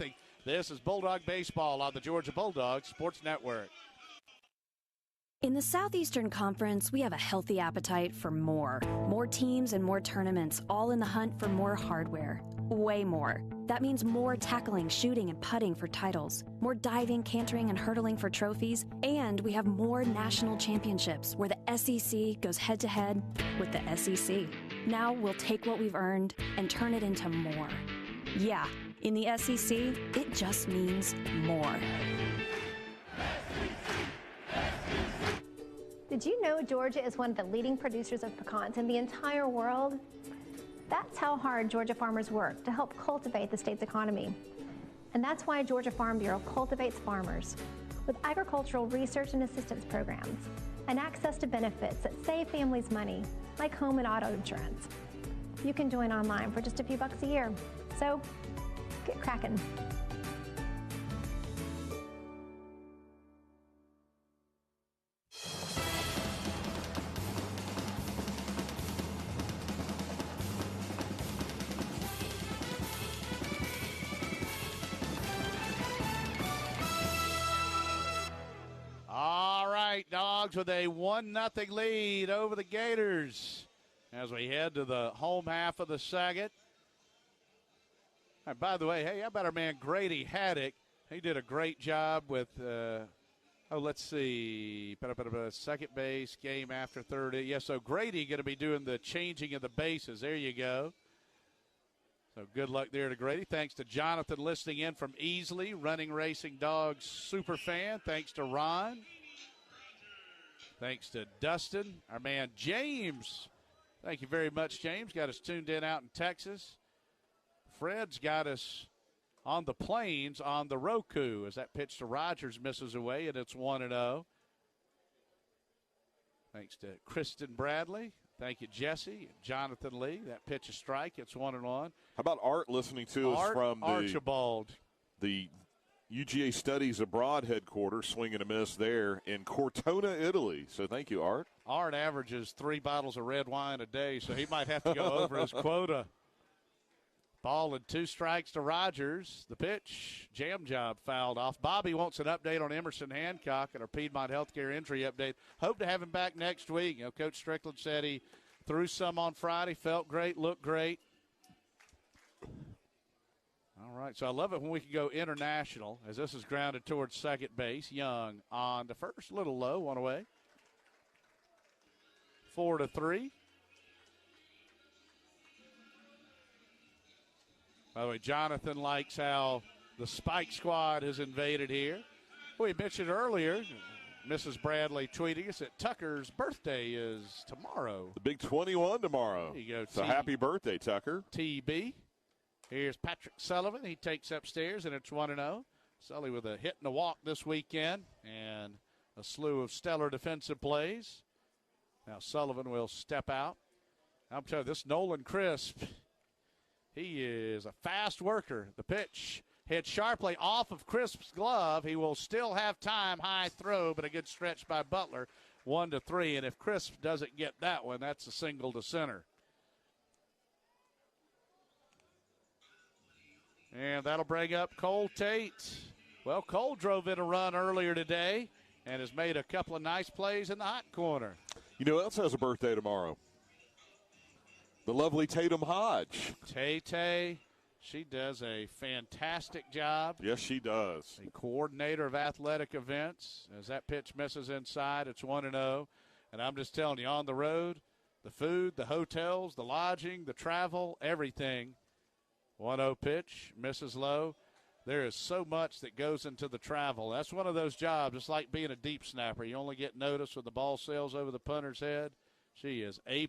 This is Bulldog Baseball on the Georgia Bulldogs Sports Network. In the Southeastern Conference, we have a healthy appetite for more. More teams and more tournaments, all in the hunt for more hardware. Way more. That means more tackling, shooting, and putting for titles, more diving, cantering, and hurdling for trophies, and we have more national championships where the SEC goes head-to-head with the SEC. Now we'll take what we've earned and turn it into more. Yeah, in the SEC, it just means more. Did you know Georgia is one of the leading producers of pecans in the entire world? That's how hard Georgia farmers work to help cultivate the state's economy. And that's why Georgia Farm Bureau cultivates farmers with agricultural research and assistance programs and access to benefits that save families money, like home and auto insurance. You can join online for just a few bucks a year. So, get cracking. All right, Dogs with a 1-0 lead over the Gators as we head to the home half of the second. And by the way, hey, how about our man Grady Haddock? He did a great job with, let's see, second base, game after third. Yeah, so Grady going to be doing the changing of the bases. There you go. So good luck there to Grady. Thanks to Jonathan listening in from Easley, Running Racing Dogs super fan. Thanks to Ron. Thanks to Dustin. Our man James. Thank you very much, James. Got us tuned in out in Texas. Fred's got us on the plains on the Roku as that pitch to Rogers misses away, and it's 1-0. Thanks to Kristen Bradley. Thank you, Jesse. Jonathan Lee. That pitch a strike. It's 1-1. How about Art listening to us from Archibald, the UGA Studies Abroad headquarters, swing and a miss there in Cortona, Italy. So thank you, Art. Art averages 3 bottles of red wine a day, so he might have to go over his quota. Ball and 2 strikes to Rogers. The pitch, jam job fouled off. Bobby wants an update on Emerson Hancock and our Piedmont Healthcare injury update. Hope to have him back next week. You know, Coach Strickland said he threw some on Friday, felt great, looked great. All right, so I love it when we can go international as this is grounded towards second base. Young on the first, little low, one away. 4-3. By the way, Jonathan likes how the Spike Squad has invaded here. We mentioned earlier, Mrs. Bradley tweeting us that Tucker's birthday is tomorrow. The big 21 tomorrow. There you go. So happy birthday, Tucker. TB. Here's Patrick Sullivan. He takes upstairs, and it's 1-0. Sully with a hit and a walk this weekend and a slew of stellar defensive plays. Now Sullivan will step out. I'm telling you, this Nolan Crisp, he is a fast worker. The pitch hit sharply off of Crisp's glove. He will still have time, high throw, but a good stretch by Butler. 1-3, and if Crisp doesn't get that one, that's a single to center. And that'll bring up Cole Tate. Well, Cole drove in a run earlier today and has made a couple of nice plays in the hot corner. You know who else has a birthday tomorrow? The lovely Tatum Hodge. Tay, she does a fantastic job. Yes, she does. The coordinator of athletic events. As that pitch misses inside, it's 1-0. And I'm just telling you, on the road, the food, the hotels, the lodging, the travel, everything. 1-0 pitch, misses low. There is so much that goes into the travel. That's one of those jobs. It's like being a deep snapper. You only get noticed when the ball sails over the punter's head. She is A+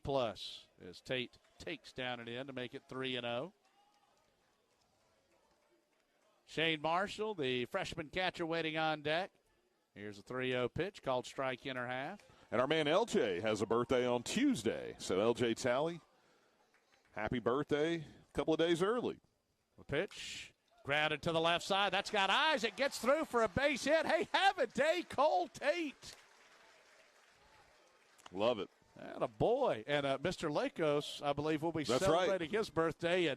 as Tate takes down and in to make it 3-0. Shane Marshall, the freshman catcher, waiting on deck. Here's a 3-0 pitch called strike inner half. And our man LJ has a birthday on Tuesday. So LJ Talley, happy birthday a couple of days early. The pitch, grounded to the left side. That's got eyes. It gets through for a base hit. Hey, have a day, Cole Tate. Love it. And a boy. And Mr. Lakos, I believe, will be celebrating his birthday in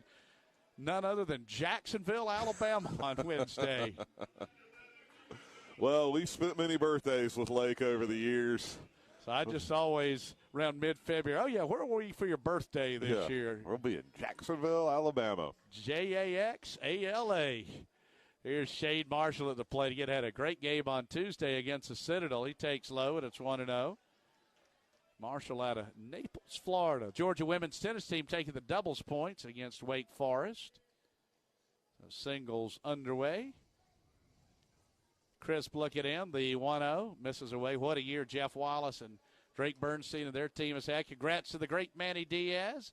none other than Jacksonville, Alabama on Wednesday. Well, we've spent many birthdays with Lake over the years. So I just always, around mid-February, oh, yeah, where were you for your birthday this year? We'll be in Jacksonville, Alabama. Jaxala. Here's Shade Marshall at the plate. Again, had a great game on Tuesday against the Citadel. He takes low, and it's 1-0. Marshall out of Naples, Florida. Georgia women's tennis team taking the doubles points against Wake Forest. So singles underway. Crisp looking in, the 1-0, misses away. What a year Jeff Wallace and Drake Bernstein and their team has had. Congrats to the great Manny Diaz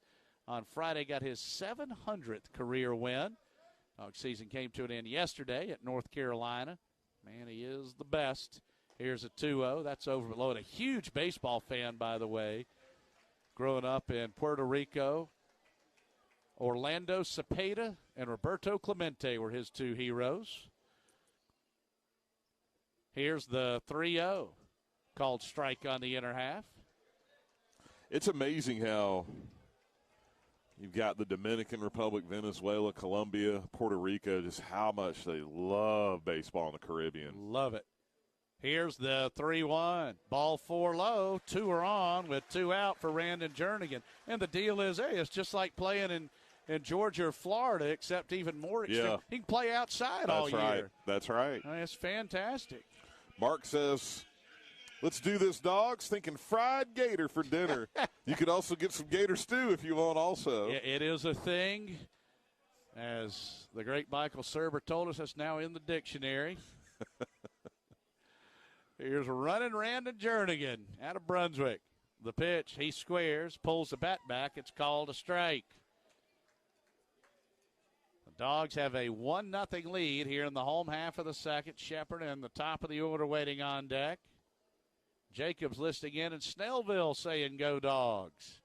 on Friday, got his 700th career win. Dog season came to an end yesterday at North Carolina. Man, he is the best. Here's a 2-0. That's overload. A huge baseball fan, by the way. Growing up in Puerto Rico, Orlando Cepeda and Roberto Clemente were his two heroes. Here's the 3-0. Called strike on the inner half. It's amazing how you've got the Dominican Republic, Venezuela, Colombia, Puerto Rico, just how much they love baseball in the Caribbean. Love it. Here's the 3-1. Ball 4 low. 2 are on with 2 out for Randon Jernigan. And the deal is, hey, it's just like playing in Georgia or Florida, except even more extreme. Yeah. He can play outside all year. That's right. It's fantastic. Mark says, let's do this, dogs. Thinking fried gator for dinner. You could also get some gator stew if you want also. It is a thing. As the great Michael Serber told us, that's now in the dictionary. Here's a running Randon Jernigan out of Brunswick. The pitch, he squares, pulls the bat back. It's called a strike. The Dogs have a 1-0 lead here in the home half of the second. Shepard in the top of the order waiting on deck. Jacobs listing in, and Snellville saying go Dogs.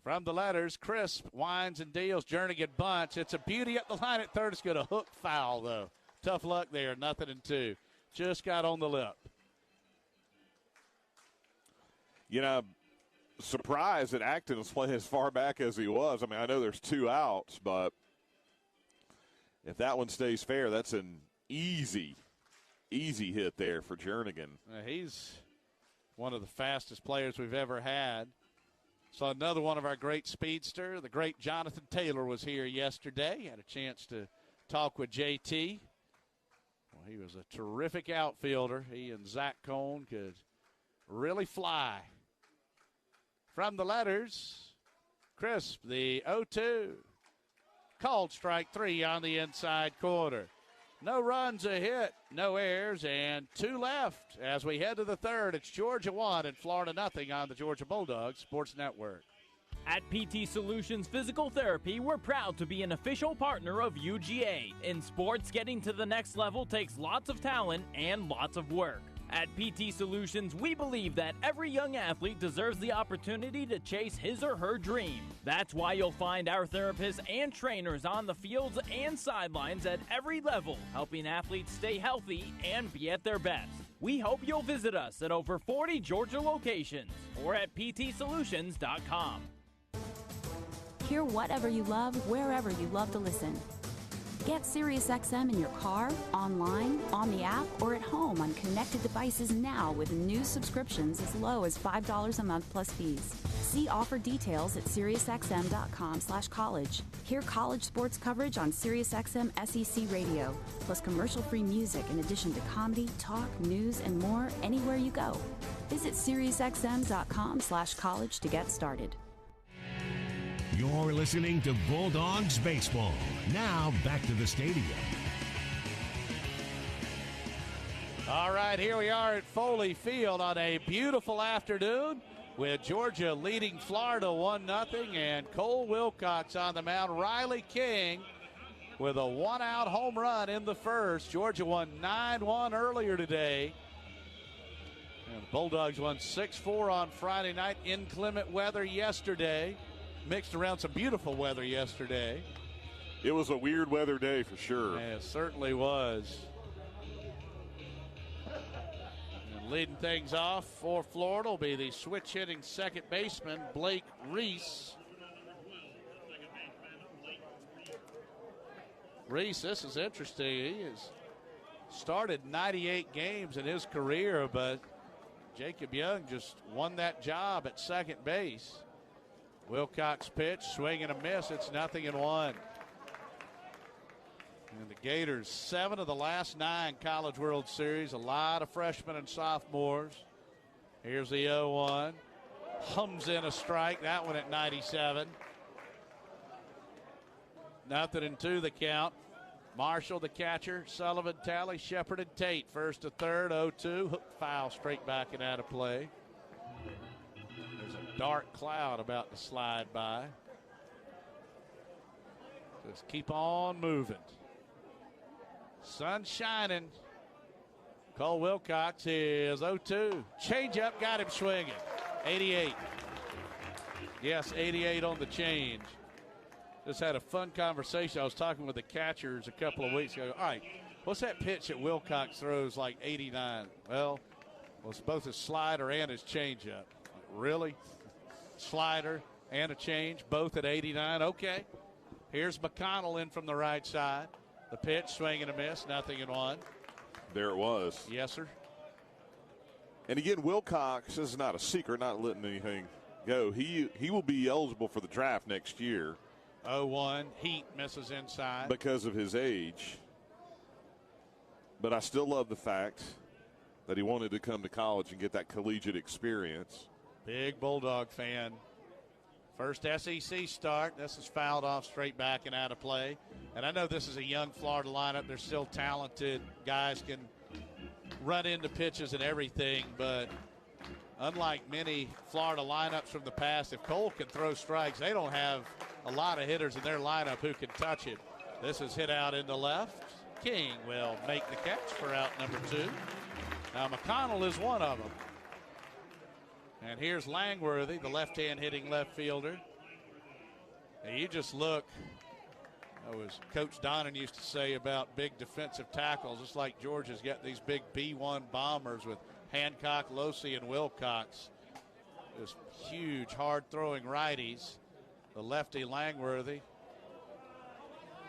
From the letters, Crisp winds and deals. Jernigan bunts. It's a beauty up the line at third. It's going to hook foul, though. Tough luck there, 0-2. Just got on the lip. You know, surprised that Acton was playing as far back as he was. I mean, I know there's 2 outs, but if that one stays fair, that's an easy hit there for Jernigan. He's one of the fastest players we've ever had. So another one of our great speedster, the great Jonathan Taylor, was here yesterday. Had a chance to talk with JT. Well, he was a terrific outfielder. He and Zach Cohn could really fly. From the letters, Crisp, the 0-2. Called strike 3 on the inside corner. No runs, a hit, no errors, and 2 left. As we head to the third, it's Georgia 1 and Florida 0 on the Georgia Bulldogs Sports Network. At PT Solutions Physical Therapy, we're proud to be an official partner of UGA. In sports, getting to the next level takes lots of talent and lots of work. At PT Solutions, we believe that every young athlete deserves the opportunity to chase his or her dream. That's why you'll find our therapists and trainers on the fields and sidelines at every level, helping athletes stay healthy and be at their best. We hope you'll visit us at over 40 Georgia locations or at ptsolutions.com. Hear whatever you love, wherever you love to listen. Get SiriusXM in your car, online, on the app, or at home on connected devices now with new subscriptions as low as $5 a month plus fees. See offer details at SiriusXM.com/college. Hear college sports coverage on SiriusXM SEC Radio, plus commercial-free music in addition to comedy, talk, news, and more anywhere you go. Visit SiriusXM.com/college to get started. You're listening to Bulldogs Baseball. Now back to the stadium. All right, here we are at Foley Field on a beautiful afternoon with Georgia leading Florida 1-0 and Cole Wilcox on the mound. Riley King with a 1-out home run in the first. Georgia won 9-1 earlier today. And the Bulldogs won 6-4 on Friday night. Inclement weather yesterday. Mixed around some beautiful weather yesterday. It was a weird weather day for sure. Yeah, it certainly was. And leading things off for Florida will be the switch-hitting second baseman, Blake Reese. Reese, this is interesting. He has started 98 games in his career, but Jacob Young just won that job at second base. Wilcox pitch, swing and a miss. It's 0-1. And the Gators, 7 of the last 9 College World Series. A lot of freshmen and sophomores. Here's the 0-1. Hums in a strike. That one at 97. 0-2 the count. Marshall, the catcher. Sullivan, Talley, Shepard, and Tate. First to third, 0-2. Hook foul straight back and out of play. There's a dark cloud about to slide by. Just keep on moving. Sun shining. Cole Wilcox is 0-2. Changeup got him swinging. 88. Yes, 88 on the change. Just had a fun conversation. I was talking with the catchers a couple of weeks ago. All right, what's that pitch that Wilcox throws like 89? Well, it's both his slider and his changeup. Really? Slider and a change, both at 89? Okay. Here's McConnell in from the right side. The pitch, swing and a miss, 0-1. There it was. Yes, sir. And again, Wilcox, this is not a secret, not letting anything go. He will be eligible for the draft next year. 0-1. Heat misses inside. Because of his age. But I still love the fact that he wanted to come to college and get that collegiate experience. Big Bulldog fan. First SEC start. This is fouled off straight back and out of play. And I know this is a young Florida lineup. They're still talented. Guys can run into pitches and everything. But unlike many Florida lineups from the past, if Cole can throw strikes, they don't have a lot of hitters in their lineup who can touch it. This is hit out into left. King will make the catch for out number 2. Now McConnell is one of them. And here's Langworthy, the left-hand hitting left fielder. And you just look, as Coach Donnan used to say about big defensive tackles, just like Georgia's got these big B1 bombers with Hancock, Losey, and Wilcox. Just huge, hard-throwing righties. The lefty Langworthy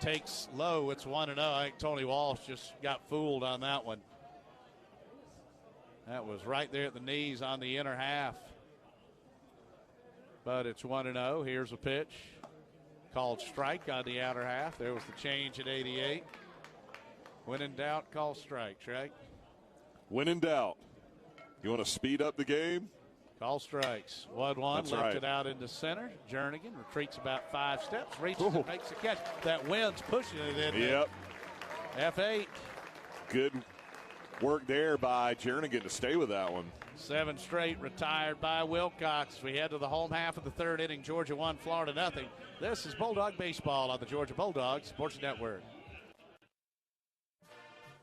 takes low. It's 1-0. I think Tony Walsh just got fooled on that one. That was right there at the knees on the inner half. But it's 1-0. Here's a pitch. Called strike on the outer half. There was the change at 88. When in doubt, call strikes, right? When in doubt. You want to speed up the game? Call strikes. 1-1. That's left right. it out into center. Jernigan retreats about 5 steps. Reaches and makes the catch. That wind's pushing it in. Yep. F8. Good work there by Jernigan to stay with that one. 7 straight retired by Wilcox. We head to the home half of the 3rd inning. Georgia 1, Florida 0. This is Bulldog Baseball on the Georgia Bulldogs Sports Network.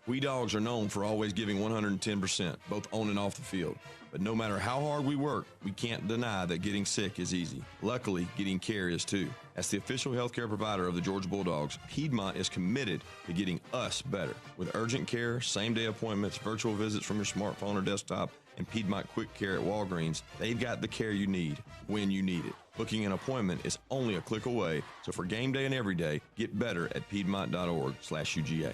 We Dogs are known for always giving 110%, both on and off the field. But no matter how hard we work, we can't deny that getting sick is easy. Luckily, getting care is too. As the official healthcare provider of the Georgia Bulldogs, Piedmont is committed to getting us better. With urgent care, same-day appointments, virtual visits from your smartphone or desktop, and Piedmont Quick Care at Walgreens, they've got the care you need when you need it. Booking an appointment is only a click away, so for game day and every day, get better at piedmont.org/UGA.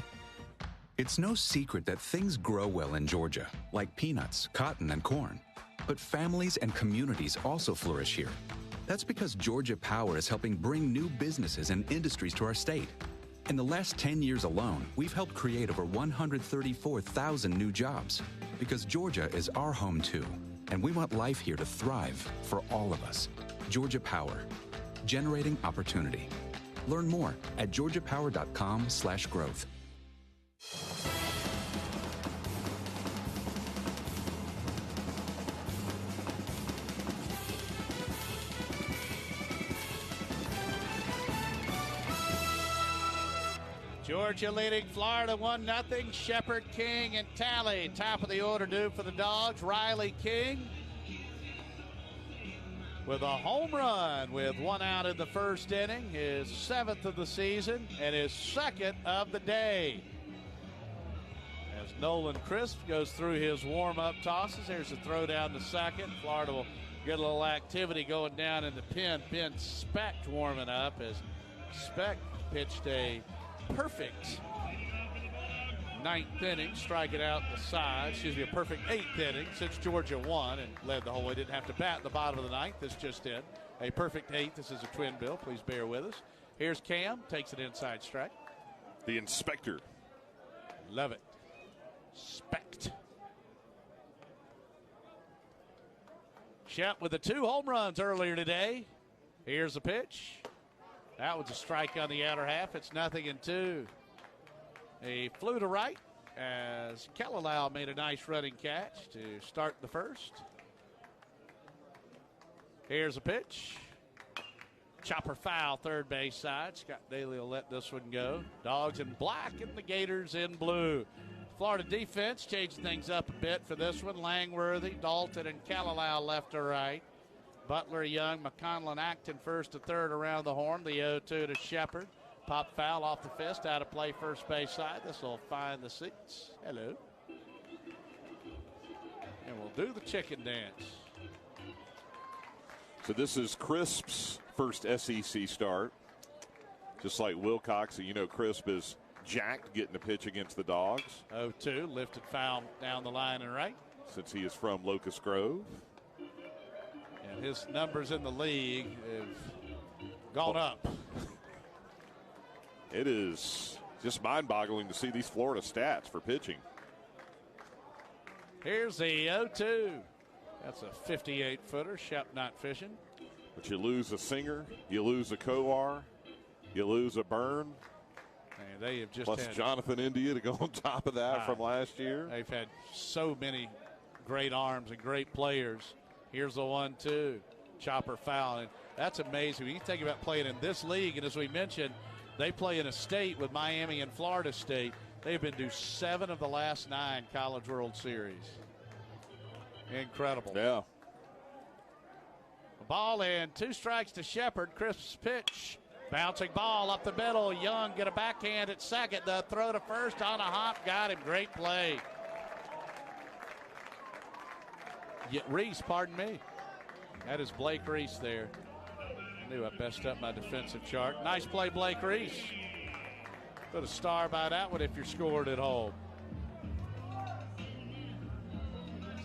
It's no secret that things grow well in Georgia, like peanuts, cotton, and corn. But families and communities also flourish here. That's because Georgia Power is helping bring new businesses and industries to our state. In the last 10 years alone, we've helped create over 134,000 new jobs. Because Georgia is our home too, and we want life here to thrive for all of us. Georgia Power, generating opportunity. Learn more at georgiapower.com/growth. Georgia leading Florida 1-0. Shepard, King, and Talley. Top of the order due for the Dogs. Riley King with a home run with 1 out in the 1st inning. His 7th of the season and his 2nd of the day. As Nolan Crisp goes through his warm-up tosses. Here's a throw down to 2nd. Florida will get a little activity going down in the pen. Ben Speck warming up as Speck pitched a perfect 9th inning, striking out the side. A perfect 8th inning since Georgia won and led the whole way. Didn't have to bat in the bottom of the 9th. This just in. A perfect 8th. This is a twin bill. Please bear with us. Here's Cam. Takes an inside strike. The inspector. Love it. Specht. Shep with the 2 home runs earlier today. Here's the pitch. That was a strike on the outer half. It's 0-2. He flew to right as Kellelau made a nice running catch to start the 1st. Here's a pitch. Chopper foul, third base side. Scott Daly will let this one go. Dogs in black and the Gators in blue. Florida defense changed things up a bit for this one. Langworthy, Dalton, and Kalalau left to right. Butler, Young, McConnell, and Acton first to third around the horn. The 0-2 to Shepard. Pop foul off the fist, out of play first base side. This will find the seats. Hello. And we'll do the chicken dance. So this is Crisp's first SEC start. Just like Wilcox, you know Crisp is jacked getting a pitch against the Dogs. 0-2, lifted foul down the line and right. Since he is from Locust Grove. And his numbers in the league have gone up. It is just mind-boggling to see these Florida stats for pitching. Here's the 0-2. That's a 58-footer. Shep not fishing. But you lose a Singer, you lose a Coar, you lose a Byrne. And they have just plus had Jonathan India to go on top of that from last year. They've had so many great arms and great players. Here's the 1-2. Chopper foul. And that's amazing. When you think about playing in this league, and as we mentioned, they play in a state with Miami and Florida State. They've been to 7 of the last 9 College World Series. Incredible. Yeah. A ball and 2 strikes to Shepard. Crisp's pitch. Bouncing ball up the middle. Young get a backhand at second. The throw to first on a hop. Got him. Great play. Reese, pardon me. That is Blake Reese there. I knew I messed up my defensive chart. Nice play, Blake Reese. Put a star by that one if you're scored at home.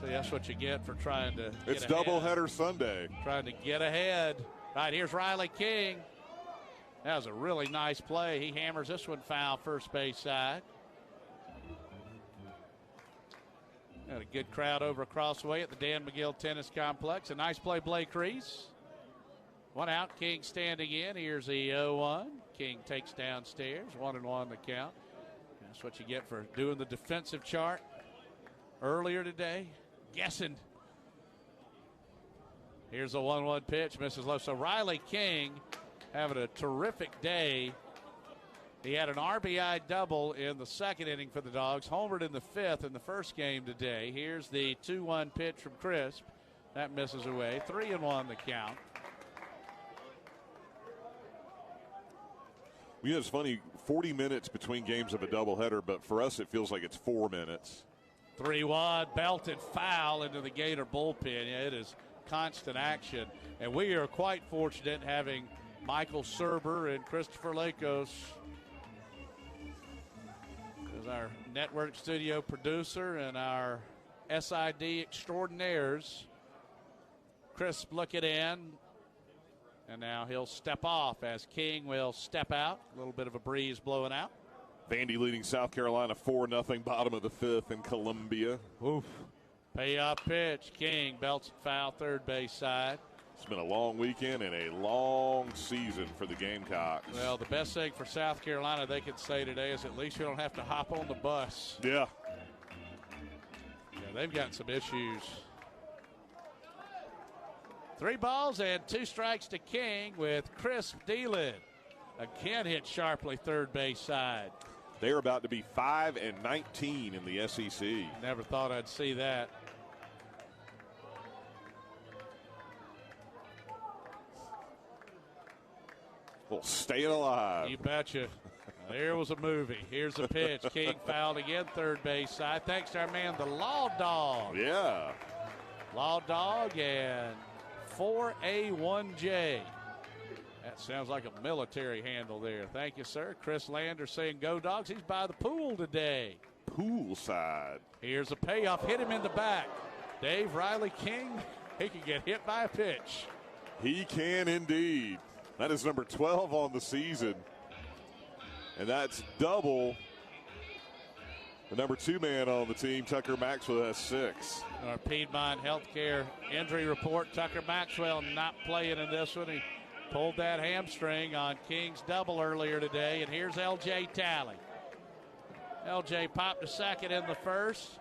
See, that's what you get for trying to get It's ahead. doubleheader Sunday. Trying to get ahead. All right, here's Riley King. That was a really nice play. He hammers this one foul first base side. Got a good crowd over across the way at the Dan McGill Tennis Complex. A nice play, Blake Reese. One out, King standing in. Here's the 0-1. King takes downstairs. 1-1 the count. That's what you get for doing the defensive chart earlier today. Guessing. Here's a 1-1 pitch. Misses low. So Riley King having a terrific day. He had an RBI double in the second inning for the Dogs. Homered in the 5th in the first game today. Here's the 2-1 pitch from Crisp. That misses away. 3-1 the count. You know, it's funny, 40 minutes between games of a doubleheader, but for us it feels like it's 4 minutes. 3-1, belted foul into the Gator bullpen. Yeah, it is constant action. And we are quite fortunate having Michael Serber and Christopher Lakos as our network studio producer and our SID extraordinaires. Crisp looking in. And now he'll step off as King will step out. A little bit of a breeze blowing out. Vandy leading South Carolina 4-0, bottom of the 5th in Columbia. Oof. Payoff pitch. King belts it foul, third base side. It's been a long weekend and a long season for the Gamecocks. Well, the best thing for South Carolina they could say today is at least we don't have to hop on the bus. Yeah. Yeah, they've got some issues. 3 balls and 2 strikes to King with Crisp dealing. Again hit sharply third base side. They're about to be 5-19 in the SEC. Never thought I'd see that. Well, staying alive. You betcha. There was a movie. Here's a pitch. King fouled again, third base side. Thanks to our man, the Law Dog. Yeah. Law Dog and 4A1J. That sounds like a military handle there. Thank you, sir. Chris Lander saying go Dogs. He's by the pool today. Poolside. Here's a payoff. Hit him in the back. Dave Riley King, he can get hit by a pitch. He can indeed. That is number 12 on the season. And that's double the number 2 man on the team. Tucker Maxwell has 6. Our Piedmont Healthcare injury report. Tucker Maxwell not playing in this one. He pulled that hamstring on King's double earlier today. And here's LJ Talley. LJ popped a second in the first.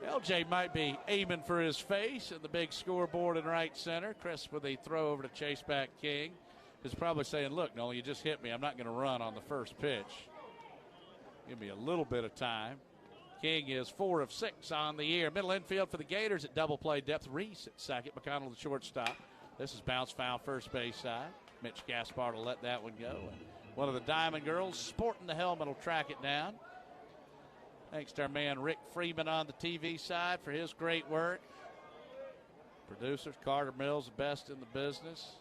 LJ might be aiming for his face at the big scoreboard in right center. Chris with a throw over to chase back King is probably saying, look, Nolan, you just hit me. I'm not going to run on the first pitch. Give me a little bit of time. King is 4 of 6 on the year. Middle infield for the Gators at double play depth. Reese at second. McConnell the shortstop. This is bounce foul first base side. Mitch Gaspar to let that one go. And one of the Diamond Girls sporting the helmet will track it down. Thanks to our man Rick Freeman on the TV side for his great work. Producers, Carter Mills, the best in the business.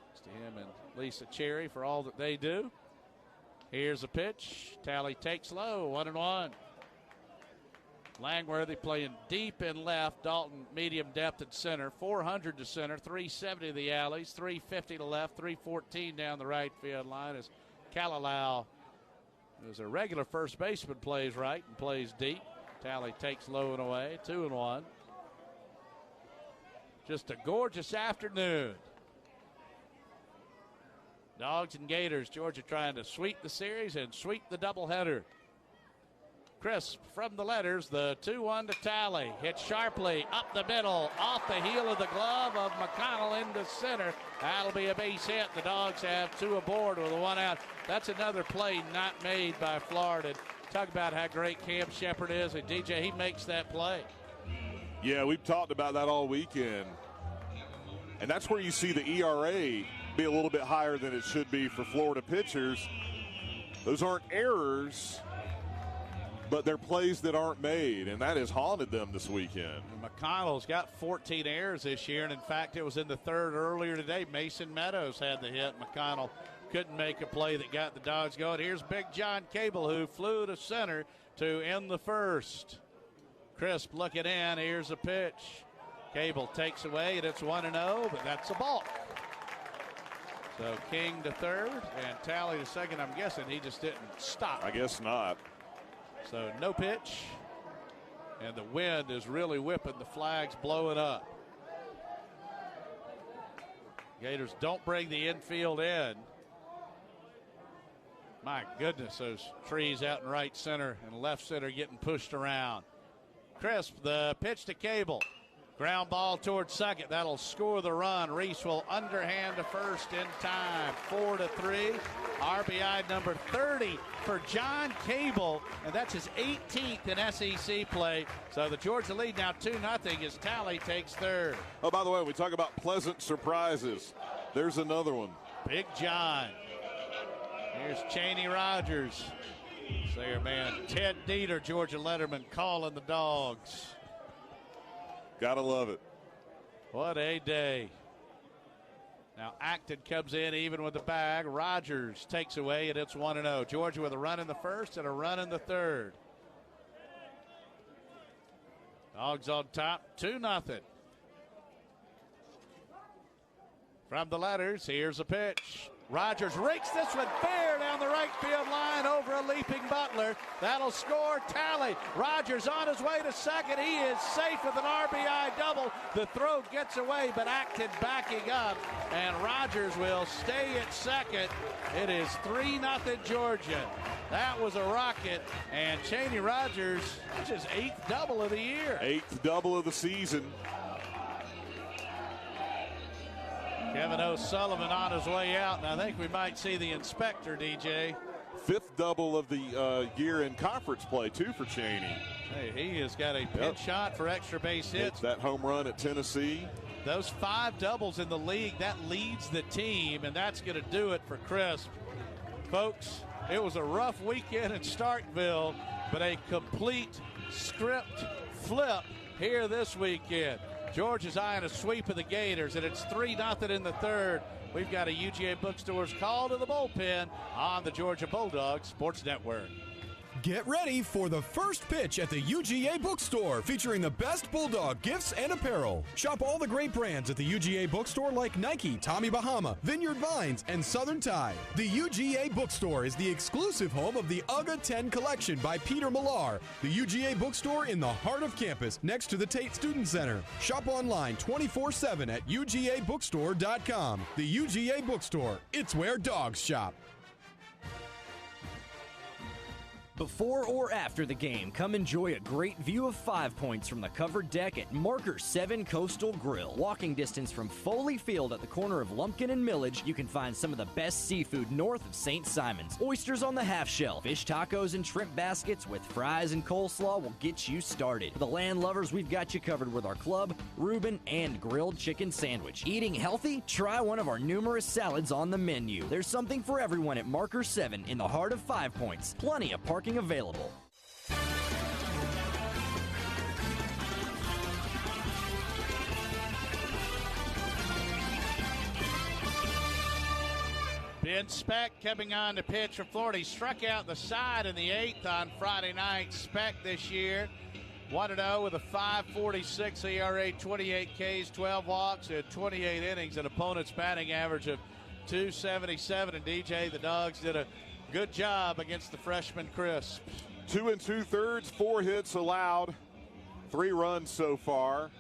Thanks to him and Lisa Cherry for all that they do. Here's a pitch. Tally takes low, 1-1. Langworthy playing deep in left. Dalton medium depth at center. 400 to center, 370 to the alleys, 350 to left, 314 down the right field line as Kalalau, who's a regular first baseman, plays right and plays deep. Tally takes low and away, 2-1. Just a gorgeous afternoon. Dogs and Gators, Georgia trying to sweep the series and sweep the doubleheader. Crisp from the letters, the 2-1 to Tally. Hit sharply up the middle, off the heel of the glove of McConnell into center. That'll be a base hit. The Dogs have 2 aboard with a 1 out. That's another play not made by Florida. Talk about how great Cam Shepard is. And DJ, he makes that play. Yeah, we've talked about that all weekend. And that's where you see the ERA be a little bit higher than it should be for Florida pitchers. Those aren't errors, but they're plays that aren't made, and that has haunted them this weekend. McConnell's got 14 errors this year, and in fact, it was in the third earlier today. Mason Meadows had the hit. McConnell couldn't make a play that got the Dogs going. Here's Big John Cable, who flew to center to end the first. Crisp looking in. Here's a pitch. Cable takes away, and it's 1-0, but that's a balk. So King to third and Tally to second. I'm guessing he just didn't stop. I guess not. So no pitch, and the wind is really whipping. The flag's blowing up. Gators don't bring the infield in. My goodness, those trees out in right center and left center getting pushed around. Crisp, the pitch to Cable. Ground ball towards second. That'll score the run. Reese will underhand to first in time. 4-3. RBI number 30 for John Cable, and that's his 18th in SEC play. So the Georgia lead now 2-0 as Tally takes third. Oh, by the way, we talk about pleasant surprises. There's another one. Big John. Here's Chaney Rogers. There, man. Ted Dieter, Georgia Letterman, calling the Dogs. Gotta love it. What a day. Now Acton comes in even with the bag. Rogers takes away, and it's 1-0. Georgia with a run in the first and a run in the third. Dogs on top, 2-0. From the letters, here's a pitch. Rogers rakes this one fair down the right field line over a leaping Butler. That'll score. Tally. Rogers on his way to second. He is safe with an RBI double. The throw gets away, but Acton backing up, and Rogers will stay at second. It is 3-0 Georgia. That was a rocket, and Chaney Rogers, that's his 8th double of the year. 8th double of the season. Kevin O'Sullivan on his way out, and I think we might see the inspector, DJ. 5th double of the year in conference play, too, for Chaney. Hey, he has got a pinch shot for extra base hits. That home run at Tennessee. Those 5 doubles in the league, that leads the team, and that's going to do it for Crisp. Folks, it was a rough weekend in Starkville, but a complete script flip here this weekend. Georgia's eyeing a sweep of the Gators, and it's 3-0 in the third. We've got a UGA Bookstores call to the bullpen on the Georgia Bulldogs Sports Network. Get ready for the first pitch at the UGA Bookstore, featuring the best Bulldog gifts and apparel. Shop all the great brands at the UGA Bookstore like Nike, Tommy Bahama, Vineyard Vines, and Southern Tide. The UGA Bookstore is the exclusive home of the UGA 10 collection by Peter Millar. The UGA Bookstore in the heart of campus, next to the Tate Student Center. Shop online 24/7 at UGABookstore.com. The UGA Bookstore, it's where dogs shop. Before or after the game, come enjoy a great view of 5 Points from the covered deck at Marker 7 Coastal Grill. Walking distance from Foley Field at the corner of Lumpkin and Millage, you can find some of the best seafood north of St. Simon's. Oysters on the half shell, fish tacos and shrimp baskets with fries and coleslaw will get you started. For the land lovers, we've got you covered with our club, Reuben, and grilled chicken sandwich. Eating healthy? Try one of our numerous salads on the menu. There's something for everyone at Marker 7 in the heart of 5 Points. Plenty of parking available. Ben Speck coming on to pitch for Florida. He struck out the side in the 8th on Friday night. Speck this year 1-0 with a 5.46 ERA, 28 Ks, 12 walks, and 28 innings. An opponent's batting average of .277. And DJ, the Dogs did a good job against the freshman Crisp. 2 2/3, 4 hits allowed, 3 runs so far.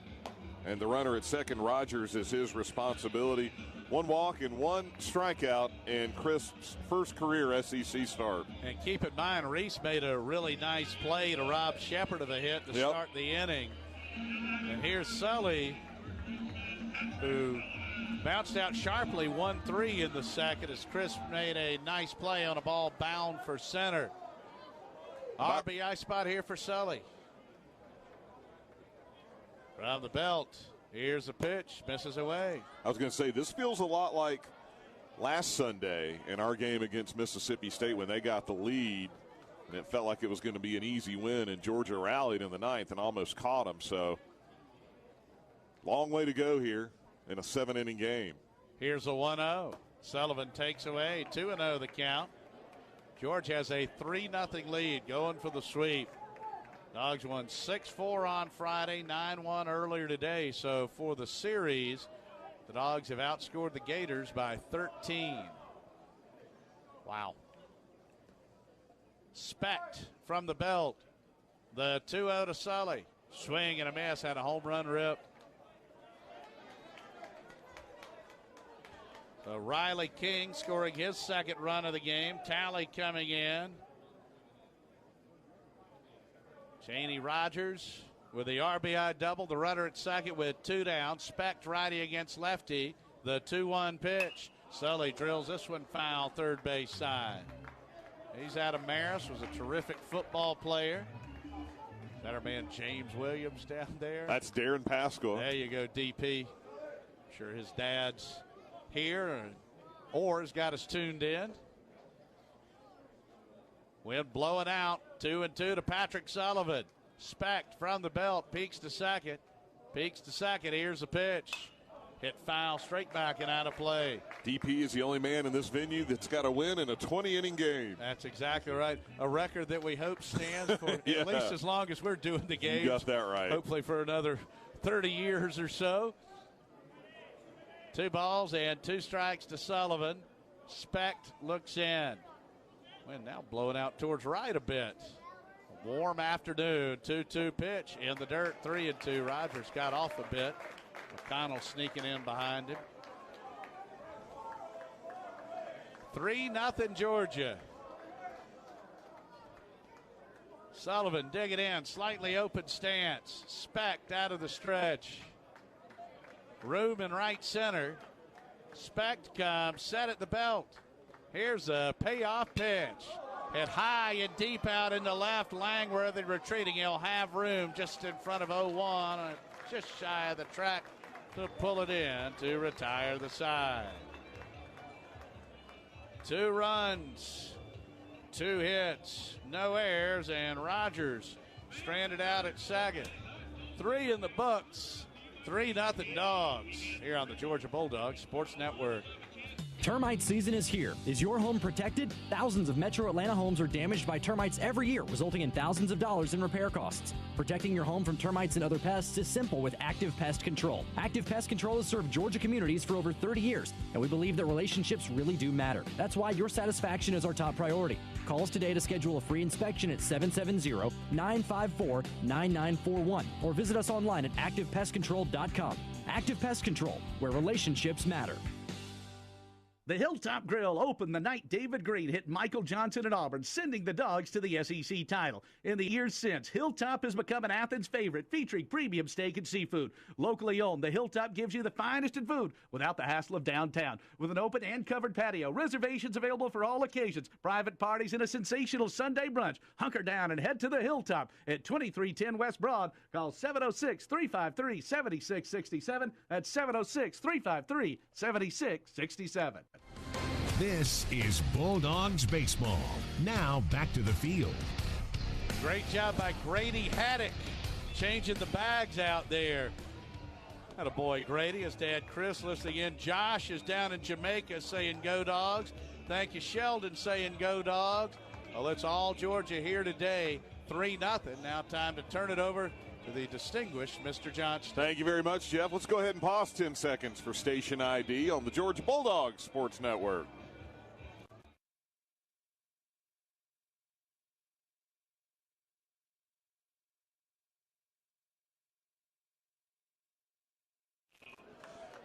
And the runner at second, Rogers, is his responsibility. 1 walk and 1 strikeout in Crisp's first career SEC start. And keep in mind, Reese made a really nice play to rob Shepard of a hit to start the inning. And here's Sully, who bounced out sharply 1-3 in the second as Crisp made a nice play on a ball bound for center. RBI spot here for Sully. From the belt. Here's a pitch, misses away. I was going to say, this feels a lot like last Sunday in our game against Mississippi State when they got the lead, and it felt like it was going to be an easy win, and Georgia rallied in the 9th and almost caught them. So, long way to go here in a 7-inning game. Here's a 1-0. Sullivan takes away, 2-0 the count. Georgia has a 3-0 lead, going for the sweep. Dogs won 6-4 on Friday, 9-1 earlier today. So for the series, the Dogs have outscored the Gators by 13. Wow. Specht from the belt. The 2-0 to Sully. Swing and a miss, had a home run rip. So Riley King scoring his second run of the game. Talley coming in. Cheney Rogers with the RBI double. The runner at second with 2 down. Specht righty against lefty. The 2-1 pitch. Sully drills this one foul, third base side. He's out of Marist, was a terrific football player. Better man James Williams down there. That's Darren Pascal. There you go, DP. I'm sure his dad's here or has got us tuned in. Wind blowing out. 2-2 to Patrick Sullivan. Specht from the belt. Peeks to second. Here's the pitch. Hit foul, straight back and out of play. DP is the only man in this venue that's got a win in a 20-inning game. That's exactly right. A record that we hope stands for at least as long as we're doing the games. You got that right. Hopefully for another 30 years or so. 2 balls and 2 strikes to Sullivan. Specht looks in. Wind now blowing out towards right a bit. Warm afternoon. 2-2 pitch in the dirt. 3-2. Rogers got off a bit. McConnell sneaking in behind him. 3-0 Georgia. Sullivan digging in. Slightly open stance. Specht out of the stretch. Room in right center. Specht comes. Set at the belt. Here's a payoff pitch. Hit high and deep out into left. Langworthy retreating. He'll have room just in front of 0-1. Just shy of the track to pull it in to retire the side. 2 runs, 2 hits, no errors, and Rogers stranded out at second. 3 in the books. 3-0 Dogs here on the Georgia Bulldogs Sports Network. Termite season is here. Is your home protected? Thousands of Metro Atlanta homes are damaged by termites every year, resulting in thousands of dollars in repair costs. Protecting your home from termites and other pests is simple with Active Pest Control. Active Pest Control has served Georgia communities for over 30 years, and we believe that relationships really do matter. That's why your satisfaction is our top priority. Call us today to schedule a free inspection at 770-954-9941 or visit us online at activepestcontrol.com. Active Pest Control, where relationships matter. The Hilltop Grill opened the night David Green hit Michael Johnson at Auburn, sending the Dogs to the SEC title. In the years since, Hilltop has become an Athens favorite, featuring premium steak and seafood. Locally owned, the Hilltop gives you the finest in food without the hassle of downtown. With an open and covered patio, reservations available for all occasions, private parties, and a sensational Sunday brunch. Hunker down and head to the Hilltop at 2310 West Broad. Call 706-353-7667. That's 706-353-7667. This is Bulldogs baseball. Now back to the field. Great job by Grady Haddock changing the bags out there. Atta boy, Grady. His dad, Chris, listening in. Josh is down in Jamaica saying go Dogs. Thank you, Sheldon, saying go Dogs. Well, it's all Georgia here today. 3-0. Now time to turn it over to the distinguished Mr. Johnston. Thank you very much, Jeff. Let's go ahead and pause 10 seconds for station ID on the Georgia Bulldogs Sports Network.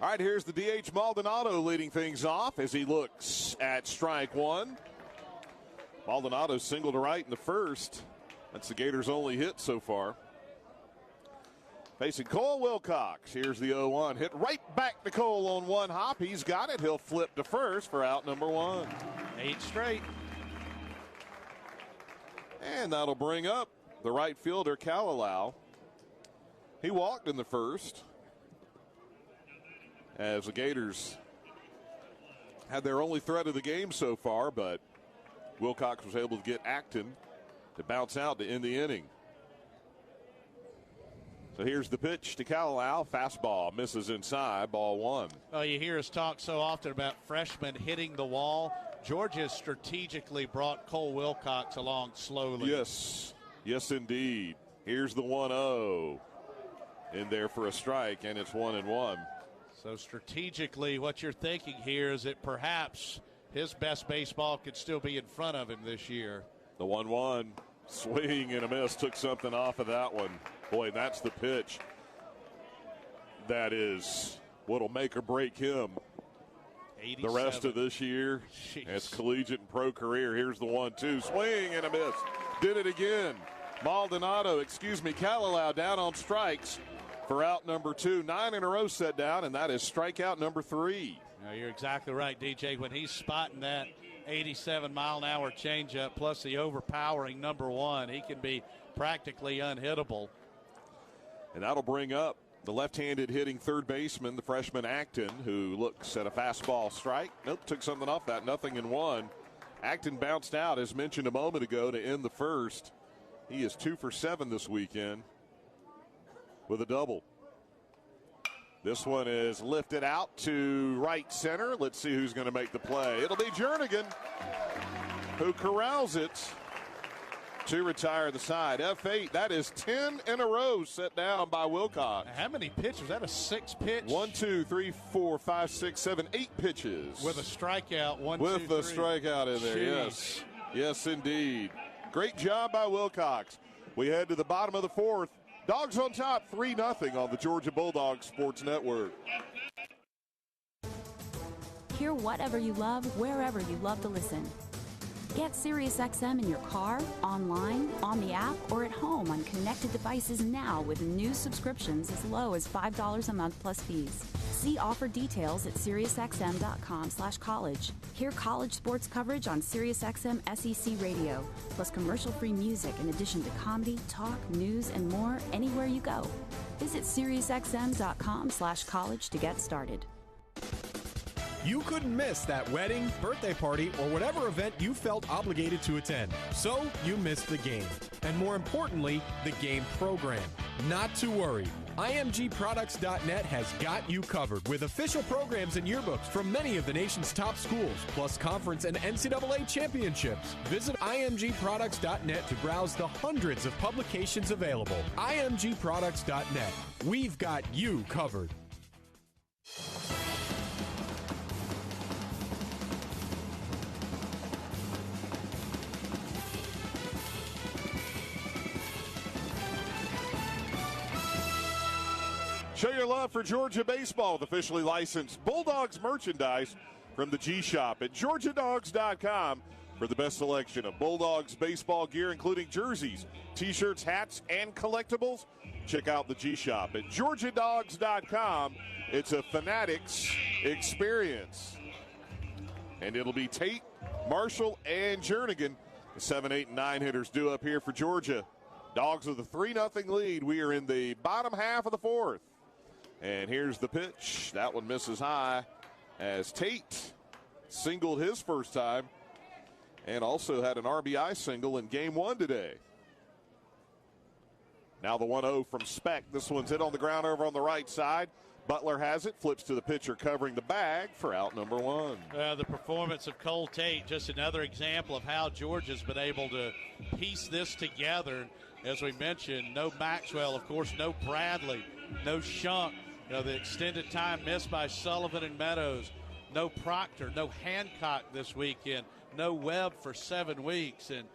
All right, here's the DH Maldonado leading things off as he looks at strike one. Maldonado single to right in the first. That's the Gators' only hit so far. Facing Cole Wilcox. Here's the 0-1. Hit right back to Cole on one hop. He's got it. He'll flip to first for out number one. 8 straight. And that'll bring up the right fielder, Kalalau. He walked in the first, as the Gators had their only threat of the game so far, but Wilcox was able to get Acton to bounce out to end the inning. So here's the pitch to Kalalau. Fastball misses inside, ball one. Oh, you hear us talk so often about freshmen hitting the wall. Georgia strategically brought Cole Wilcox along slowly. Yes, yes indeed. Here's the 1-0 in there for a strike, and it's 1-1. So strategically, what you're thinking here is that perhaps his best baseball could still be in front of him this year. The 1-1, swing and a miss, took something off of that one. Boy, that's the pitch that is what'll make or break him 87. the rest of this year. As collegiate and pro career. Here's the 1-2, swing and a miss. Did it again. Kalalau down on strikes for out number 2. 9 in a row set down, and that is strikeout number 3. No, you're exactly right, DJ. When he's spotting that 87-mile-an-hour changeup plus the overpowering number 1, he can be practically unhittable. And that'll bring up the left-handed hitting third baseman, the freshman Acton, who looks at a fastball strike. Nope, took something off that. 0-1. Acton bounced out, as mentioned a moment ago, to end the first. He is 2 for 7 this weekend with a double. This one is lifted out to right center. Let's see who's going to make the play. It'll be Jernigan, who corrals it to retire the side. F8, that is 10 in a row set down by Wilcox. How many pitches? That a 6 pitch? 1, 2, 3, 4, 5, 6, 7, 8 pitches. With a strikeout. With a strikeout in there, Jeez. yes. Yes, indeed. Great job by Wilcox. We head to the bottom of the fourth. Dogs on top, 3-0 on the Georgia Bulldogs Sports Network. Hear whatever you love, wherever you love to listen. Get SiriusXM in your car, online, on the app, or at home on connected devices now with new subscriptions as low as $5 a month plus fees. See offer details at SiriusXM.com/college. Hear college sports coverage on SiriusXM SEC Radio, plus commercial-free music in addition to comedy, talk, news, and more anywhere you go. Visit SiriusXM.com/college to get started. You couldn't miss that wedding, birthday party, or whatever event you felt obligated to attend. So you missed the game. And more importantly, the game program. Not to worry. IMGProducts.net has got you covered with official programs and yearbooks from many of the nation's top schools, plus conference and NCAA championships. Visit IMGProducts.net to browse the hundreds of publications available. IMGProducts.net. We've got you covered. Show your love for Georgia baseball with officially licensed Bulldogs merchandise from the G Shop at GeorgiaDogs.com for the best selection of Bulldogs baseball gear, including jerseys, T-shirts, hats, and collectibles. Check out the G Shop at GeorgiaDogs.com. It's a Fanatics experience. And it'll be Tate, Marshall, and Jernigan. The 7, 8, and 9 hitters due up here for Georgia. Dogs with a 3-0 lead. We are in the bottom half of the fourth. And here's the pitch. That one misses high as Tate singled his first time and also had an RBI single in game 1 today. Now the 1-0 from Speck. This one's hit on the ground over on the right side. Butler has it, flips to the pitcher covering the bag for out number 1. The performance of Cole Tate, just another example of how Georgia's been able to piece this together. As we mentioned, no Maxwell, of course, no Bradley, no Shunk. The extended time missed by Sullivan and Meadows. No Proctor, no Hancock this weekend. No Webb for 7 weeks. And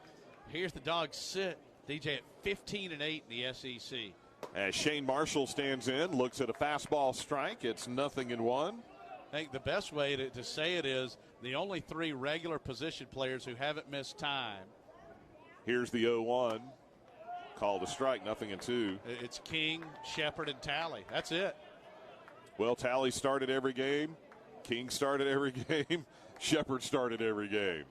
here's the Dogs sit, DJ, at 15-8 in the SEC. As Shane Marshall stands in, looks at a fastball strike. It's 0-1. I think the best way to say it is the only 3 regular position players who haven't missed time. Here's the 0-1. Called a strike, 0-2. It's King, Shepard, and Talley. That's it. Well, Talley started every game. King started every game. Shepard started every game.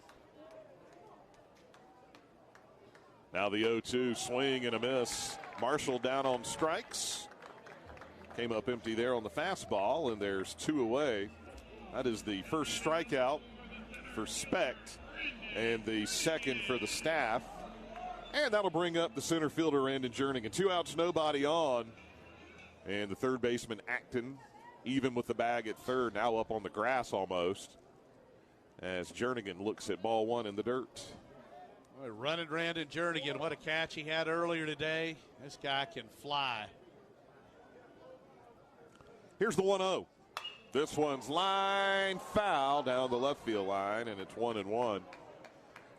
Now the 0-2 swing and a miss. Marshall down on strikes. Came up empty there on the fastball, and there's 2 away. That is the first strikeout for Specht and the second for the staff. And that'll bring up the center fielder, Randon Jernigan. 2 outs, nobody on. And the third baseman, Acton, even with the bag at third, now up on the grass almost, as Jernigan looks at ball 1 in the dirt. Running Randon Jernigan, what a catch he had earlier today. This guy can fly. Here's the 1-0. This one's line foul down the left field line, and it's 1-1.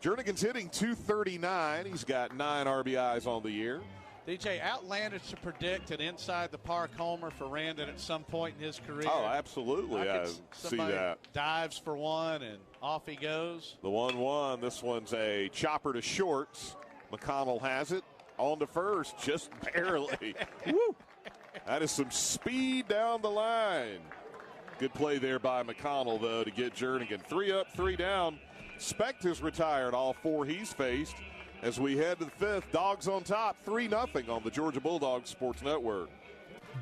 Jernigan's hitting .239. He's got 9 RBIs on the year. DJ, outlandish to predict an inside-the-park homer for Randon at some point in his career. Oh, absolutely. I see that. Dives for one, and off he goes. The 1-1. This one's a chopper to shorts. McConnell has it. On to first, just barely. Woo! That is some speed down the line. Good play there by McConnell, though, to get Jernigan. 3 up, 3 down. Specht has retired all 4 he's faced. As we head to the 5th, Dogs on top, 3-0 on the Georgia Bulldogs Sports Network.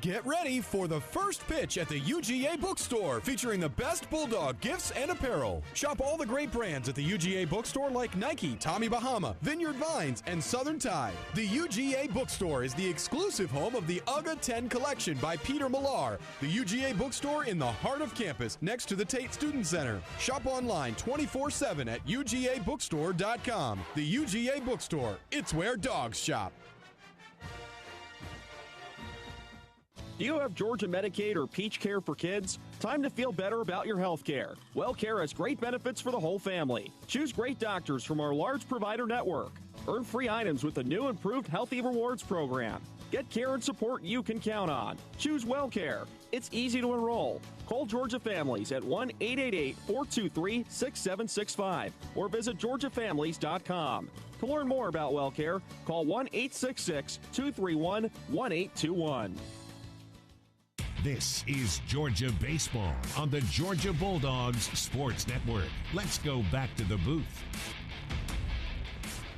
Get ready for the first pitch at the UGA Bookstore, featuring the best Bulldog gifts and apparel. Shop all the great brands at the UGA Bookstore like Nike, Tommy Bahama, Vineyard Vines, and Southern Tide. The UGA Bookstore is the exclusive home of the UGA 10 collection by Peter Millar. The UGA Bookstore in the heart of campus, next to the Tate Student Center. Shop online 24/7 at UGABookstore.com. The UGA Bookstore, it's where dogs shop. Do you have Georgia Medicaid or Peach Care for kids? Time to feel better about your health care. WellCare has great benefits for the whole family. Choose great doctors from our large provider network. Earn free items with the new improved Healthy Rewards program. Get care and support you can count on. Choose WellCare. It's easy to enroll. Call Georgia Families at 1-888-423-6765 or visit georgiafamilies.com. To learn more about WellCare, call 1-866-231-1821. This is Georgia Baseball on the Georgia Bulldogs Sports Network. Let's go back to the booth.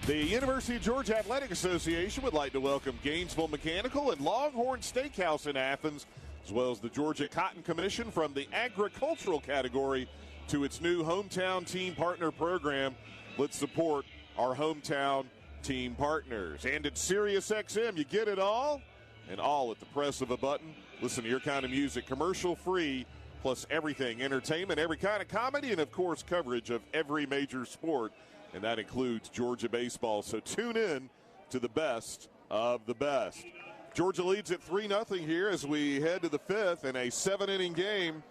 The University of Georgia Athletic Association would like to welcome Gainesville Mechanical and Longhorn Steakhouse in Athens, as well as the Georgia Cotton Commission from the agricultural category to its new hometown team partner program. Let's support our hometown team partners. And at SiriusXM, you get it all, and all at the press of a button. Listen to your kind of music, commercial-free, plus everything, entertainment, every kind of comedy, and, of course, coverage of every major sport, and that includes Georgia baseball. So tune in to the best of the best. Georgia leads at 3-0 here as we head to the 5th in a 7-inning game.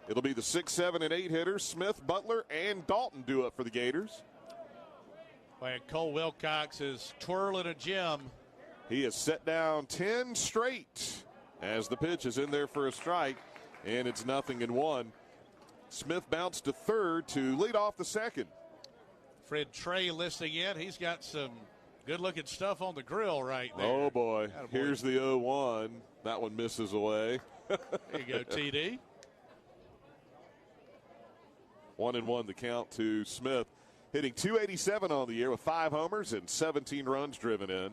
It'll be the 6, 7, and 8 hitters, Smith, Butler, and Dalton due up for the Gators. Well, Cole Wilcox is twirling a gem. He has set down 10 straight as the pitch is in there for a strike, and it's 0-1. Smith bounced to third to lead off the second. Fred Trey listening in. He's got some good-looking stuff on the grill right there. Oh, boy. Here's the 0-1. That one misses away. There you go, TD. 1-1 the count to Smith. Hitting .287 on the year with 5 homers and 17 runs driven in.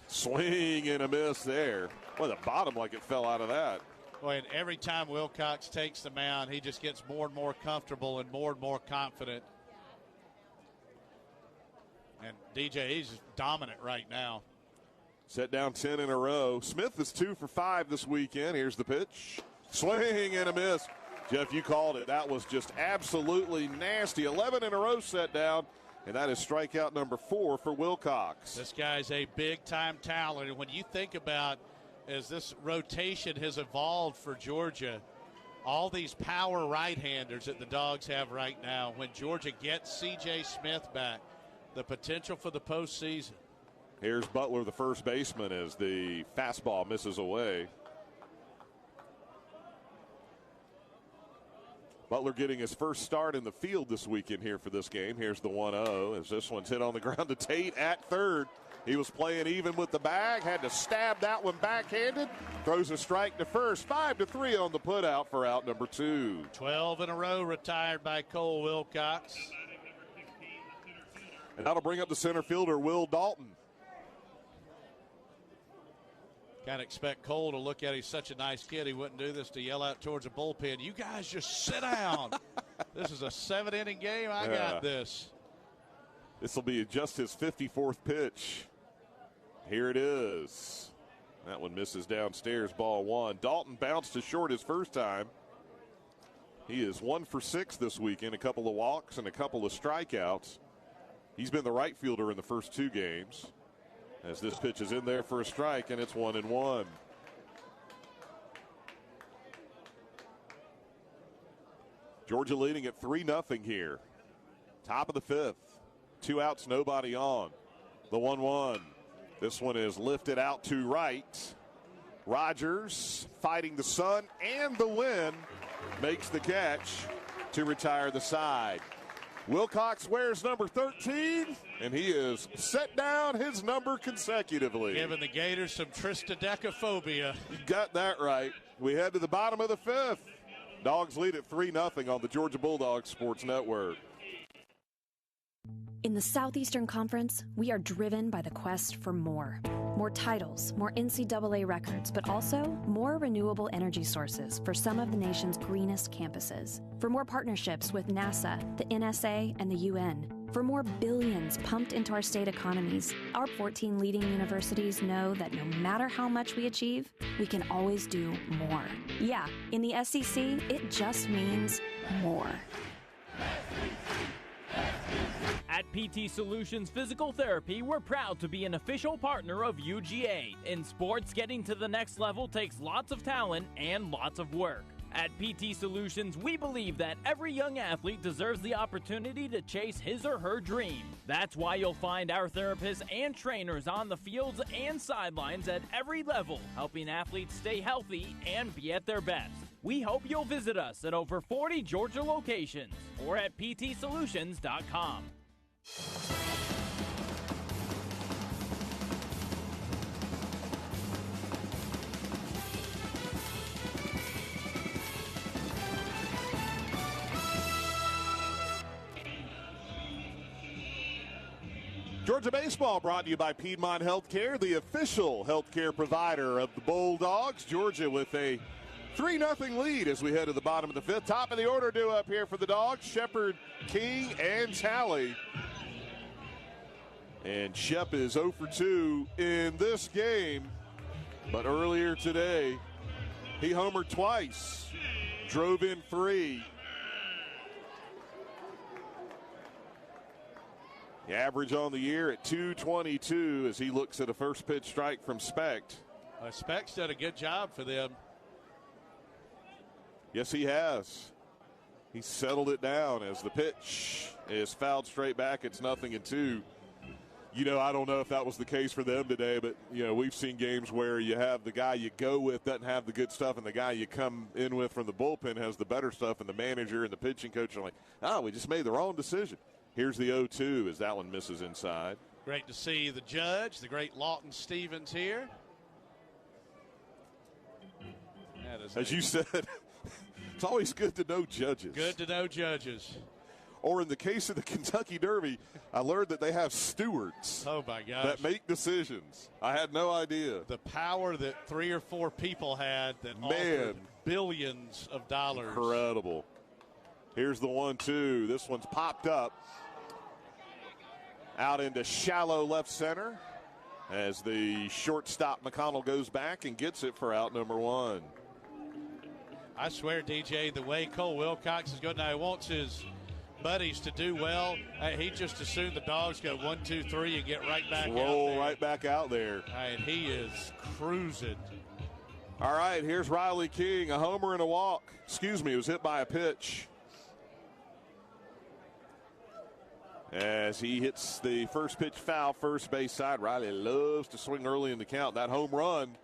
Swing and a miss there. Well, the bottom like it fell out of that. Boy, and every time Wilcox takes the mound, he just gets more and more comfortable and more confident. And DJ, he's just dominant right now. Set down 10 in a row. Smith is 2 for 5 this weekend. Here's the pitch. Swing and a miss. Jeff, you called it. That was just absolutely nasty. 11 in a row set down, and that is strikeout number 4 for Wilcox. This guy's a big-time talent. And when you think about, as this rotation has evolved for Georgia, all these power right-handers that the Dogs have right now, when Georgia gets C.J. Smith back, the potential for the postseason. Here's Butler, the first baseman, as the fastball misses away. Butler getting his first start in the field this weekend here for this game. Here's the 1-0 as this one's hit on the ground to Tate at third. He was playing even with the bag, had to stab that one backhanded. Throws a strike to first. 5-3 on the putout for out number 2. 12 in a row retired by Cole Wilcox. And that'll bring up the center fielder, Will Dalton. Kind of expect Cole to look at it. He's such a nice kid. He wouldn't do this to yell out towards a bullpen. You guys just sit down. This is a 7-inning game. I got this. This will be just his 54th pitch. Here it is. That one misses downstairs, ball 1. Dalton bounced to short his first time. He is 1 for 6 this weekend, a couple of walks and a couple of strikeouts. He's been the right fielder in the first 2 games. As this pitch is in there for a strike, and it's 1-1. Georgia leading at 3-0 here. Top of the 5th. 2 outs, nobody on. The 1-1. This one is lifted out to right. Rogers fighting the sun and the wind makes the catch to retire the side. Wilcox wears number 13, and he has set down his number consecutively. Giving the Gators some triskaidekaphobia. You got that right. We head to the bottom of the 5th. Dogs lead at 3-0 on the Georgia Bulldogs Sports Network. In the Southeastern Conference, we are driven by the quest for more. More titles, more NCAA records, but also more renewable energy sources for some of the nation's greenest campuses. For more partnerships with NASA, the NSA, and the UN. For more billions pumped into our state economies, our 14 leading universities know that no matter how much we achieve, we can always do more. Yeah, in the SEC, it just means more. At PT Solutions Physical Therapy, we're proud to be an official partner of UGA. In sports, getting to the next level takes lots of talent and lots of work. At PT Solutions, we believe that every young athlete deserves the opportunity to chase his or her dream. That's why you'll find our therapists and trainers on the fields and sidelines at every level, helping athletes stay healthy and be at their best. We hope you'll visit us at over 40 Georgia locations or at ptsolutions.com. Georgia Baseball brought to you by Piedmont Healthcare, the official healthcare provider of the Bulldogs. Georgia with a 3-0 lead as we head to the bottom of the 5th. Top of the order due up here for the Dogs. Shepard, King, and Talley. And Shep is 0 for 2 in this game. But earlier today, he homered twice, drove in 3. The average on the year at 222 as he looks at a first pitch strike from Specht. Specht's done a good job for them. Yes, he has. He settled it down as the pitch is fouled straight back. It's 0-2. I don't know if that was the case for them today, but, we've seen games where you have the guy you go with doesn't have the good stuff, and the guy you come in with from the bullpen has the better stuff, and the manager and the pitching coach are like, we just made the wrong decision. Here's the 0-2 as that one misses inside. Great to see the judge, the great Lawton Stevens here. As you said, it's always good to know judges. Good to know judges. Or in the case of the Kentucky Derby, I learned that they have stewards. Oh, my gosh. That make decisions. I had no idea. The power that 3 or 4 people had that offered billions of dollars. Incredible. Here's the 1-2. This one's popped up. Out into shallow left center as the shortstop McConnell goes back and gets it for out number 1. I swear, DJ, the way Cole Wilcox is going now, he wants his buddies to do well. He just assumed the Dogs go 1, 2, 3 and get right back out there. Roll right back out there. And he is cruising. All right, here's Riley King, a homer and a walk. Excuse me, it was hit by a pitch. As he hits the first pitch foul, first base side. Riley loves to swing early in the count. That home run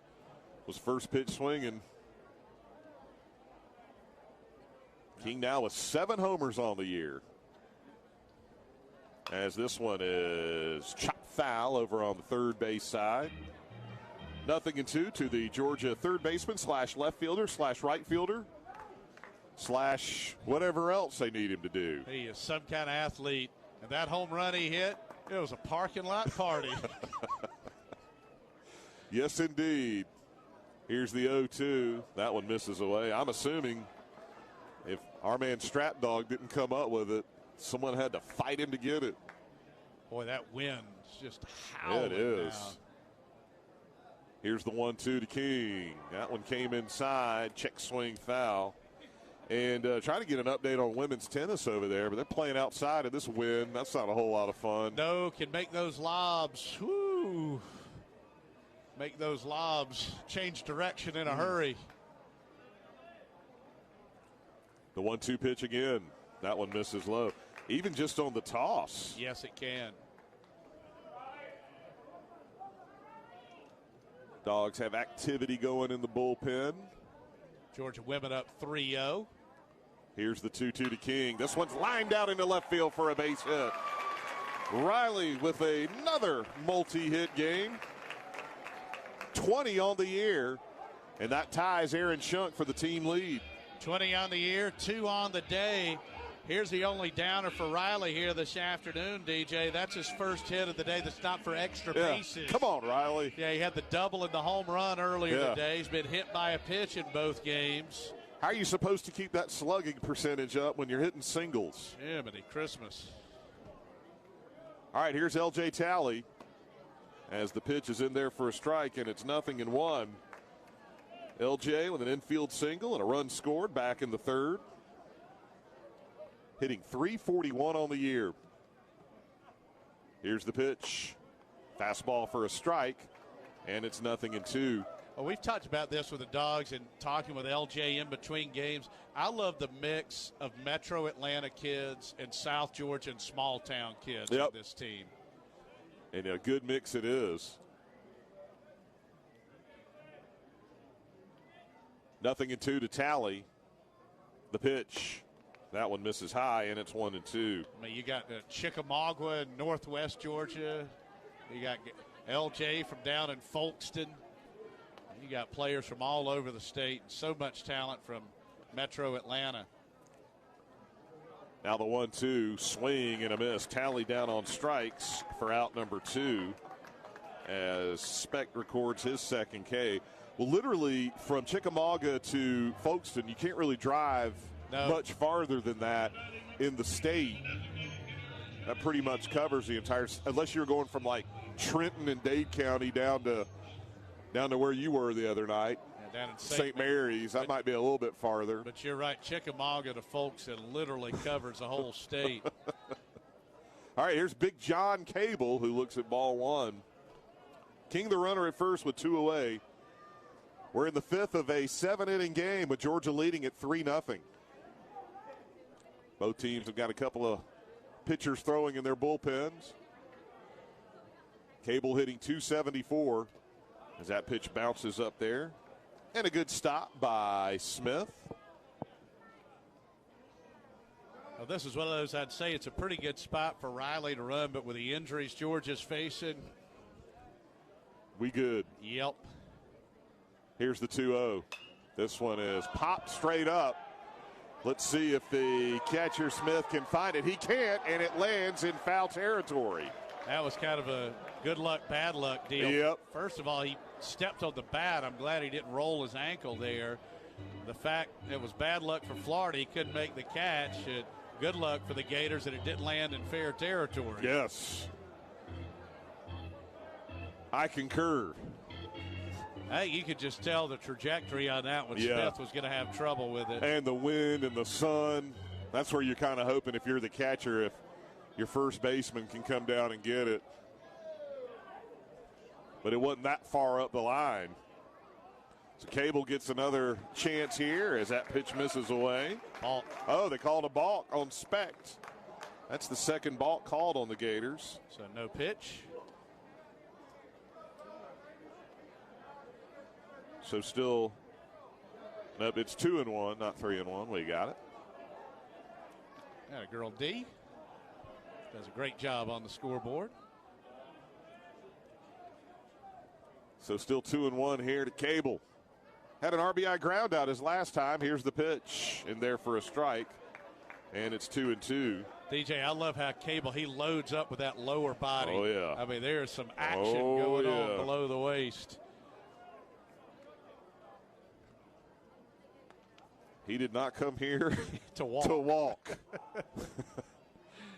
was first pitch swinging. King now with 7 homers on the year. As this one is chopped foul over on the third base side. 0-2 to the Georgia third baseman / left fielder / right fielder / whatever else they need him to do. He is some kind of athlete. And that home run he hit, it was a parking lot party. Yes, indeed. Here's the 0-2. That one misses away. I'm assuming if our man Strap Dog didn't come up with it, someone had to fight him to get it. Boy, that wind's just howling. Yeah, it is. Now. Here's the 1-2 to King. That one came inside. Check swing foul. And trying to get an update on women's tennis over there, but they're playing outside in this wind. That's not a whole lot of fun. No, can make those lobs. Whoo. Make those lobs change direction in a hurry. The 1-2 pitch again. That one misses low. Even just on the toss. Yes, it can. Dogs have activity going in the bullpen. Georgia women up 3-0. Here's the 2-2 to King. This one's lined out into left field for a base hit. Riley with another multi-hit game. 20 on the year, and that ties Aaron Shunk for the team lead. 20 on the year, 2 on the day. Here's the only downer for Riley here this afternoon, DJ. That's his first hit of the day that's not for extra bases. Come on, Riley. Yeah, he had the double and the home run earlier today. He's been hit by a pitch in both games. How are you supposed to keep that slugging percentage up when you're hitting singles? Yeah, but Christmas. All right, here's L.J. Talley as the pitch is in there for a strike, and it's 0-1. L.J. with an infield single and a run scored back in the third. Hitting .341 on the year. Here's the pitch. Fastball for a strike, and it's 0-2. Well, we've talked about this with the Dogs and talking with LJ in between games. I love the mix of Metro Atlanta kids and South Georgia and small town kids on this team. And a good mix it is. 0-2 to Talley. The pitch. That one misses high, and it's 1-2. I mean, you got Chickamauga in northwest Georgia. You got LJ from down in Folkston. You got players from all over the state. So much talent from Metro Atlanta. Now the 1-2, swing and a miss. Tally down on strikes for out number 2 as Speck records his second K. Well, literally from Chickamauga to Folkston, you can't really drive much farther than that in the state. That pretty much covers the entire, unless you're going from like Trenton and Dade County down to where you were the other night. Yeah, down in St. Mary's. That might be a little bit farther. But you're right. Chickamauga to Folkston literally covers the whole state. All right, here's Big John Cable, who looks at ball 1. King the runner at first with 2 away. We're in the 5th of a 7-inning game with Georgia leading at 3-0. Both teams have got a couple of pitchers throwing in their bullpens. Cable hitting .274 as that pitch bounces up there. And a good stop by Smith. Well, this is one of those, I'd say it's a pretty good spot for Riley to run, but with the injuries Georgia's facing. We good. Yep. Here's the 2-0. This one is popped straight up. Let's see if the catcher Smith can find it. He can't, and it lands in foul territory. That was kind of a good luck, bad luck deal. Yep. First of all, he stepped on the bat. I'm glad he didn't roll his ankle there. The fact it was bad luck for Florida, he couldn't make the catch. Good luck for the Gators that it didn't land in fair territory. Yes. I concur. Hey, you could just tell the trajectory on that one. Smith was going to have trouble with it. And the wind and the sun. That's where you're kind of hoping, if you're the catcher, if your first baseman can come down and get it. But it wasn't that far up the line. So Cable gets another chance here as that pitch misses away. Balk. Oh, they called a balk on Specht. That's the second balk called on the Gators. So no pitch. So still, nope, it's 2-1, not 3-1. We got it. Yeah, girl D does a great job on the scoreboard. So still 2-1 here to Cable. Had an RBI ground out his last time. Here's the pitch in there for a strike. And it's 2-2. DJ, I love how Cable, he loads up with that lower body. Oh, yeah. I mean, there's some action going on below the waist. He did not come here to walk.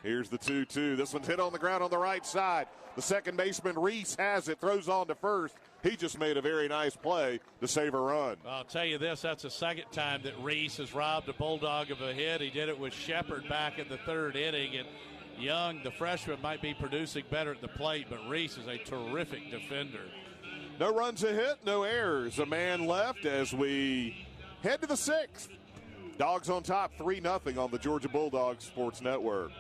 Here's the 2-2. This one's hit on the ground on the right side. The second baseman, Reese, has it, throws on to first. He just made a very nice play to save a run. I'll tell you this, that's the second time that Reese has robbed a Bulldog of a hit. He did it with Shepard back in the third inning. And Young, the freshman, might be producing better at the plate, but Reese is a terrific defender. No runs a hit, no errors. A man left as we head to the sixth. Dogs on top, 3-0 on the Georgia Bulldogs Sports Network.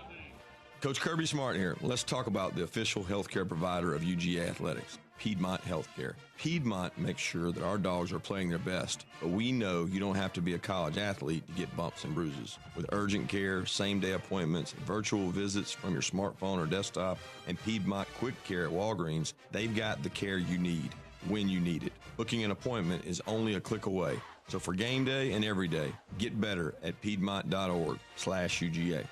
Coach Kirby Smart here. Let's talk about the official healthcare provider of UGA Athletics, Piedmont Healthcare. Piedmont makes sure that our dogs are playing their best, but we know you don't have to be a college athlete to get bumps and bruises. With urgent care, same-day appointments, virtual visits from your smartphone or desktop, and Piedmont Quick Care at Walgreens, they've got the care you need when you need it. Booking an appointment is only a click away. So for game day and every day, get better at piedmont.org/UGA.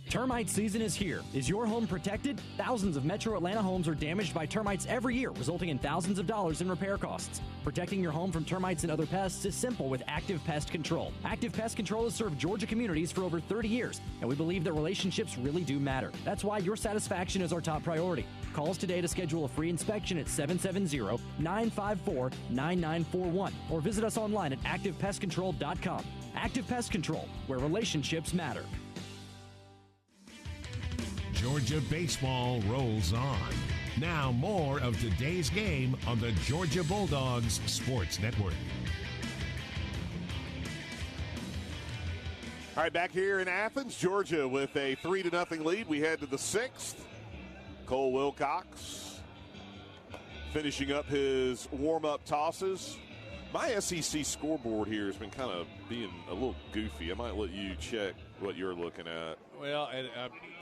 Termite season is here. Is your home protected? Thousands of Metro Atlanta homes are damaged by termites every year, resulting in thousands of dollars in repair costs. Protecting your home from termites and other pests is simple with Active Pest Control. Active Pest Control has served Georgia communities for over 30 years, and we believe that relationships really do matter. That's why your satisfaction is our top priority. Call us today to schedule a free inspection at 770-954-9941 or visit us online at activepestcontrol.com. Active Pest Control, where relationships matter. Georgia baseball rolls on. Now more of today's game on the Georgia Bulldogs Sports Network. All right, back here in Athens, Georgia with a 3-0 lead. We head to the sixth. Cole Wilcox finishing up his warm-up tosses. My SEC scoreboard here has been kind of being a little goofy. I might let you check what you're looking at. Well, it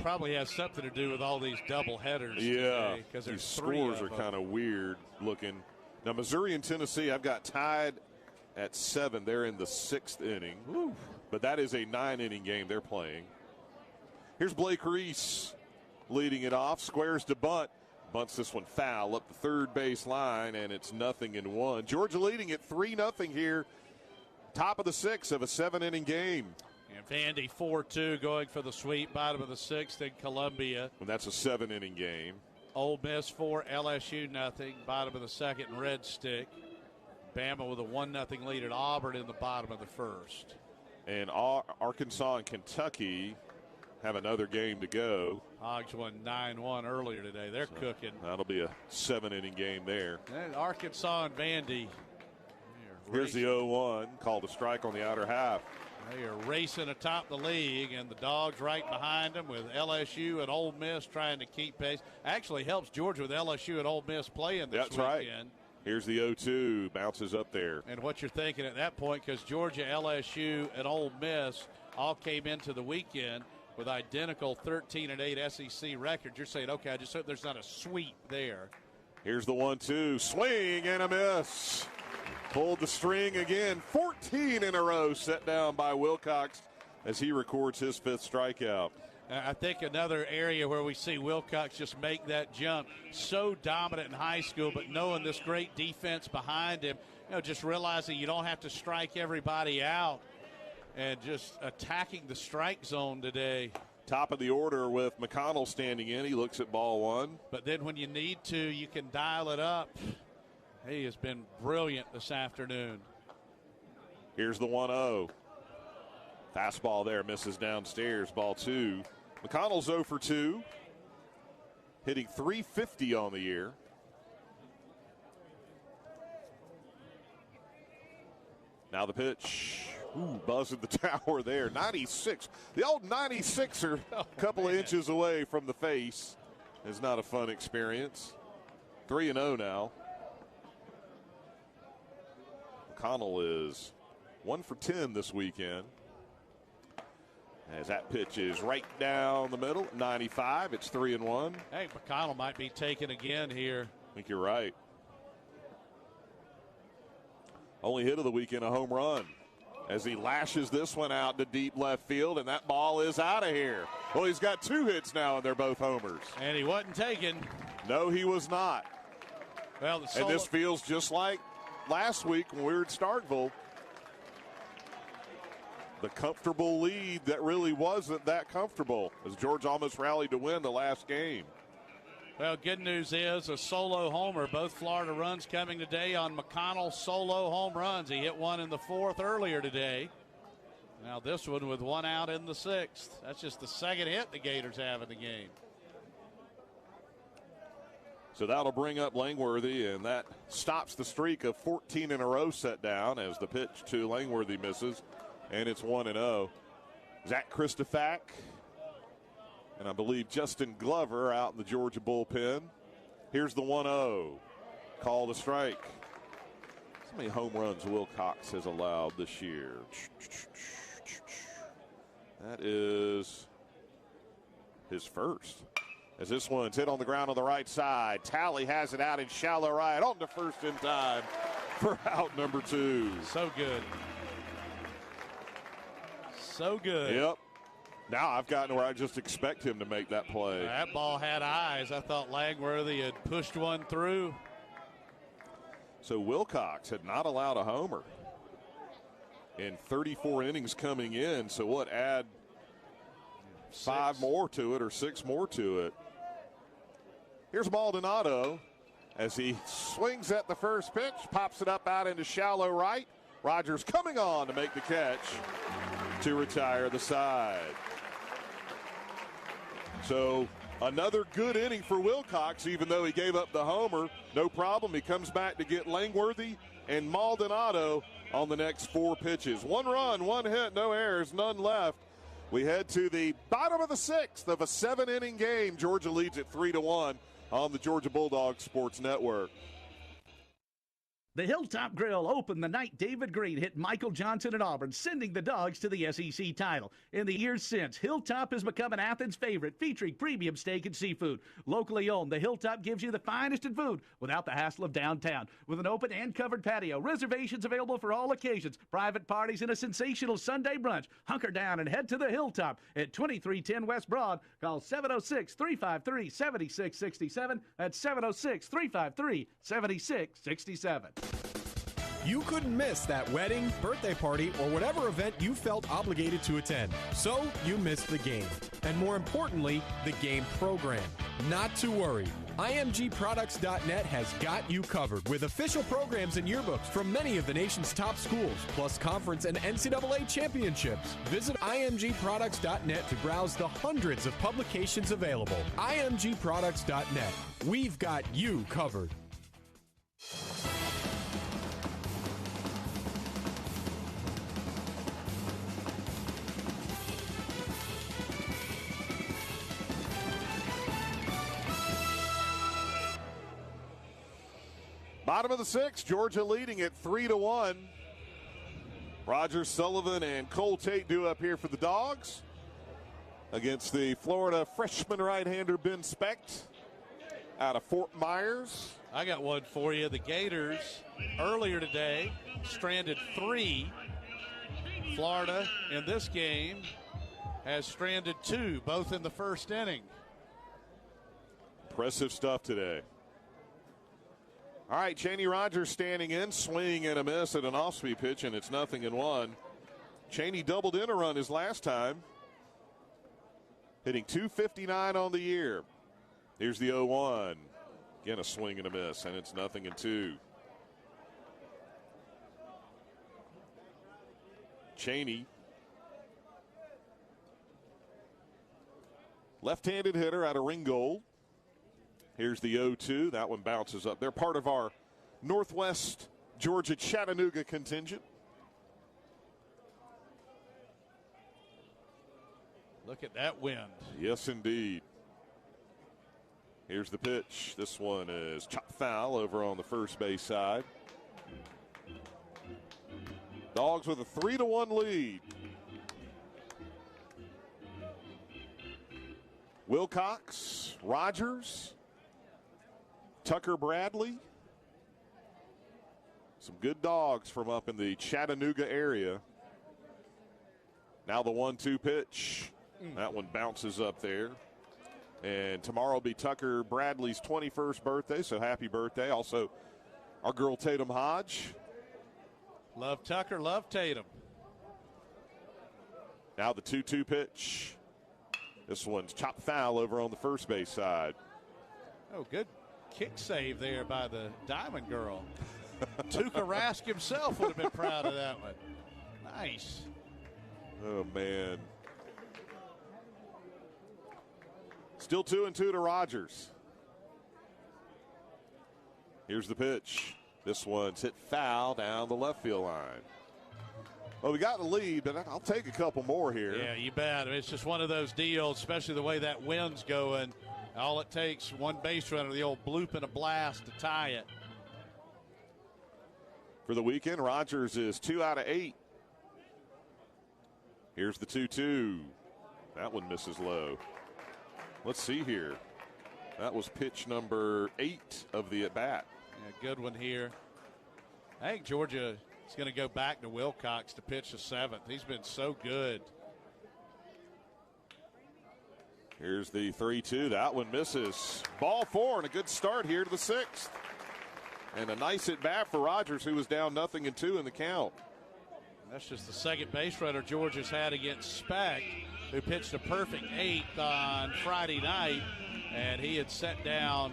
probably has something to do with all these double headers. Yeah, because these scores are kind of weird looking. Now, Missouri and Tennessee, I've got tied at 7. They're in the 6th inning. Woo. But that is a 9-inning game they're playing. Here's Blake Reese leading it off. Squares to bunt. Bunts this one foul up the third base line, and it's 0-1. Georgia leading at 3-0 here. Top of the 6th of a 7-inning game. And Vandy 4-2 going for the sweep, bottom of the 6th in Columbia. And that's a 7-inning game. Ole Miss 4, LSU nothing, bottom of the 2nd in Red Stick. Bama with a 1-0 lead at Auburn in the bottom of the 1st. And Arkansas and Kentucky have another game to go. Hogs won 9-1 earlier today. They're cooking. That'll be a 7-inning game there. And Arkansas and Vandy. Here's the 0-1, called a strike on the outer half. They are racing atop the league, and the Dogs right behind them with LSU and Ole Miss trying to keep pace. Actually helps Georgia with LSU and Ole Miss playing this weekend. Right. Here's the 0-2, bounces up there. And what you're thinking at that point, because Georgia, LSU, and Ole Miss all came into the weekend with identical 13-8 SEC records. You're saying, okay, I just hope there's not a sweep there. Here's the 1-2, swing and a miss. Pulled the string again, 14 in a row set down by Wilcox as he records his 5th strikeout. I think another area where we see Wilcox just make that jump, so dominant in high school, but knowing this great defense behind him, just realizing you don't have to strike everybody out and just attacking the strike zone today. Top of the order with McConnell standing in. He looks at ball 1. But then when you need to, you can dial it up. He has been brilliant this afternoon. Here's the 1-0. Fastball there, misses downstairs, ball 2. McConnell's 0 for 2, hitting .350 on the year. Now the pitch. Ooh, buzzing the tower there. 96. The old 96er, a couple of inches away from the face. Is not a fun experience. 3-0 now. McConnell is 1 for 10 this weekend. As that pitch is right down the middle, 95. It's 3-1. Hey, McConnell might be taken again here. I think you're right. Only hit of the weekend, a home run. As he lashes this one out to deep left field, and that ball is out of here. Well, he's got 2 hits now, and they're both homers. And he wasn't taken. No, he was not. Well, and this feels just like last week when we were at Starkville. The comfortable lead that really wasn't that comfortable, as George almost rallied to win the last game. Well, good news is a solo homer. Both Florida runs coming today on McConnell's solo home runs. He hit one in the 4th earlier today. Now this one with 1 out in the 6th. That's just the 2nd hit the Gators have in the game. So that'll bring up Langworthy, and that stops the streak of 14 in a row set down as the pitch to Langworthy misses. And it's 1-0. Zach Christofak and I believe Justin Glover out in the Georgia bullpen. Here's the 1-0. Call to strike. How many home runs Wilcox has allowed this year? That is his first. As this one's hit on the ground on the right side. Talley has it out in shallow right. On to first in time for out number 2. So good. So good. Yep. Now I've gotten where I just expect him to make that play. That ball had eyes. I thought Langworthy had pushed one through. So Wilcox had not allowed a homer in 34 innings coming in. So what, add 5 more to it or 6 more to it. Here's Maldonado as he swings at the first pitch, pops it up out into shallow right. Rogers coming on to make the catch to retire the side. So another good inning for Wilcox, even though he gave up the homer. No problem. He comes back to get Langworthy and Maldonado on the next 4 pitches. 1 run, 1 hit, no errors, none left. We head to the bottom of the 6th of a 7-inning game. Georgia leads at 3-1 on the Georgia Bulldogs Sports Network. The Hilltop Grill opened the night David Green hit Michael Johnson at Auburn, sending the Dogs to the SEC title. In the years since, Hilltop has become an Athens favorite, featuring premium steak and seafood. Locally owned, the Hilltop gives you the finest in food without the hassle of downtown. With an open and covered patio, reservations available for all occasions, private parties, and a sensational Sunday brunch. Hunker down and head to the Hilltop at 2310 West Broad. Call 706-353-7667. That's 706-353-7667. You couldn't miss that wedding, birthday party, or whatever event you felt obligated to attend. So you missed the game. And more importantly, the game program. Not to worry. IMGProducts.net has got you covered with official programs and yearbooks from many of the nation's top schools, plus conference and NCAA championships. Visit IMGProducts.net to browse the hundreds of publications available. IMGProducts.net. We've got you covered. Bottom of the sixth, Georgia leading at 3-1. Roger Sullivan and Cole Tate due up here for the Dogs against the Florida freshman right-hander Ben Specht out of Fort Myers. I got one for you. The Gators earlier today stranded 3. Florida in this game has stranded 2, both in the first inning. Impressive stuff today. All right, Cheney Rogers standing in, swing and a miss at an off-speed pitch, and it's 0-1. Cheney doubled in a run his last time, hitting .259 on the year. Here's the 0-1. Again, a swing and a miss, and it's 0-2. Cheney, left-handed hitter out of Ringgold. Here's the 0-2. That one bounces up. They're part of our Northwest Georgia Chattanooga contingent. Look at that wind. Yes, indeed. Here's the pitch. This one is chopped foul over on the first base side. Dogs with a 3-1 lead. Wilcox, Rogers, Tucker Bradley. Some good dogs from up in the Chattanooga area. Now the 1-2 pitch. That one bounces up there. And tomorrow will be Tucker Bradley's 21st birthday, so happy birthday. Also, our girl Tatum Hodge. Love Tucker, love Tatum. Now the 2-2 pitch. This one's chopped foul over on the first base side. Oh, good kick save there by the Diamond Girl. Tuukka Rask himself would have been proud of that one. Nice. Oh, man. Still 2-2 to Rogers. Here's the pitch. This one's hit foul down the left field line. Well, we got the lead, but I'll take a couple more here. Yeah, you bet. It's just one of those deals, especially the way that wind's going. All it takes, one base runner, the old bloop and a blast to tie it. For the weekend, Rogers is 2 out of 8. Here's the 2-2. That one misses low. Let's see here. That was pitch number 8 of the at-bat. Yeah, good one here. I think Georgia is going to go back to Wilcox to pitch the 7th. He's been so good. Here's the 3-2. That one misses. Ball 4 and a good start here to the 6th. And a nice at-bat for Rogers, who was down 0-2 in the count. That's just the second base runner Georgia's had against Specht, who pitched a perfect 8th on Friday night. And he had set down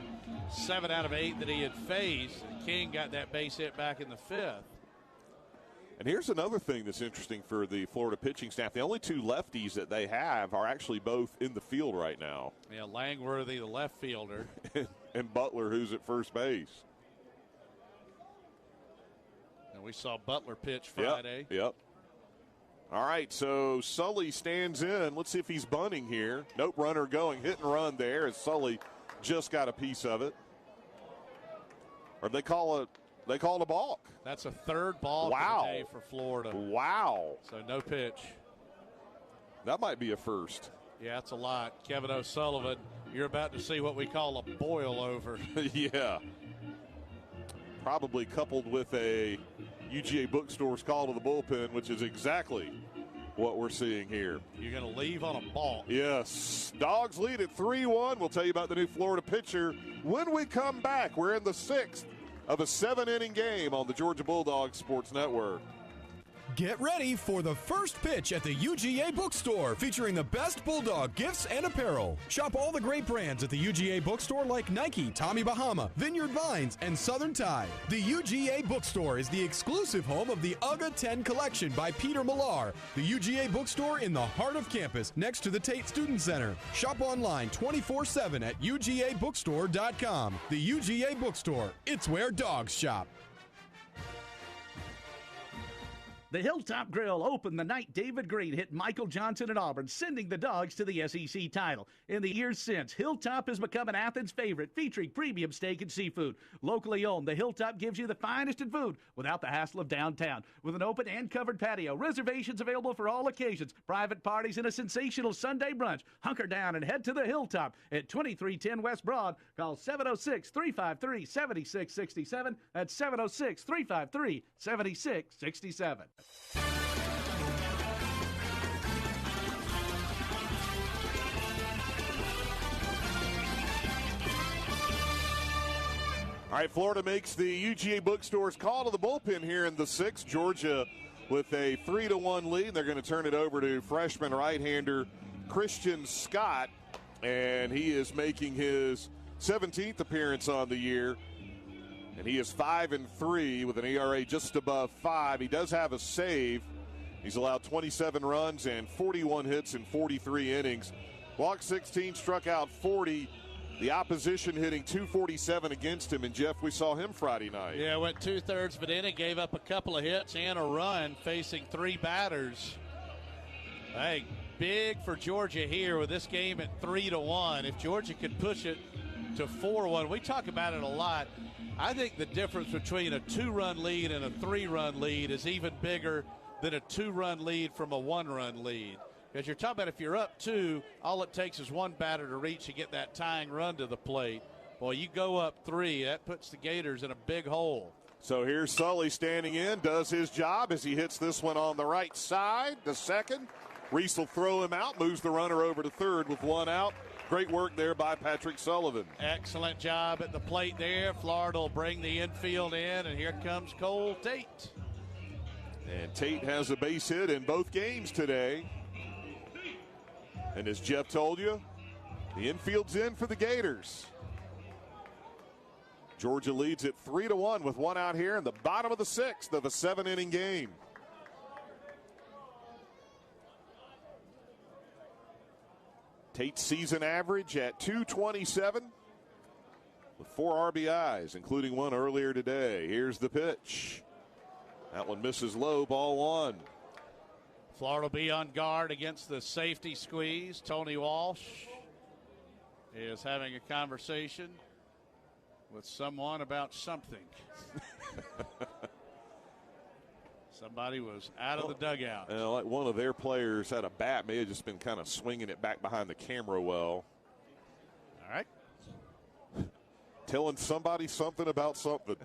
7 out of 8 that he had faced. King got that base hit back in the 5th. And here's another thing that's interesting for the Florida pitching staff. The only 2 lefties that they have are actually both in the field right now. Yeah, Langworthy, the left fielder. and Butler, who's at first base. And we saw Butler pitch Friday. Yep. All right, so Sully stands in. Let's see if he's bunting here. Nope, runner going. Hit and run there as Sully just got a piece of it. Or they call a balk. That's a 3rd balk of the day for Florida. Wow. So no pitch. That might be a first. Yeah, that's a lot. Kevin O'Sullivan, you're about to see what we call a boil over. Yeah. Probably coupled with a UGA Bookstore's call to the bullpen, which is exactly what we're seeing here. You're going to leave on a balk. Yes. Dogs lead at 3-1. We'll tell you about the new Florida pitcher when we come back. We're in the 6th of a 7-inning game on the Georgia Bulldogs Sports Network. Get ready for the first pitch at the UGA Bookstore, featuring the best Bulldog gifts and apparel. Shop all the great brands at the UGA Bookstore like Nike, Tommy Bahama, Vineyard Vines, and Southern Tide. The UGA Bookstore is the exclusive home of the UGA 10 collection by Peter Millar. The UGA Bookstore in the heart of campus, next to the Tate Student Center. Shop online 24/7 at UGABookstore.com. The UGA Bookstore, it's where dogs shop. The Hilltop Grill opened the night David Green hit Michael Johnson at Auburn, sending the Dogs to the SEC title. In the years since, Hilltop has become an Athens favorite, featuring premium steak and seafood. Locally owned, the Hilltop gives you the finest in food without the hassle of downtown. With an open and covered patio, reservations available for all occasions, private parties, and a sensational Sunday brunch. Hunker down and head to the Hilltop at 2310 West Broad. Call 706-353-7667. That's 706-353-7667. All right, Florida makes the UGA Bookstores call to the bullpen here in the sixth. Georgia with a 3-1 lead. They're going to turn it over to freshman right-hander Christian Scott, and he is making his 17th appearance on the year. And he is 5-3 with an ERA just above 5. He does have a save. He's allowed 27 runs and 41 hits in 43 innings. Walked 16, struck out 40. The opposition hitting 247 against him. And, Jeff, we saw him Friday night. Yeah, went 2/3 of an inning, gave up a couple of hits and a run, facing 3 batters. Hey, big for Georgia here with this game at 3-1. If Georgia could push it to 4-1, we talk about it a lot. I think the difference between a 2-run lead and a 3-run lead is even bigger than a 2-run lead from a 1-run lead. Because you're talking about if you're up 2, all it takes is one batter to reach and get that tying run to the plate. Boy, you go up 3, that puts the Gators in a big hole. So here's Sully standing in, does his job as he hits this one on the right side. The second, Reese will throw him out, moves the runner over to third with 1 out. Great work there by Patrick Sullivan. Excellent job at the plate there. Florida will bring the infield in, and here comes Cole Tate. And Tate has a base hit in both games today. And as Jeff told you, the infield's in for the Gators. Georgia leads it 3-1 with 1 out here in the bottom of the 6th of a 7-inning game. Tate's season average at 227 with 4 RBIs, including 1 earlier today. Here's the pitch. That one misses low, ball 1. Florida will be on guard against the safety squeeze. Tony Walsh is having a conversation with someone about something. Somebody was out of the dugout. Like one of their players had a bat, may have just been kind of swinging it back behind the camera well. All right. Telling somebody something about something.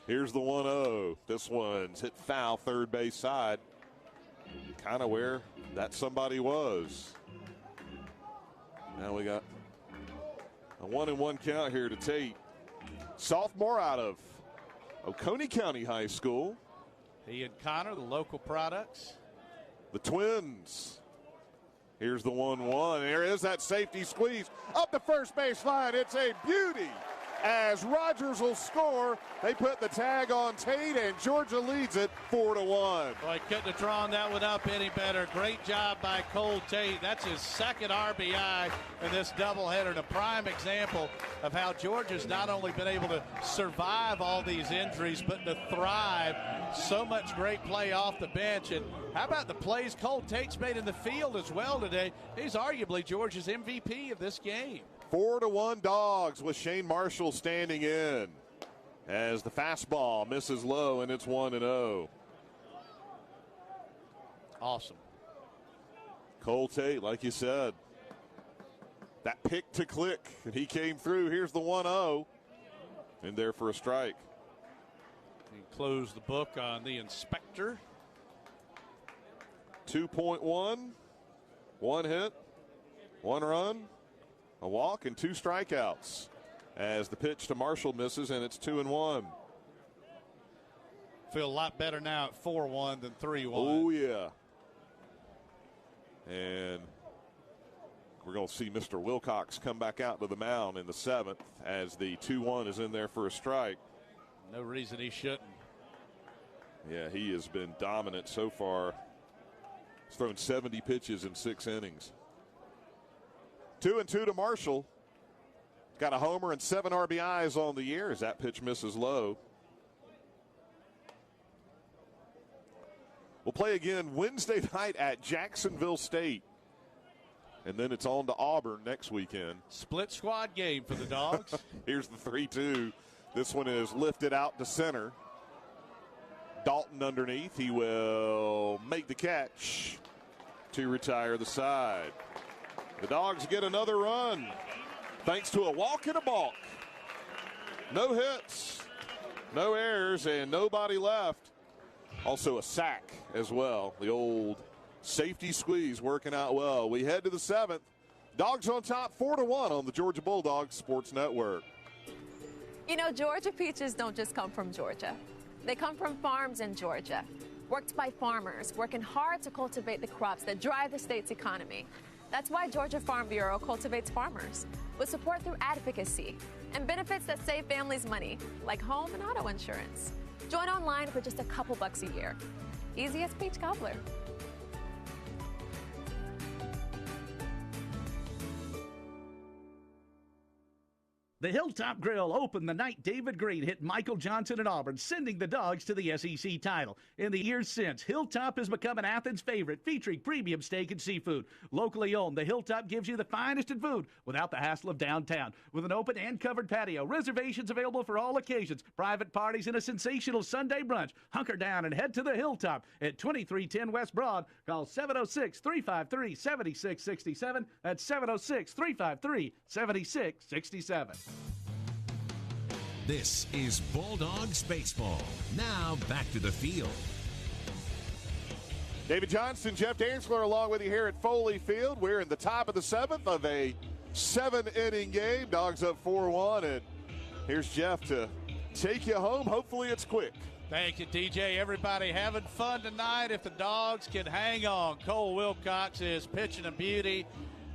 Here's the 1-0. This one's hit foul, third base side. Kind of where that somebody was. Now we got a 1-1 count here to Tate. Sophomore out of Oconee County High School. He and Connor, the local products. The Twins. Here's the 1-1. There is that safety squeeze up the first base line. It's a beauty. As Rogers will score, they put the tag on Tate, and Georgia leads it 4-1. Boy, couldn't have drawn that one up any better. Great job by Cole Tate. That's his 2nd RBI in this doubleheader, and a prime example of how Georgia's not only been able to survive all these injuries, but to thrive. So much great play off the bench. And how about the plays Cole Tate's made in the field as well today? He's arguably Georgia's MVP of this game. 4-1 Dogs with Shane Marshall standing in as the fastball misses low, and it's 1-0. Awesome. Cole Tate, like you said, that pick to click, and he came through. Here's the 1-0, in there for a strike. He closed the book on the inspector. 2.1, 1 hit, 1 run, a walk, and 2 strikeouts as the pitch to Marshall misses, and it's 2-1. Feel a lot better now at 4-1 than 3-1. Oh, yeah. And we're going to see Mr. Wilcox come back out to the mound in the 7th as the 2-1 is in there for a strike. No reason he shouldn't. Yeah, he has been dominant so far. He's thrown 70 pitches in 6 innings. 2-2 to Marshall. Got a homer and 7 RBIs on the year as that pitch misses low. will play again Wednesday night at Jacksonville State. And then it's on to Auburn next weekend. Split squad game for the Dogs. Here's the 3-2. This one is lifted out to center. Dalton underneath. He will make the catch to retire the side. The Dogs get another run thanks to a walk and a balk. No hits, no errors, and nobody left. Also a sack as well. The old safety squeeze working out well. We head to the 7th. Dogs on top 4-1 on the Georgia Bulldogs Sports Network. You know, Georgia peaches don't just come from Georgia. They come from farms in Georgia, worked by farmers, working hard to cultivate the crops that drive the state's economy. That's why Georgia Farm Bureau cultivates farmers with support through advocacy and benefits that save families money, like home and auto insurance. Join online for just a couple bucks a year. Easy as peach cobbler. The Hilltop Grill opened the night David Green hit Michael Johnson at Auburn, sending the Dogs to the SEC title. In the years since, Hilltop has become an Athens favorite, featuring premium steak and seafood. Locally owned, the Hilltop gives you the finest in food without the hassle of downtown. With an open and covered patio, reservations available for all occasions, private parties, and a sensational Sunday brunch. Hunker down and head to the Hilltop at 2310 West Broad. Call 706-353-7667. That's 706-353-7667. This is Bulldogs Baseball. Now back to the field. David Johnston, Jeff Dantzler along with you here at Foley Field. We're in the top of the 7th of a 7-inning game. Dogs up 4-1, and here's Jeff to take you home. Hopefully it's quick. Thank you, DJ. Everybody having fun tonight if the Dogs can hang on. Cole Wilcox is pitching a beauty.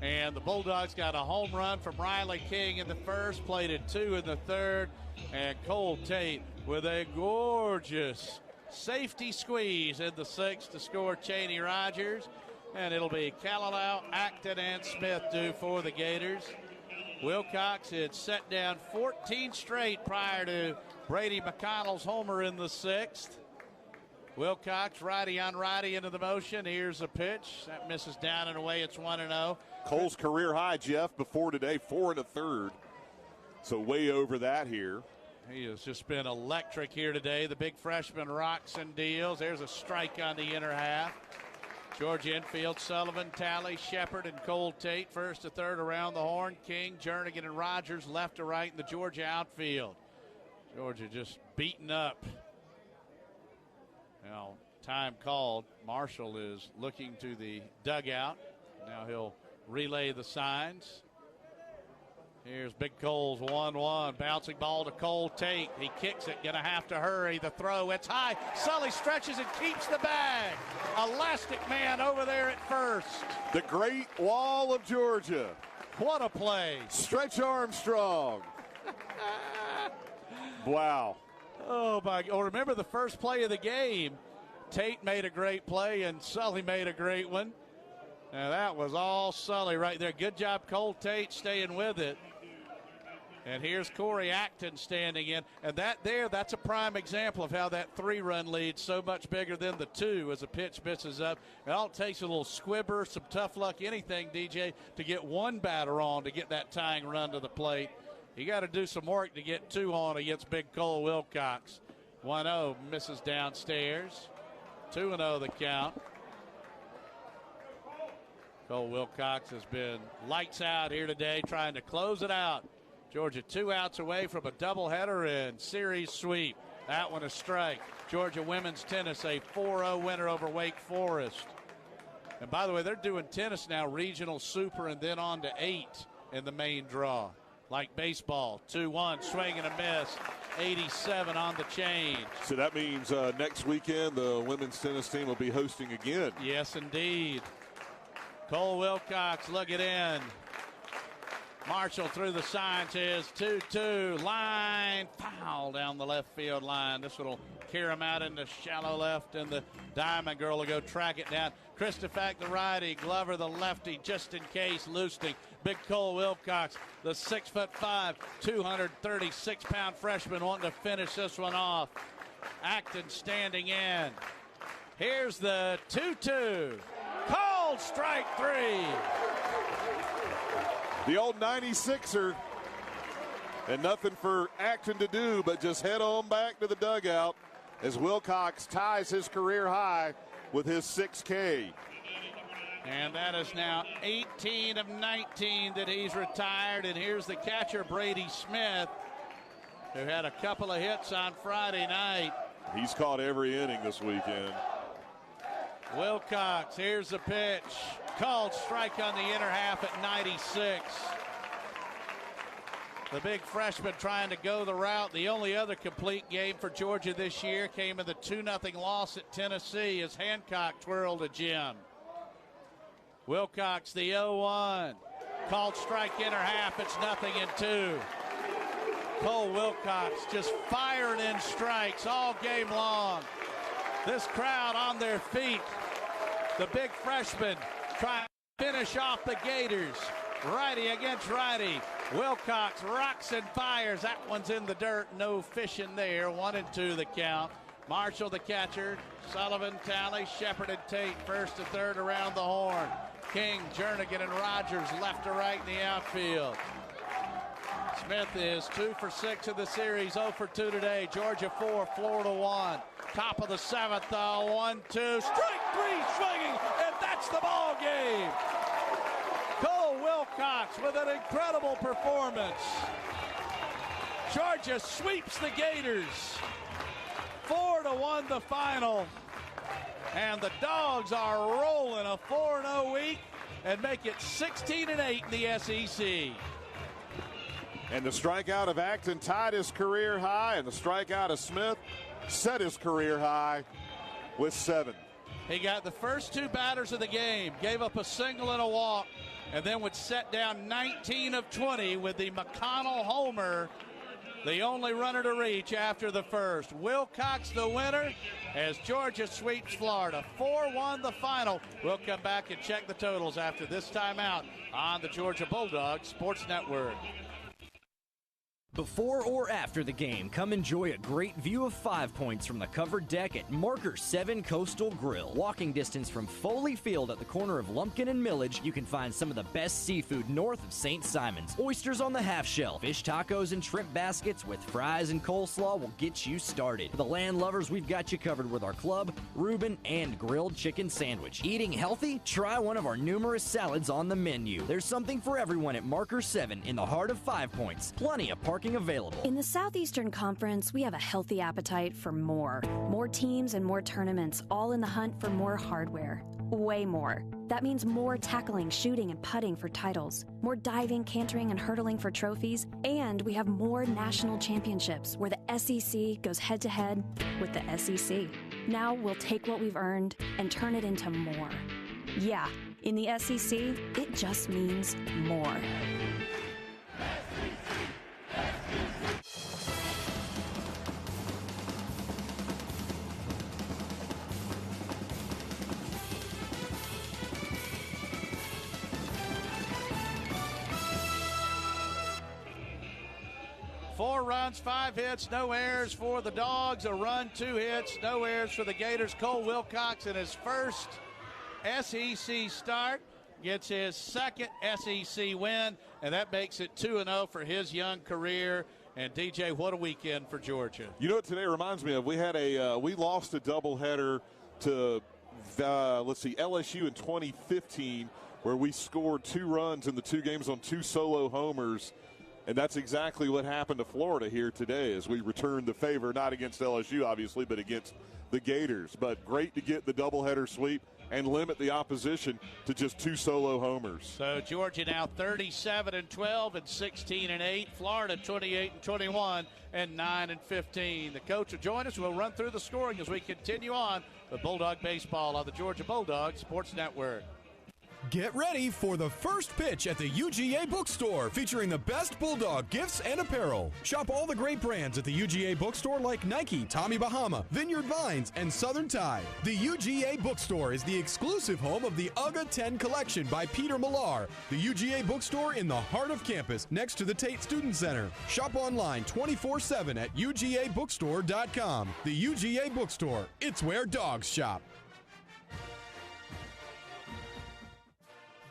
And the Bulldogs got a home run from Riley King in the first, played it 2 in the third. And Cole Tate with a gorgeous safety squeeze in the 6th to score Cheney Rogers. And it'll be Kalalau, Acton, and Smith due for the Gators. Wilcox had set down 14 straight prior to Brady McConnell's homer in the 6th. Wilcox, righty on righty into the motion. Here's a pitch. That misses down and away. It's 1-0. Cole's career high, Jeff, before today, 4 1/3. So way over that here. He has just been electric here today. The big freshman rocks and deals. There's a strike on the inner half. Georgia infield, Sullivan, Talley, Shepard, and Cole Tate. 1st to 3rd around the horn. King, Jernigan, and Rogers left to right in the Georgia outfield. Georgia just beaten up. Now, time called. Marshall is looking to the dugout. Now he'll relay the signs. Here's Big Cole's 1-1. Bouncing ball to Cole Tate. He kicks it. Gonna have to hurry. The throw. It's high. Sully stretches and keeps the bag. Elastic man over there at first. The Great Wall of Georgia. What a play. Stretch Armstrong. Wow. Oh, my. Oh, remember the first play of the game. Tate made a great play, and Sully made a great one. Now, that was all Sully right there. Good job, Cole Tate, staying with it. And here's Corey Acton standing in. And that's a prime example of how that 3-run lead's so much bigger than the 2 as a pitch misses up. It all takes a little squibber, some tough luck, anything, DJ, to get one batter on to get that tying run to the plate. You got to do some work to get 2 on against Big Cole Wilcox. 1-0 misses downstairs. 2-0 the count. Cole Wilcox has been lights out here today, trying to close it out. Georgia 2 outs away from a doubleheader and series sweep. That one a strike. Georgia women's tennis, a 4-0 winner over Wake Forest. And by the way, they're doing tennis now, regional, super, and then on to 8 in the main draw. Like baseball, 2-1, swing and a miss, 87 on the change. So that means next weekend the women's tennis team will be hosting again. Yes, indeed. Cole Wilcox, look it in. Marshall through the signs is 2-2. Line, foul down the left field line. This one will carry him out into shallow left, and the Diamond Girl will go track it down. Christofak the righty, Glover the lefty, just in case, Lustig. Big Cole Wilcox, the 6'5", 236-pound freshman wanting to finish this one off. Acton standing in. Here's the 2-2. Called strike 3. The old 96er. And nothing for Acton to do but just head on back to the dugout as Wilcox ties his career high with his 6K. And that is now 18 of 19 that he's retired. And here's the catcher, Brady Smith, who had a couple of hits on Friday night. He's caught every inning this weekend. Wilcox, here's the pitch. Called strike on the inner half at 96. The big freshman trying to go the route. The only other complete game for Georgia this year came in the 2-0 loss at Tennessee as Hancock twirled a gem. Wilcox, the 0-1. Called strike inner half. It's 0-2. Cole Wilcox just firing in strikes all game long. This crowd on their feet. The big freshman trying to finish off the Gators. Righty against righty. Wilcox rocks and fires. That one's in the dirt. No fishing there. 1-2 the count. Marshall the catcher. Sullivan, Talley, Shepard, and Tate first to third around the horn. King, Jernigan, and Rogers left to right in the outfield. Smith is 2 for 6 in the series, 0 for 2 today. Georgia 4, Florida 1. Top of the 7th, 1-2. Strike 3 swinging, and that's the ball game. Cole Wilcox with an incredible performance. Georgia sweeps the Gators. 4-1 the final. And the Dogs are rolling a 4-0 week and make it 16-8 in the SEC. And the strikeout of Acton tied his career high, and the strikeout of Smith set his career high with 7. He got the first 2 batters of the game, gave up a single and a walk, and then would set down 19 of 20 with the McConnell homer, the only runner to reach after the first. Wilcox the winner as Georgia sweeps Florida. 4-1 the final. We'll come back and check the totals after this timeout on the Georgia Bulldogs Sports Network. Before or after the game, come enjoy a great view of 5 Points from the covered deck at Marker 7 Coastal Grill. Walking distance from Foley Field at the corner of Lumpkin and Millage, you can find some of the best seafood north of St. Simon's. Oysters on the half shell, fish tacos and shrimp baskets with fries and coleslaw will get you started. For the land lovers, we've got you covered with our club, Reuben, and grilled chicken sandwich. Eating healthy? Try one of our numerous salads on the menu. There's something for everyone at Marker 7 in the heart of 5 Points. Plenty of parking available. In the Southeastern Conference, we have a healthy appetite for more. More teams and more tournaments, all in the hunt for more hardware. Way more. That means more tackling, shooting, and putting for titles, more diving, cantering, and hurdling for trophies, and we have more national championships where the SEC goes head-to-head with the SEC. Now we'll take what we've earned and turn it into more. Yeah, in the SEC, it just means more. 4 runs, 5 hits, no errors for the Dogs. A run, 2 hits, no errors for the Gators. Cole Wilcox in his first SEC start gets his second SEC win, and that makes it 2-0 for his young career. And DJ, what a weekend for Georgia. You know what today reminds me of? We had we lost a doubleheader to LSU in 2015, where we scored 2 runs in the 2 games on 2 solo homers. And that's exactly what happened to Florida here today as we returned the favor, not against LSU, obviously, but against the Gators. But great to get the doubleheader sweep and limit the opposition to just 2 solo homers. So Georgia now 37-12 and 16-8. Florida 28-21 and 9-15. The coach will join us. We'll run through the scoring as we continue on with Bulldog Baseball on the Georgia Bulldogs Sports Network. Get ready for the first pitch at the UGA Bookstore, featuring the best Bulldog gifts and apparel. Shop all the great brands at the UGA Bookstore like Nike, Tommy Bahama, Vineyard Vines, and Southern Tide. The UGA Bookstore is the exclusive home of the UGA 10 collection by Peter Millar. The UGA Bookstore in the heart of campus, next to the Tate Student Center. Shop online 24/7 at UGABookstore.com. The UGA Bookstore, it's where dogs shop.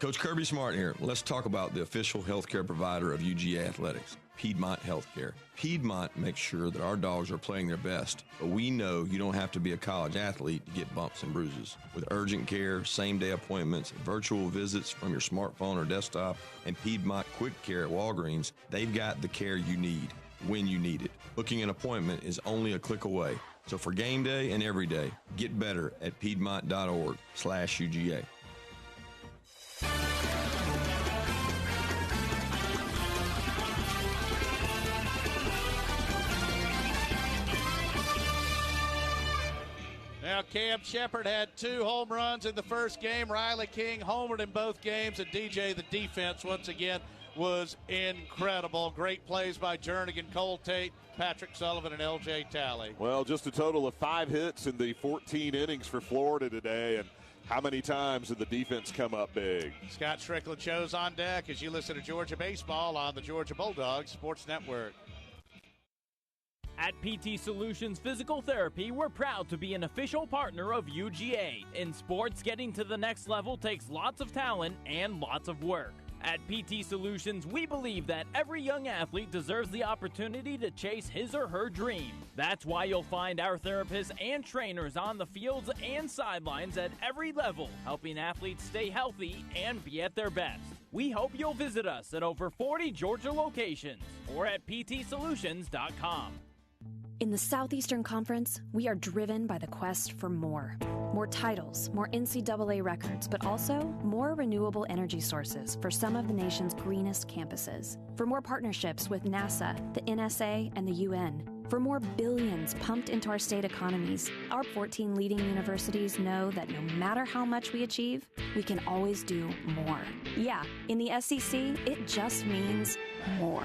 Coach Kirby Smart here. Let's talk about the official healthcare provider of UGA Athletics, Piedmont Healthcare. Piedmont makes sure that our dogs are playing their best, but we know you don't have to be a college athlete to get bumps and bruises. With urgent care, same-day appointments, virtual visits from your smartphone or desktop, and Piedmont Quick Care at Walgreens, they've got the care you need when you need it. Booking an appointment is only a click away. So for game day and every day, get better at piedmont.org/UGA. Now, Cam Shepard had 2 home runs in the first game. Riley King homered in both games. And DJ, the defense, once again, was incredible. Great plays by Jernigan, Cole Tate, Patrick Sullivan, and L.J. Talley. Well, just a total of 5 hits in the 14 innings for Florida today. And how many times did the defense come up big? Scott Strickland shows on deck as you listen to Georgia Baseball on the Georgia Bulldogs Sports Network. At PT Solutions Physical Therapy, we're proud to be an official partner of UGA. In sports, getting to the next level takes lots of talent and lots of work. At PT Solutions, we believe that every young athlete deserves the opportunity to chase his or her dream. That's why you'll find our therapists and trainers on the fields and sidelines at every level, helping athletes stay healthy and be at their best. We hope you'll visit us at over 40 Georgia locations or at ptsolutions.com. In the Southeastern Conference, we are driven by the quest for more. More titles, more NCAA records, but also more renewable energy sources for some of the nation's greenest campuses. For more partnerships with NASA, the NSA, and the UN. For more billions pumped into our state economies. Our 14 leading universities know that no matter how much we achieve, we can always do more. Yeah, in the SEC, it just means more.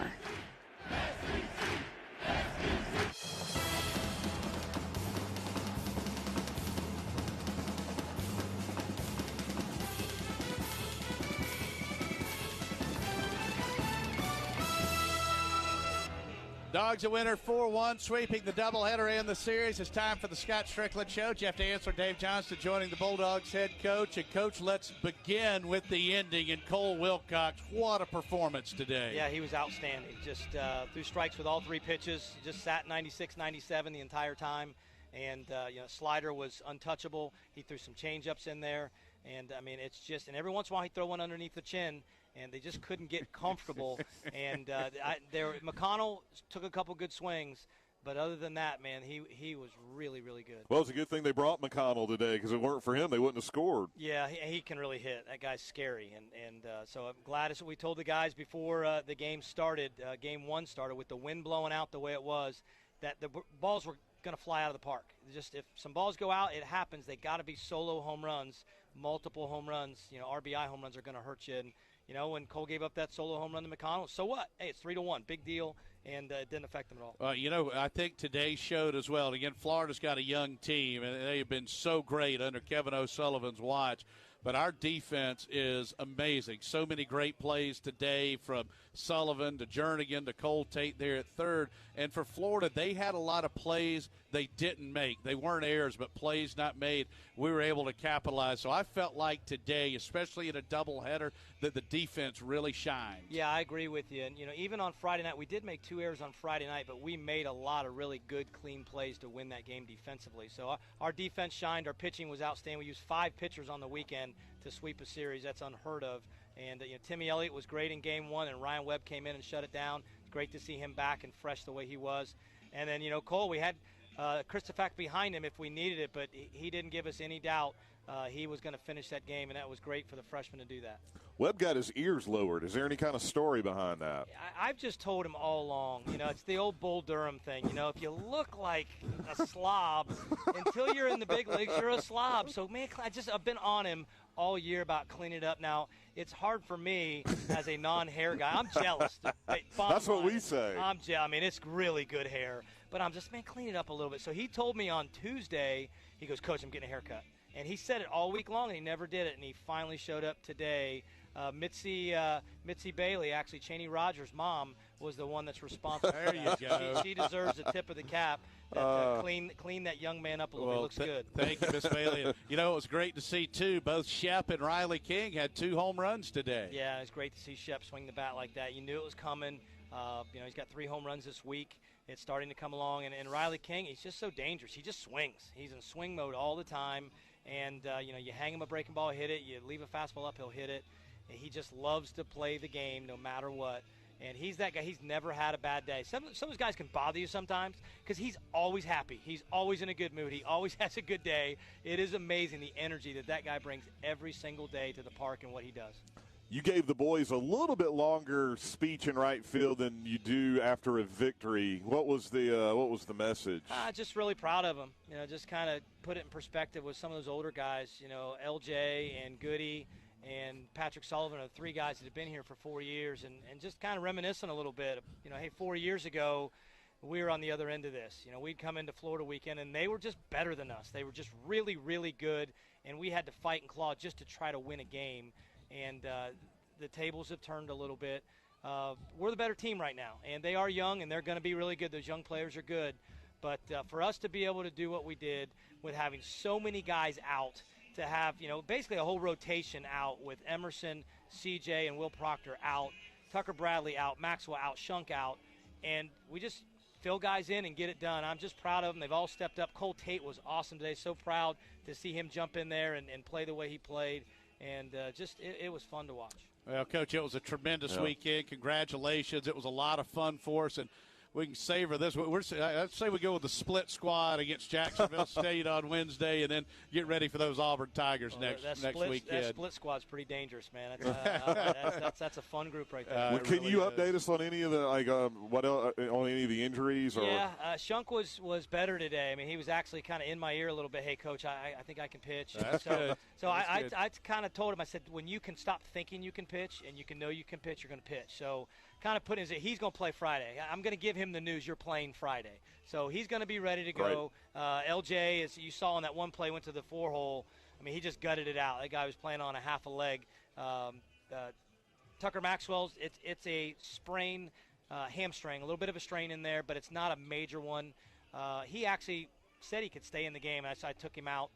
Dogs a winner 4-1, sweeping the doubleheader in the series. It's time for the Scott Strickland Show. Jeff Dantzler, Dave Johnston joining the Bulldogs head coach. And, Coach, let's begin with the ending. And Cole Wilcox, what a performance today. Yeah, he was outstanding. Just threw strikes with all 3 pitches. Just sat 96, 97 the entire time. And, slider was untouchable. He threw some change-ups in there. And, I mean, it's just – and every once in a while he'd throw one underneath the chin. And they just couldn't get comfortable. And McConnell took a couple good swings, but other than that, man, he was really, really good. Well, it's a good thing they brought McConnell today because if it weren't for him, they wouldn't have scored. Yeah, he can really hit. That guy's scary. And so I'm glad as we told the guys before the game started, game 1 started, with the wind blowing out the way it was, that the balls were going to fly out of the park. Just if some balls go out, it happens. They got to be solo home runs, multiple home runs. RBI home runs are going to hurt you. And, when Cole gave up that solo home run to McConnell, so what? Hey, it's 3-1, big deal, and it didn't affect them at all. I think today showed as well. Again, Florida's got a young team, and they have been so great under Kevin O'Sullivan's watch. But our defense is amazing. So many great plays today, from Sullivan to Jernigan to Cole Tate there at third. And for Florida, they had a lot of plays they didn't make. They weren't errors, but plays not made. We were able to capitalize. So I felt like today, especially in a doubleheader, that the defense really shined. Yeah, I agree with you. And, even on Friday night, we did make 2 errors on Friday night, but we made a lot of really good, clean plays to win that game defensively. So our defense shined. Our pitching was outstanding. We used 5 pitchers on the weekend to sweep a series. That's unheard of. And Timmy Elliott was great in game 1, and Ryan Webb came in and shut it down. It's great to see him back and fresh the way he was. And then, Cole, we had Christopher behind him if we needed it, but he didn't give us any doubt he was going to finish that game, and that was great for the freshman to do that. Webb got his ears lowered. Is there any kind of story behind that? I've just told him all along, it's the old Bull Durham thing. If you look like a slob, until you're in the big leagues, you're a slob. So, man, I've been on him all year about cleaning it up. Now, it's hard for me as a non-hair guy. I'm jealous. That's what we say. I'm jealous. I mean, it's really good hair. But I'm just, clean it up a little bit. So he told me on Tuesday, he goes, Coach, I'm getting a haircut. And he said it all week long, and he never did it, and he finally showed up today. Mitzi Bailey, actually Cheney Rogers' mom, was the one that's responsible. There you go. She deserves a tip of the cap. Clean that young man up a little bit. Looks good. Thank you, Miss Bailey. And, it was great to see, too. Both Shep and Riley King had 2 home runs today. Yeah, it's great to see Shep swing the bat like that. You knew it was coming. He's got 3 home runs this week. It's starting to come along. And Riley King, he's just so dangerous. He just swings. He's in swing mode all the time. And, you hang him a breaking ball, hit it. You leave a fastball up, he'll hit it. And he just loves to play the game no matter what. And he's that guy. He's never had a bad day. Some of those guys can bother you sometimes because he's always happy. He's always in a good mood. He always has a good day. It is amazing the energy that guy brings every single day to the park and what he does. You gave the boys a little bit longer speech in right field than you do after a victory. What was the message? Just really proud of them. Just kind of put it in perspective with some of those older guys. LJ and Goody and Patrick Sullivan are the 3 guys that have been here for 4 years, and just kind of reminiscing a little bit. Hey, 4 years ago, we were on the other end of this. We'd come into Florida weekend, and they were just better than us. They were just really, really good, and we had to fight and claw just to try to win a game. And the tables have turned a little bit. We're the better team right now, and they are young, and they're going to be really good. Those young players are good. But for us to be able to do what we did with having so many guys out, to have, basically a whole rotation out with Emerson, CJ, and Will Proctor out, Tucker Bradley out, Maxwell out, Shunk out, and we just fill guys in and get it done. I'm just proud of them. They've all stepped up. Cole Tate was awesome today. So proud to see him jump in there and play the way he played, and it was fun to watch. Well, Coach, it was a tremendous weekend. Congratulations. It was a lot of fun for us, and we can savor this. I'd say we go with the split squad against Jacksonville State on Wednesday, and then get ready for those Auburn Tigers next weekend. That split squad's pretty dangerous, man. That's a fun group right there. Well, can you update us on any of the on any of the injuries? Or? Yeah, Shunk was better today. I mean, he was actually kind of in my ear a little bit. Hey, Coach, I think I can pitch. That's good. So I kind of told him, I said, when you can stop thinking you can pitch and you can know you can pitch, you're going to pitch. So kind of put in he's going to play Friday. I'm going to give him the news you're playing Friday. So he's going to be ready to go. LJ, as you saw in that one play, went to the 4-hole. I mean, he just gutted it out. That guy was playing on a half a leg. Tucker Maxwell's, it's a sprain, hamstring, a little bit of a strain in there, but it's not a major one. He actually said he could stay in the game, and I took him out.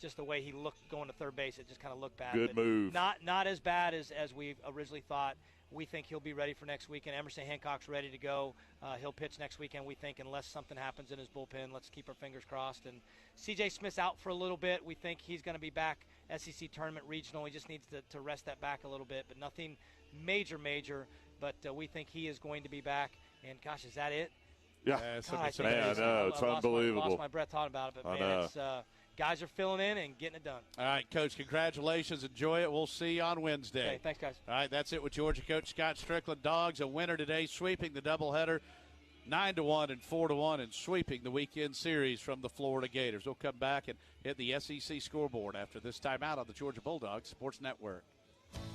Just the way he looked going to third base, it just kind of looked bad. Good move. Not as bad as we originally thought. We think he'll be ready for next weekend. Emerson Hancock's ready to go. He'll pitch next weekend, we think, unless something happens in his bullpen. Let's keep our fingers crossed. And C.J. Smith's out for a little bit. We think he's going to be back SEC tournament regional. He just needs to rest that back a little bit, but nothing major. But we think he is going to be back. And, gosh, is that it? Yeah. I know. It's unbelievable. I lost my breath talking about it, but, man, it's guys are filling in and getting it done. All right, Coach, congratulations. Enjoy it. We'll see you on Wednesday. Okay, thanks, guys. All right, that's it with Georgia coach Scott Strickland. Dogs a winner today, sweeping the doubleheader 9-1 and 4-1, and sweeping the weekend series from the Florida Gators. We'll come back and hit the SEC scoreboard after this timeout on the Georgia Bulldogs Sports Network.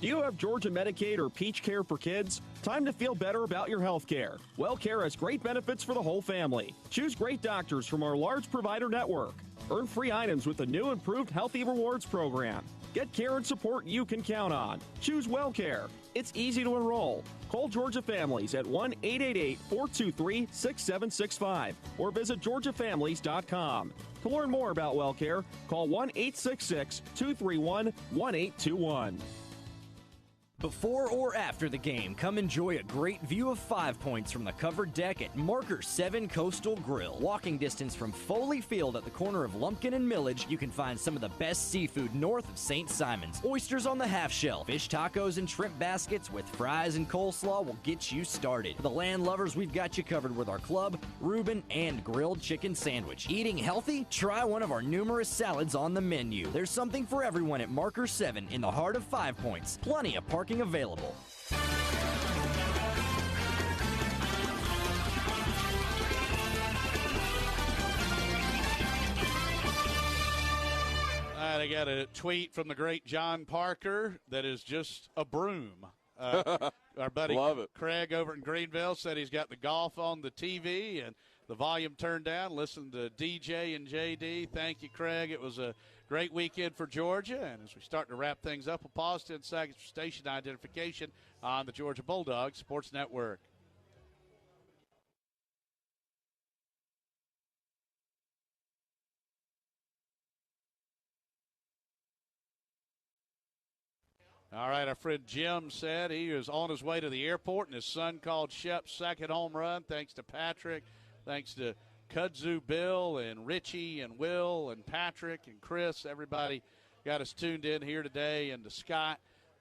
Do you have Georgia Medicaid or Peach Care for kids? Time to feel better about your health care. WellCare has great benefits for the whole family. Choose great doctors from our large provider network. Earn free items with the new improved Healthy Rewards program. Get care and support you can count on. Choose WellCare. It's easy to enroll. Call Georgia Families at 1-888-423-6765 or visit georgiafamilies.com. To learn more about WellCare, call 1-866-231-1821. Before or after the game, come enjoy a great view of 5 Points from the covered deck at Marker 7 Coastal Grill. Walking distance from Foley Field at the corner of Lumpkin and Millage, you can find some of the best seafood north of St. Simons. Oysters on the half shell, fish tacos and shrimp baskets with fries and coleslaw will get you started. For the land lovers, we've got you covered with our club, Reuben, and grilled chicken sandwich. Eating healthy? Try one of our numerous salads on the menu. There's something for everyone at Marker 7 in the heart of 5 Points. Plenty of parking available. I got a tweet from the great John Parker that is just a broom. Our buddy Craig over in Greenville said he's got the golf on the TV and the volume turned down. Listen to DJ and JD. Thank you, Craig. It was a great weekend for Georgia. And as we start to wrap things up, we'll pause 10 seconds for station identification on the Georgia Bulldogs Sports Network. All right, our friend Jim said he was on his way to the airport, and his son called Shep's second home run. Thanks to Patrick, thanks to Kudzu Bill and Richie and Will and Patrick and Chris. Everybody got us tuned in here today, and to Scott.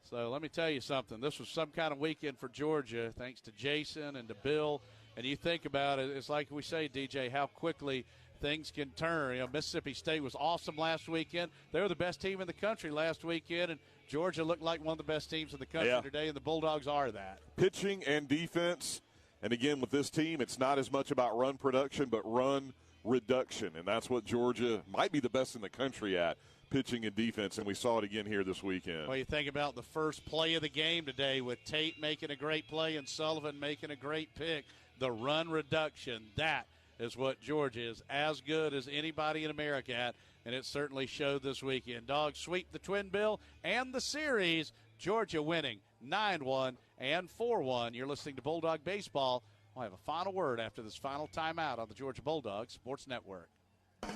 So let me tell you something. This was some kind of weekend for Georgia, thanks to Jason and to Bill. And you think about it, it's like we say, DJ, how quickly things can turn. Mississippi State was awesome last weekend. They were the best team in the country last weekend, and Georgia looked like one of the best teams in the country today, and the Bulldogs are that. Pitching and defense, and again, with this team, it's not as much about run production, but run reduction, and that's what Georgia might be the best in the country at, pitching and defense, and we saw it again here this weekend. Well, you think about the first play of the game today with Tate making a great play and Sullivan making a great pick. The run reduction, that is what Georgia is as good as anybody in America at, and it certainly showed this weekend. Dogs sweep the Twin Bill and the series. Georgia winning 9-1 and 4-1. You're listening to Bulldog Baseball. We'll have a final word after this final timeout on the Georgia Bulldogs Sports Network.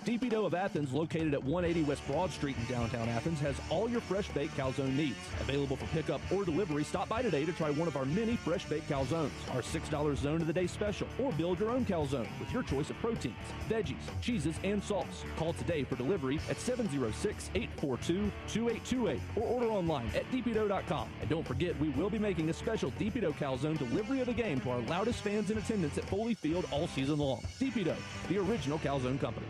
DP Dough of Athens, located at 180 West Broad Street in downtown Athens, has all your fresh baked calzone needs. Available for pickup or delivery, stop by today to try one of our many fresh baked calzones. Our $6 zone of the day special, or build your own calzone with your choice of proteins, veggies, cheeses, and sauce. Call today for delivery at 706-842-2828 or order online at dpdough.com. And don't forget, we will be making a special DP Dough calzone delivery of the game to our loudest fans in attendance at Foley Field all season long. DP Dough, the original calzone company.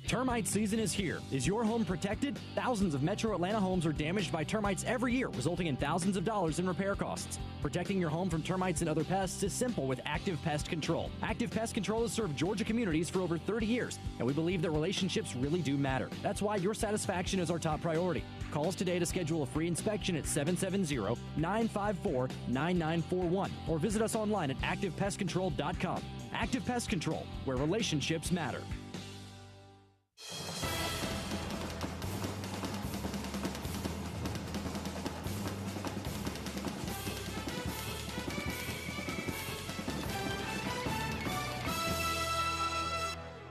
Termite season is here. Is your home protected? Thousands of Metro Atlanta homes are damaged by termites every year, resulting in thousands of dollars in repair costs. Protecting your home from termites and other pests is simple with Active Pest Control. Active Pest Control has served Georgia communities for over 30 years, and we believe that relationships really do matter. That's why your satisfaction is our top priority. Call us today to schedule a free inspection at 770-954-9941 or visit us online at activepestcontrol.com. Active Pest Control, where relationships matter.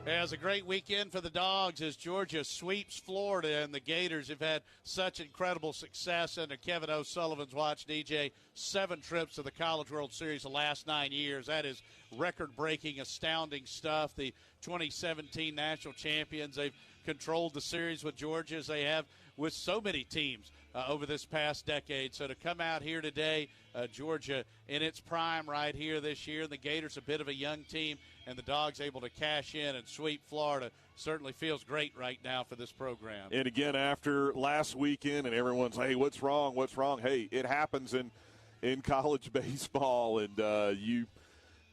It was a great weekend for the Dogs as Georgia sweeps Florida, and the Gators have had such incredible success under Kevin O'Sullivan's watch, DJ. 7 trips to the College World Series the last 9 years. That is record-breaking, astounding stuff. The 2017 national champions, they've controlled the series with Georgia as they have with so many teams over this past decade. So to come out here today, Georgia in its prime right here this year, and the Gators a bit of a young team, and the Dogs able to cash in and sweep Florida, certainly feels great right now for this program. And again, after last weekend, and everyone's, hey, what's wrong? What's wrong? Hey, it happens in college baseball, and you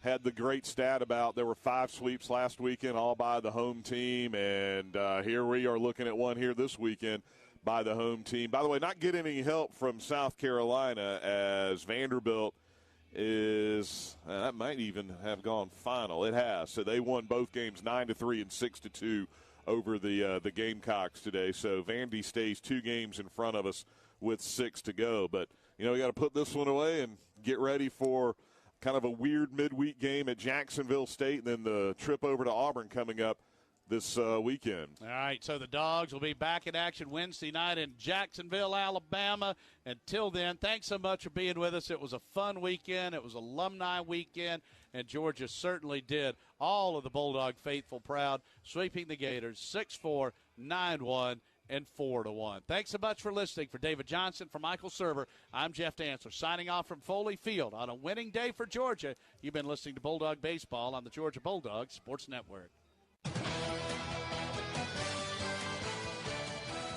had the great stat about there were 5 sweeps last weekend, all by the home team, and here we are looking at one here this weekend by the home team. By the way, not getting any help from South Carolina as Vanderbilt is that might even have gone final. It has. So they won both games 9-3 and 6-2 over the Gamecocks today. So Vandy stays 2 games in front of us with 6 to go. But we got to put this one away and get ready for kind of a weird midweek game at Jacksonville State, and then the trip over to Auburn coming up this weekend. All right, so the Dogs will be back in action Wednesday night in Jacksonville, Alabama. Until then, thanks so much for being with us. It was a fun weekend. It was alumni weekend, and Georgia certainly did all of the Bulldog faithful proud, sweeping the Gators 6-4, 9-1, and 4-1. Thanks so much for listening. For David Johnson, for Michael Server, I'm Jeff Dancer, signing off from Foley Field on a winning day for Georgia. You've been listening to Bulldog Baseball on the Georgia Bulldogs Sports Network.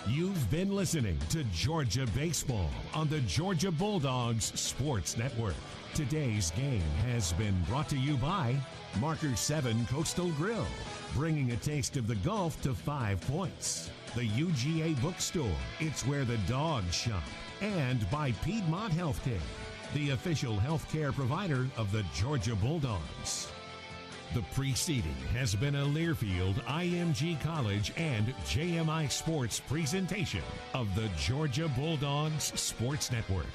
You've been listening to Georgia Baseball on the Georgia Bulldogs Sports Network. Today's game has been brought to you by Marker 7 Coastal Grill, bringing a taste of the Gulf to 5 Points. The UGA Bookstore, it's where the dogs shop. And by Piedmont Healthcare, the official healthcare provider of the Georgia Bulldogs. The preceding has been a Learfield, IMG College, and JMI Sports presentation of the Georgia Bulldogs Sports Network.